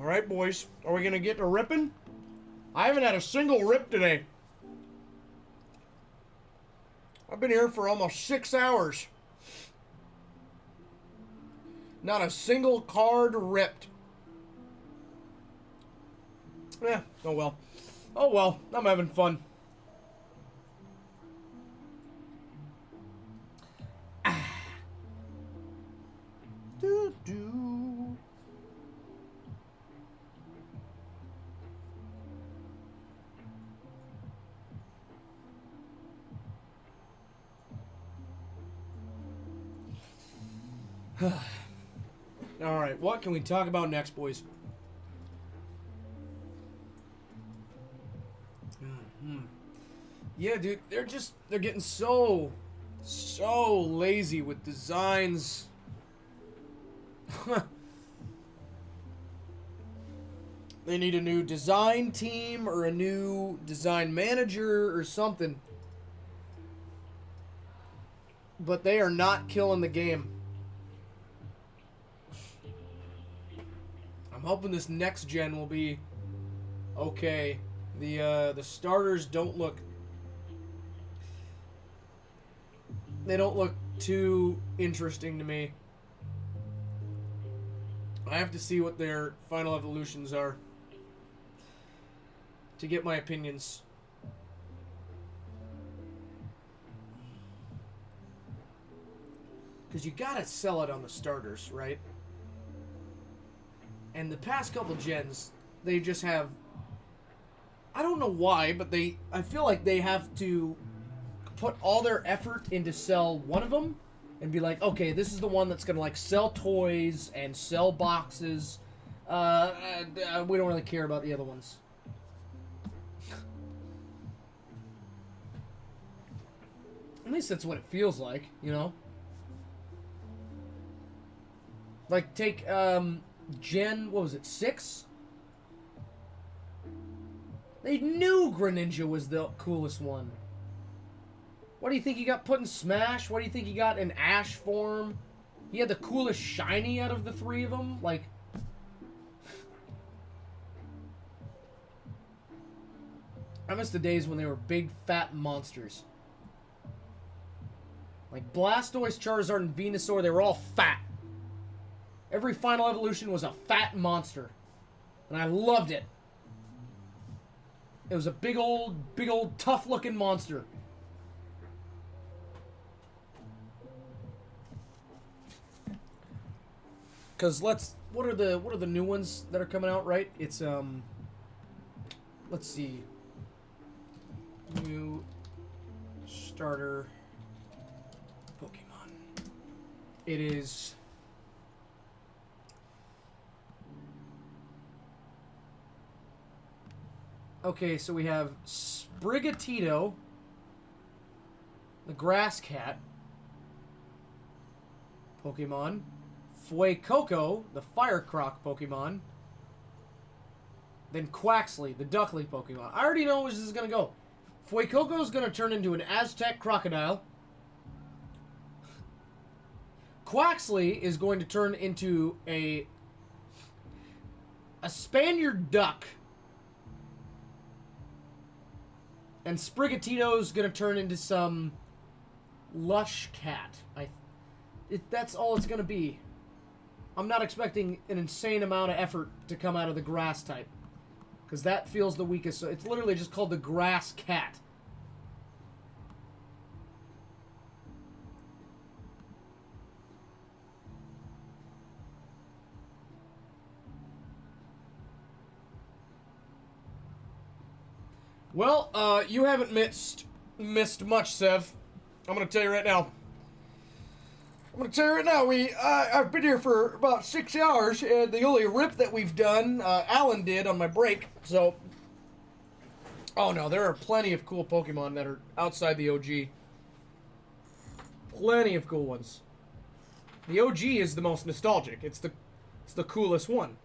Alright, boys. Are we going to get to ripping? I haven't had a single rip today. I've been here for almost 6 hours. Not a single card ripped. Yeah, oh well. Oh well, I'm having fun. Do-do. Alright, what can we talk about next, boys? Yeah, dude, they're getting so lazy with designs. They need a new design team or a new design manager or something. But they are not killing the game. I'm hoping this next gen will be okay. The starters don't look... They don't look too interesting to me. I have to see what their final evolutions are to get my opinions. Because you gotta sell it on the starters, right? And the past couple gens, they just have... I don't know why, but I feel like they have to put all their effort into sell one of them and be like, okay, this is the one that's gonna like sell toys and sell boxes. We don't really care about the other ones. At least that's what it feels like, you know? Like, take, Gen, what was it, 6? They knew Greninja was the coolest one. What do you think he got put in Smash? What do you think he got in Ash form? He had the coolest shiny out of the 3 of them? Like... I miss the days when they were big, fat monsters. Like Blastoise, Charizard, and Venusaur, they were all fat. Every final evolution was a fat monster. And I loved it. It was a big old, tough-looking monster. Cause what are the new ones that are coming out, right? It's let's see. New starter Pokemon. It is okay, so we have Sprigatito, the grass cat Pokemon, Fuecoco, the fire croc Pokemon, then Quaxley, the duckling Pokemon. I already know where this is gonna go. Fuecoco is gonna turn into an Aztec crocodile. Quaxley is going to turn into a Spaniard duck. And Sprigatito's gonna turn into some lush cat. That's all it's gonna be. I'm not expecting an insane amount of effort to come out of the grass type. Because that feels the weakest. So it's literally just called the grass cat. Well, you haven't missed much, Sev. I'm gonna tell you right now. I've been here for about 6 hours, and the only rip that we've done, Alan did on my break, so... Oh no, there are plenty of cool Pokemon that are outside the OG. Plenty of cool ones. The OG is the most nostalgic. It's the coolest one.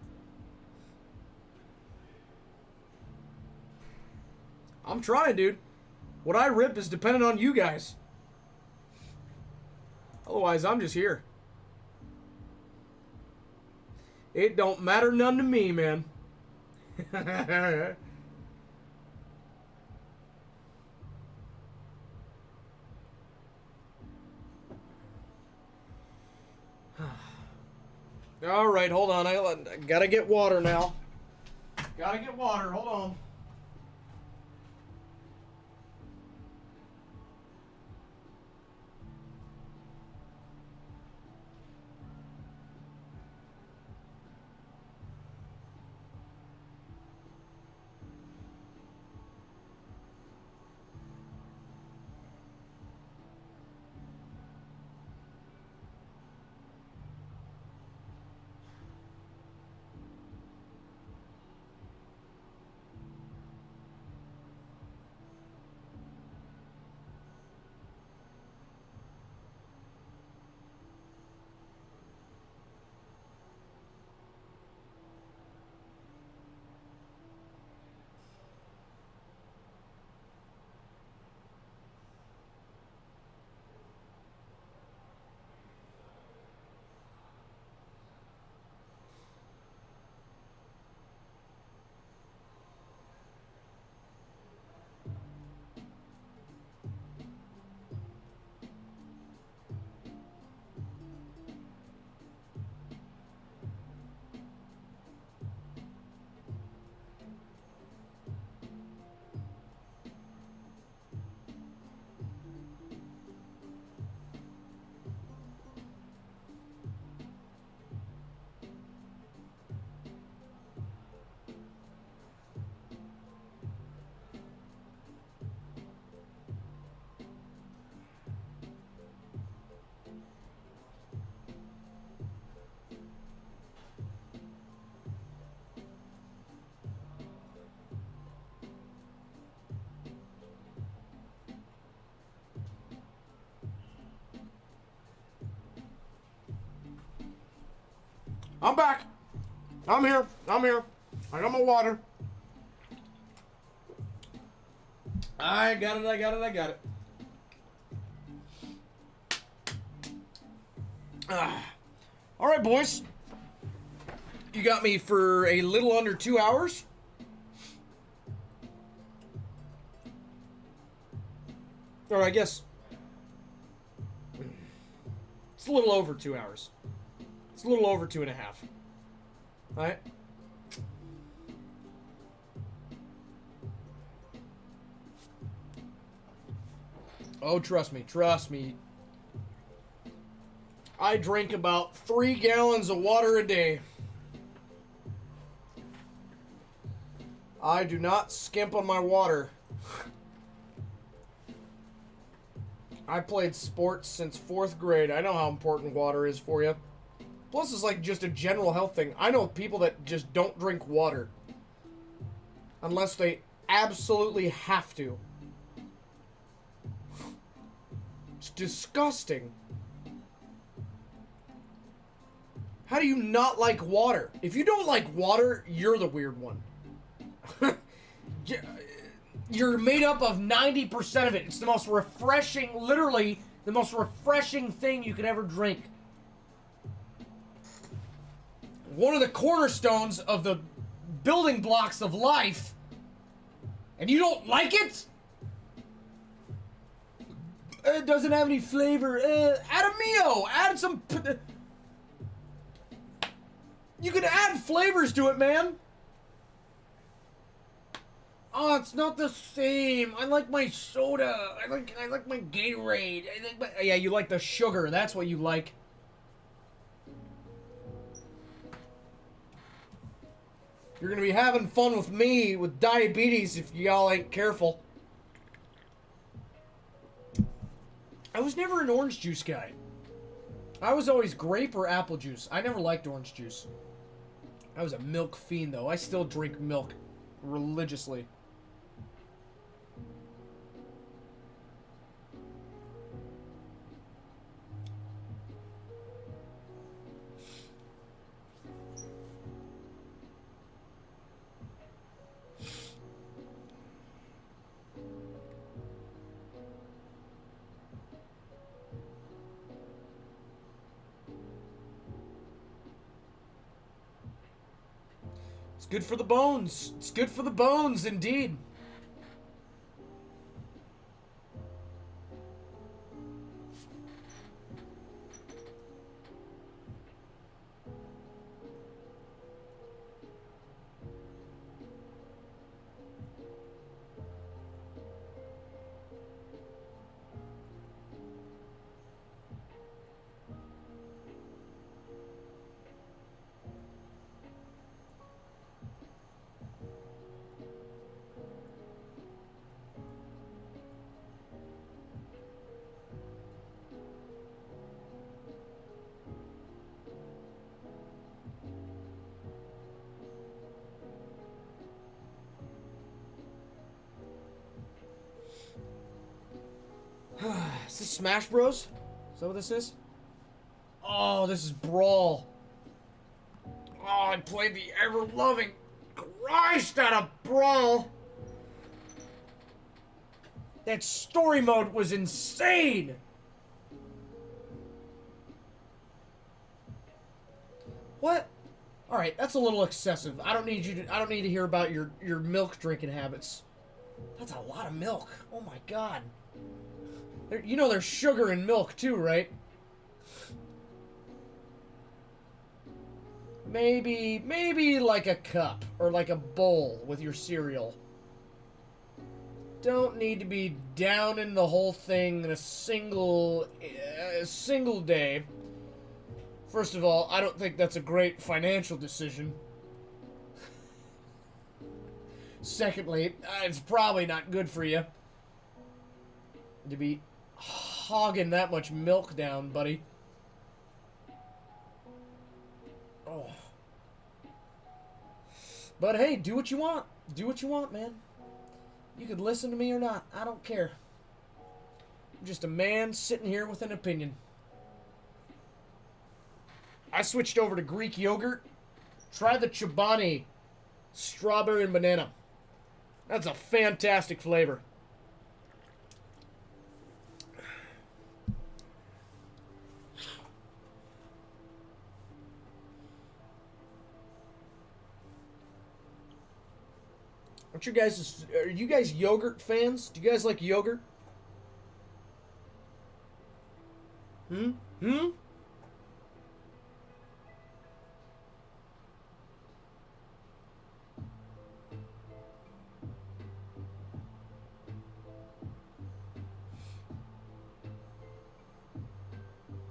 I'm trying, dude. What I rip is dependent on you guys. Otherwise, I'm just here. It don't matter none to me, man. All right, hold on. I gotta get water now. Gotta get water. Hold on. I'm back. I'm here. I'm here. I got my water. I got it. I got it. I got it. All right, boys. You got me for a little under 2 hours. Or I guess it's a little over 2 hours. It's a little over 2.5. All right. Oh, trust me. Trust me. I drink about 3 gallons of water a day. I do not skimp on my water. I played sports since 4th grade. I know how important water is for you. Plus, it's like just a general health thing. I know people that just don't drink water. Unless they absolutely have to. It's disgusting. How do you not like water? If you don't like water, you're the weird one. You're made up of 90% of it. It's the most refreshing, literally, the most refreshing thing you could ever drink. One of the cornerstones of the building blocks of life, and you don't like it? It doesn't have any flavor. Add a Mio. Add some... You can add flavors to it, man. Oh, it's not the same. I like my soda. I like my Gatorade. Yeah, you like the sugar. That's what you like. You're gonna be having fun with me with diabetes if y'all ain't careful. I was never an orange juice guy. I was always grape or apple juice. I never liked orange juice. I was a milk fiend, though. I still drink milk religiously. It's good for the bones. It's good for the bones, indeed. Is this Smash Bros? Is that what this is? Oh, this is Brawl. Oh, I played the ever-loving Christ out of Brawl. That story mode was insane. What? All right, that's a little excessive. I don't need to hear about your milk drinking habits. That's a lot of milk. Oh my god. You know there's sugar in milk too, right? Maybe like a cup or like a bowl with your cereal. Don't need to be downing the whole thing in a single day. First of all, I don't think that's a great financial decision. Secondly, it's probably not good for you to be hogging that much milk down, buddy. Oh. But hey, do what you want. Do what you want, man. You could listen to me or not. I don't care. I'm just a man sitting here with an opinion. I switched over to Greek yogurt. Try the Chobani strawberry and banana. That's a fantastic flavor. Are you guys yogurt fans? Do you guys like yogurt? Hmm?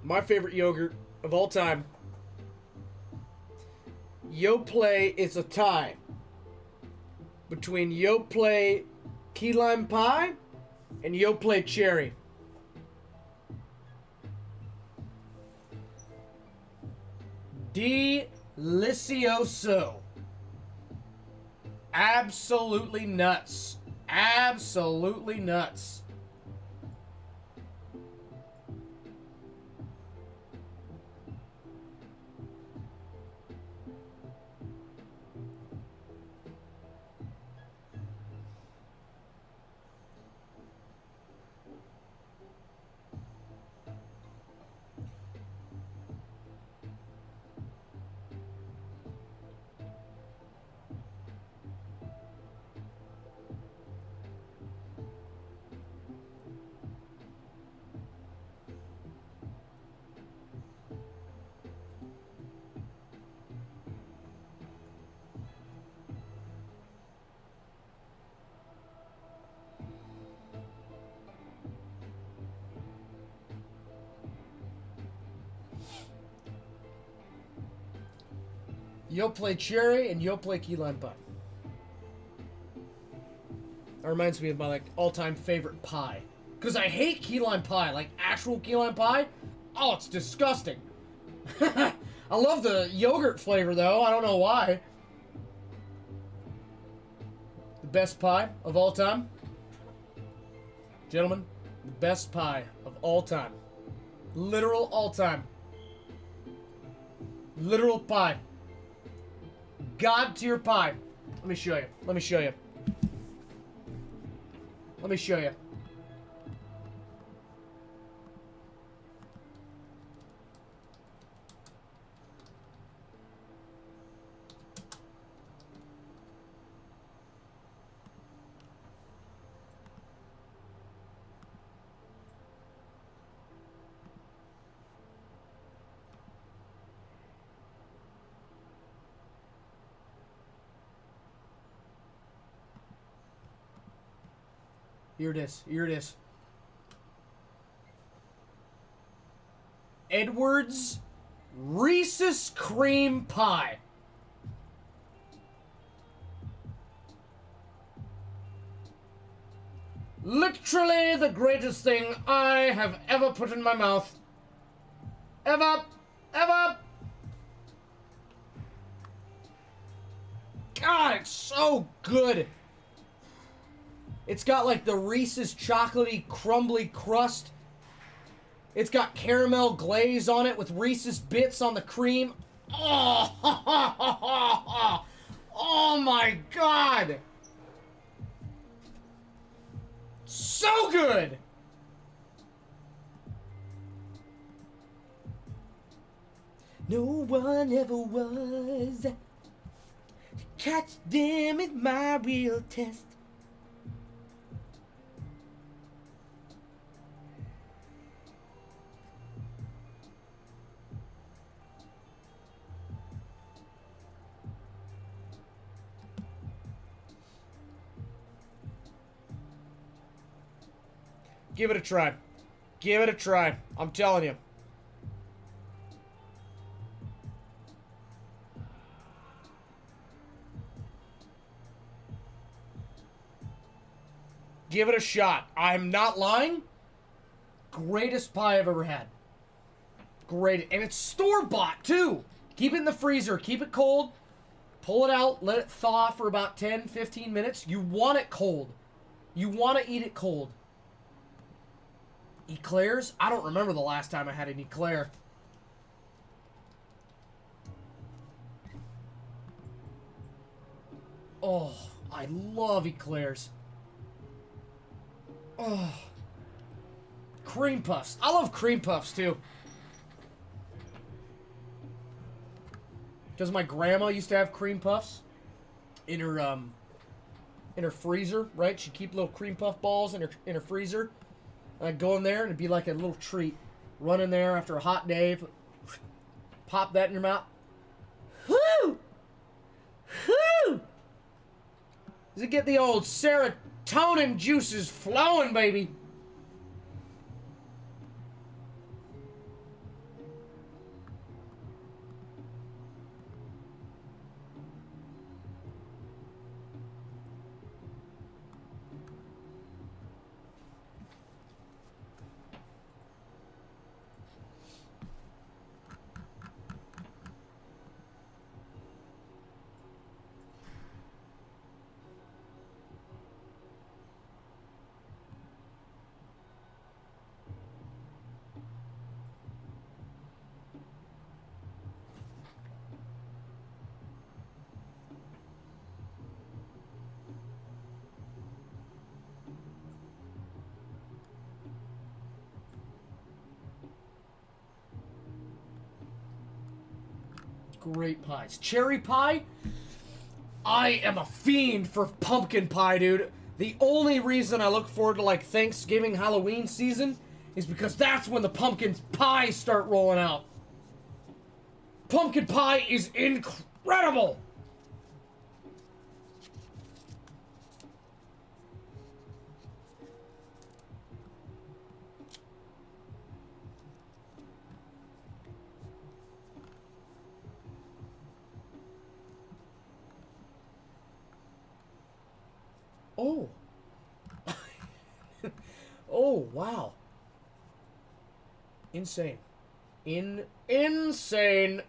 My favorite yogurt of all time. Yoplait is a tie between Yoplait key lime pie and Yoplait cherry. Delicioso. Absolutely nuts. Absolutely nuts. Yoplait cherry and Yoplait key lime pie. That reminds me of my all-time favorite pie. Because I hate key lime pie, like actual key lime pie. Oh, it's disgusting. I love the yogurt flavor though. I don't know why. The best pie of all time. Gentlemen, the best pie of all time. Literal all time. Literal pie. God tier pie. Let me show you. Let me show you. Let me show you. Here it is. Here it is. Edwards Reese's Cream Pie. Literally the greatest thing I have ever put in my mouth. Ever. Ever. God, it's so good. It's got like the Reese's chocolatey, crumbly crust. It's got caramel glaze on it with Reese's bits on the cream. Oh, oh my God. So good. No one ever was. Catch them is my real test. Give it a try. Give it a try. I'm telling you. Give it a shot. I'm not lying. Greatest pie I've ever had. Great. And it's store-bought, too. Keep it in the freezer. Keep it cold. Pull it out. Let it thaw for about 10, 15 minutes. You want it cold. You want to eat it cold. Eclairs? I don't remember the last time I had an eclair. Oh, I love eclairs. Oh. Cream puffs. I love cream puffs, too. Because my grandma used to have cream puffs in her freezer, right? She'd keep little cream puff balls in her freezer. And I'd go in there and it'd be like a little treat. Run in there after a hot day, pop that in your mouth. Whoo! Whoo! Does it get the old serotonin juices flowing, baby? Great pies. Cherry pie? I am a fiend for pumpkin pie, dude. The only reason I look forward to, like, Thanksgiving, Halloween season is because that's when the pumpkin pies start rolling out. Pumpkin pie is incredible! Oh. Oh, wow. Insane. Insane.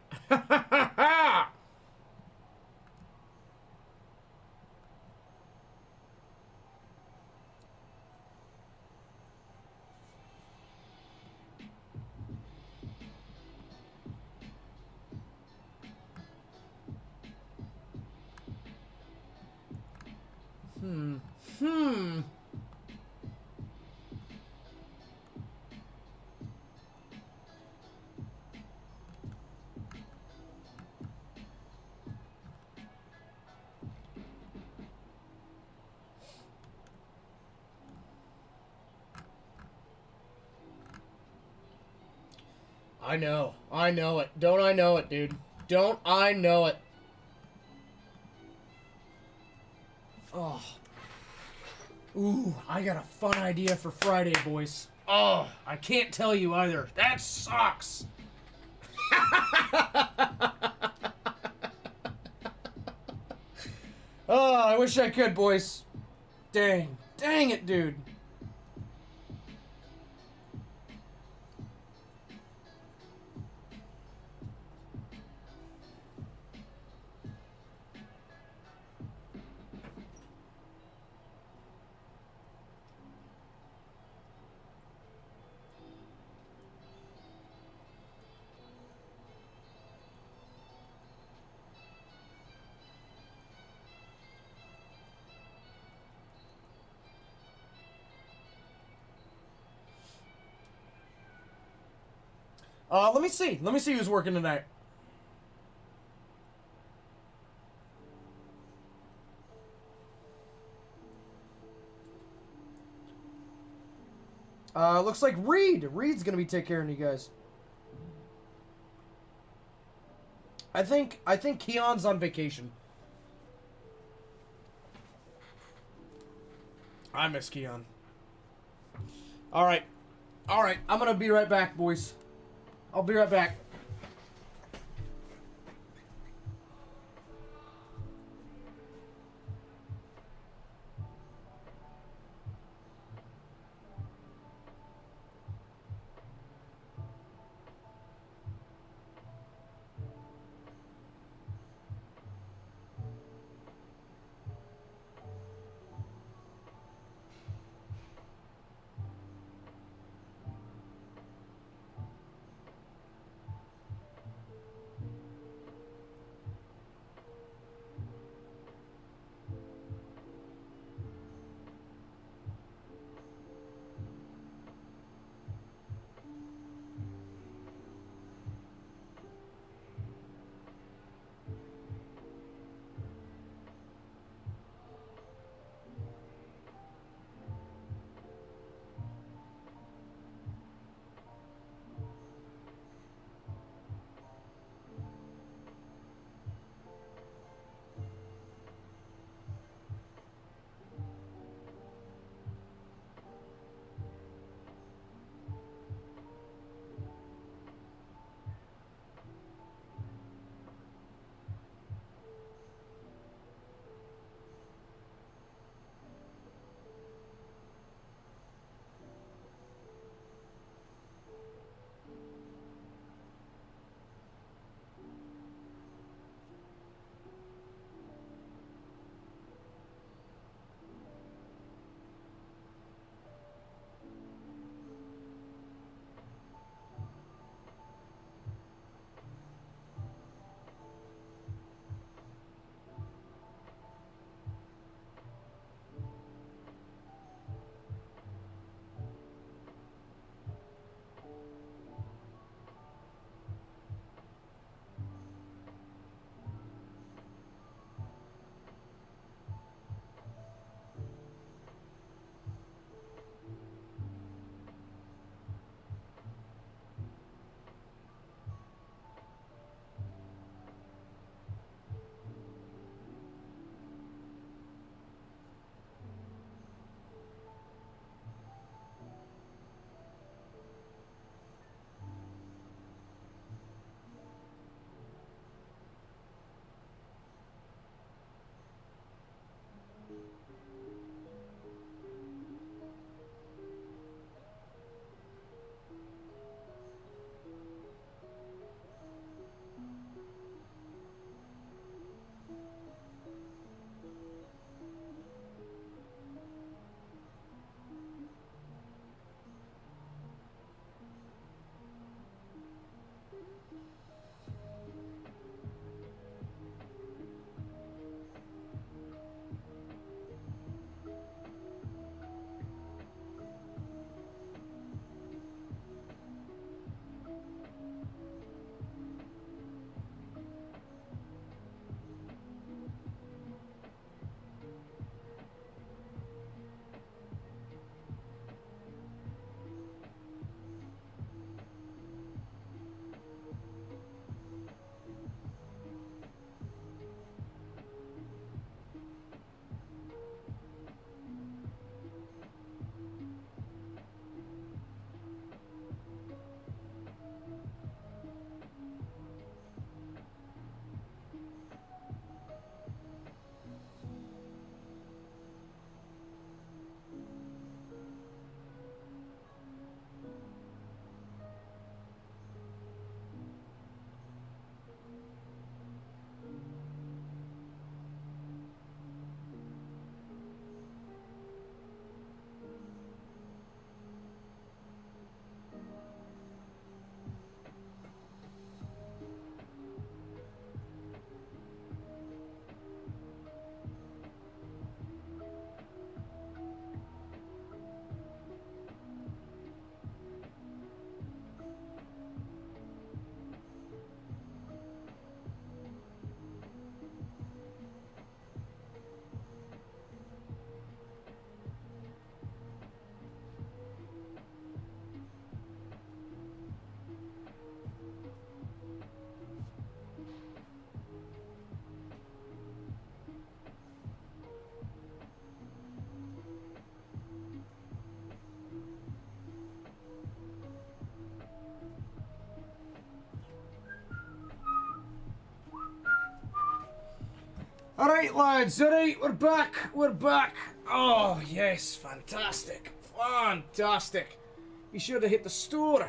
I know. I know it. Don't I know it, dude? Don't I know it? Oh. Ooh, I got a fun idea for Friday, boys. Oh, I can't tell you either. That sucks. Oh, I wish I could, boys. Dang. Dang it, dude. Let me see. Let me see who's working tonight. Looks like Reed. Reed's gonna be taking care of you guys. I think Keon's on vacation. I miss Keon. Alright. Alright, I'm gonna be right back, boys. I'll be right back. Alright, lads, alright, we're back, we're back. Oh, yes, fantastic, fantastic. Be sure to hit the store.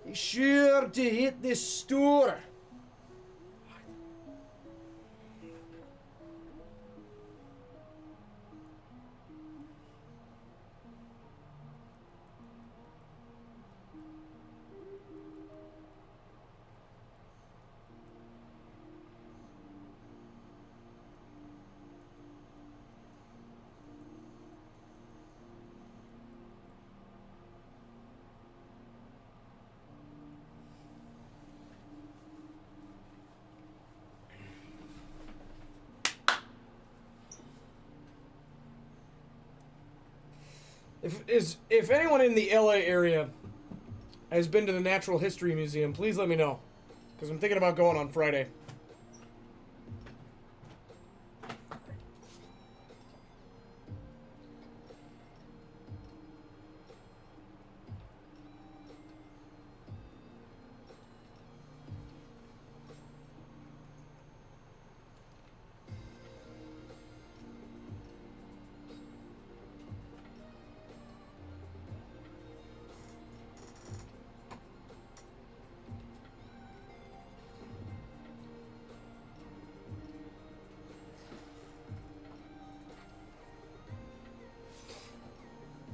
Be sure to hit the store. If anyone in the LA area has been to the Natural History Museum, please let me know. Because I'm thinking about going on Friday.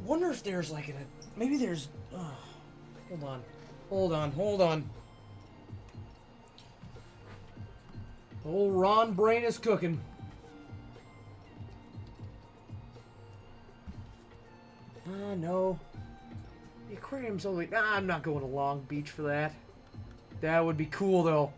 Wonder if there's like maybe there's hold on. Old Ron Brain is cooking. No. The aquarium's only... Nah, I'm not going to Long Beach for that. That would be cool though.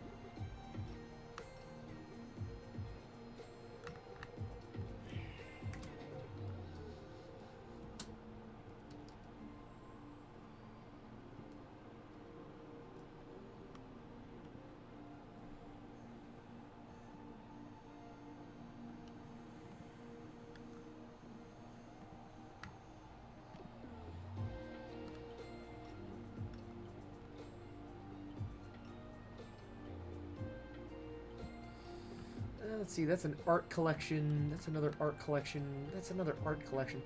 Let's see, that's an art collection. That's another art collection. That's another art collection.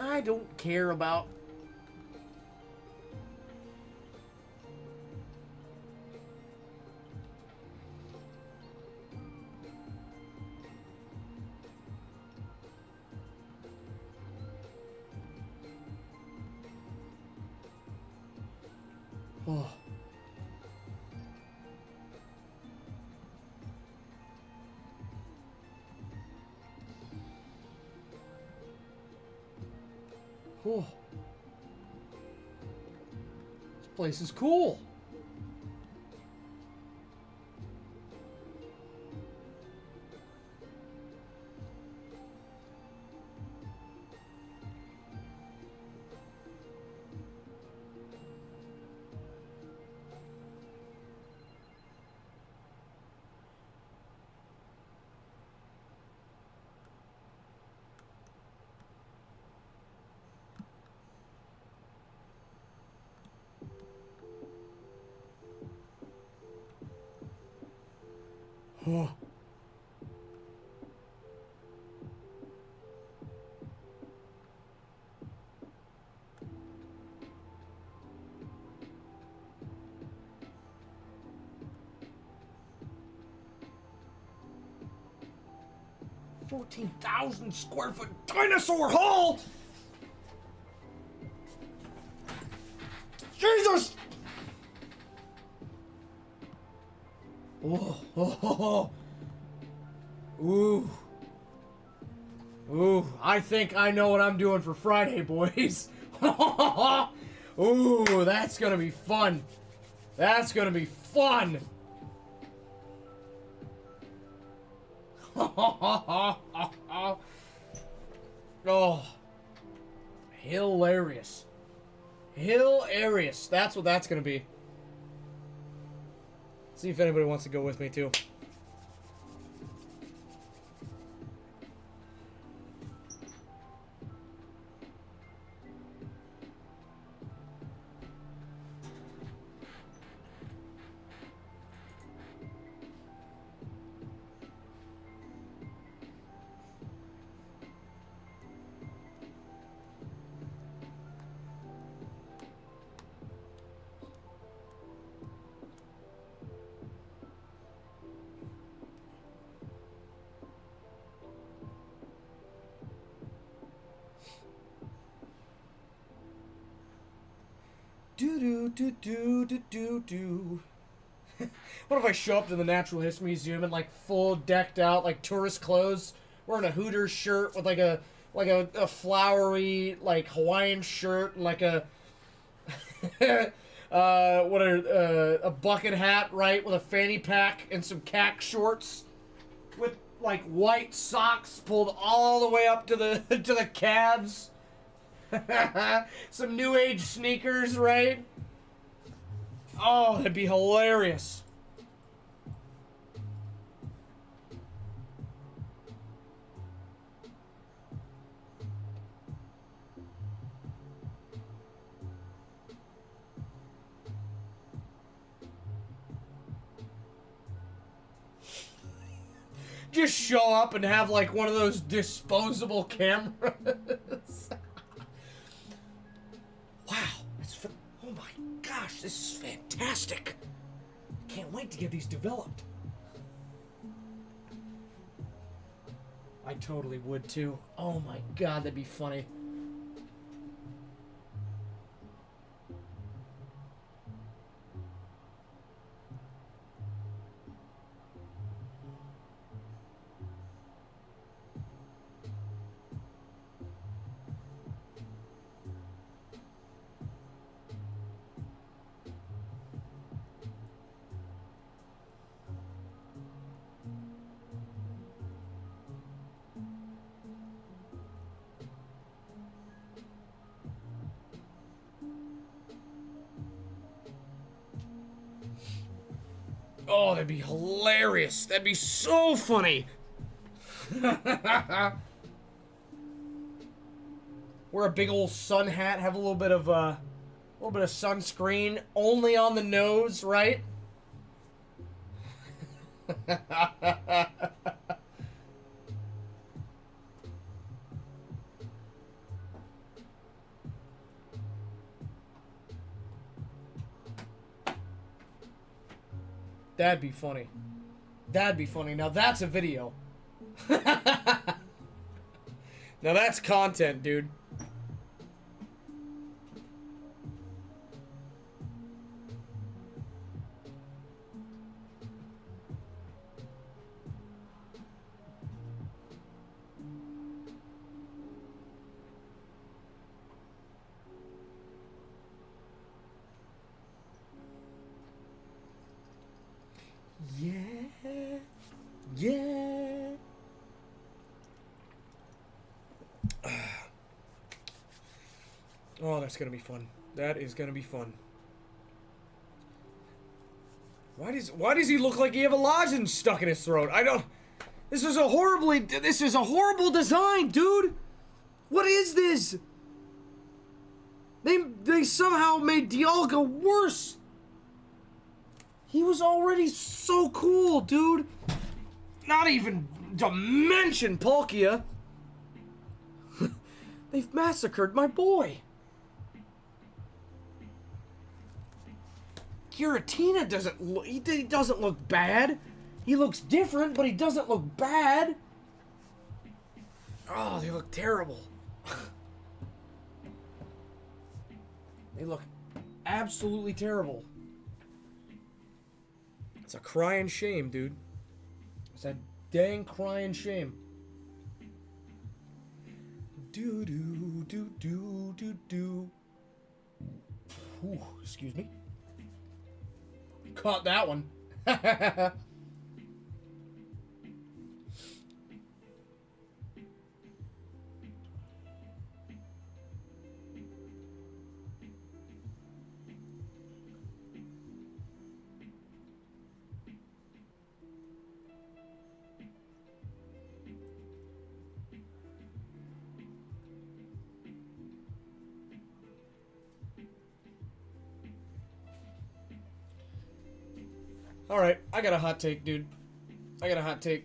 I don't care about... Oh. Oh. This place is cool. Oh. $14,000 square foot dinosaur hall! Jesus! Oh. Ooh. Ooh, I think I know what I'm doing for Friday, boys. Ooh, that's gonna be fun. That's gonna be fun. Oh. Hilarious. Hilarious. That's what that's gonna be. See if anybody wants to go with me, too. Do. What if I show up to the Natural History Museum in like full decked out like tourist clothes, wearing a Hooters shirt with like a flowery like Hawaiian shirt and like a a bucket hat, right, with a fanny pack and some cack shorts with like white socks pulled all the way up to the to the calves. Some new age sneakers, right? Oh, that'd be hilarious. Just show up and have like one of those disposable cameras. Wow, oh my gosh, this is fantastic. Can't wait to get these developed. I totally would too. Oh my god, that'd be funny. Oh, that'd be hilarious. That'd be so funny. Wear a big old sun hat, have a little bit of sunscreen, only on the nose, right? That'd be funny. That'd be funny. Now that's a video. Now that's content, dude. Yeah. Yeah. Oh, that's gonna be fun. That is gonna be fun. Why does he look like he have a lozenge stuck in his throat? I don't. This is a horrible design, dude. What is this? They somehow made Dialga worse. He was already so cool, dude. Not even to mention Palkia. They've massacred my boy. Giratina he doesn't look bad. He looks different, but he doesn't look bad. Oh, they look terrible. They look absolutely terrible. It's a crying shame, dude. It's a dang crying shame. Do do do do do do. Ooh, excuse me. Caught that one. Alright, I got a hot take, dude. I got a hot take.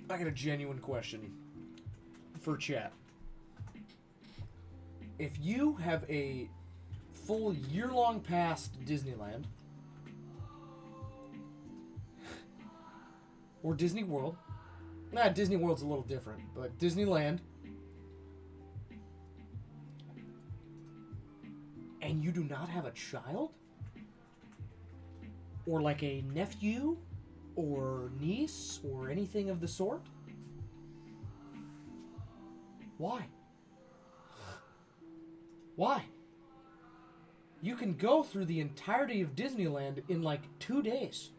I got a genuine question for chat. If you have a full year-long pass to Disneyland or Disney World, Nah, Disney World's a little different, but Disneyland. And you do not have a child? Or like a nephew? Or niece? Or anything of the sort? Why? Why? You can go through the entirety of Disneyland in like 2 days.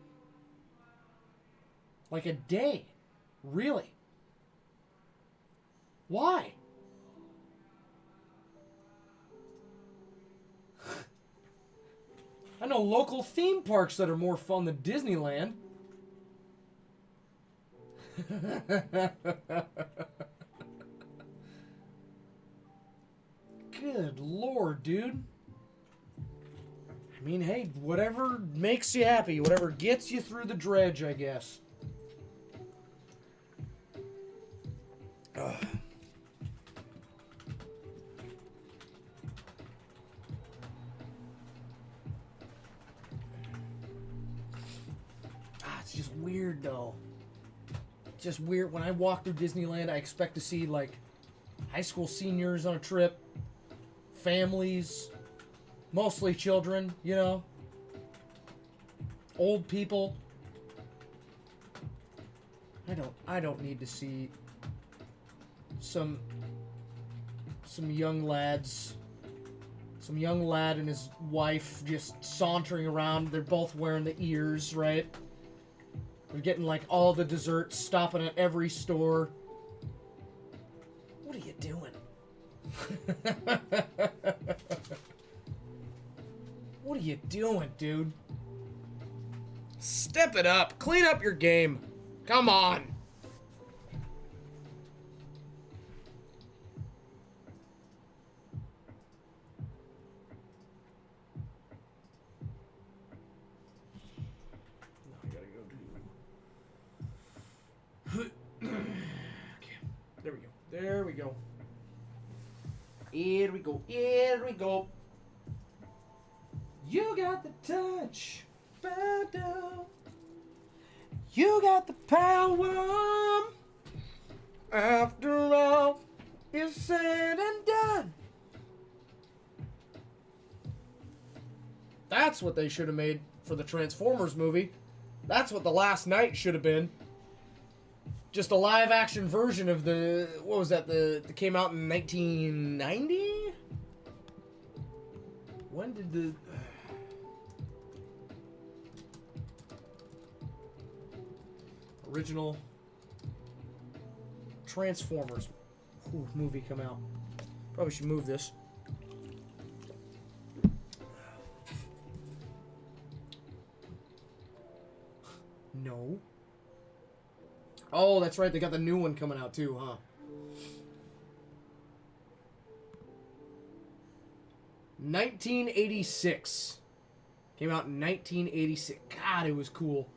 Like a day. Really? Why? I know local theme parks that are more fun than Disneyland. Good Lord, dude. I mean, hey, whatever makes you happy, whatever gets you through the dredge, I guess. Ugh. It's just weird, though. It's just weird. When I walk through Disneyland, I expect to see, like, high school seniors on a trip, families, mostly children, you know, old people. I don't need to see some young lads, some young lad and his wife just sauntering around. They're both wearing the ears, right? They're getting like all the desserts, stopping at every store. What are you doing? What are you doing, dude? Step it up. Clean up your game. Come on. I gotta go do... Okay. There we go. There we go. Here we go. Here we go. You got the touch. Bow down. You got the power. After all is said and done. That's what they should have made for the Transformers movie. That's what The Last Knight should have been. Just a live action version of the, what was that, that came out in 1990? When did the... original Transformers movie come out? Probably should move this. No. Oh, that's right. They got the new one coming out too, huh? $1986. Came out in 1986. God, it was cool.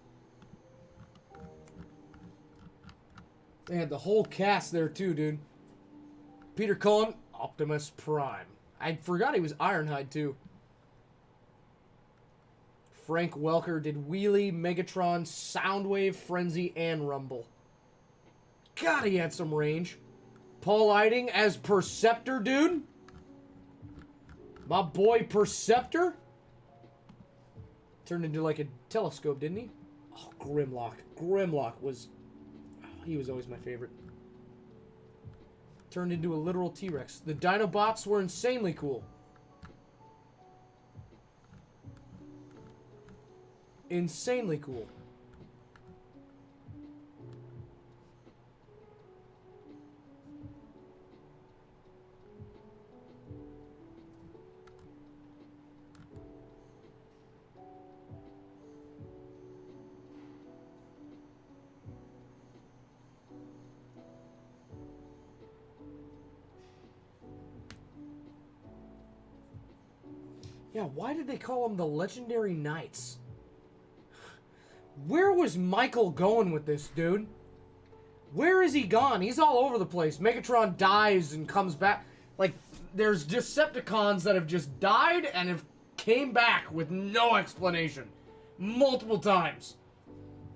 They had the whole cast there too, dude. Peter Cullen, Optimus Prime. I forgot he was Ironhide too. Frank Welker did Wheelie, Megatron, Soundwave, Frenzy, and Rumble. God, he had some range. Paul Eiding as Perceptor, dude. My boy Perceptor. Turned into like a telescope, didn't he? Oh, Grimlock. Grimlock was... he was always my favorite. Turned into a literal T-Rex. The Dinobots were insanely cool. Insanely cool. Yeah, why did they call them the Legendary Knights? Where was Michael going with this, dude? Where is he gone? He's all over the place. Megatron dies and comes back. Like, there's Decepticons that have just died and have came back with no explanation. Multiple times.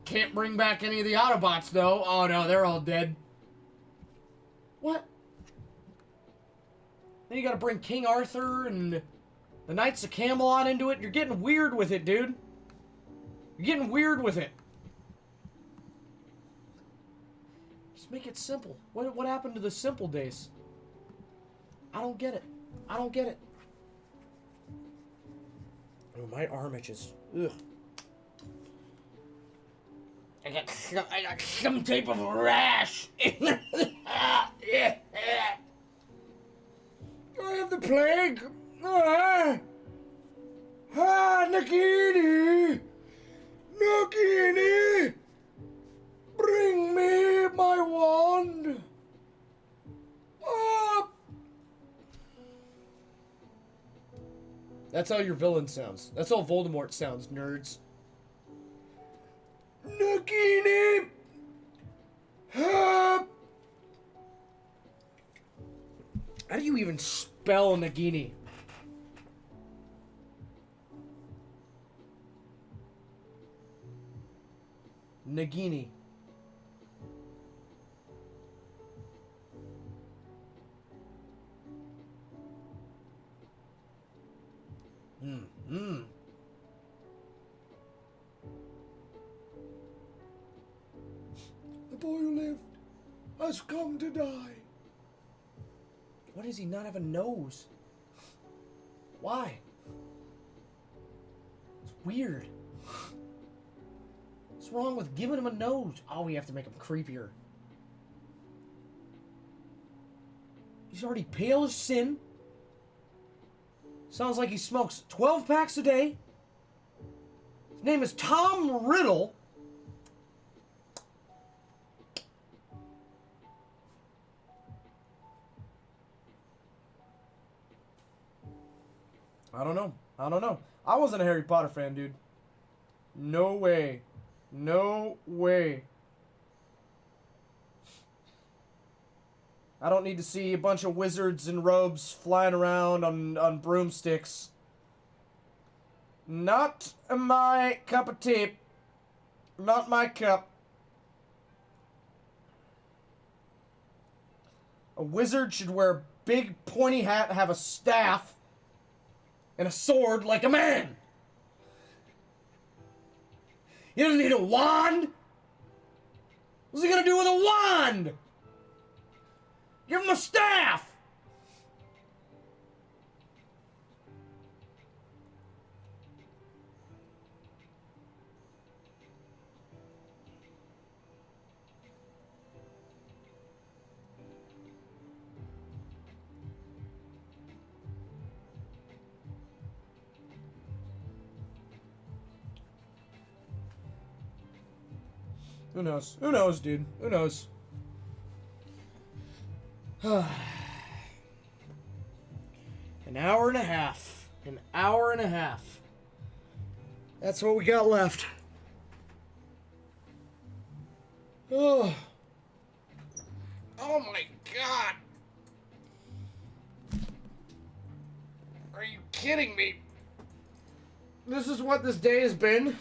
Can't bring back any of the Autobots, though. Oh, no, they're all dead. What? Then you gotta bring King Arthur and the Knights of Camelot into it. You're getting weird with it, dude. You're getting weird with it. Just make it simple. What happened to the simple days? I don't get it. I don't get it. Oh, my arm itches. Ugh. I got some type of rash. I have the plague. Nagini. Nagini. Bring me my wand. That's how your villain sounds. That's how Voldemort sounds, nerds. Nagini! How do you even spell Nagini? Nagini. The boy who lived has come to die. Why does he not have a nose? Why? It's weird. What's wrong with giving him a nose? Oh, we have to make him creepier. He's already pale as sin. Sounds like he smokes 12 packs a day. His name is Tom Riddle. I don't know. I don't know. I wasn't a Harry Potter fan, dude. No way. No way. I don't need to see a bunch of wizards in robes flying around on broomsticks. Not my cup of tea. Not my cup. A wizard should wear a big pointy hat, have a staff, and a sword like a man. He doesn't need a wand. What's he gonna do with a wand? Give him a staff! Who knows? Who knows, dude? Who knows? An hour and a half. An hour and a half. That's what we got left. Oh. Oh my God. Are you kidding me? This is what this day has been?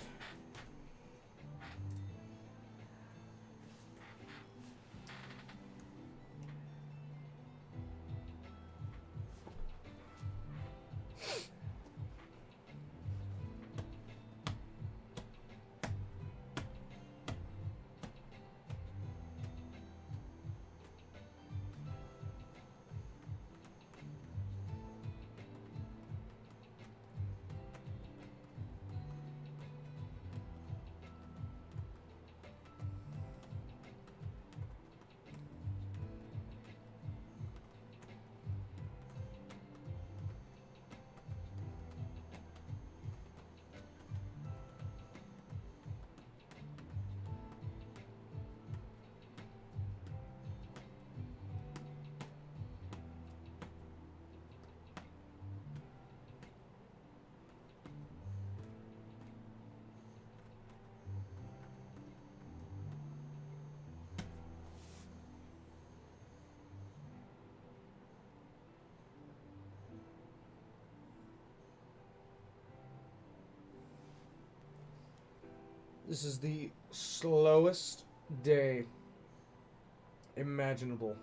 This is the slowest day imaginable.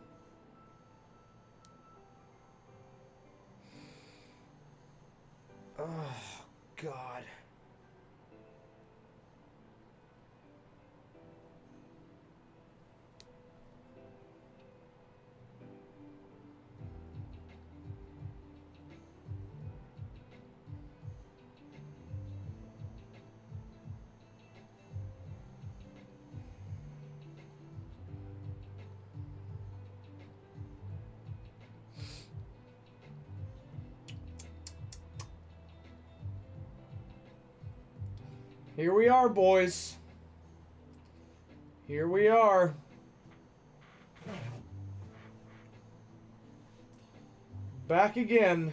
Oh, God. Here we are, boys. Here we are. Back again.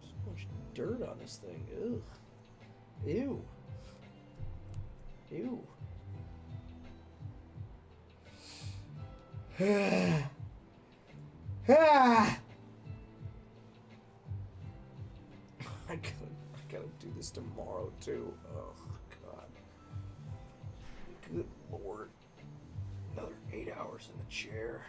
So much dirt on this thing. Ugh. Ew. Ew. I gotta do this tomorrow too. Oh God. Good Lord. Another 8 hours in the chair.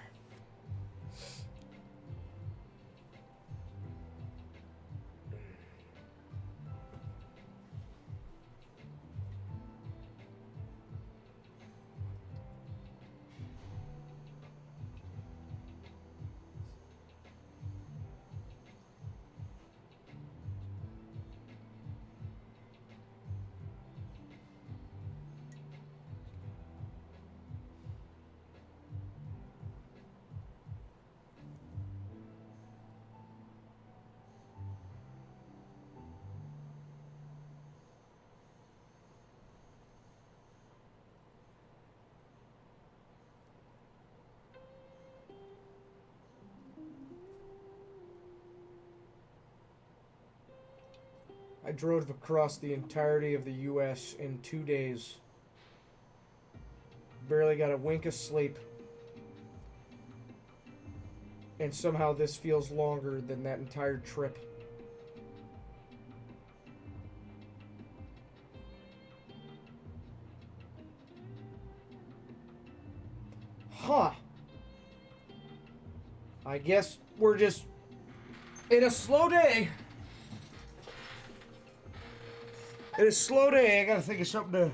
I drove across the entirety of the U.S. in 2 days. Barely got a wink of sleep. And somehow this feels longer than that entire trip. Huh. I guess we're just in a slow day. In a slow day, I gotta think of something to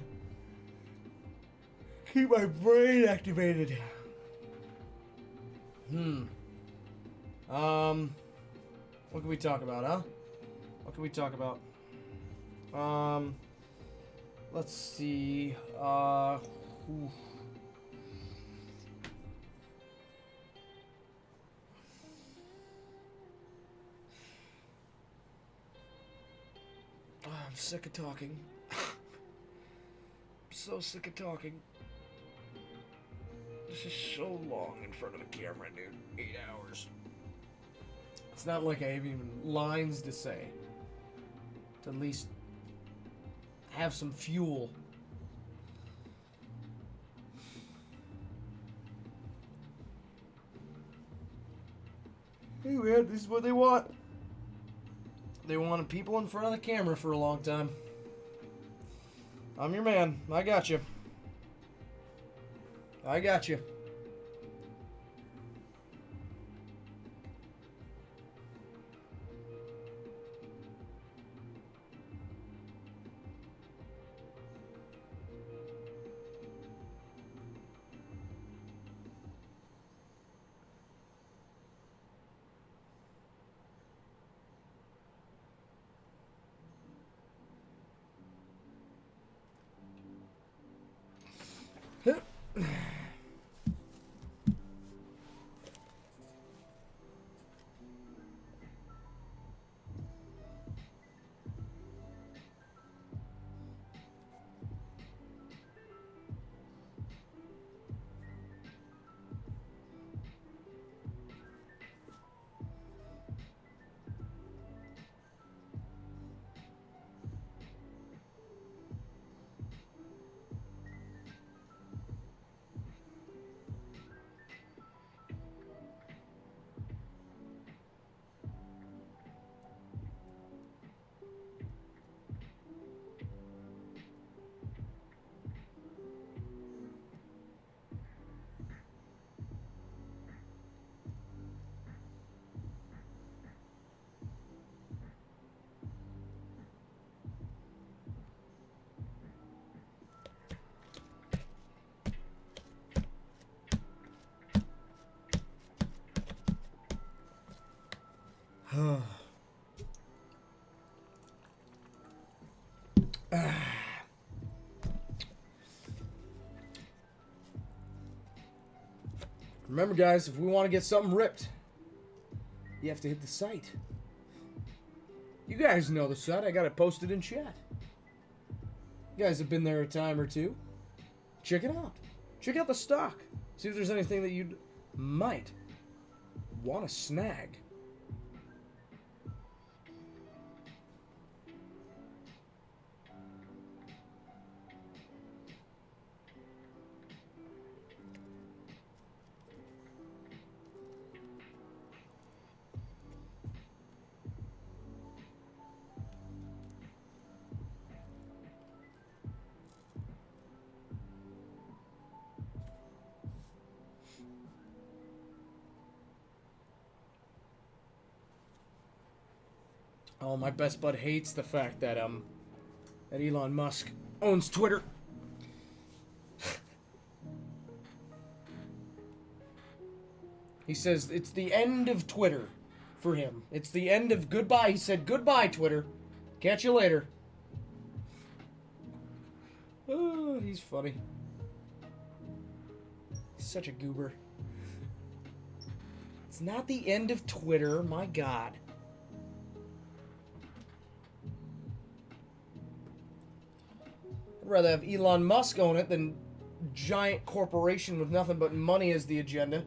keep my brain activated. What can we talk about, huh? What can we talk about? Let's see. Oof. Oh, I'm sick of talking. I'm so sick of talking. This is so long in front of the camera, dude. 8 hours. It's not like I have even lines to say. To at least have some fuel. Hey man, this is what they want. They wanted people in front of the camera for a long time. I'm your man. I got you. I got you. Remember, guys, if we want to get something ripped, you have to hit the site. You guys know the site. I got it posted in chat. You guys have been there a time or two. Check it out. Check out the stock. See if there's anything that you might want to snag. Oh, my best bud hates the fact that that Elon Musk owns Twitter. He says it's the end of Twitter for him. It's the end of goodbye. He said goodbye, Twitter. Catch you later. Oh, he's funny. He's such a goober. It's not the end of Twitter, my God. I'd rather have Elon Musk own it than giant corporation with nothing but money as the agenda.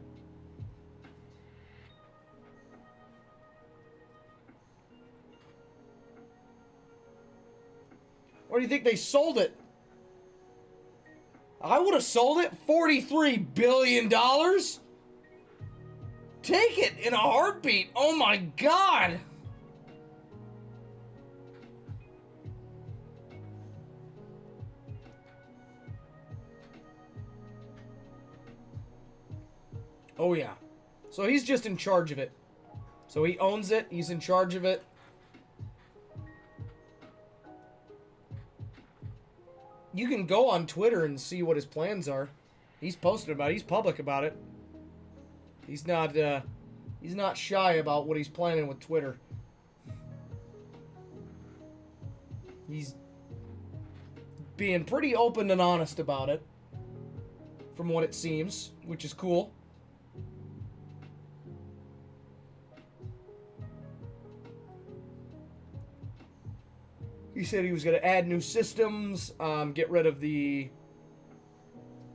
Or do you think they sold it? I would have sold it. $43 billion? Take it in a heartbeat. Oh my God. Oh yeah. So he's just in charge of it. So he owns it. He's in charge of it. You can go on Twitter and see what his plans are. He's posted about it. He's public about it. He's not shy about what he's planning with Twitter. He's being pretty open and honest about it, from what it seems, which is cool. He said he was going to add new systems, get rid of the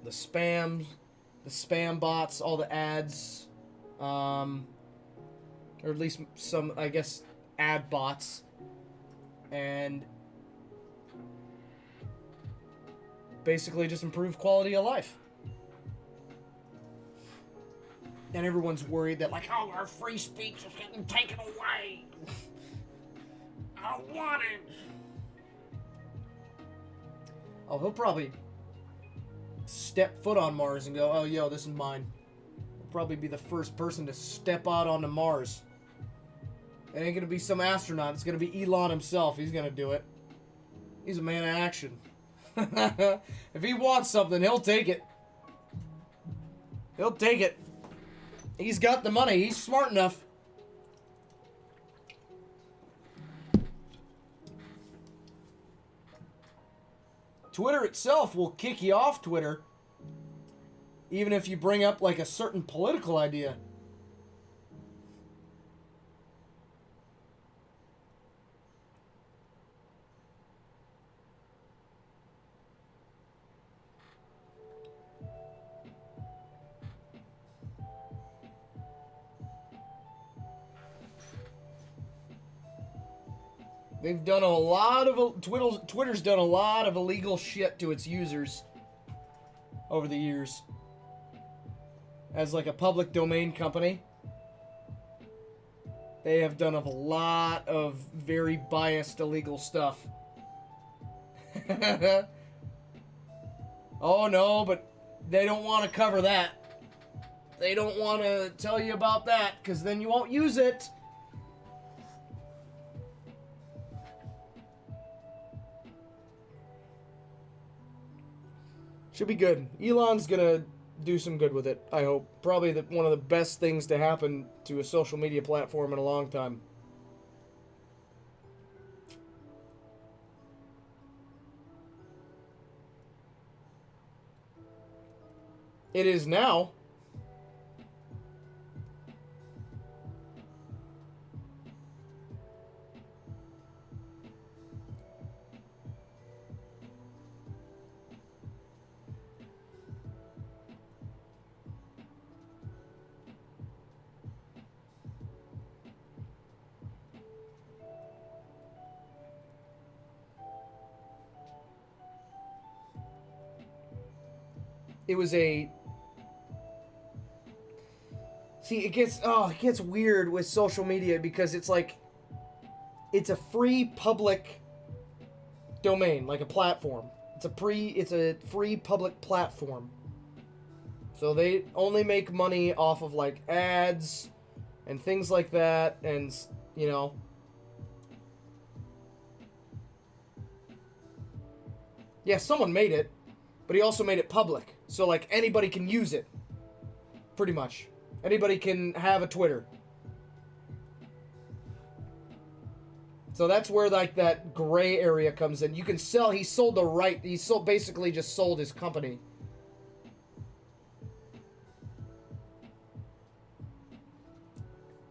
spam bots, all the ads, or at least some, I guess, ad bots, and basically just improve quality of life. And everyone's worried that, like, oh, our free speech is getting taken away. I don't want it. Oh, he'll probably step foot on Mars and go, oh, yo, this is mine. He'll probably be the first person to step out onto Mars. It ain't gonna be some astronaut. It's gonna be Elon himself. He's gonna do it. He's a man of action. If he wants something, he'll take it. He'll take it. He's got the money. He's smart enough. Twitter itself will kick you off Twitter, even if you bring up like a certain political idea. They've done a lot of... Twitter's done a lot of illegal shit to its users over the years. As like a public domain company, they have done a lot of very biased illegal stuff. Oh no, but they don't want to cover that. They don't want to tell you about that, because then you won't use it. Should be good. Elon's gonna do some good with it, I hope. Probably one of the best things to happen to a social media platform in a long time. It is now. It was a... See, it gets weird with social media because it's like... It's a free public domain, like a platform. It's a free public platform. So they only make money off of, like, ads and things like that, and, you know... Yeah, someone made it, but he also made it public. So, like, anybody can use it. Pretty much. Anybody can have a Twitter. So that's where, like, that gray area comes in. You can sell... He sold the right... He basically just sold his company.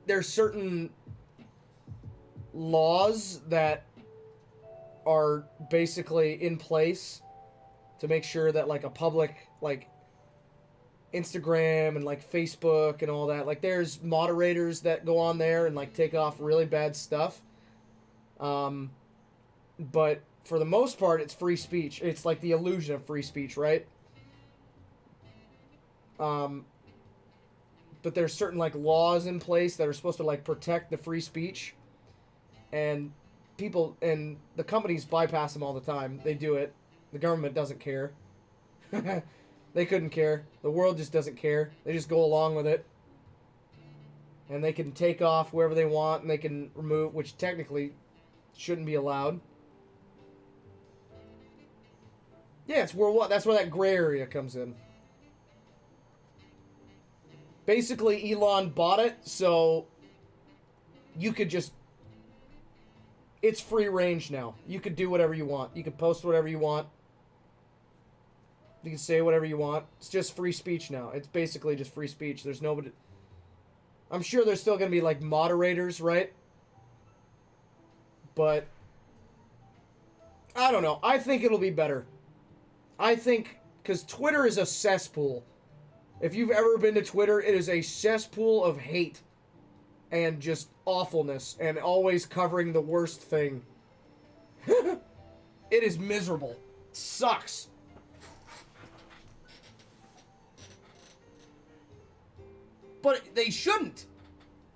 There's certain laws that are basically in place to make sure that, like, a public, like, Instagram and, like, Facebook and all that, like, there's moderators that go on there and, like, take off really bad stuff. But for the most part, it's free speech. It's like the illusion of free speech, right? But there's certain, like, laws in place that are supposed to, like, protect the free speech. And people, and the companies bypass them all the time. They do it. The government doesn't care. They couldn't care. The world just doesn't care. They just go along with it. And they can take off wherever they want, and they can remove, which technically shouldn't be allowed. Yeah, it's worldwide. That's where that gray area comes in. Basically, Elon bought it, so you could just... It's free range now. You could do whatever you want. You can post whatever you want. You can say whatever you want. It's just free speech now. It's basically just free speech. There's nobody... I'm sure there's still going to be, like, moderators, right? But... I don't know. I think it'll be better. I think... Because Twitter is a cesspool. If you've ever been to Twitter, it is a cesspool of hate. And just awfulness. And always covering the worst thing. It is miserable. It sucks. But they shouldn't.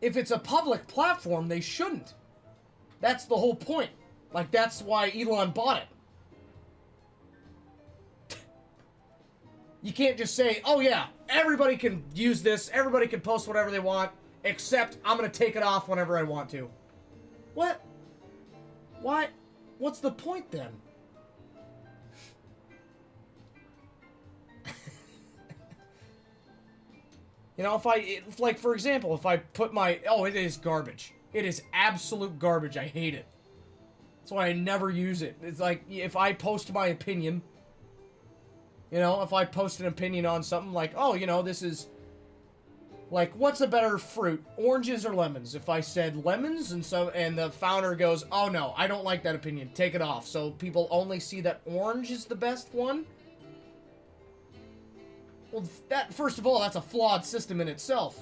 If it's a public platform, they shouldn't. That's the whole point. Like, that's why Elon bought it. You can't just say, oh yeah, everybody can use this, everybody can post whatever they want, except I'm going to take it off whenever I want to. What? Why? What's the point then? You know, like, for example, if I put my... Oh, it is garbage. It is absolute garbage. I hate it. That's why I never use it. It's like, if I post my opinion... You know, if I post an opinion on something like, oh, you know, this is... Like, what's a better fruit? Oranges or lemons? If I said lemons, and the founder goes, oh, no, I don't like that opinion. Take it off. So people only see that orange is the best one? Well, that, first of all, that's a flawed system in itself.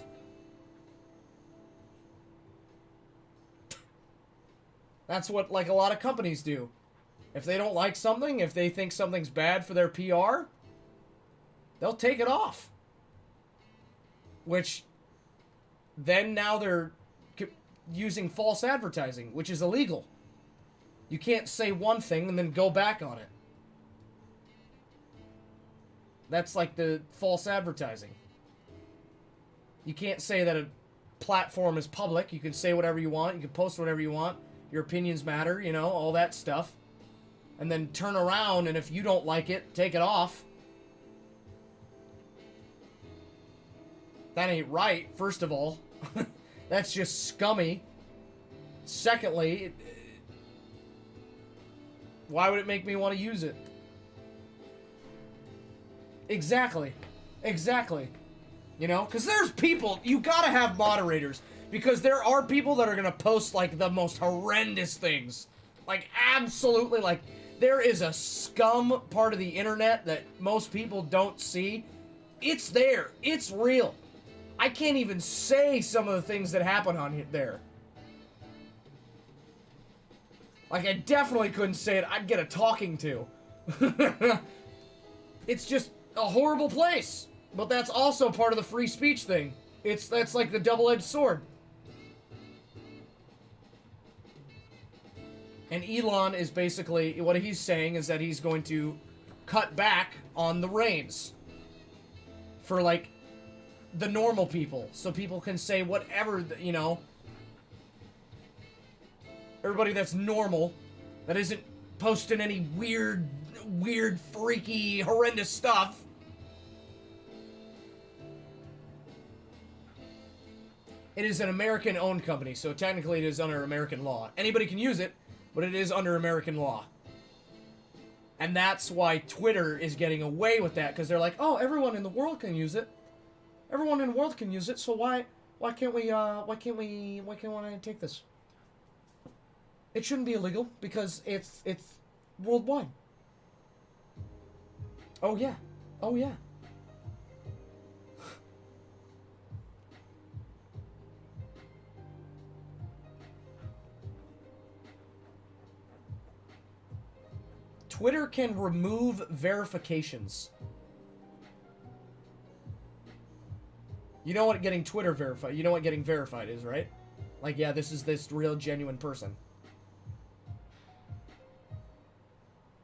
That's what, like, a lot of companies do. If they don't like something, if they think something's bad for their PR, they'll take it off. Which, then now they're using false advertising, which is illegal. You can't say one thing and then go back on it. That's like the false advertising. You can't say that a platform is public. You can say whatever you want. You can post whatever you want. Your opinions matter, you know, all that stuff. And then turn around, and if you don't like it, take it off. That ain't right, first of all. That's just scummy. Secondly, why would it make me want to use it? Exactly. Exactly. You know, because there's people, you gotta have moderators, because there are people that are gonna post, like, the most horrendous things. Like, absolutely, like, there is a scum part of the internet that most people don't see. It's there. It's real. I can't even say some of the things that happen on there. Like, I definitely couldn't say it. I'd get a talking to. It's just a horrible place. But that's also part of the free speech thing. That's like the double-edged sword. And Elon is basically, what he's saying is that he's going to cut back on the reins for, like, the normal people. So people can say whatever, you know. Everybody that's normal, that isn't posting any weird, freaky, horrendous stuff. It is an American-owned company, so technically it is under American law. Anybody can use it, but it is under American law. And that's why Twitter is getting away with that, because they're like, oh, everyone in the world can use it. Everyone in the world can use it, so why can't I take this? It shouldn't be illegal, because it's worldwide. Oh yeah. Oh yeah. Twitter can remove verifications. You know what getting Twitter verified, you know what getting verified is, right? Like, yeah, this is this real genuine person.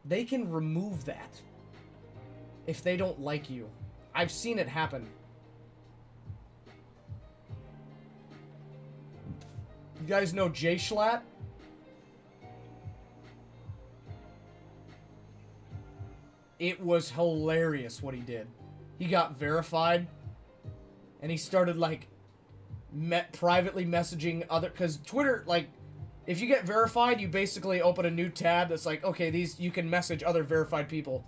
They can remove that if they don't like you. I've seen it happen. You guys know Jay Schlatt? It was hilarious what he did. He got verified, and he started, like, privately messaging other... Because Twitter, like, if you get verified, you basically open a new tab that's like, okay, you can message other verified people.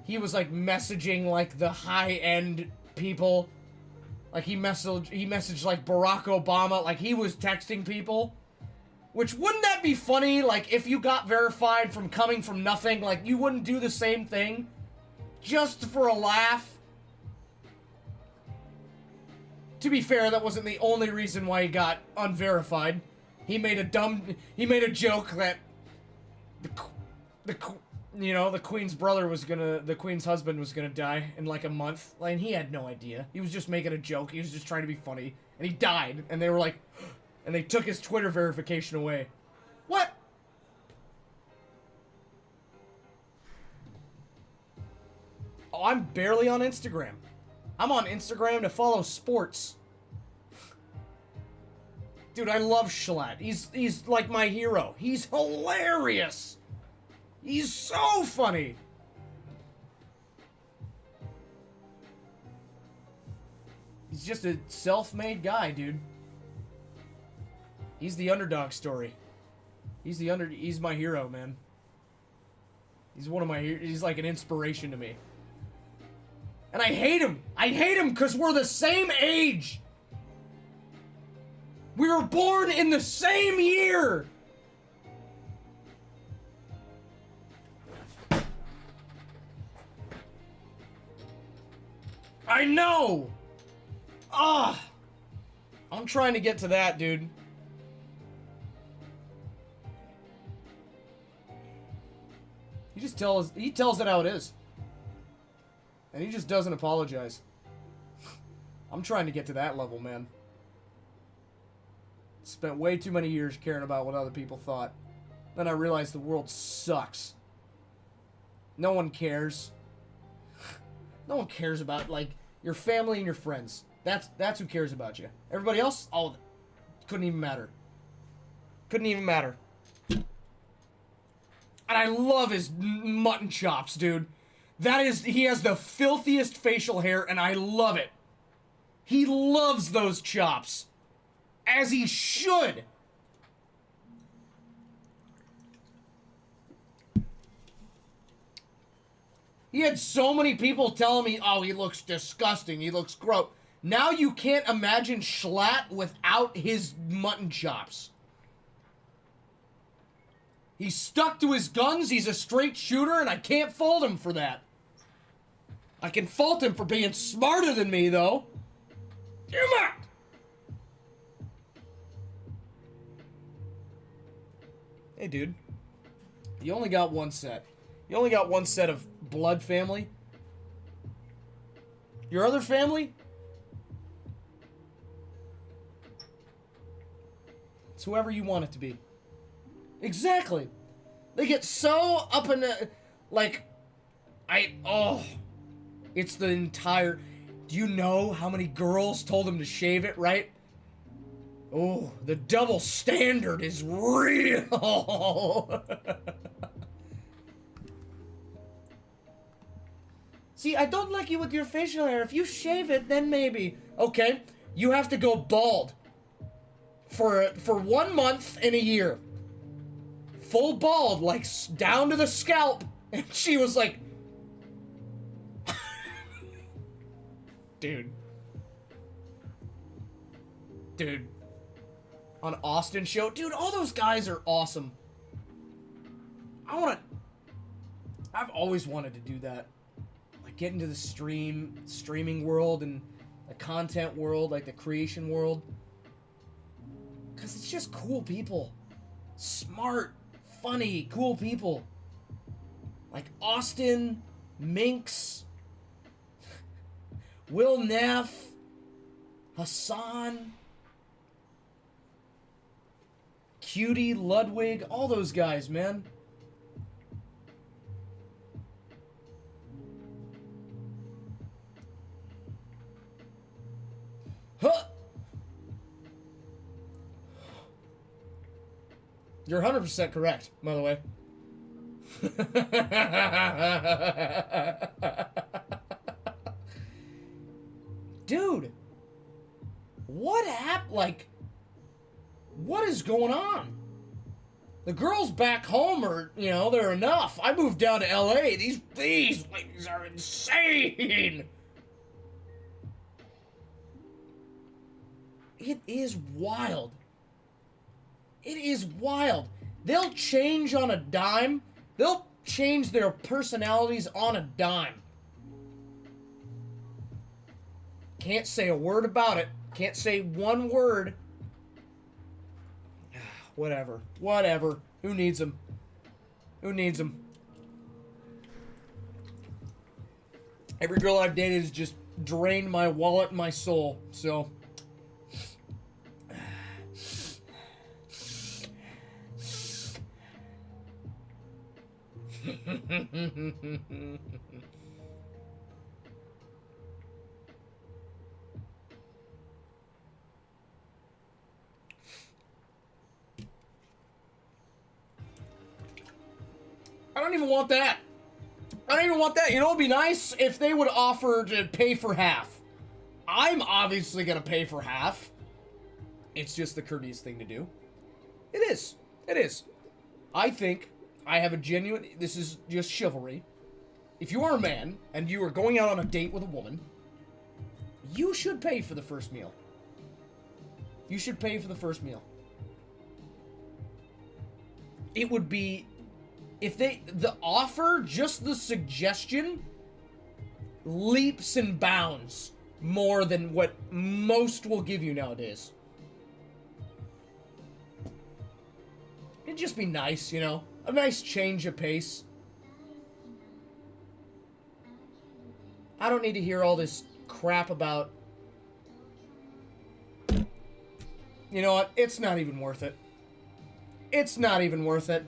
He was, like, messaging, like, the high-end people. Like, he messaged, like, Barack Obama. Like, he was texting people. Which, wouldn't that be funny? Like, if you got verified from coming from nothing, like, you wouldn't do the same thing? Just for a laugh? To be fair, that wasn't the only reason why he got unverified. He made a joke that the Queen's brother was the Queen's husband was gonna die in like a month. Like, and he had no idea. He was just making a joke. He was just trying to be funny. And he died. And they were like, and they took his Twitter verification away. What? Oh, I'm barely on Instagram. I'm on Instagram to follow sports. Dude, I love Schlatt. He's like my hero. He's hilarious. He's so funny. He's just a self-made guy, dude. He's the underdog story. He's my hero, man. He's one of my he's like an inspiration to me. And I hate him. I hate him because we're the same age. We were born in the same year. I know. Ah. I'm trying to get to that, dude. He tells it how it is. And he just doesn't apologize. I'm trying to get to that level, man. Spent way too many years caring about what other people thought. Then I realized the world sucks. No one cares. No one cares about, like, your family and your friends. That's who cares about you. Everybody else, oh, couldn't even matter. Couldn't even matter. And I love his mutton chops, dude. He has the filthiest facial hair, and I love it. He loves those chops. As he should. He had so many people telling me, oh, he looks disgusting, he looks gross. Now you can't imagine Schlatt without his mutton chops. He's stuck to his guns, he's a straight shooter, and I can't fault him for that. I can fault him for being smarter than me, though. Damn it! Hey, dude. You only got one set. You only got one set of blood family. Your other family? It's whoever you want it to be. Exactly. They get so up in the... Like... It's the entire... Do you know how many girls told him to shave it, right? Oh, the double standard is real. See, I don't like you with your facial hair. If you shave it, then maybe. Okay, you have to go bald. For 1 month in a year. Full bald, like down to the scalp. And she was like... Dude. On Austin show. Dude, all those guys are awesome. I've always wanted to do that. Like, get into the streaming world and the content world, like the creation world. Because it's just cool people. Smart, funny, cool people. Like Austin, Minx, Will Neff, Hassan, Cutie, Ludwig, all those guys, man. Huh! You're 100% correct, by the way. Dude, what happened? Like, what is going on? The girls back home are, you know, they're enough. I moved down to LA. These ladies are insane. It is wild. It is wild. They'll change on a dime. They'll change their personalities on a dime. Can't say a word about it. Can't say one word. Whatever. Whatever. Who needs them? Who needs them? Every girl I've dated has just drained my wallet and my soul. So... I don't even want that. I don't even want that. You know, it'd be nice if they would offer to pay for half. I'm obviously gonna pay for half. It's just the courteous thing to do. It is. It is. I think I have a genuine... This is just chivalry. If you are a man and you are going out on a date with a woman, you should pay for the first meal. You should pay for the first meal. It would be... If they... The offer, just the suggestion, leaps and bounds more than what most will give you nowadays. It'd just be nice, you know? A nice change of pace. I don't need to hear all this crap about... You know what? It's not even worth it. It's not even worth it.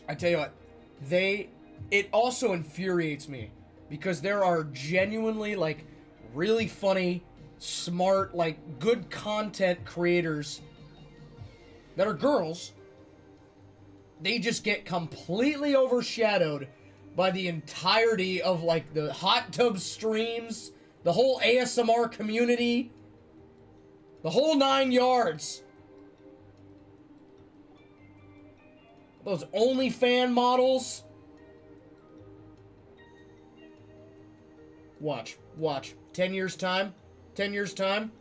I tell you what, it also infuriates me because there are genuinely, like, really funny, smart, like, good content creators that are girls. They just get completely overshadowed by the entirety of, like, the hot tub streams, The whole ASMR community. The whole 9 yards. Those OnlyFan models. Watch. 10 years time. 10 years time.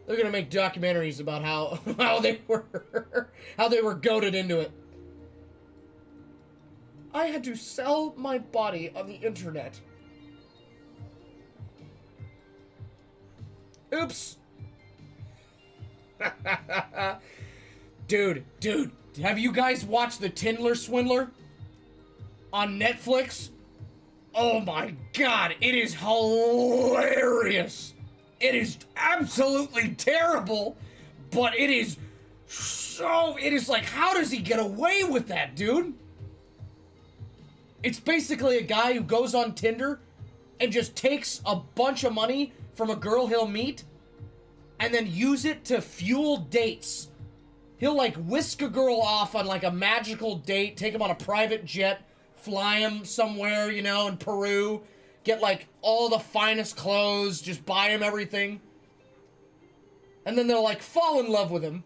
They're gonna make documentaries about how they were goaded into it. I had to sell my body on the internet. Oops. Dude, have you guys watched The Tinder Swindler on Netflix? Oh my god, it is hilarious. It is absolutely terrible, but it is like, how does he get away with that, dude? It's basically a guy who goes on Tinder and just takes a bunch of money from a girl he'll meet and then use it to fuel dates. He'll like whisk a girl off on like a magical date, take him on a private jet, fly him somewhere, you know, in Peru, get like all the finest clothes, just buy him everything. And then they'll like fall in love with him.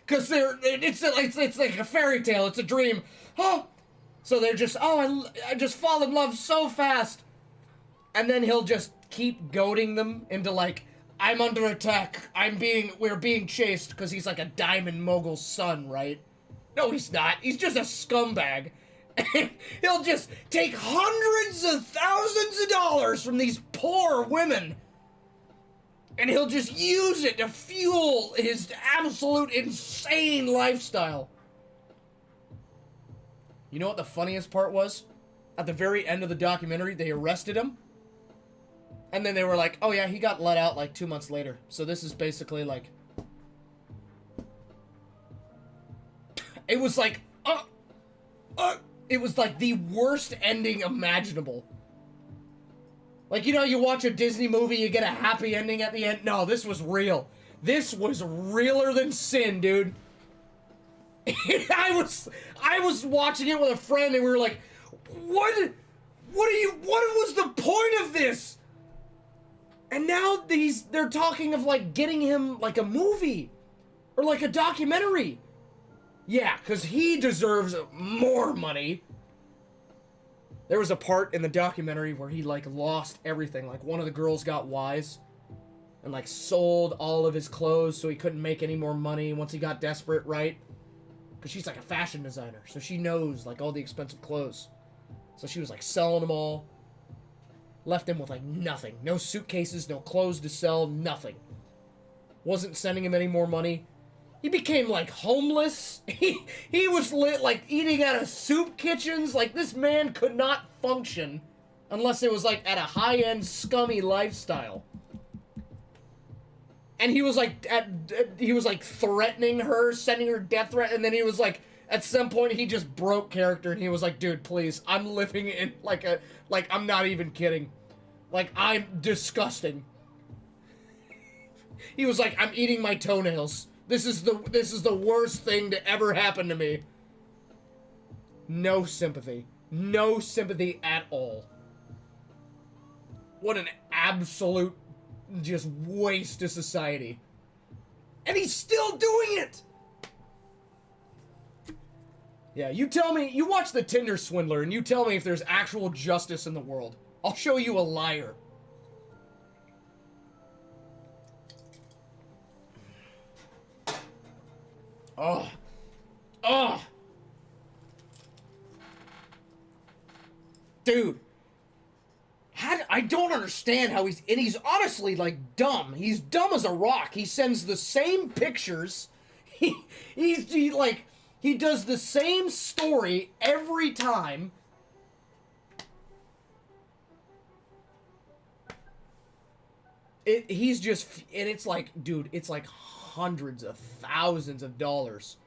Cause it's like a fairy tale, it's a dream. Oh, so they're just, I just fall in love so fast. And then he'll just keep goading them into like, I'm under attack. We're being chased, because he's like a diamond mogul's son, right? No, he's not. He's just a scumbag. He'll just take hundreds of thousands of dollars from these poor women. And he'll just use it to fuel his absolute insane lifestyle. You know what the funniest part was? At the very end of the documentary, they arrested him. And then they were like, oh yeah, he got let out like 2 months later. So this is basically like... It was like... It was like the worst ending imaginable. Like, you know, you watch a Disney movie, you get a happy ending at the end. No, this was real. This was realer than sin, dude. I was watching it with a friend and we were like, what was the point of this? And now they're talking of like getting him like a movie or like a documentary. Yeah, because he deserves more money. There was a part in the documentary where he like lost everything. Like one of the girls got wise and like sold all of his clothes so he couldn't make any more money once he got desperate, right? Because she's like a fashion designer, so she knows like all the expensive clothes. So she was like selling them all. Left him with like nothing. No suitcases, no clothes to sell, nothing. Wasn't sending him any more money. He became like homeless. He was like eating out of soup kitchens. Like this man could not function unless it was like at a high-end scummy lifestyle. And he was like threatening her, sending her death threat, and then he was like, at some point he just broke character and he was like, dude, please, I'm living in like I'm not even kidding. Like, I'm disgusting. He was like, I'm eating my toenails. This is the worst thing to ever happen to me. No sympathy. No sympathy at all. What an absolute just waste of society. And he's still doing it! Yeah, you tell me, you watch The Tinder Swindler and you tell me if there's actual justice in the world. I'll show you a liar. Oh. Oh. Dude. I don't understand how he's honestly, like, dumb. He's dumb as a rock. He sends the same pictures. He does the same story every time. He's just, and it's like, dude, it's like hundreds of thousands of dollars.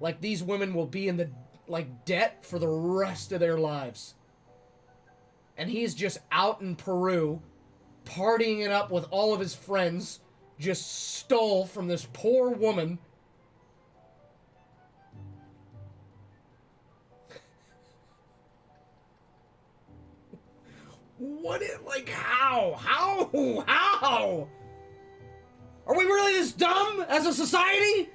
Like, these women will be in the, like, debt for the rest of their lives. And he's just out in Peru, partying it up with all of his friends, just stole from this poor woman. what like, how? Are we really this dumb as a society?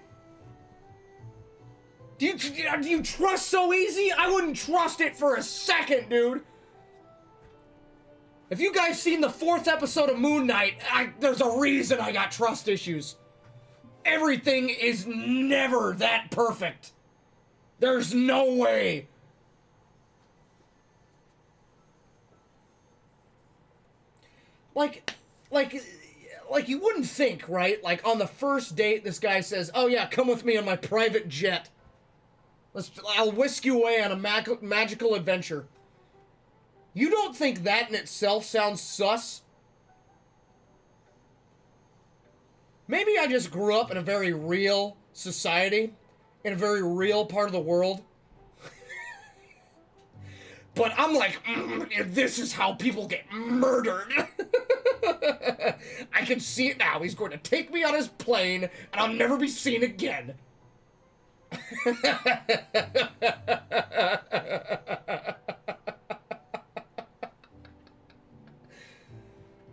Do you trust so easy? I wouldn't trust it for a second, dude. If you guys seen the 4th episode of Moon Knight, there's a reason I got trust issues. Everything is never that perfect. There's no way. Like you wouldn't think, right? Like on the first date, this guy says, "Oh yeah, come with me on my private jet. I'll whisk you away on a magical adventure." You don't think that in itself sounds sus? Maybe I just grew up in a very real society, in a very real part of the world. But I'm like, this is how people get murdered. I can see it now. He's going to take me on his plane, and I'll never be seen again.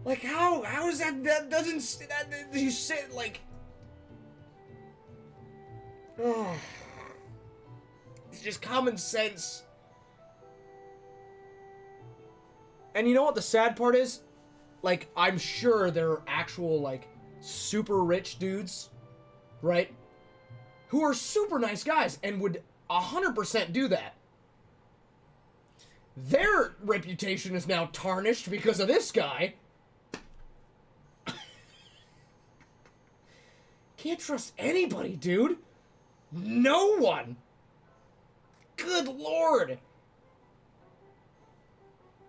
Like, how is that doesn't, you said, like, oh, it's just common sense. And you know what the sad part is? Like, I'm sure there are actual, like, super rich dudes, right? Who are super nice guys and would 100% do that. Their reputation is now tarnished because of this guy. Can't trust anybody, dude. No one. Good Lord.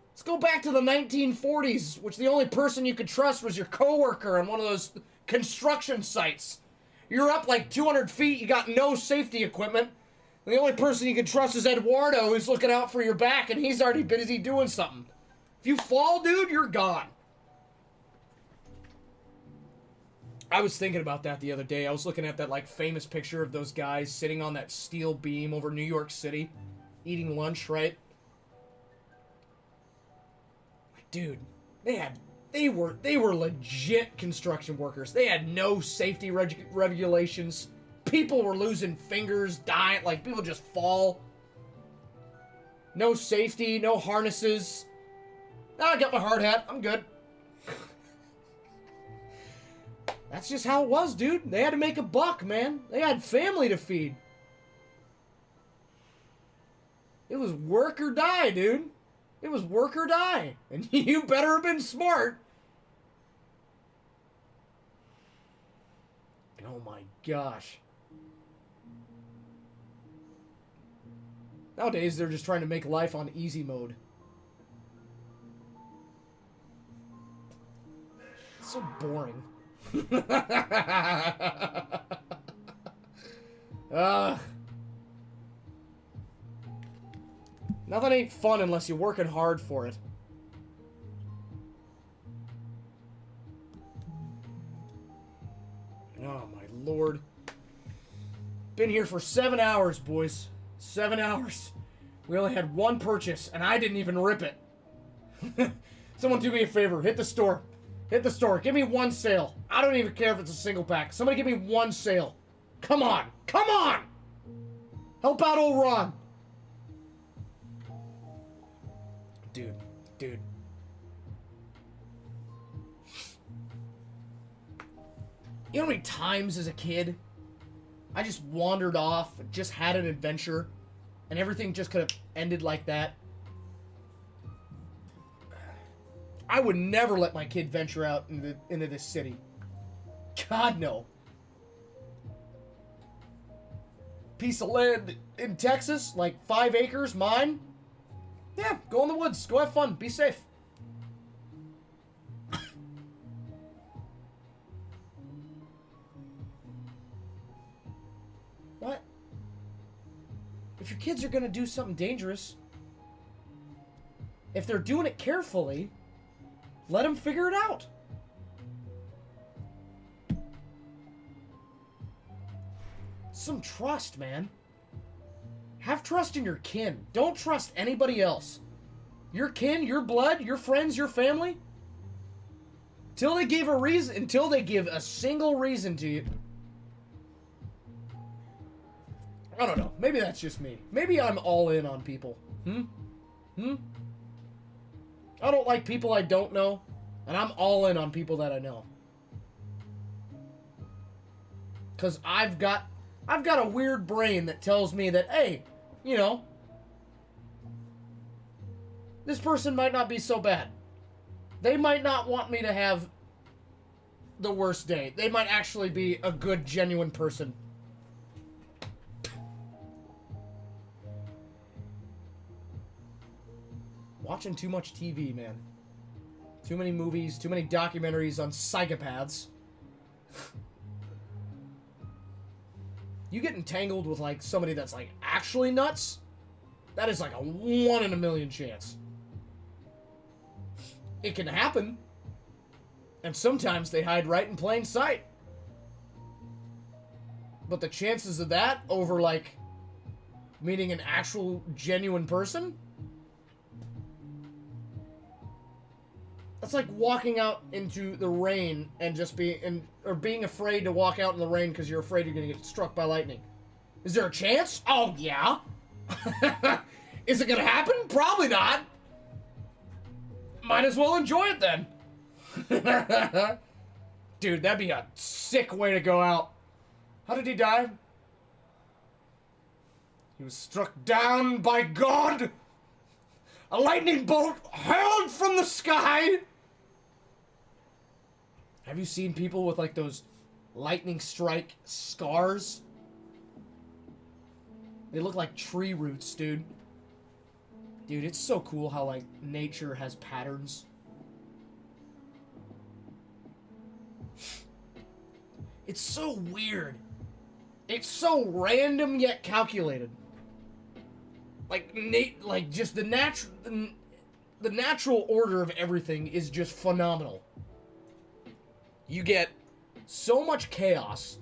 Let's go back to the 1940s, which the only person you could trust was your coworker on one of those construction sites. You're up like 200 feet, you got no safety equipment, and the only person you can trust is Eduardo, who's looking out for your back, and he's already busy doing something. If you fall, dude, you're gone. I was thinking about that the other day. I was looking at that, like, famous picture of those guys sitting on that steel beam over New York City, eating lunch, right? Dude, they were legit construction workers. They had no safety regulations. People were losing fingers, dying, like people just fall. No safety, no harnesses. I got my hard hat. I'm good. That's just how it was, dude. They had to make a buck, man. They had family to feed. It was work or die, dude. It was work or die. And you better have been smart. Oh my gosh. Nowadays, they're just trying to make life on easy mode. It's so boring. Nothing ain't fun unless you're working hard for it. Oh my Lord. Been here for 7 hours, boys. 7 hours. We only had one purchase, and I didn't even rip it. Someone do me a favor. Hit the store. Hit the store. Give me one sale. I don't even care if it's a single pack. Somebody give me one sale. Come on. Come on! Help out old Ron. Dude. You know how many times as a kid I just wandered off, just had an adventure, and everything just could have ended like that? I would never let my kid venture out into this city. God, no. Piece of land in Texas, like 5 acres, mine? Yeah, go in the woods. Go have fun. Be safe. What? If your kids are gonna do something dangerous, if they're doing it carefully, let them figure it out. Some trust, man. Have trust in your kin. Don't trust anybody else. Your kin, your blood, your friends, your family. Until they give a single reason to you. I don't know. Maybe that's just me. Maybe I'm all in on people. I don't like people I don't know, and I'm all in on people that I know. Cause I've got a weird brain that tells me that, hey, you know, this person might not be so bad. They might not want me to have the worst day. They might actually be a good, genuine person. Watching too much TV, man. Too many movies, too many documentaries on psychopaths. You get entangled with, like, somebody that's, like, actually nuts, that is, like, a 1 in a million chance. It can happen. And sometimes they hide right in plain sight. But the chances of that over, like, meeting an actual, genuine person? That's like walking out into the rain and just being afraid to walk out in the rain because you're afraid you're going to get struck by lightning. Is there a chance? Oh, yeah. Is it going to happen? Probably not. Might as well enjoy it then. Dude, that'd be a sick way to go out. How did he die? He was struck down by God. A lightning bolt hurled from the sky. Have you seen people with, like, those lightning strike scars? They look like tree roots, dude. Dude, it's so cool how, like, nature has patterns. It's so weird. It's so random yet calculated. Like just the natural order of everything is just phenomenal. You get so much chaos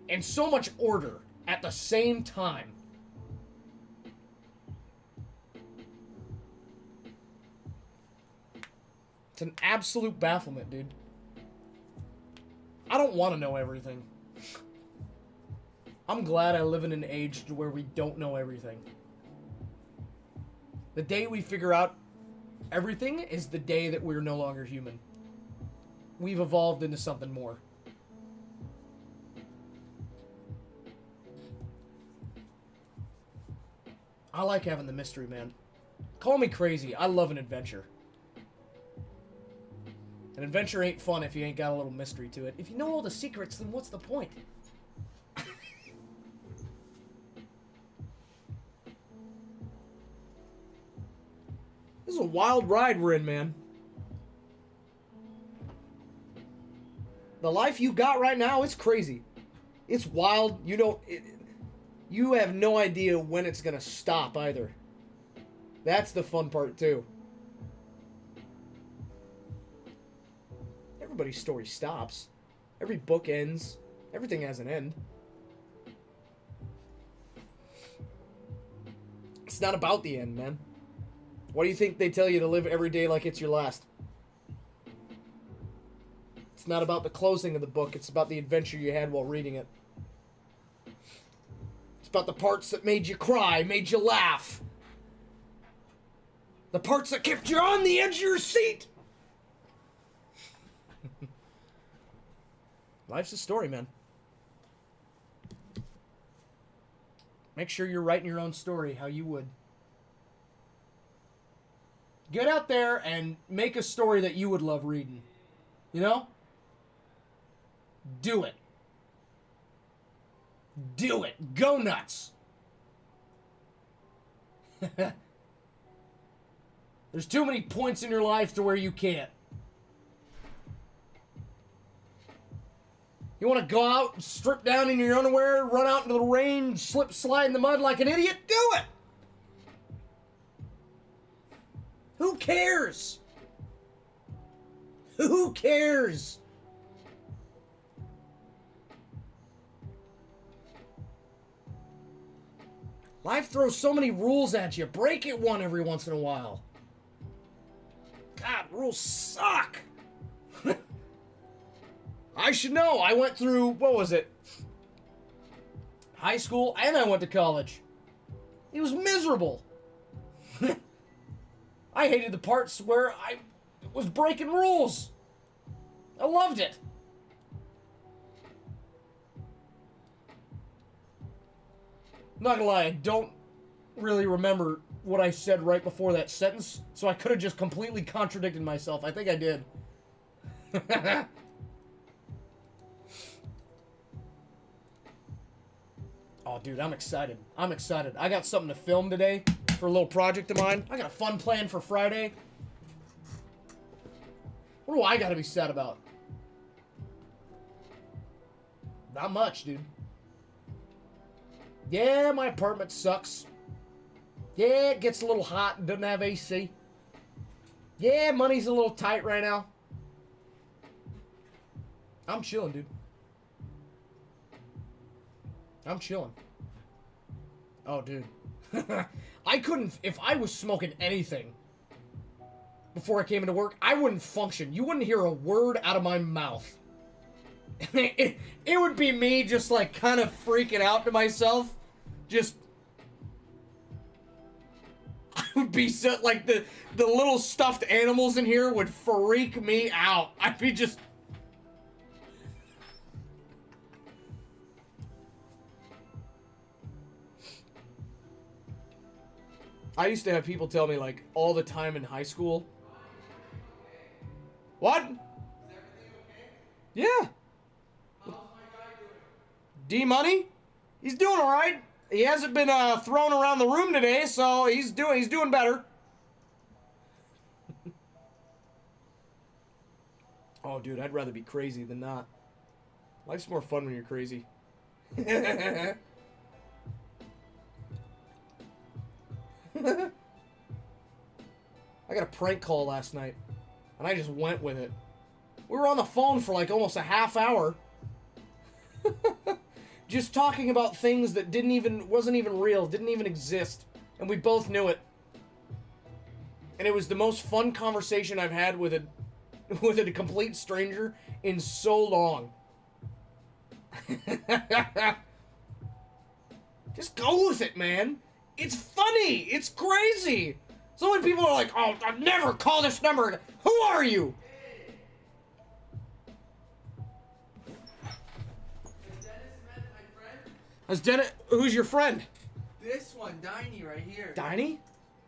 and so much order at the same time. It's an absolute bafflement, dude. I don't want to know everything. I'm glad I live in an age where we don't know everything. The day we figure out everything is the day that we're no longer human. We've evolved into something more. I like having the mystery, man. Call me crazy. I love an adventure. An adventure ain't fun if you ain't got a little mystery to it. If you know all the secrets, then what's the point? This is a wild ride we're in, man. The life you got right now, it's crazy. It's wild. You have no idea when it's gonna stop either. That's the fun part too. Everybody's story stops. Every book ends. Everything has an end. It's not about the end, man. Why do you think they tell you to live every day like it's your last? It's not about the closing of the book. It's about the adventure you had while reading it. It's about the parts that made you cry, made you laugh. The parts that kept you on the edge of your seat. Life's a story, man. Make sure you're writing your own story how you would. Get out there and make a story that you would love reading. You know? Do it. Do it. Go nuts. There's too many points in your life to where you can't. You want to go out, strip down in your underwear, run out into the rain, slip, slide in the mud like an idiot? Do it! Who cares? Who cares? Life throws so many rules at you. Break it one every once in a while. God, rules suck. I should know. I went through, what was it? High school, and I went to college. It was miserable. I hated the parts where I was breaking rules. I loved it. Not gonna lie, I don't really remember what I said right before that sentence, so I could have just completely contradicted myself. I think I did. Oh, dude, I'm excited. I'm excited. I got something to film today for a little project of mine. I got a fun plan for Friday. What do I gotta be sad about? Not much, dude. Yeah, my apartment sucks. Yeah, it gets a little hot and doesn't have AC. Yeah, money's a little tight right now. I'm chilling, dude. I'm chilling. Oh, dude. I couldn't, if I was smoking anything before I came into work, I wouldn't function. You wouldn't hear a word out of my mouth. It would be me just like kind of freaking out to myself. Just, I would be so, like the little stuffed animals in here would freak me out. I'd be just, I used to have people tell me like all the time in high school. What? Is everything okay? Yeah. How's my guy doing? D-Money? He's doing all right. He hasn't been thrown around the room today, so he's doing better. Oh, dude, I'd rather be crazy than not. Life's more fun when you're crazy. I got a prank call last night, and I just went with it. We were on the phone for like almost a half hour. Just talking about things that wasn't even real, didn't even exist. And we both knew it. And it was the most fun conversation I've had with a complete stranger in so long. Just go with it, man. It's funny. It's crazy. So many people are like, oh, I'd never call this number again. Who are you? Has Dennis, who's your friend? This one, Diney, right here. Diney?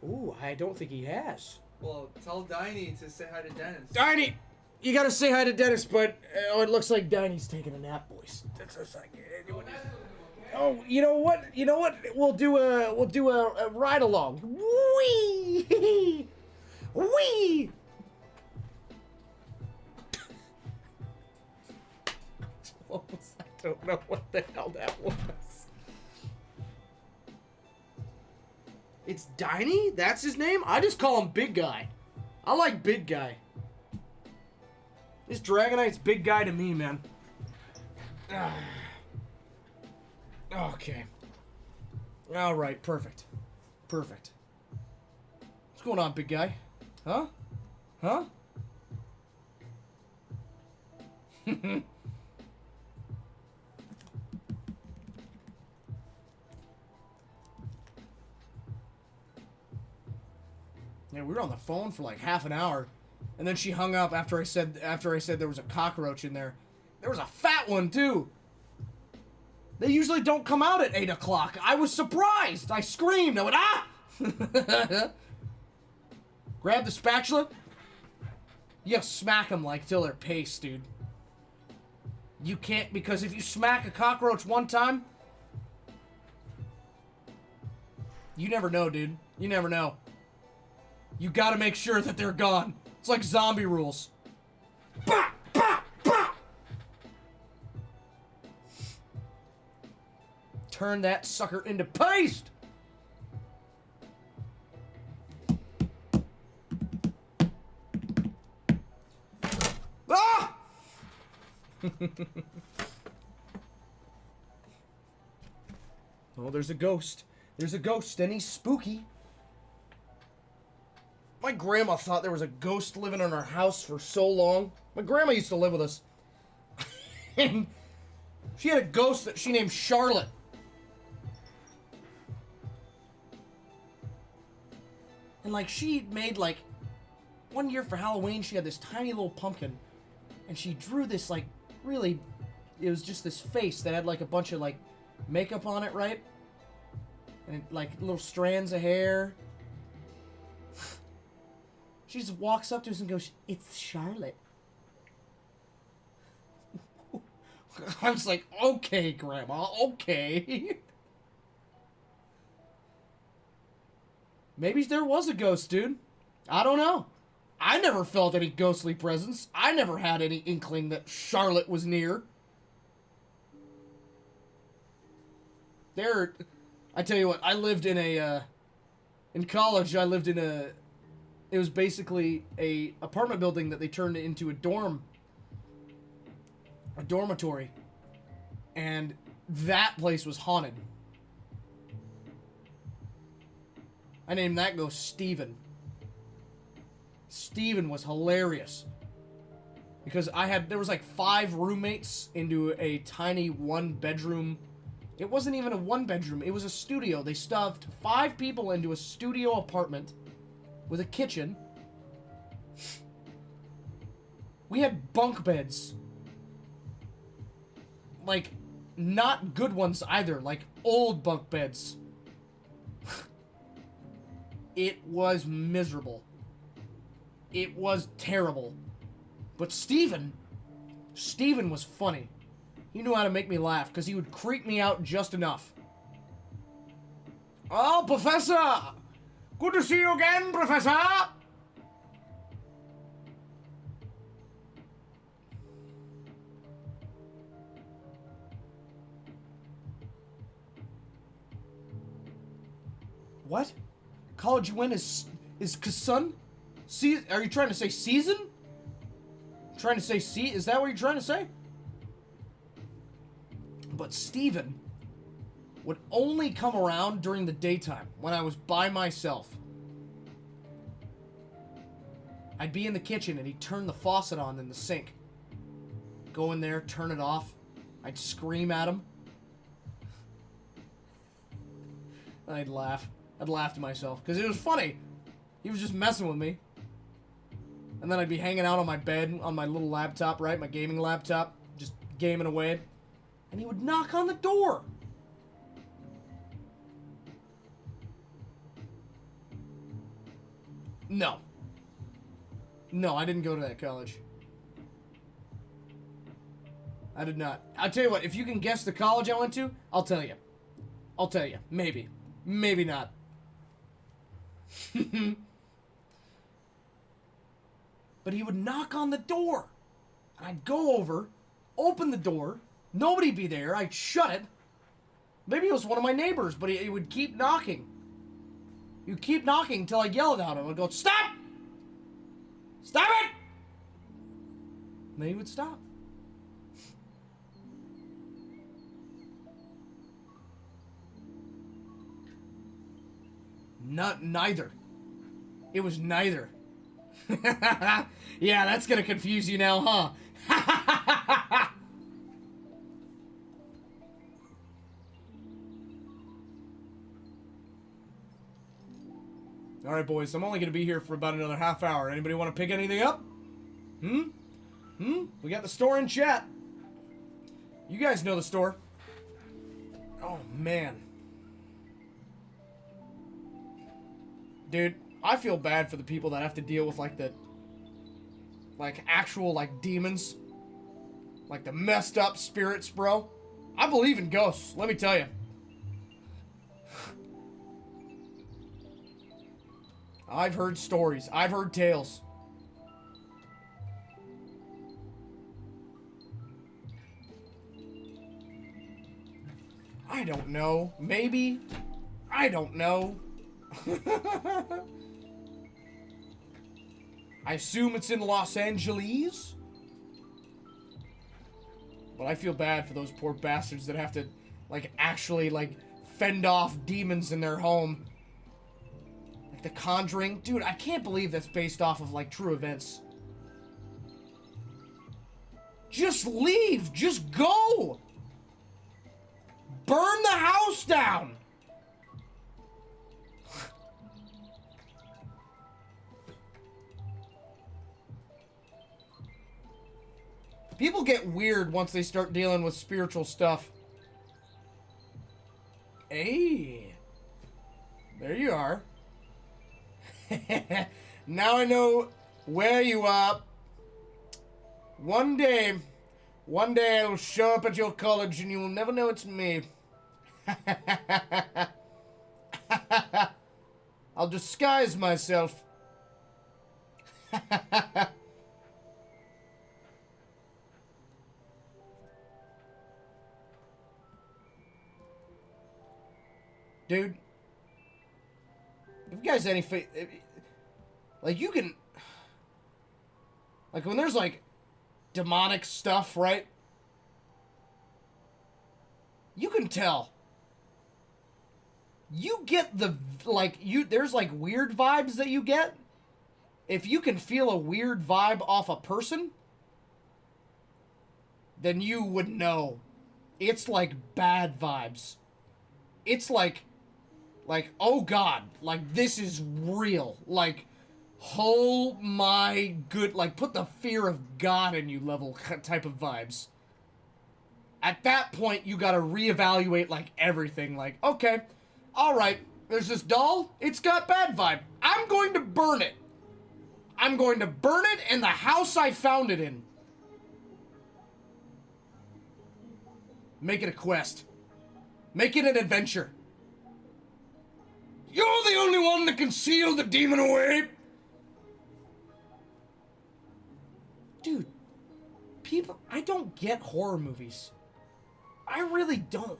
Ooh, I don't think he has. Well, tell Diney to say hi to Dennis. Diney! You gotta say hi to Dennis, but it looks like Diney's taking a nap, boys. That's just like, oh, you know what? You know what? We'll do a ride along. Wee! Wee! What was that? I don't know what the hell that was. It's Diney? That's his name? I just call him Big Guy. I like Big Guy. This Dragonite's Big Guy to me, man. Okay. Alright, perfect. Perfect. What's going on, Big Guy? Huh? Huh? Yeah, we were on the phone for like half an hour, and then she hung up after I said there was a cockroach in there. There was a fat one too. They usually don't come out at 8 o'clock. I was surprised. I screamed. I went, ah! Grab the spatula. You gotta smack them like till they're paste, dude. You can't, because if you smack a cockroach one time, you never know, dude. You never know. You gotta make sure that they're gone. It's like zombie rules. Bah! Bah! Bah! Turn that sucker into paste! Ah! Oh, there's a ghost. There's a ghost, and he's spooky. My grandma thought there was a ghost living in our house for so long. My grandma used to live with us. And she had a ghost that she named Charlotte. And, like, she made, like, one year for Halloween, she had this tiny little pumpkin. And she drew this, like, really, it was just this face that had, like, a bunch of, like, makeup on it, right? And, like, little strands of hair. She just walks up to us and goes, "It's Charlotte." I was like, okay, Grandma, okay. Maybe there was a ghost, dude. I don't know. I never felt any ghostly presence. I never had any inkling that Charlotte was near. I tell you what, I lived in in college, I lived in it was basically a apartment building that they turned into a dormitory. And that place was haunted. I named that ghost Steven. Steven was hilarious. Because there was like 5 roommates into a tiny 1-bedroom. It wasn't even a 1-bedroom, it was a studio. They stuffed 5 people into a studio apartment with a kitchen. We had bunk beds. Like, not good ones either. Like, old bunk beds. It was miserable. It was terrible. But Steven was funny. He knew how to make me laugh, because he would creep me out just enough. "Oh, Professor! Good to see you again, Professor!" What? College you went is Kasun? Are you trying to say season? Trying to say is that what you're trying to say? But Steven would only come around during the daytime, when I was by myself. I'd be in the kitchen and he'd turn the faucet on in the sink. Go in there, turn it off. I'd scream at him. And I'd laugh. I'd laugh to myself, because it was funny. He was just messing with me. And then I'd be hanging out on my bed, on my little laptop, right? My gaming laptop, just gaming away. And he would knock on the door. No. No, I didn't go to that college. I did not. I'll tell you what, if you can guess the college I went to, I'll tell you. I'll tell you. Maybe. Maybe not. But he would knock on the door. And I'd go over, open the door, nobody'd be there, I'd shut it. Maybe it was one of my neighbors, but he would keep knocking. He would keep knocking until I yelled at him. I'd go, "Stop! Stop it!" And then he would stop. Neither. It was neither. Yeah, that's gonna confuse you now, huh? Alright, boys, I'm only gonna be here for about another half hour. Anybody want to pick anything up? We got the store in chat. You guys know the store. Oh, man. Dude, I feel bad for the people that have to deal with, like, actual, like, demons. Like, the messed up spirits, bro. I believe in ghosts, let me tell you. I've heard stories. I've heard tales. I don't know. Maybe. I don't know. I assume it's in Los Angeles. But I feel bad for those poor bastards that have to, like, actually, like, fend off demons in their home. Like, The Conjuring. Dude, I can't believe that's based off of, like, true events. Just leave! Just go! Burn the house down! People get weird once they start dealing with spiritual stuff. Hey. There you are. Now I know where you are. One day I will show up at your college and you will never know it's me. I'll disguise myself. Dude, if you guys any faith, like you can, like when there's like demonic stuff, right? You can tell. You get the, like, there's like weird vibes that you get. If you can feel a weird vibe off a person, then you would know. It's like bad vibes. It's like, oh God, like this is real. Like, oh my good, like put the fear of God in you level type of vibes. At that point, you gotta reevaluate like everything. Like, okay, alright, there's this doll, it's got bad vibe. I'm going to burn it. I'm going to burn it in the house I found it in. Make it a quest. Make it an adventure. You're the only one that can seal the demon away. Dude, people, I don't get horror movies. I really don't.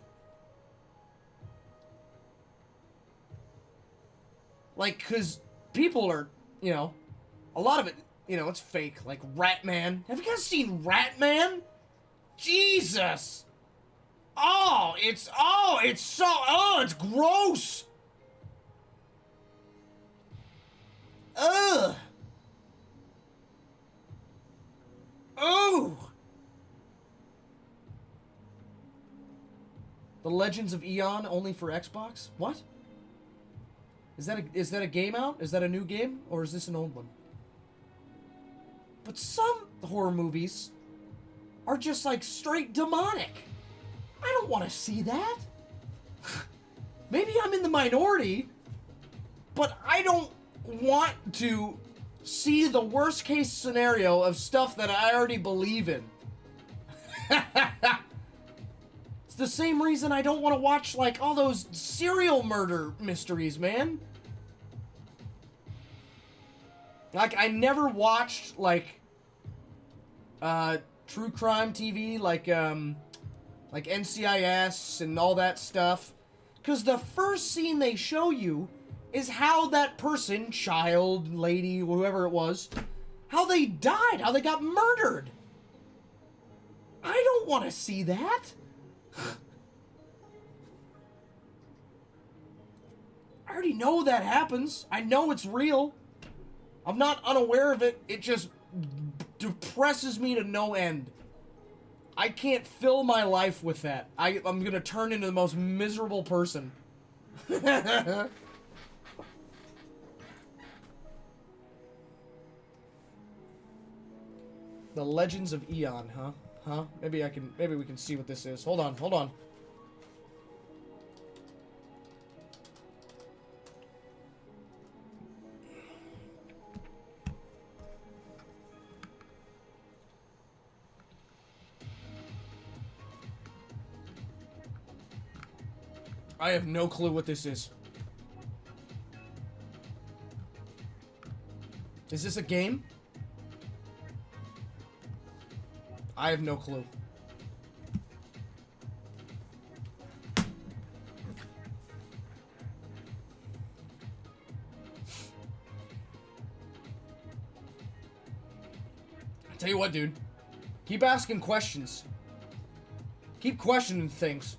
Like, cause people are, you know, a lot of it, you know, it's fake. Like Ratman. Have you guys seen Ratman? Jesus. It's it's gross. Ugh. Oh. The Legends of Eon only for Xbox? What? Is that a game out? Is that a new game? Or is this an old one? But some horror movies are just like straight demonic. I don't want to see that. Maybe I'm in the minority, but I don't want to see the worst case scenario of stuff that I already believe in. It's the same reason I don't want to watch like all those serial murder mysteries, man. Like I never watched like true crime TV like NCIS and all that stuff, cuz the first scene they show you is how that person, child, lady, whoever it was, how they died, how they got murdered. I don't want to see that. I already know that happens. I know it's real. I'm not unaware of it. It just depresses me to no end. I can't fill my life with that. I'm gonna turn into the most miserable person. The Legends of Eon, huh? Huh? Maybe we can see what this is. Hold on. I have no clue what this is. Is this a game? I have no clue. Tell you what, dude. Keep asking questions. Keep questioning things.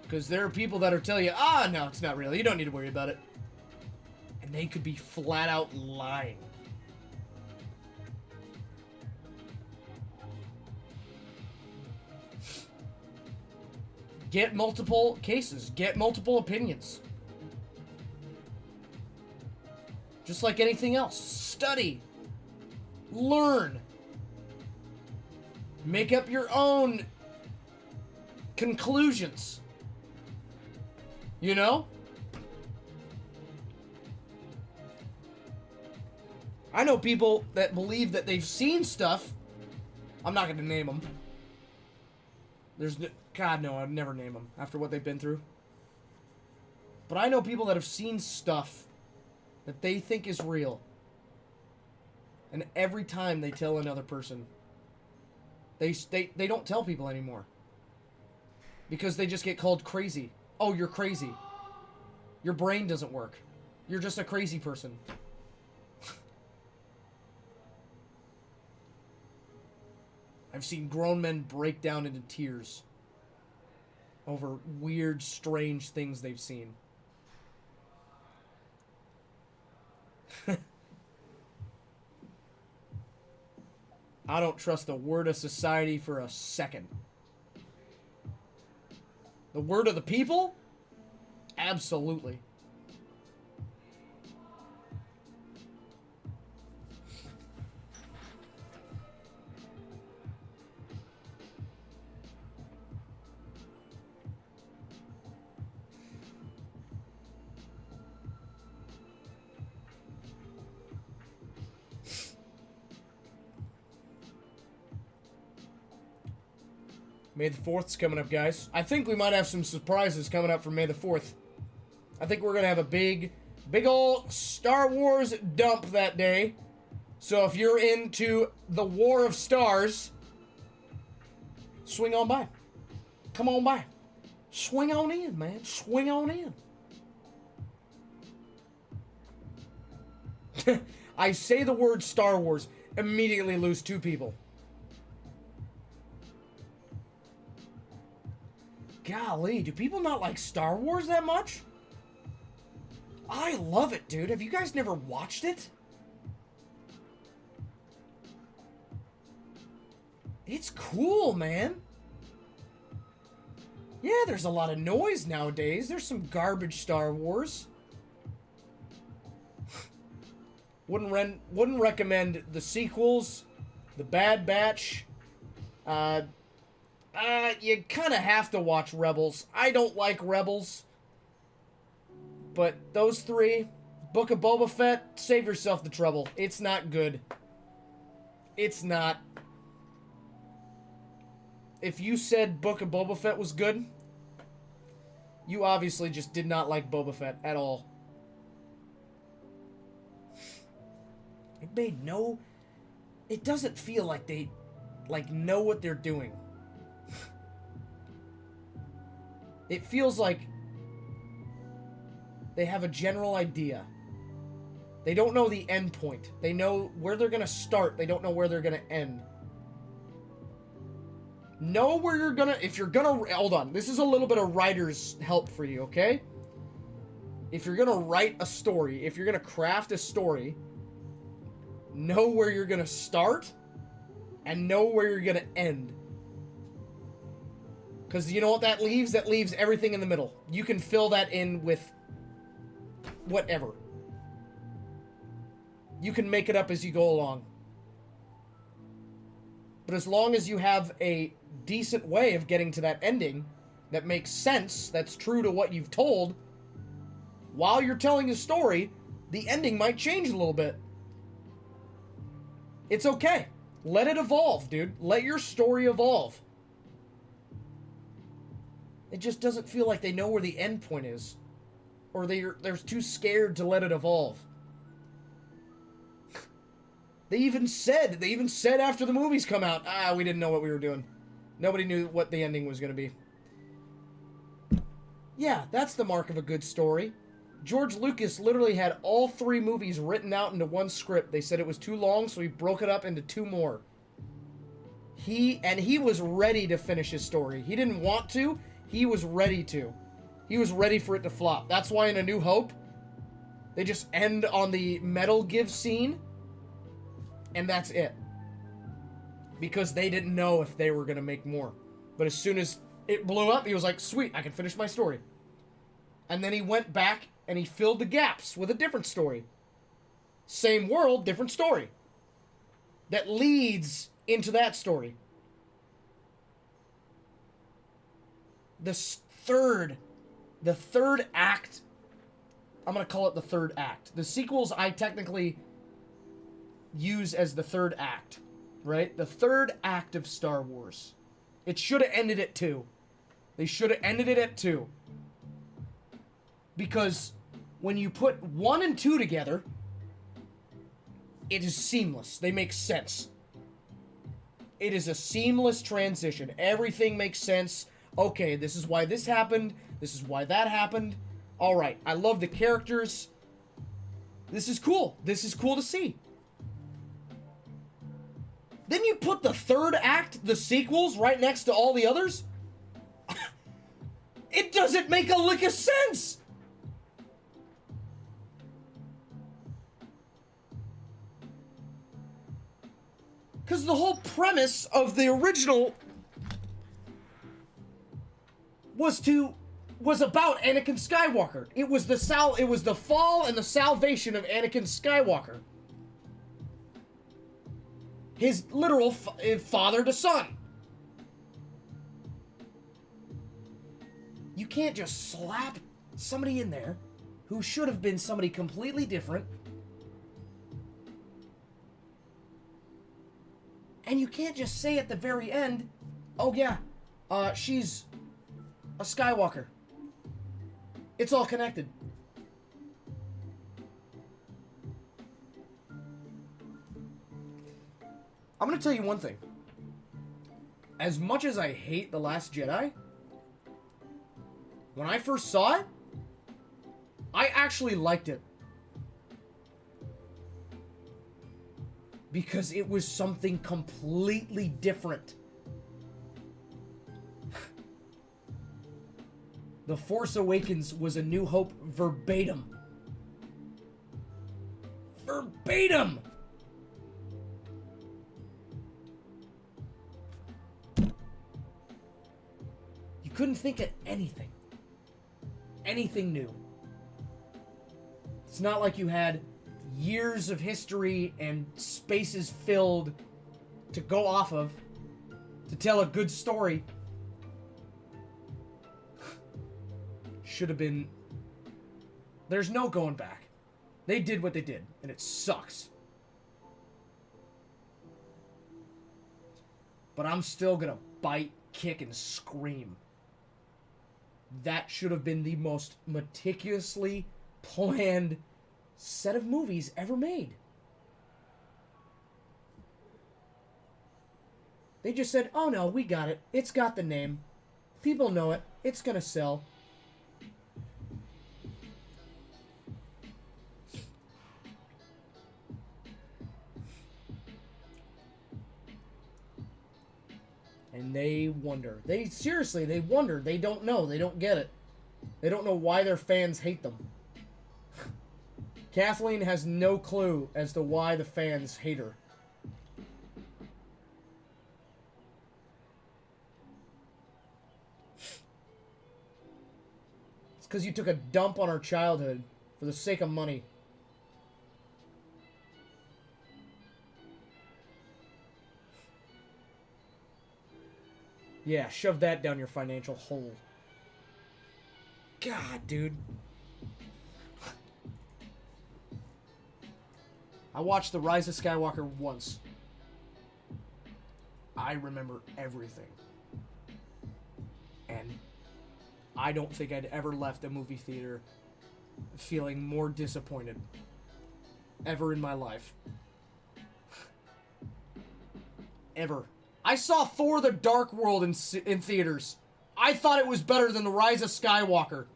Because there are people that are telling you, no, it's not real. You don't need to worry about it. they could be flat out lying. Get multiple cases. Get multiple opinions. Just like anything else. Study. Learn. Make up your own conclusions. You know? I know people that believe that they've seen stuff. I'm not going to name them. There's no, God, no, I'd never name them after what they've been through. But I know people that have seen stuff that they think is real. And every time they tell another person, they don't tell people anymore. Because they just get called crazy. Oh, you're crazy. Your brain doesn't work. You're just a crazy person. I've seen grown men break down into tears over weird, strange things they've seen. I don't trust the word of society for a second. The word of the people? Absolutely. May the 4th's coming up, guys. I think we might have some surprises coming up for May the 4th. I think we're going to have a big ol' Star Wars dump that day. So if you're into the War of Stars, swing on by. Come on by. Swing on in, man. Swing on in. I say the word Star Wars, immediately lose 2 people. Golly, do people not like Star Wars that much? I love it, dude. Have you guys never watched it? It's cool, man. Yeah, there's a lot of noise nowadays. There's some garbage Star Wars. Wouldn't recommend the sequels, the Bad Batch. You kind of have to watch Rebels. I don't like Rebels. But those 3, Book of Boba Fett, save yourself the trouble. It's not good. It's not. If you said Book of Boba Fett was good, you obviously just did not like Boba Fett at all. It doesn't feel like they, know what they're doing. It feels like they have a general idea. They don't know the end point. They know where they're going to start. They don't know where they're going to end. Know where you're going to... If you're going to... Hold on. This is a little bit of writer's help for you, okay? If you're going to write a story, if you're going to craft a story, know where you're going to start and know where you're going to end. Because you know what that leaves? That leaves everything in the middle. You can fill that in with whatever. You can make it up as you go along. But as long as you have a decent way of getting to that ending that makes sense, that's true to what you've told, while you're telling a story, the ending might change a little bit. It's okay. Let it evolve, dude. Let your story evolve. It just doesn't feel like they know where the end point is. Or they're too scared to let it evolve. They even said after the movies come out, we didn't know what we were doing. Nobody knew what the ending was going to be. Yeah, that's the mark of a good story. George Lucas literally had all 3 movies written out into one script. They said it was too long, so he broke it up into 2 more. He was ready to finish his story. He didn't want to. He was ready to. He was ready for it to flop. That's why in A New Hope, They just end on the medal give scene, and that's it. Because they didn't know if they were going to make more. But as soon as it blew up, he was like, sweet, I can finish my story. And then he went back and he filled the gaps with a different story. Same world, different story. That leads into that story. The third act, I'm going to call it the third act. The sequels I technically use as the third act, right? The third act of Star Wars. It should have ended at 2. They should have ended it at 2. Because when you put 1 and 2 together, it is seamless. They make sense. It is a seamless transition. Everything makes sense. Okay, this is why this happened. This is why that happened. All right, I love the characters. This is cool. This is cool to see. Then you put the third act, the sequels, right next to all the others? It doesn't make a lick of sense! Because the whole premise of the original was about Anakin Skywalker. It was the fall and the salvation of Anakin Skywalker. His literal father to son. You can't just slap somebody in there who should have been somebody completely different. And you can't just say at the very end, oh yeah, she's a Skywalker. It's all connected. I'm gonna tell you one thing. As much as I hate The Last Jedi, when I first saw it, I actually liked it. Because it was something completely different. The Force Awakens was A New Hope verbatim. Verbatim! You couldn't think of anything. Anything new. It's not like you had years of history and spaces filled to go off of to tell a good story. Should have been... There's no going back. They did what they did, and it sucks. But I'm still gonna bite, kick, and scream. That should have been the most meticulously planned set of movies ever made. They just said, oh no, we got it. It's got the name. People know it. It's gonna sell. And they wonder. They wonder. They don't know. They don't get it. They don't know why their fans hate them. Kathleen has no clue as to why the fans hate her. It's because you took a dump on her childhood for the sake of money. Yeah, shove that down your financial hole. God, dude. I watched The Rise of Skywalker once. I remember everything. And I don't think I'd ever left a movie theater feeling more disappointed ever in my life. Ever. I saw Thor: The Dark World in theaters. I thought it was better than The Rise of Skywalker.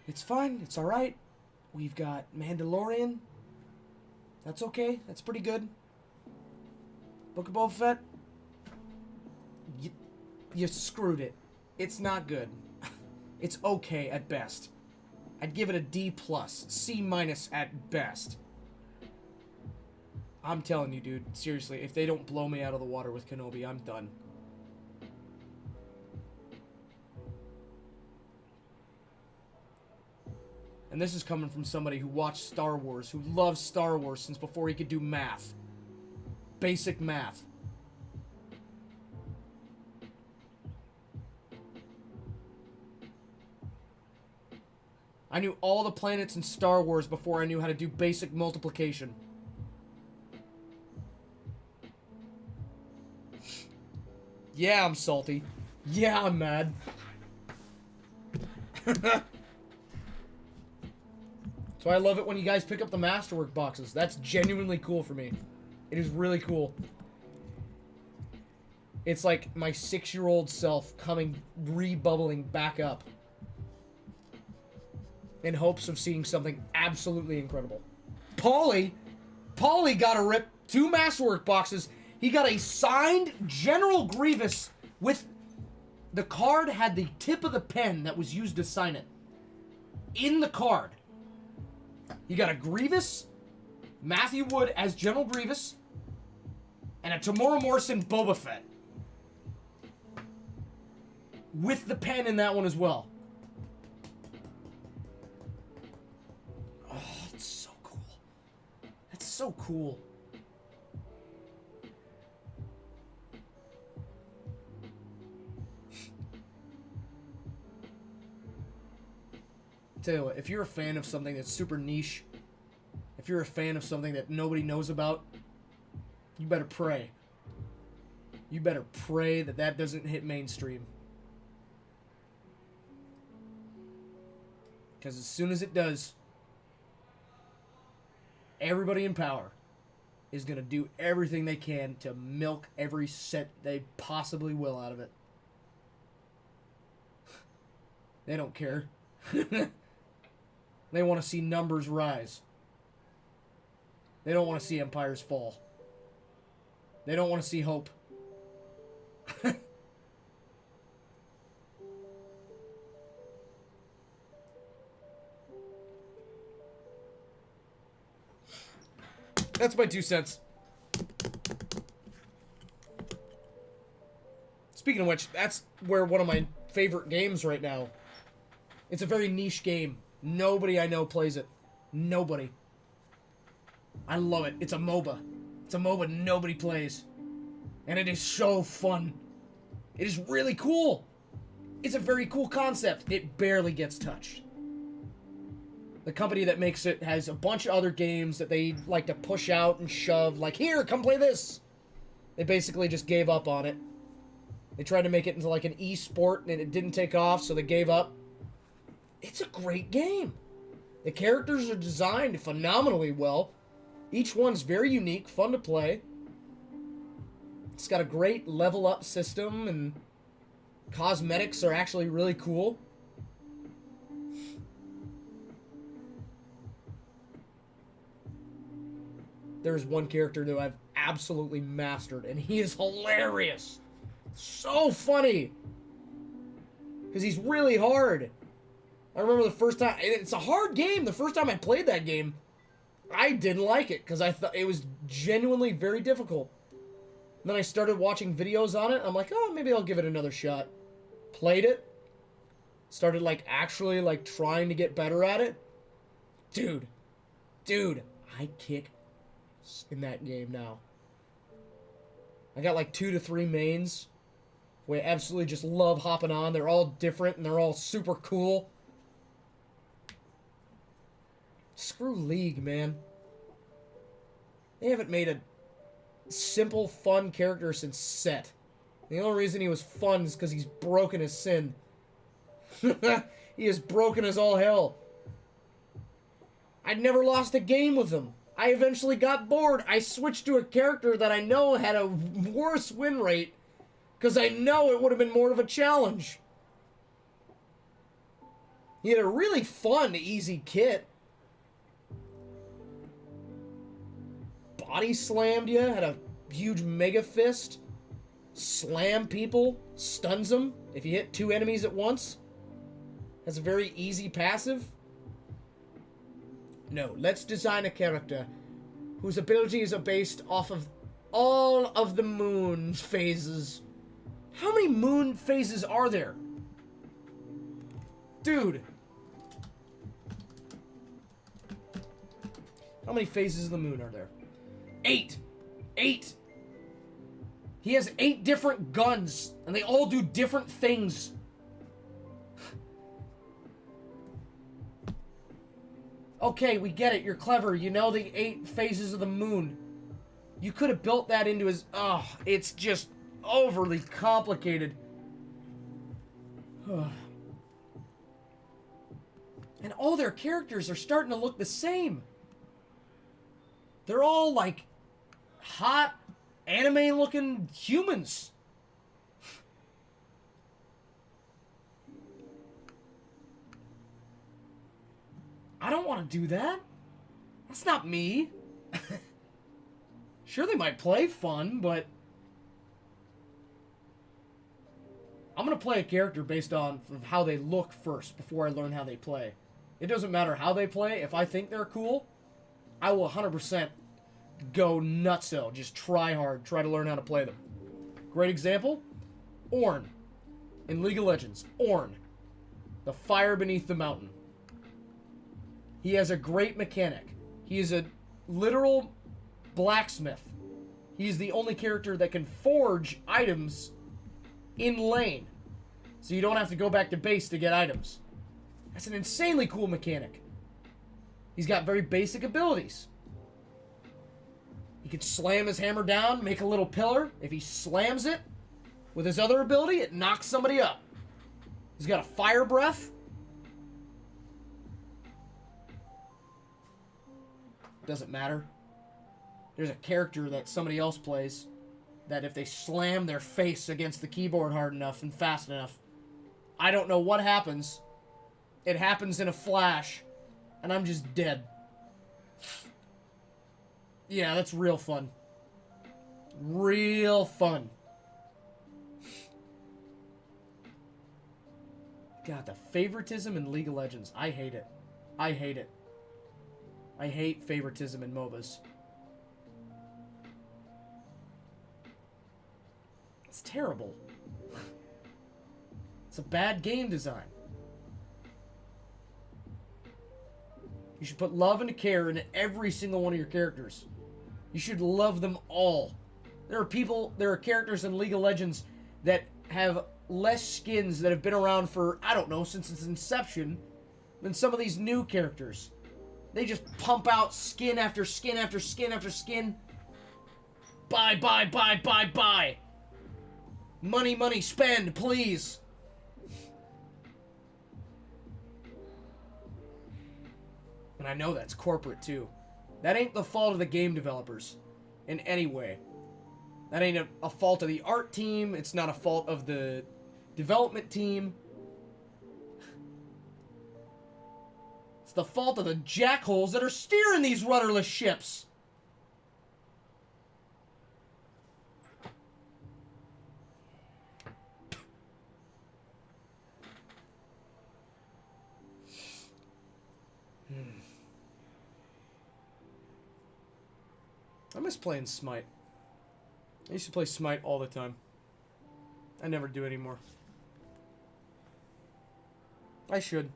It's fine. It's alright. We've got Mandalorian. That's okay. That's pretty good. Book of Boba Fett. You screwed it. It's not good. It's okay at best. I'd give it a D+, C- at best. I'm telling you, dude. Seriously, if they don't blow me out of the water with Kenobi, I'm done. And this is coming from somebody who watched Star Wars, who loves Star Wars since before he could do math. Basic math. I knew all the planets in Star Wars before I knew how to do basic multiplication. Yeah, I'm salty. Yeah, I'm mad. So I love it when you guys pick up the Masterwork boxes. That's genuinely cool for me. It is really cool. It's like my 6-year-old self coming, rebubbling back up. In hopes of seeing something absolutely incredible. Paulie got a rip 2 Masterwork boxes. He got a signed General Grievous with... The card had the tip of the pen that was used to sign it. In the card. You got a Grievous, Matthew Wood as General Grievous, and a Tamora Morrison Boba Fett. With the pen in that one as well. Oh, it's so cool. That's so cool. Tell you what, if you're a fan of something that's super niche, if you're a fan of something that nobody knows about, you better pray. You better pray that that doesn't hit mainstream. Because as soon as it does, everybody in power is going to do everything they can to milk every cent they possibly will out of it. They don't care. They want to see numbers rise. They don't want to see empires fall. They don't want to see hope. That's my 2 cents. Speaking of which, that's where one of my favorite games right now. It's a very niche game. Nobody I know plays it. Nobody. I love it. It's a MOBA. It's a MOBA nobody plays. And it is so fun. It is really cool. It's a very cool concept. It barely gets touched. The company that makes it has a bunch of other games that they like to push out and shove. Like, here, come play this. They basically just gave up on it. They tried to make it into like an e-sport and it didn't take off, so they gave up. It's a great game. The characters are designed phenomenally well. Each one's very unique, fun to play. It's got a great level up system and cosmetics are actually really cool. There's one character that I've absolutely mastered and he is hilarious. So funny. Because he's really hard. I remember the first time, it's a hard game. The first time I played that game, I didn't like it because I thought it was genuinely very difficult. And then I started watching videos on it. I'm like, oh, maybe I'll give it another shot. Played it. Started like actually like trying to get better at it. Dude, I kick in that game now. I got like 2 to 3 mains where I absolutely just love hopping on. They're all different and they're all super cool. Screw League, man. They haven't made a simple, fun character since Set. The only reason he was fun is because he's broken as sin. He is broken as all hell. I'd never lost a game with him. I eventually got bored. I switched to a character that I know had a worse win rate because I know it would have been more of a challenge. He had a really fun, easy kit. body slammed you, had a huge mega fist, slam people, stuns them if you hit 2 enemies at once. Has a very easy passive. No, let's design a character whose abilities are based off of all of the moon phases. How many moon phases are there? Dude. How many phases of the moon are there? 8. 8. He has 8 different guns, and they all do different things. Okay, we get it. You're clever. You know the 8 phases of the moon. You could have built that into his... Oh, it's just overly complicated. And all their characters are starting to look the same. They're all, like, hot, anime-looking humans. I don't want to do that. That's not me. Sure, they might play fun, but... I'm going to play a character based on how they look first before I learn how they play. It doesn't matter how they play. If I think they're cool, I will 100% go nutso. Just try hard. Try to learn how to play them. Great example? Ornn. In League of Legends. Ornn. The fire beneath the mountain. He has a great mechanic. He is a literal blacksmith. He's the only character that can forge items in lane. So you don't have to go back to base to get items. That's an insanely cool mechanic. He's got very basic abilities. He can slam his hammer down, make a little pillar. If he slams it with his other ability, it knocks somebody up. He's got a fire breath. Doesn't matter. There's a character that somebody else plays that if they slam their face against the keyboard hard enough and fast enough, I don't know what happens. It happens in a flash, and I'm just dead. Yeah, that's real fun. Real fun. God, the favoritism in League of Legends. I hate it. I hate it. I hate favoritism in MOBAs. It's terrible. It's a bad game design. You should put love and care into every single one of your characters. You should love them all. There are characters in League of Legends that have less skins that have been around for, I don't know, since its inception than some of these new characters. They just pump out skin after skin after skin after skin. Buy, buy, buy, buy, buy. Money, money, spend, please. And I know that's corporate too. That ain't the fault of the game developers in any way. That ain't a fault of the art team. It's not a fault of the development team. It's the fault of the jackholes that are steering these rudderless ships. I miss playing Smite. I used to play Smite all the time. I never do anymore. I should.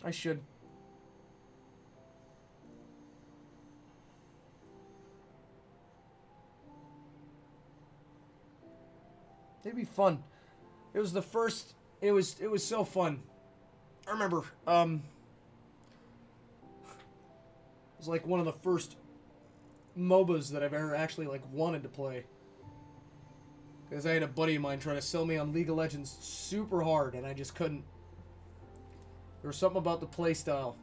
I should. It'd be fun. It was the first... It was so fun. I remember, it was like one of the first MOBAs that I've ever actually like wanted to play. Because I had a buddy of mine trying to sell me on League of Legends super hard, and I just couldn't. There was something about the playstyle.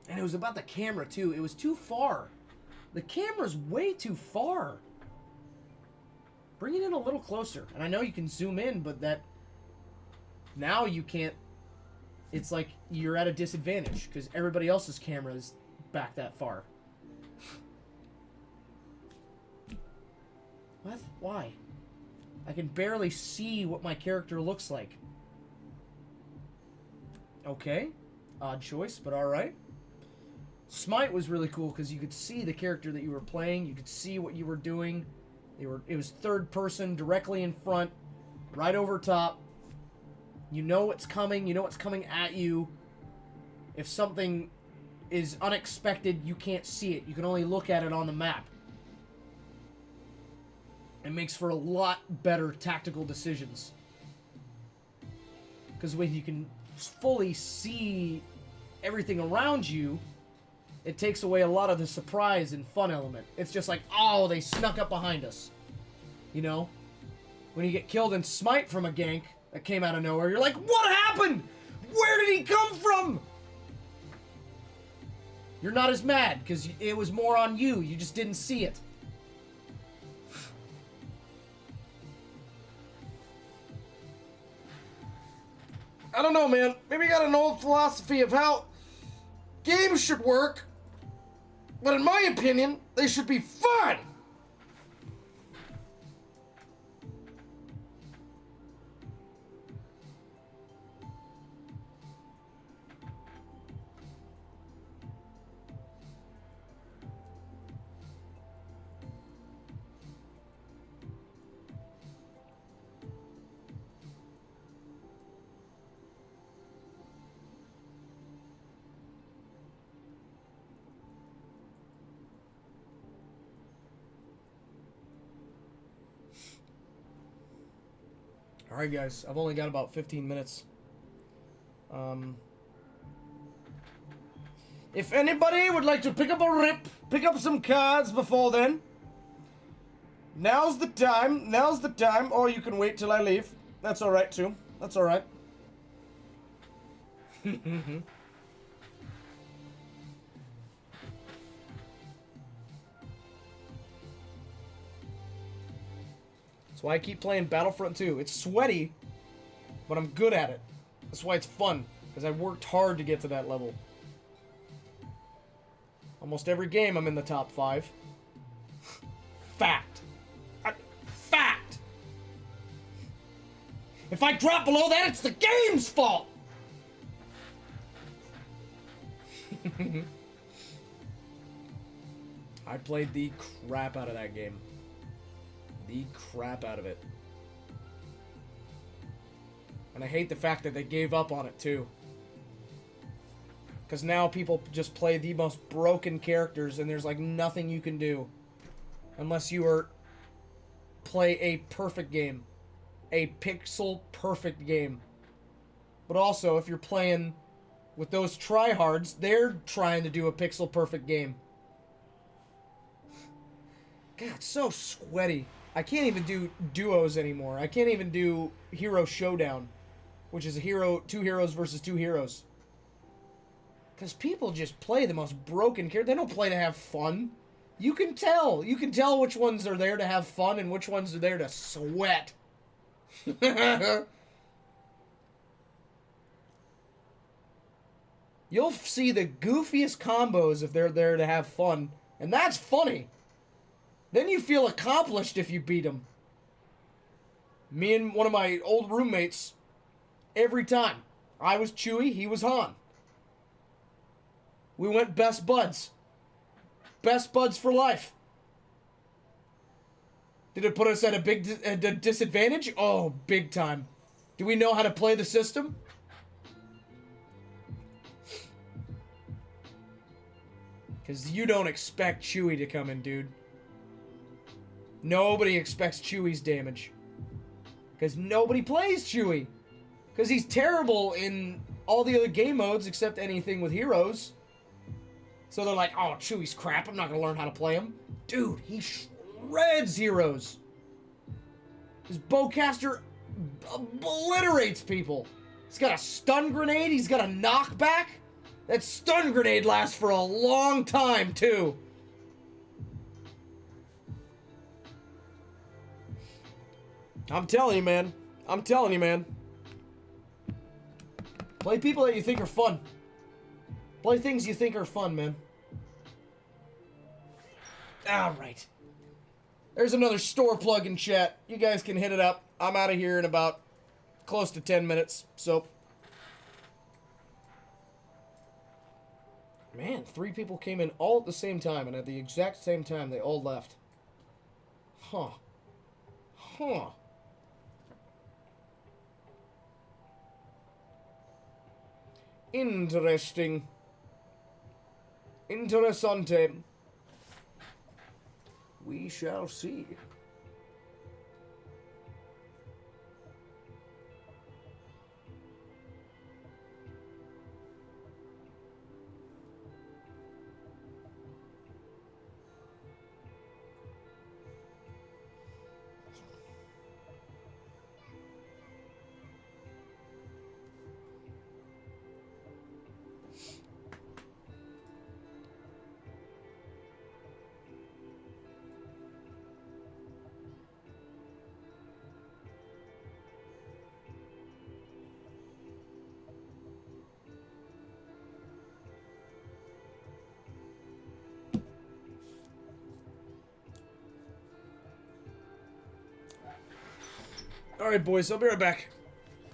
And it was about the camera, too. It was too far. The camera's way too far. Bring it in a little closer. And I know you can zoom in, but that... Now you can't it's like you're at a disadvantage because everybody else's camera is back that far. What? Why? I can barely see what my character looks like. Okay. Odd choice, but alright. Smite was really cool because you could see the character that you were playing. You could see what you were doing. It was third person, directly in front, right over top. You know what's coming. You know what's coming at you. If something is unexpected, you can't see it. You can only look at it on the map. It makes for a lot better tactical decisions. Because when you can fully see everything around you, it takes away a lot of the surprise and fun element. It's just like, oh, they snuck up behind us. You know? When you get killed in Smite from a gank that came out of nowhere, you're like, what happened? Where did he come from? You're not as mad, because it was more on you. You just didn't see it. I don't know, man. Maybe I got an old philosophy of how games should work. But in my opinion, they should be fun! Alright guys, I've only got about 15 minutes. If anybody would like to pick up a rip, pick up some cards before then, now's the time, or you can wait till I leave. That's alright too, that's alright. That's why I keep playing Battlefront 2. It's sweaty, but I'm good at it. That's why it's fun, because I worked hard to get to that level. Almost every game I'm in the top 5. Fact. Fact! If I drop below that, it's the game's fault! I played the crap out of that game. The crap out of it. And I hate the fact that they gave up on it too. Because now people just play the most broken characters and there's like nothing you can do. Unless you are play a perfect game. A pixel perfect game. But also if you're playing with those tryhards, they're trying to do a pixel perfect game. God, it's so sweaty. I can't even do duos anymore. I can't even do Hero Showdown, which is two heroes versus two heroes. Because people just play the most broken character. They don't play to have fun. You can tell. You can tell which ones are there to have fun and which ones are there to sweat. You'll see the goofiest combos if they're there to have fun. And that's funny. Then you feel accomplished if you beat them. Me and one of my old roommates, every time. I was Chewie, he was Han. We went best buds. Best buds for life. Did it put us at a big disadvantage? Oh, big time. Do we know how to play the system? Because you don't expect Chewie to come in, dude. Nobody expects Chewie's damage. Because nobody plays Chewie. Because he's terrible in all the other game modes except anything with heroes. So they're like, oh, Chewie's crap. I'm not going to learn how to play him. Dude, he shreds heroes. His bowcaster obliterates people. He's got a stun grenade. He's got a knockback. That stun grenade lasts for a long time, too. I'm telling you, man. I'm telling you, man. Play people that you think are fun. Play things you think are fun, man. Alright. There's another store plug in chat. You guys can hit it up. I'm out of here in about close to 10 minutes, so... Man, 3 people came in all at the same time, and at the exact same time, they all left. Huh. Huh. Interesting. Interessante. We shall see. Alright, boys, I'll be right back.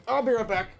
I'll be right back.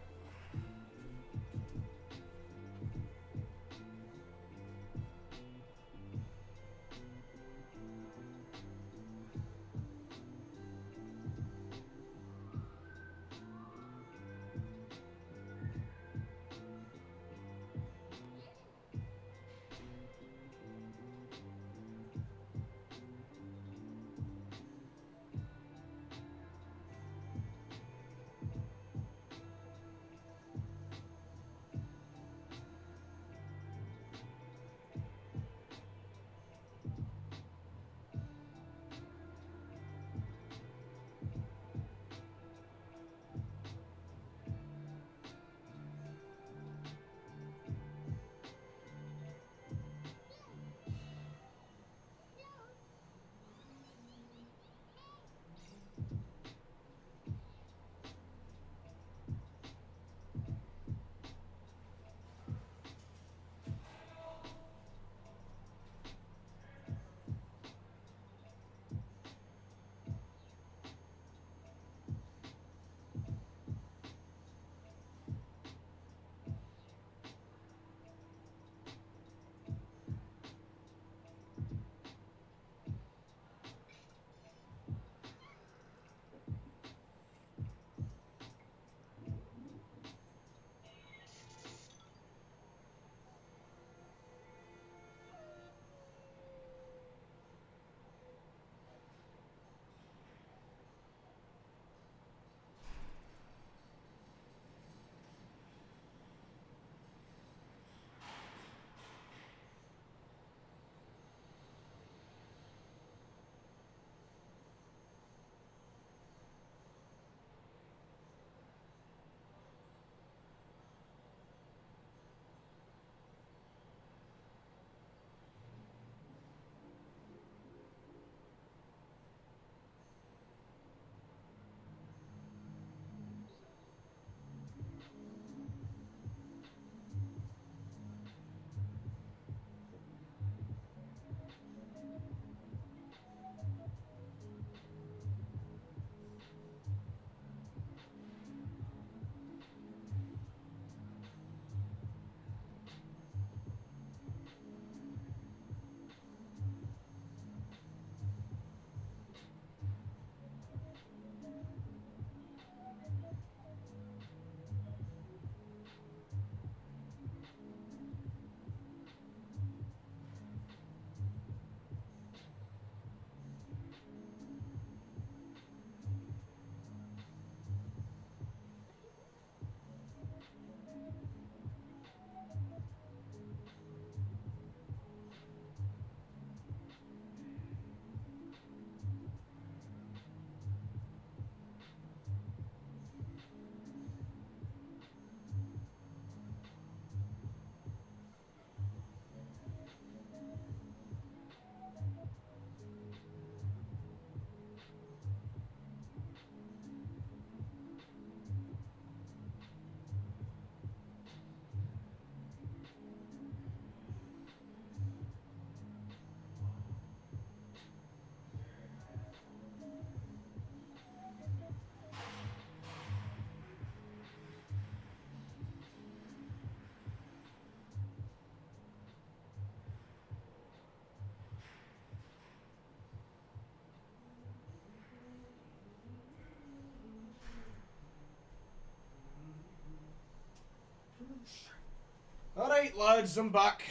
Alright, lads, I'm back.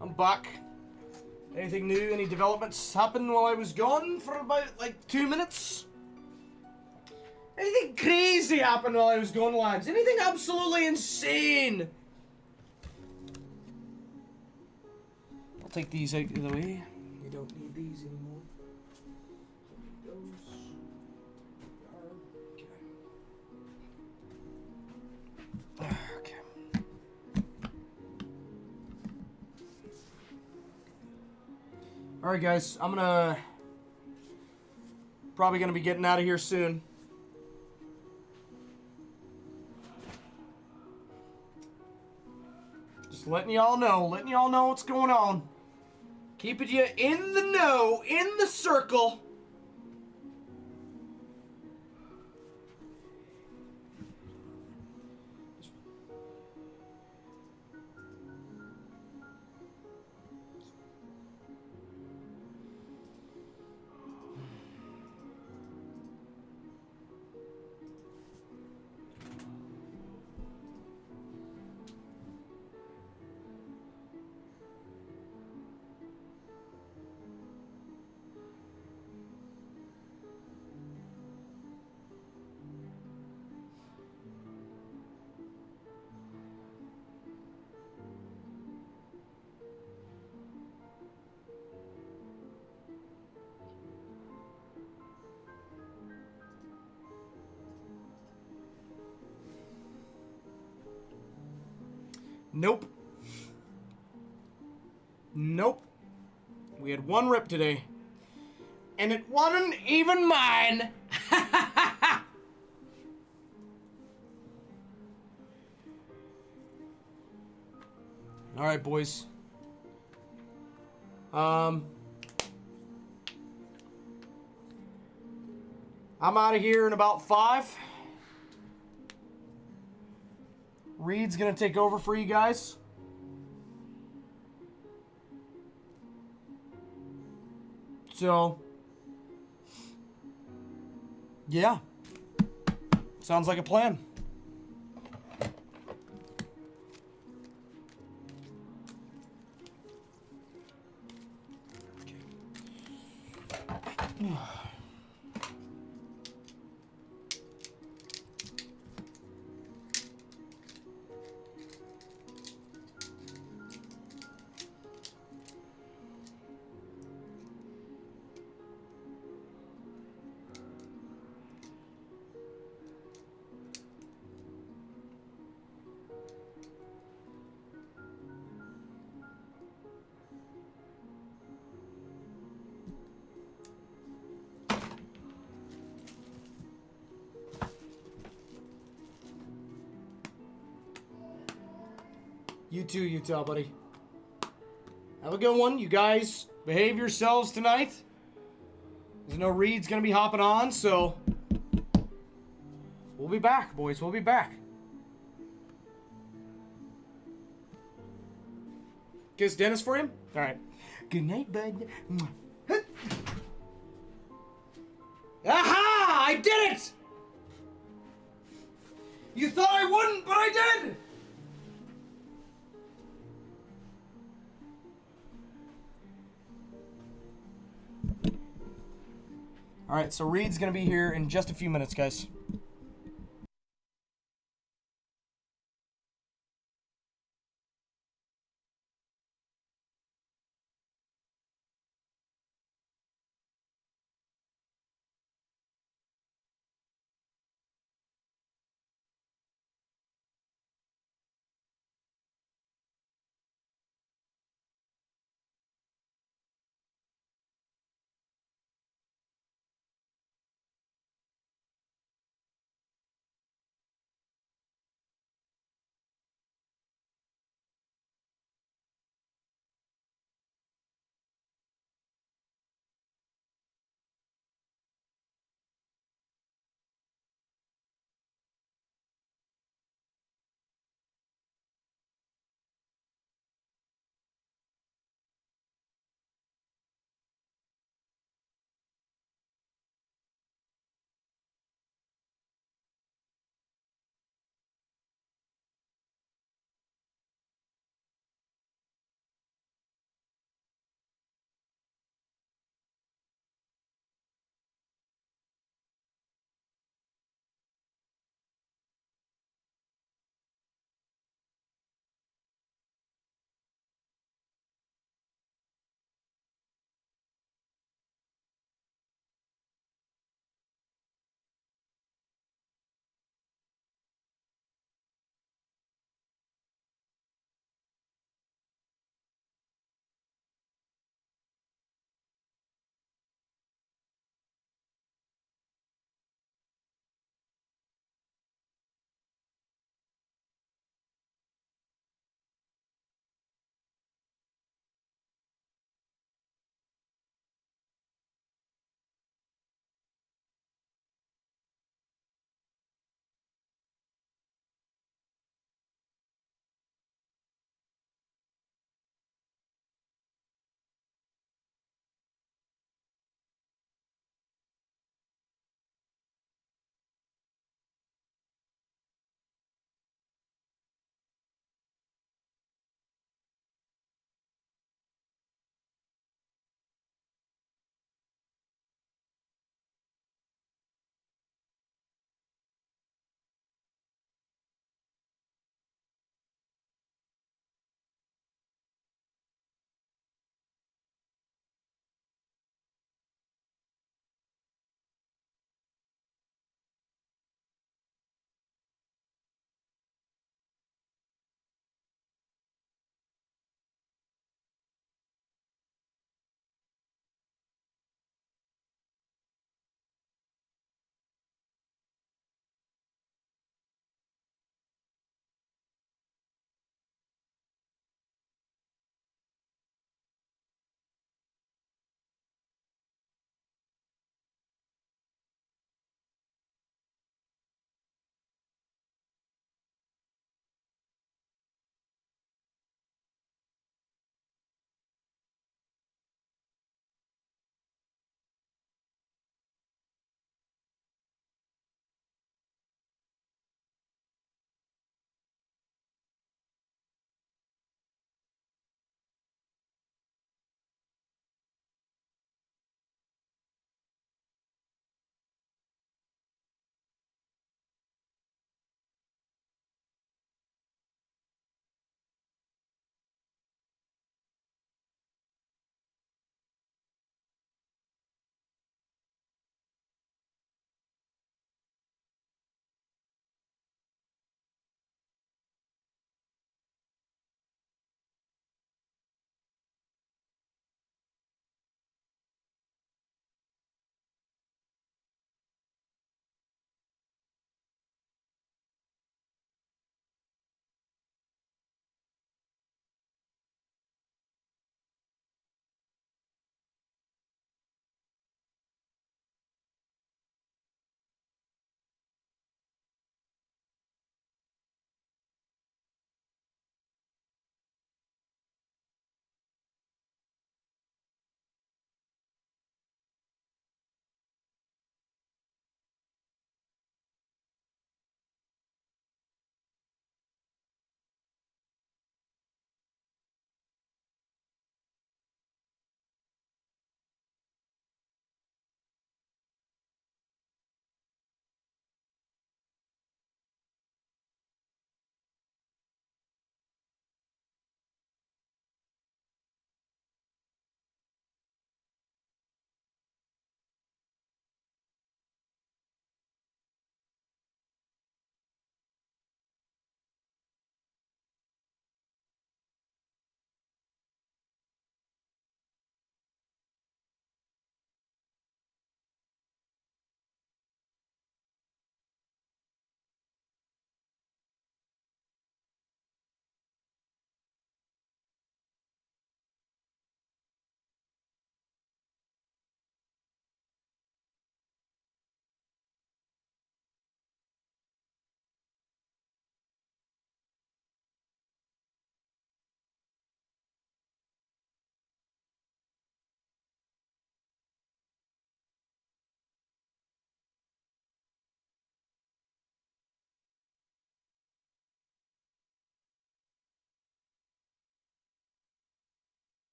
I'm back. Anything new? Any developments happened while I was gone for about, like, 2 minutes? Anything crazy happened while I was gone, lads? Anything absolutely insane? I'll take these out of the way. We don't need these anymore. Okay. Alright guys, I'm probably gonna be getting out of here soon. Just letting y'all know what's going on. Keeping you in the know, in the circle. Nope. Nope. We had one rip today. And it wasn't even mine. Alright, boys. I'm out of here in about 5. Reed's gonna take over for you guys. So, yeah. Sounds like a plan. Okay. You too, Utah, buddy. Have a good one. You guys behave yourselves tonight. There's no Reed's gonna be hopping on, so we'll be back, boys. We'll be back. Kiss Dennis for him? Alright. Good night, bud. Aha! I did it! You thought I wouldn't, but I did! Alright, so Reed's gonna be here in just a few minutes, guys.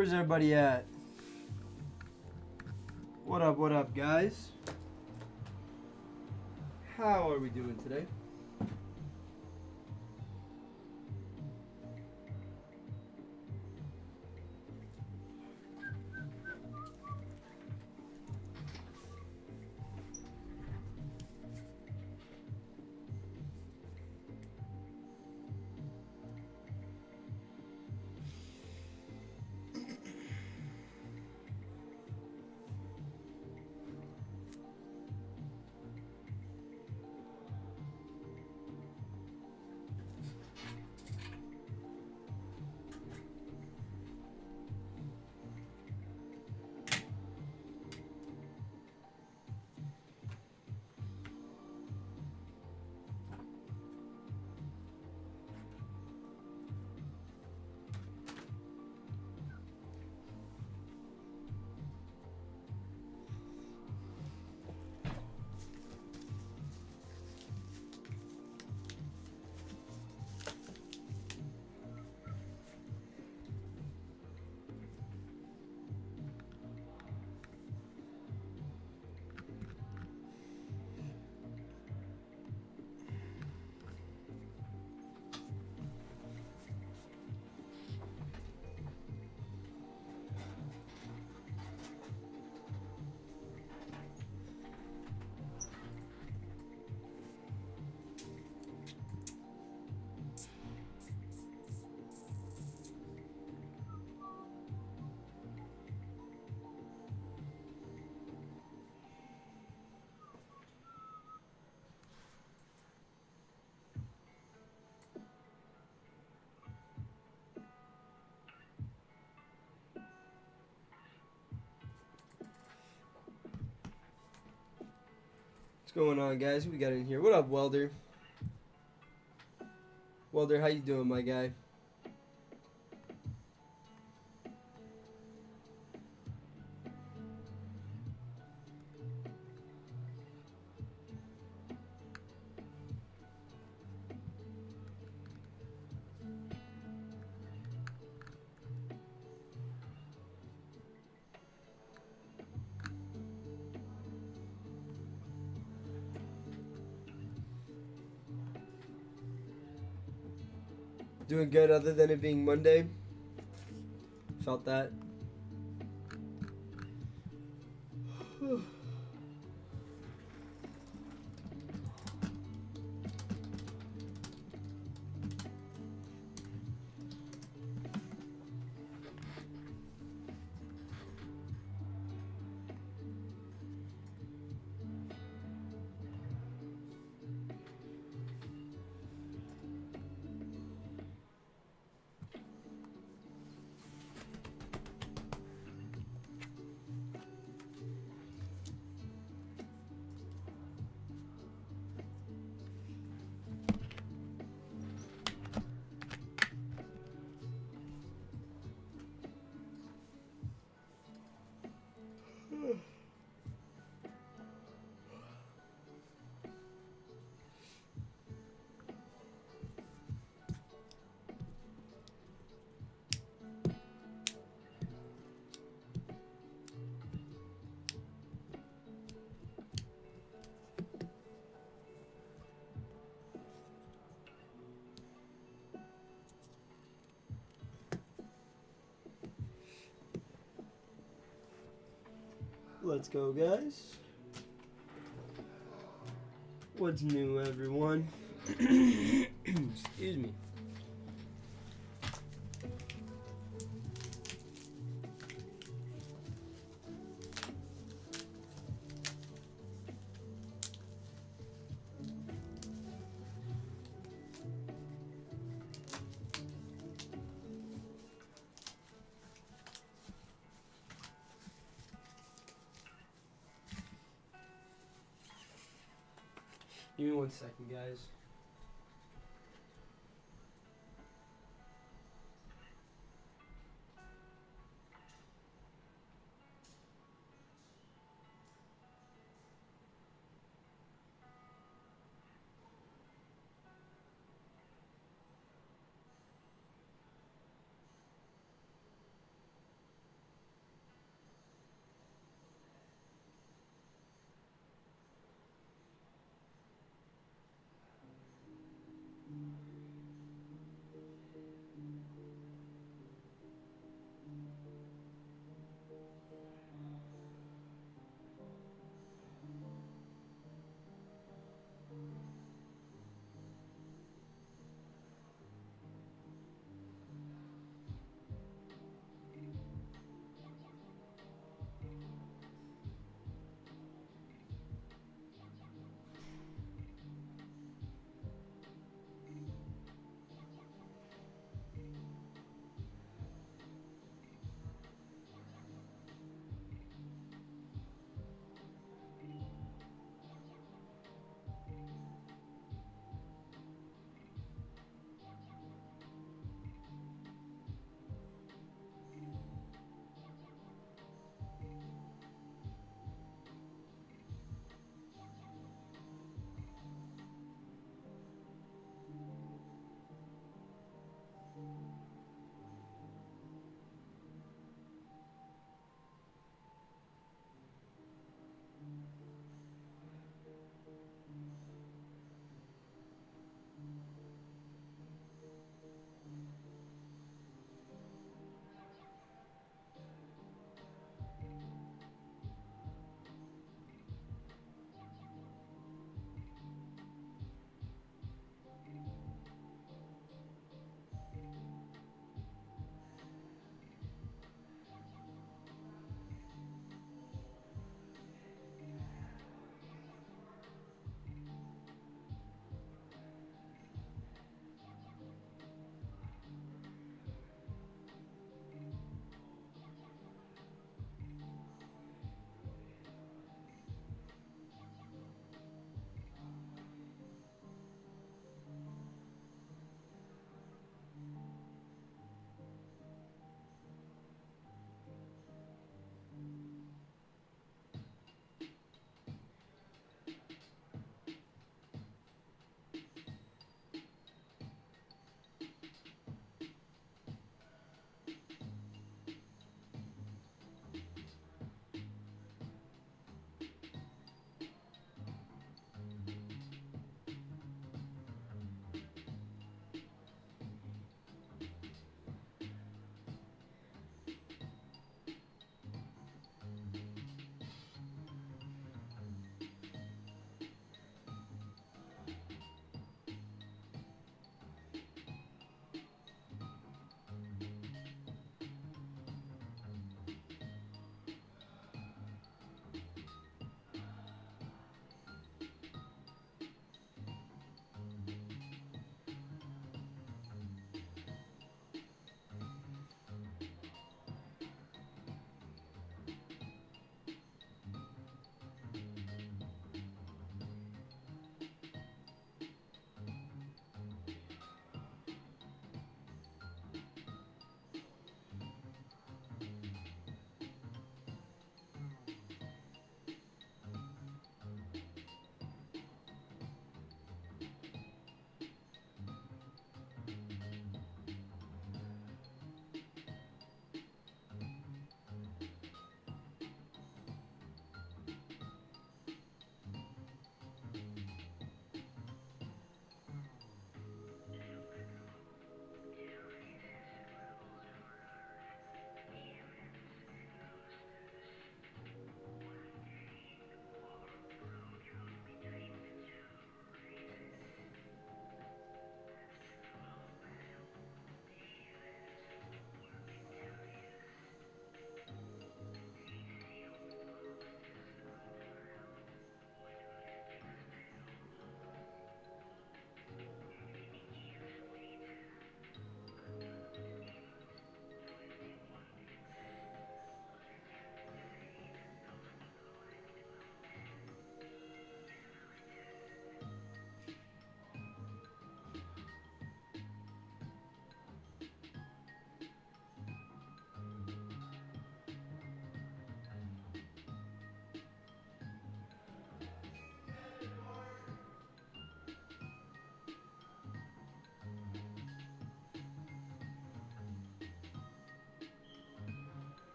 Where's everybody at? What up, guys? How are we doing today? What's going on, guys? Who we got in here? What up, Welder? Welder, how you doing, my guy? Doing good other than it being Monday. Felt that. Let's go, guys. What's new, everyone? Excuse me. Give me 1 second, guys.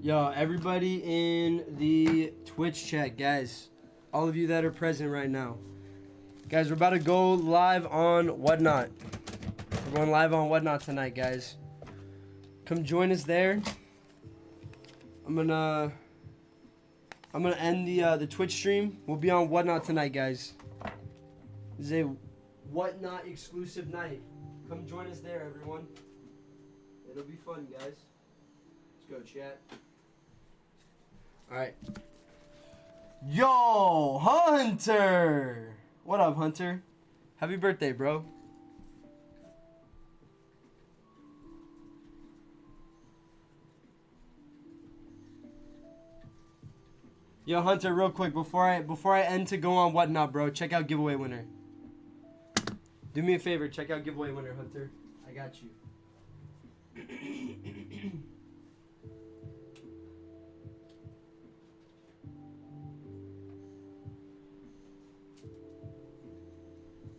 Yo, everybody in the Twitch chat, guys. All of you that are present right now. Guys, we're about to go live on Whatnot. We're going live on Whatnot tonight, guys. Come join us there. I'm gonna end the Twitch stream. We'll be on Whatnot tonight, guys. This is a Whatnot exclusive night. Come join us there, everyone. It'll be fun, guys. Let's go, chat. All right. Yo, Hunter. What up, Hunter? Happy birthday, bro. Yo, Hunter, real quick, before I end to go on Whatnot, bro, check out giveaway winner. Do me a favor, check out giveaway winner, Hunter. I got you.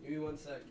Give me 1 sec.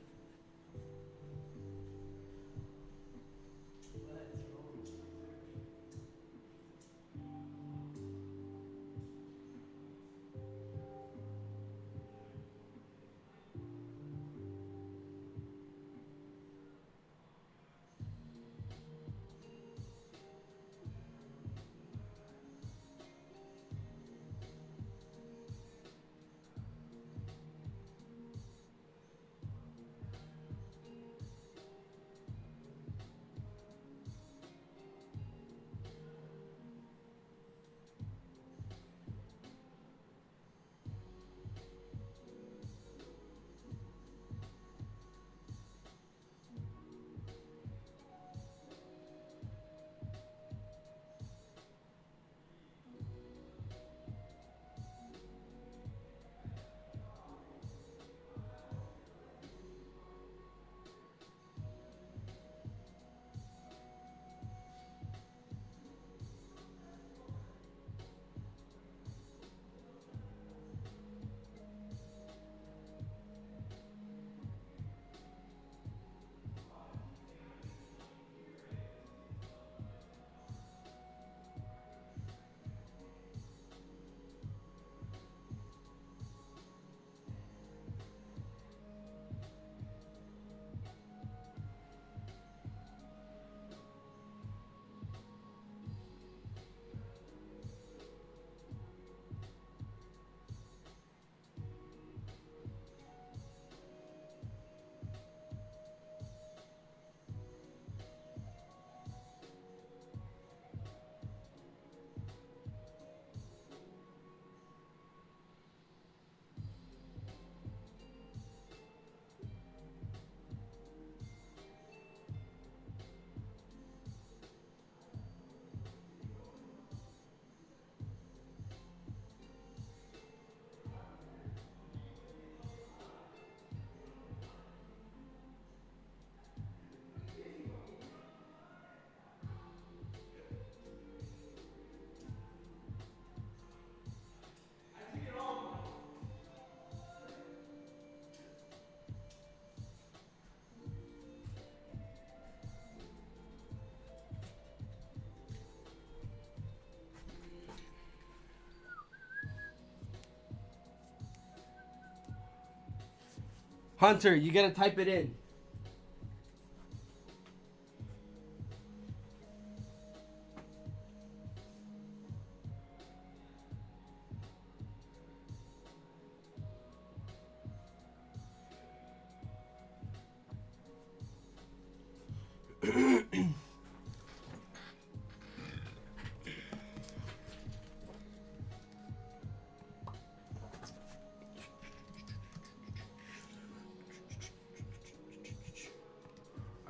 Hunter, you gotta type it in.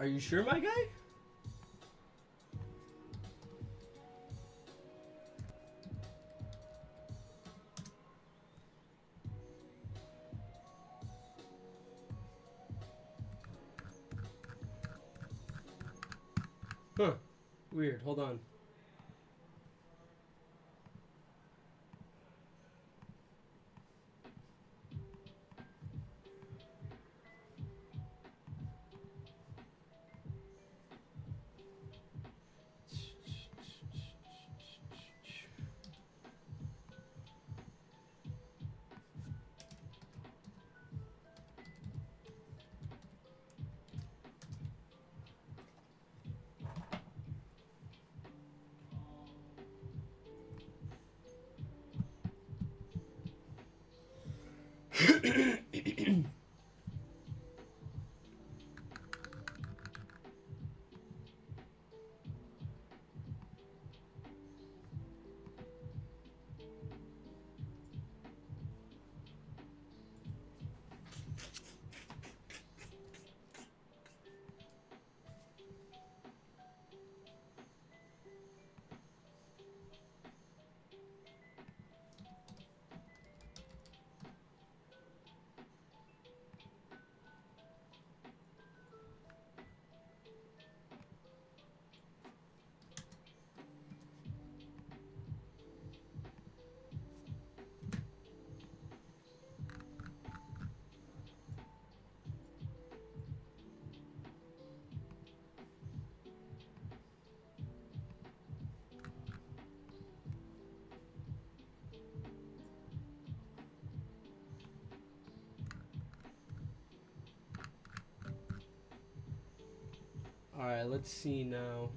Are you sure, my guy? Huh. Weird. Hold on. Alright, let's see now.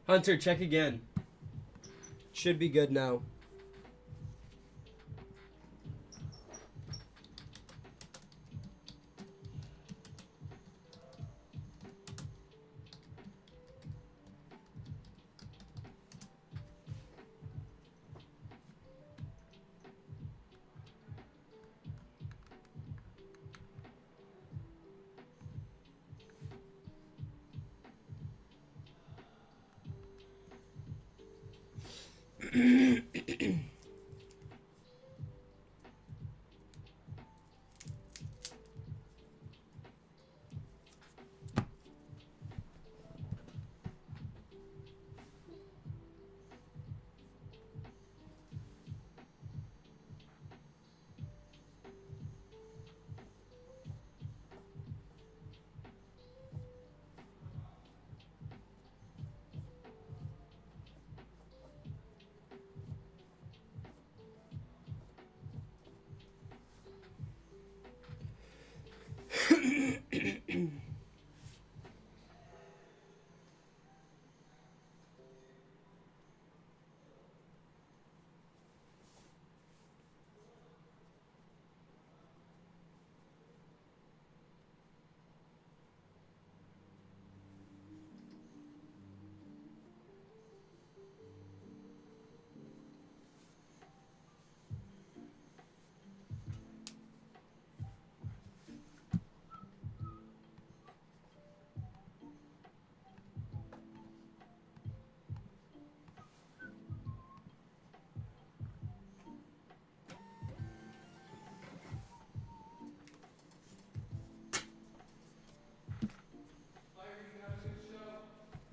Hunter, check again. Should be good now.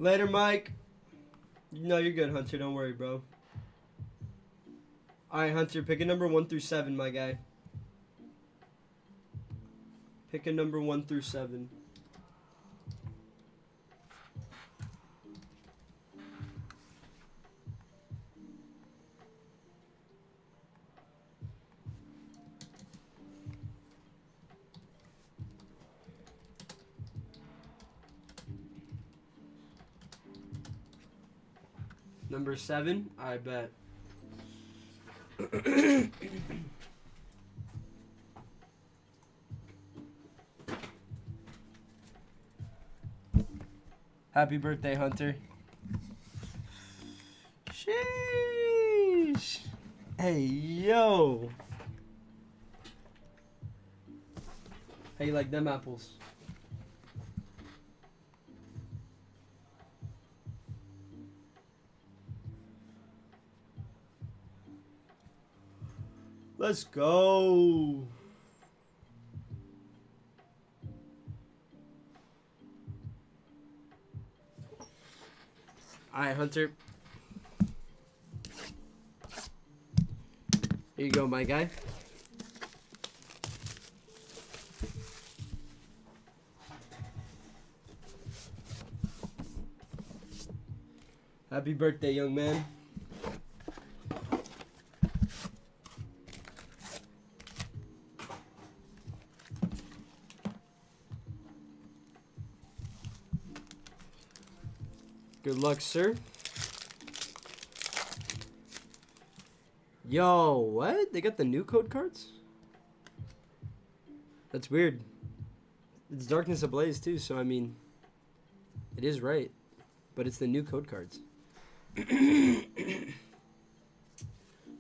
Later, Mike. No, you're good, Hunter. Don't worry, bro. Alright, Hunter, pick a number 1 through 7, my guy. Pick a number 1 through 7. Number 7, I bet. Happy birthday, Hunter. Sheesh. Hey, yo. How you like them apples? Let's go. All right, Hunter. Here you go, my guy. Happy birthday, young man. Good luck, sir. Yo, what? They got the new code cards? That's weird. It's Darkness Ablaze too, so I mean, it is right. But it's the new code cards. We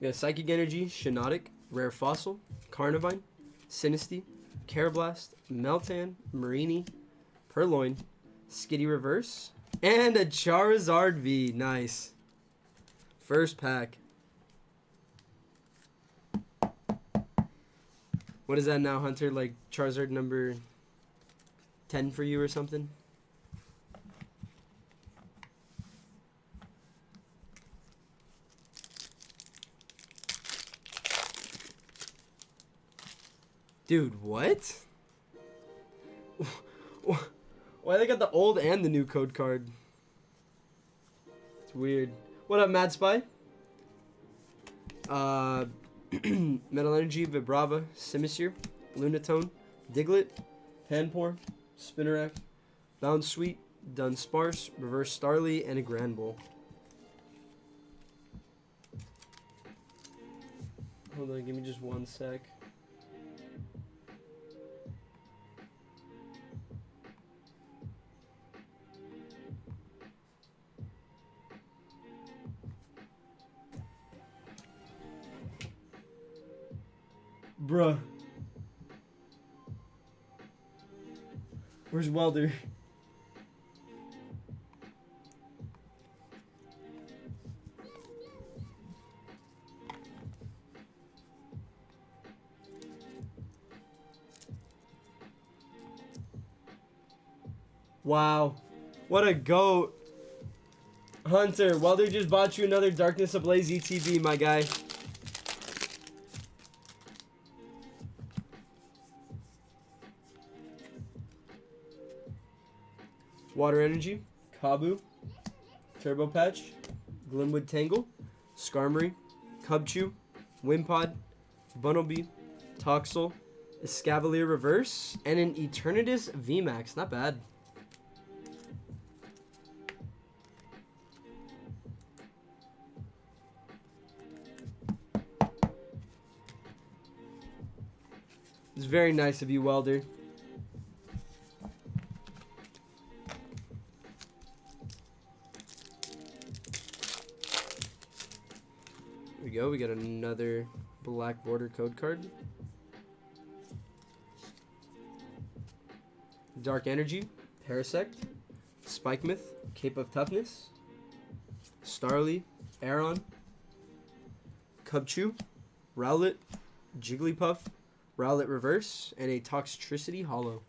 got Psychic Energy, Shiinotic, Rare Fossil, Carnivine, Sinistea, Carablast, Meltan, Marini, Purloin, Skitty Reverse, and a Charizard V. Nice. First pack. What is that now, Hunter? Like Charizard number 10 for you or something? Dude, what? Why they got the old and the new code card? It's weird. What up, Mad Spy? Metal Energy, Vibrava, Simisear, Lunatone, Diglett, Panpour, Spinarak, Bounsweet, Dunsparce, Reverse Starly, and a Granbull. Hold on, give me just 1 sec. Bruh. Where's Welder? Wow. What a goat. Hunter, Welder just bought you another Darkness Ablaze ETB, my guy. Water Energy, Kabu, Turbo Patch, Glimwood Tangle, Skarmory, Cubchoo, Wimpod, Bunnelby, Toxel, Escavalier Reverse, and an Eternatus VMAX. Not bad. It's very nice of you, Welder. There we go. We got another black border code card. Dark Energy, Parasect, Spikemouth, Cape of Toughness, Starly, Aeron, Cubchoo, Rowlet, Jigglypuff, Rowlet Reverse, and a Toxtricity Hollow.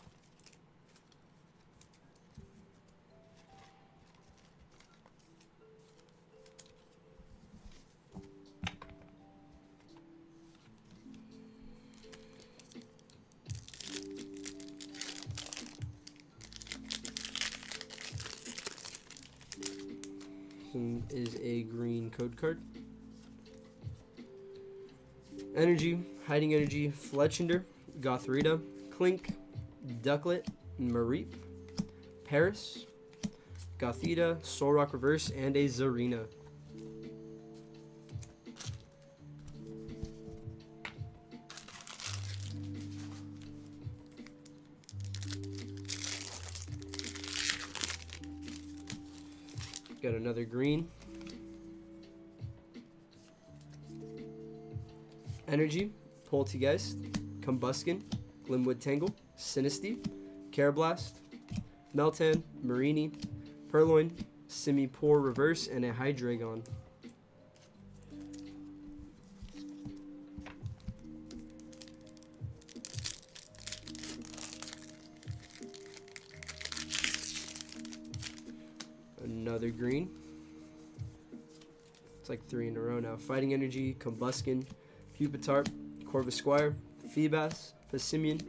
Is a green code card. Energy, Hiding Energy, Fletchinder, Gothorita, Clink, Ducklet, Mareep, Paris, Gothita, Solrock Reverse, and a Zarina. Got another green. Energy, Poltegeist, Combuskin, Glimwood Tangle, Sinistea, Carablast, Meltan, Marini, Purloin, Simipour Reverse, and a Hydreigon. Another green. It's like 3 in a row now. Fighting Energy, Combuskin, Pupitarp, Corvisquire, Feebas, Passimian,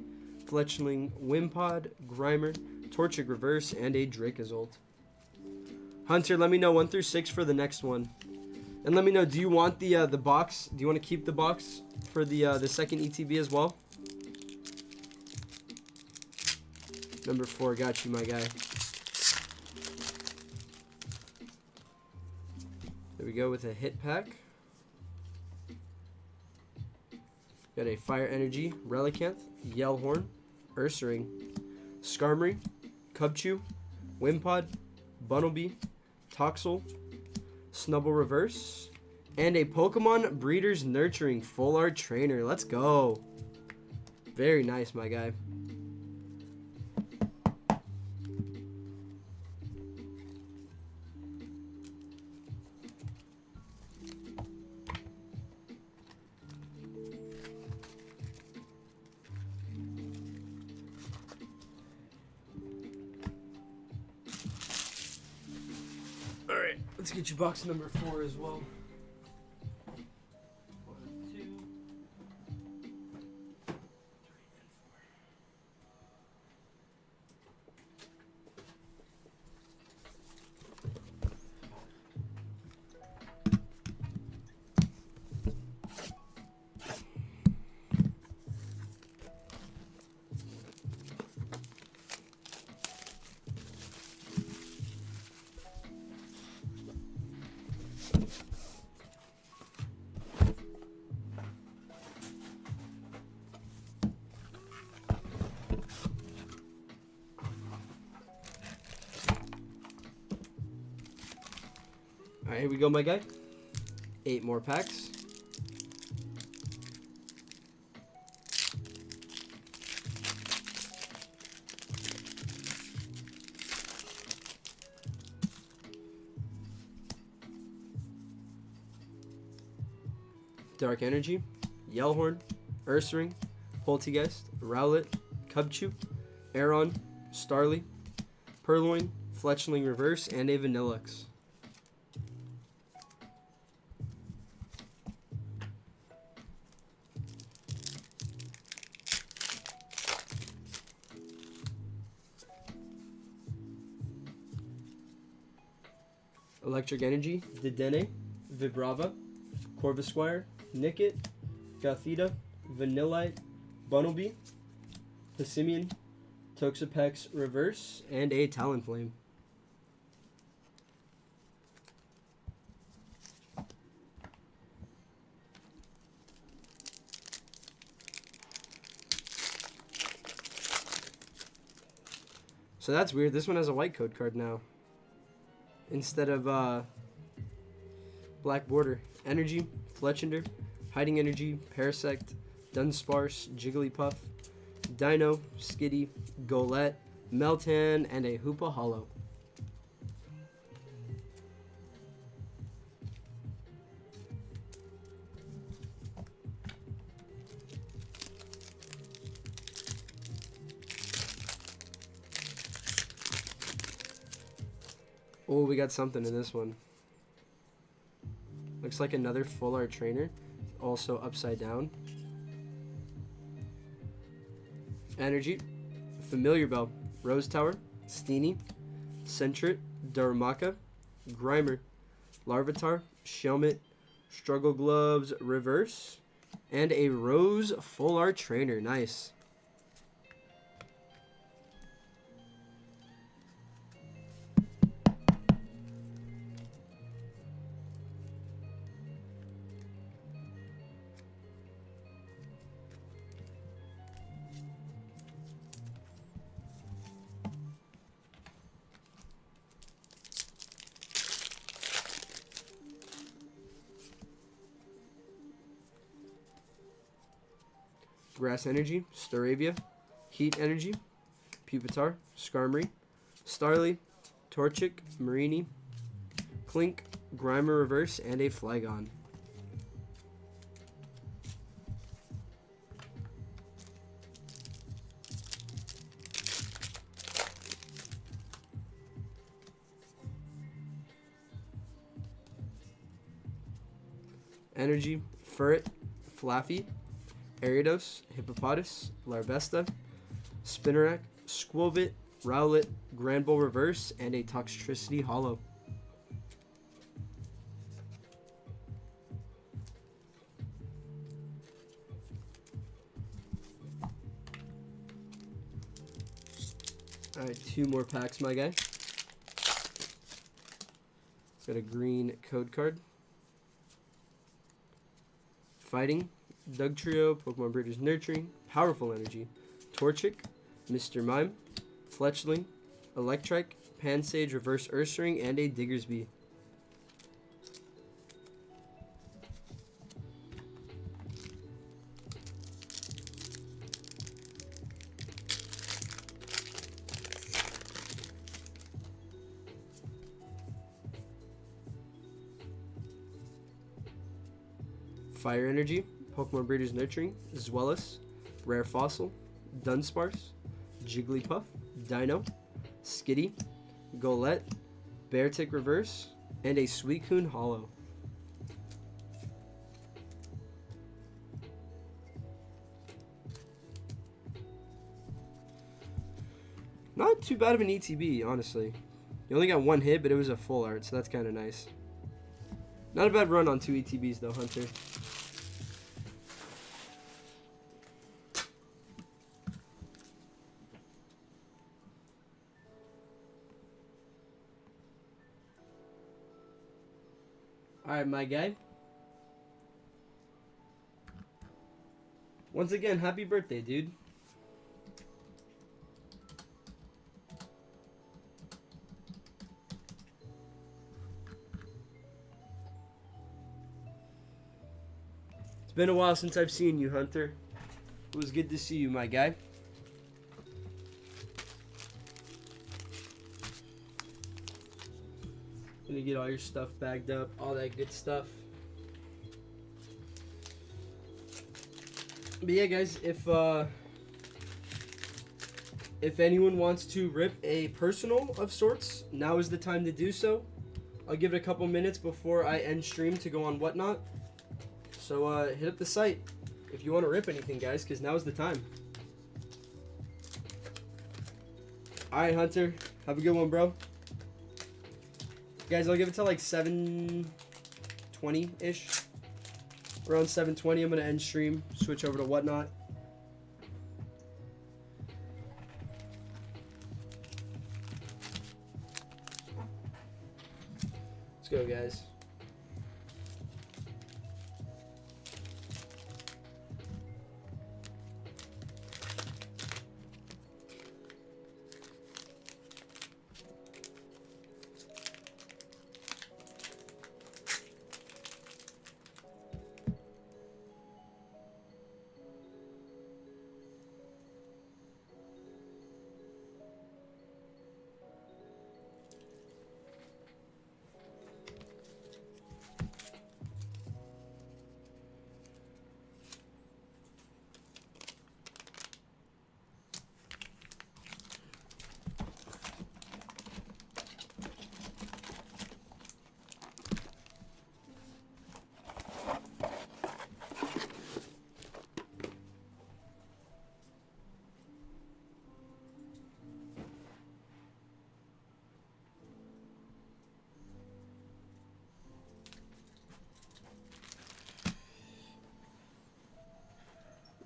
Fletchling, Wimpod, Grimer, Torchic Reverse, and a Dracozolt. Hunter, let me know 1 through 6 for the next one. And let me know, do you want the box? Do you want to keep the box for the second ETB as well? Number 4, got you, my guy. There we go with a hit pack. Got a Fire Energy, Relicanth, Yellhorn, Ursaring, Skarmory, Cubchoo, Wimpod, Bunnelby, Toxel, Snubble Reverse, and a Pokemon Breeders Nurturing Full Art Trainer. Let's go. Very nice, my guy. Alright, let's get you box number 4 as well. 1, 2, 3, and 4. Alright, here we go, my guy. 8 more packs. Dark Energy, Yellhorn, Ursaring, Poltegeist, Rowlet, Cubchoo, Aeron, Starly, Purloin, Fletchling Reverse, and a Vanillux. Electric Energy, Dedenne, Vibrava, Corvisquire, Nickit, Gothita, Vanillite, Bunnelby, Passimian, Toxapex Reverse, and a Talonflame. So that's weird. This one has a white code card now instead of black border. Energy, Fletchinder, Hiding Energy, Parasect, Dunsparce, Jigglypuff, Dino, Skitty, Golett, Meltan, and a Hoopa Hollow. Oh, we got something in this one. Looks like another full art trainer, also upside down. Energy, Familiar Bell, Rose Tower, Steenie, Sentret, Darumaka, Grimer, Larvitar, Shelmet, Struggle Gloves Reverse, and a Rose full art trainer. Nice. Grass Energy, Staravia, Heat Energy, Pupitar, Skarmory, Starly, Torchic, Marini, Clink, Grimer Reverse, and a Flygon. Energy, Furret, Flaffy, Ariados, Hippopotas, Larvesta, Spinarak, Squovit, Rowlet, Granbull Reverse, and a Toxtricity Hollow. Alright, 2 more packs, my guy. Got a green code card. Fighting, Dugtrio, Pokemon Breeders Nurturing, Powerful Energy, Torchic, Mr. Mime, Fletchling, Electrike, Pansage Reverse Ursaring, and a Diggersby. Fire Energy, Pokemon Breeders Nurturing, Zweilous, Rare Fossil, Dunsparce, Jigglypuff, Dino, Skitty, Golett, Beartic Reverse, and a Suicune Hollow. Not too bad of an ETB, honestly. You only got 1 hit, but it was a full art, so that's kind of nice. Not a bad run on 2 ETBs, though, Hunter. Alright, my guy. Once again, happy birthday, dude. It's been a while since I've seen you, Hunter. It was good to see you, my guy. Gonna get all your stuff bagged up, all that good stuff. But yeah, guys, if anyone wants to rip a personal of sorts, now is the time to do so. I'll give it a couple minutes before I end stream to go on Whatnot. So hit up the site if you want to rip anything, guys, because now is the time. Alright, Hunter. Have a good one, bro. Guys, I'll give it to like 7:20-ish. Around 7:20, I'm going to end stream, switch over to Whatnot. Let's go, guys.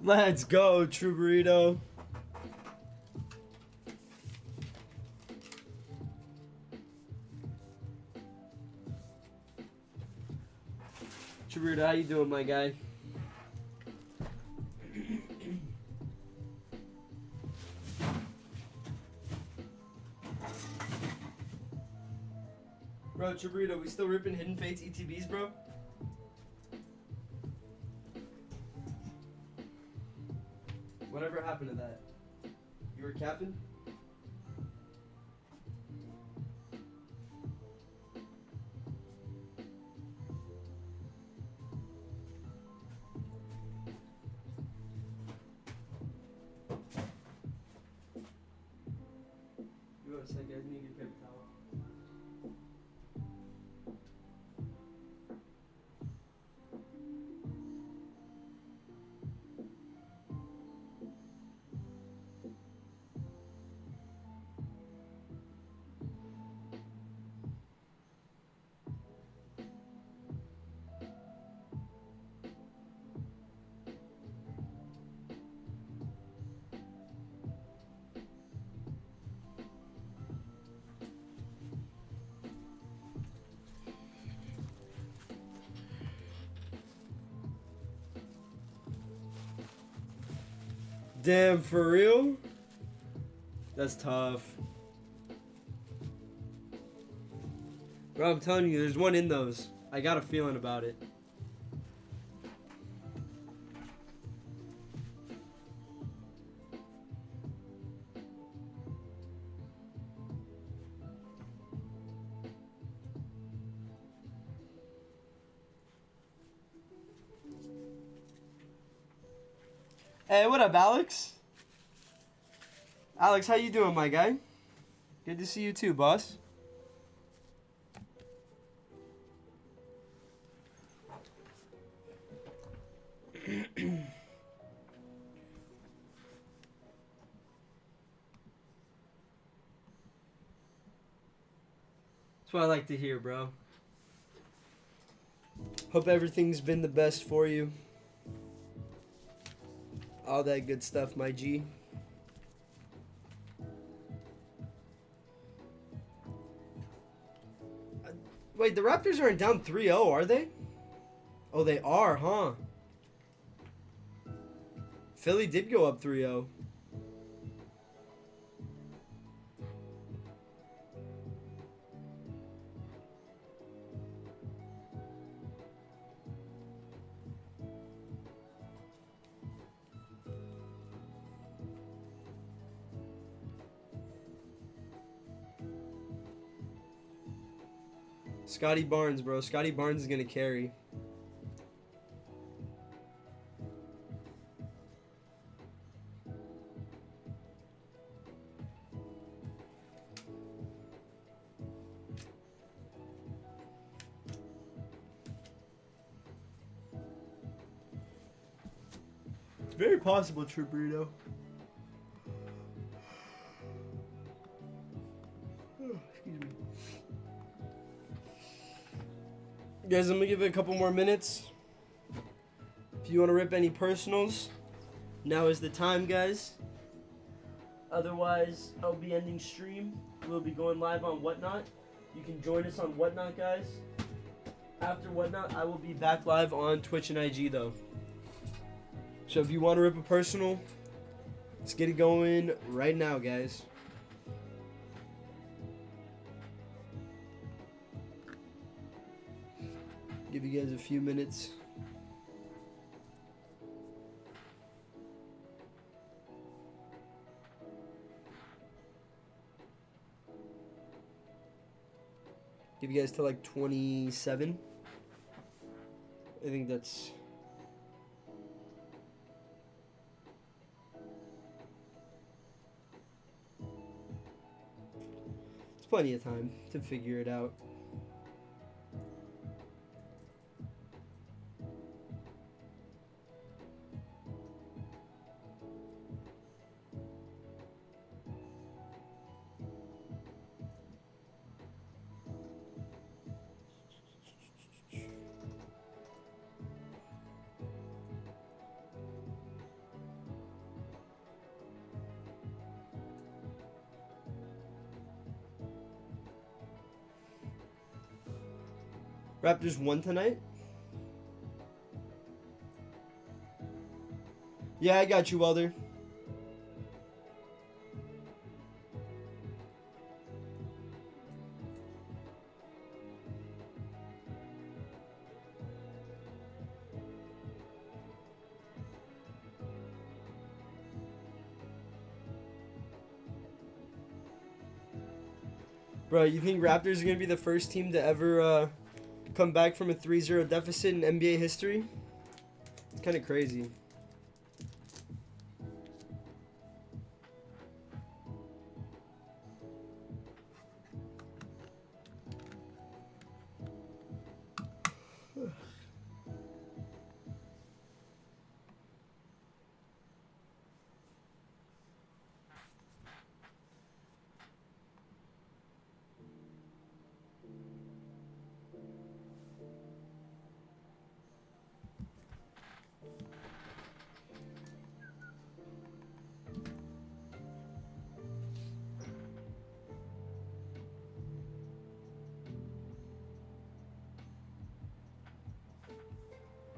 Let's go, True Burrito. True Burrito, how you doing, my guy? Bro, True Burrito, we still ripping Hidden Fates ETBs, bro? Whatever happened to that? You were capping? You want a second? I need your paper towel. Damn, for real? That's tough. Bro, I'm telling you, there's one in those. I got a feeling about it. Hey, what up, Alex? Alex, how you doing, my guy? Good to see you too, boss. That's what I like to hear, bro. Hope everything's been the best for you. All that good stuff, my G. Wait, the Raptors aren't down 3-0, are they? Oh, they are, huh? Philly did go up 3-0. Scotty Barnes, bro. Scotty Barnes is gonna carry. It's very possible, True Burrito. Excuse me. Guys, I'm gonna give it a couple more minutes. If you want to rip any personals, now is the time, guys. Otherwise, I'll be ending stream. We'll be going live on Whatnot. You can join us on Whatnot, guys. After Whatnot, I will be back live on Twitch and IG, though. So if you want to rip a personal, let's get it going right now, guys. Give you guys a few minutes. Give you guys till like 27. I think that's... It's plenty of time to figure it out. Raptors won tonight? Yeah, I got you, Welder. Bro, you think Raptors are going to be the first team to ever come back from a 3-0 deficit in NBA history? It's kind of crazy.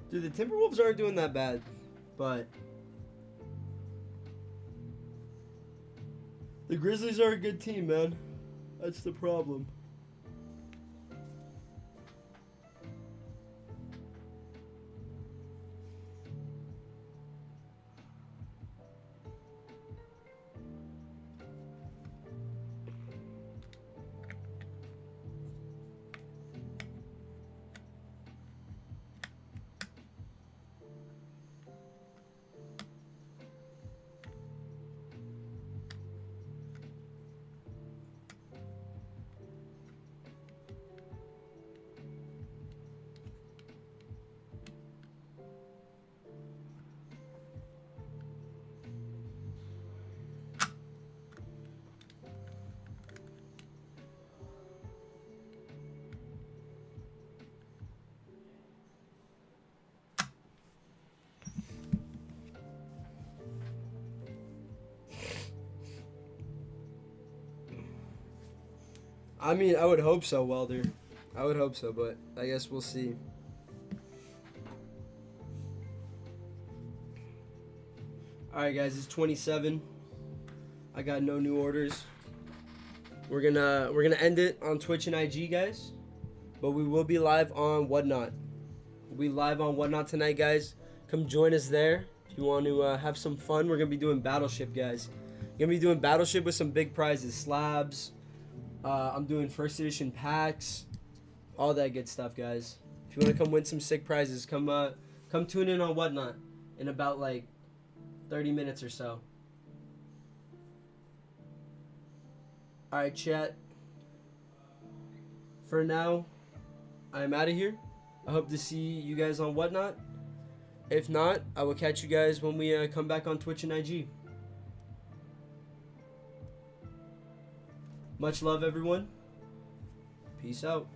Dude, the Timberwolves aren't doing that bad, but the Grizzlies are a good team, man. That's the problem. I mean, I would hope so, Welder. I would hope so, but I guess we'll see. Alright guys, it's 27. I got no new orders. We're gonna end it on Twitch and IG, guys. But we will be live on Whatnot. We'll be live on Whatnot tonight, guys. Come join us there. If you want to have some fun, we're gonna be doing Battleship, guys. Gonna be doing Battleship with some big prizes, slabs. I'm doing first edition packs, all that good stuff, guys. If you want to come win some sick prizes, come tune in on Whatnot in about like 30 minutes or so. All right, chat. For now, I'm out of here. I hope to see you guys on Whatnot. If not, I will catch you guys when we come back on Twitch and IG. Much love, everyone. Peace out.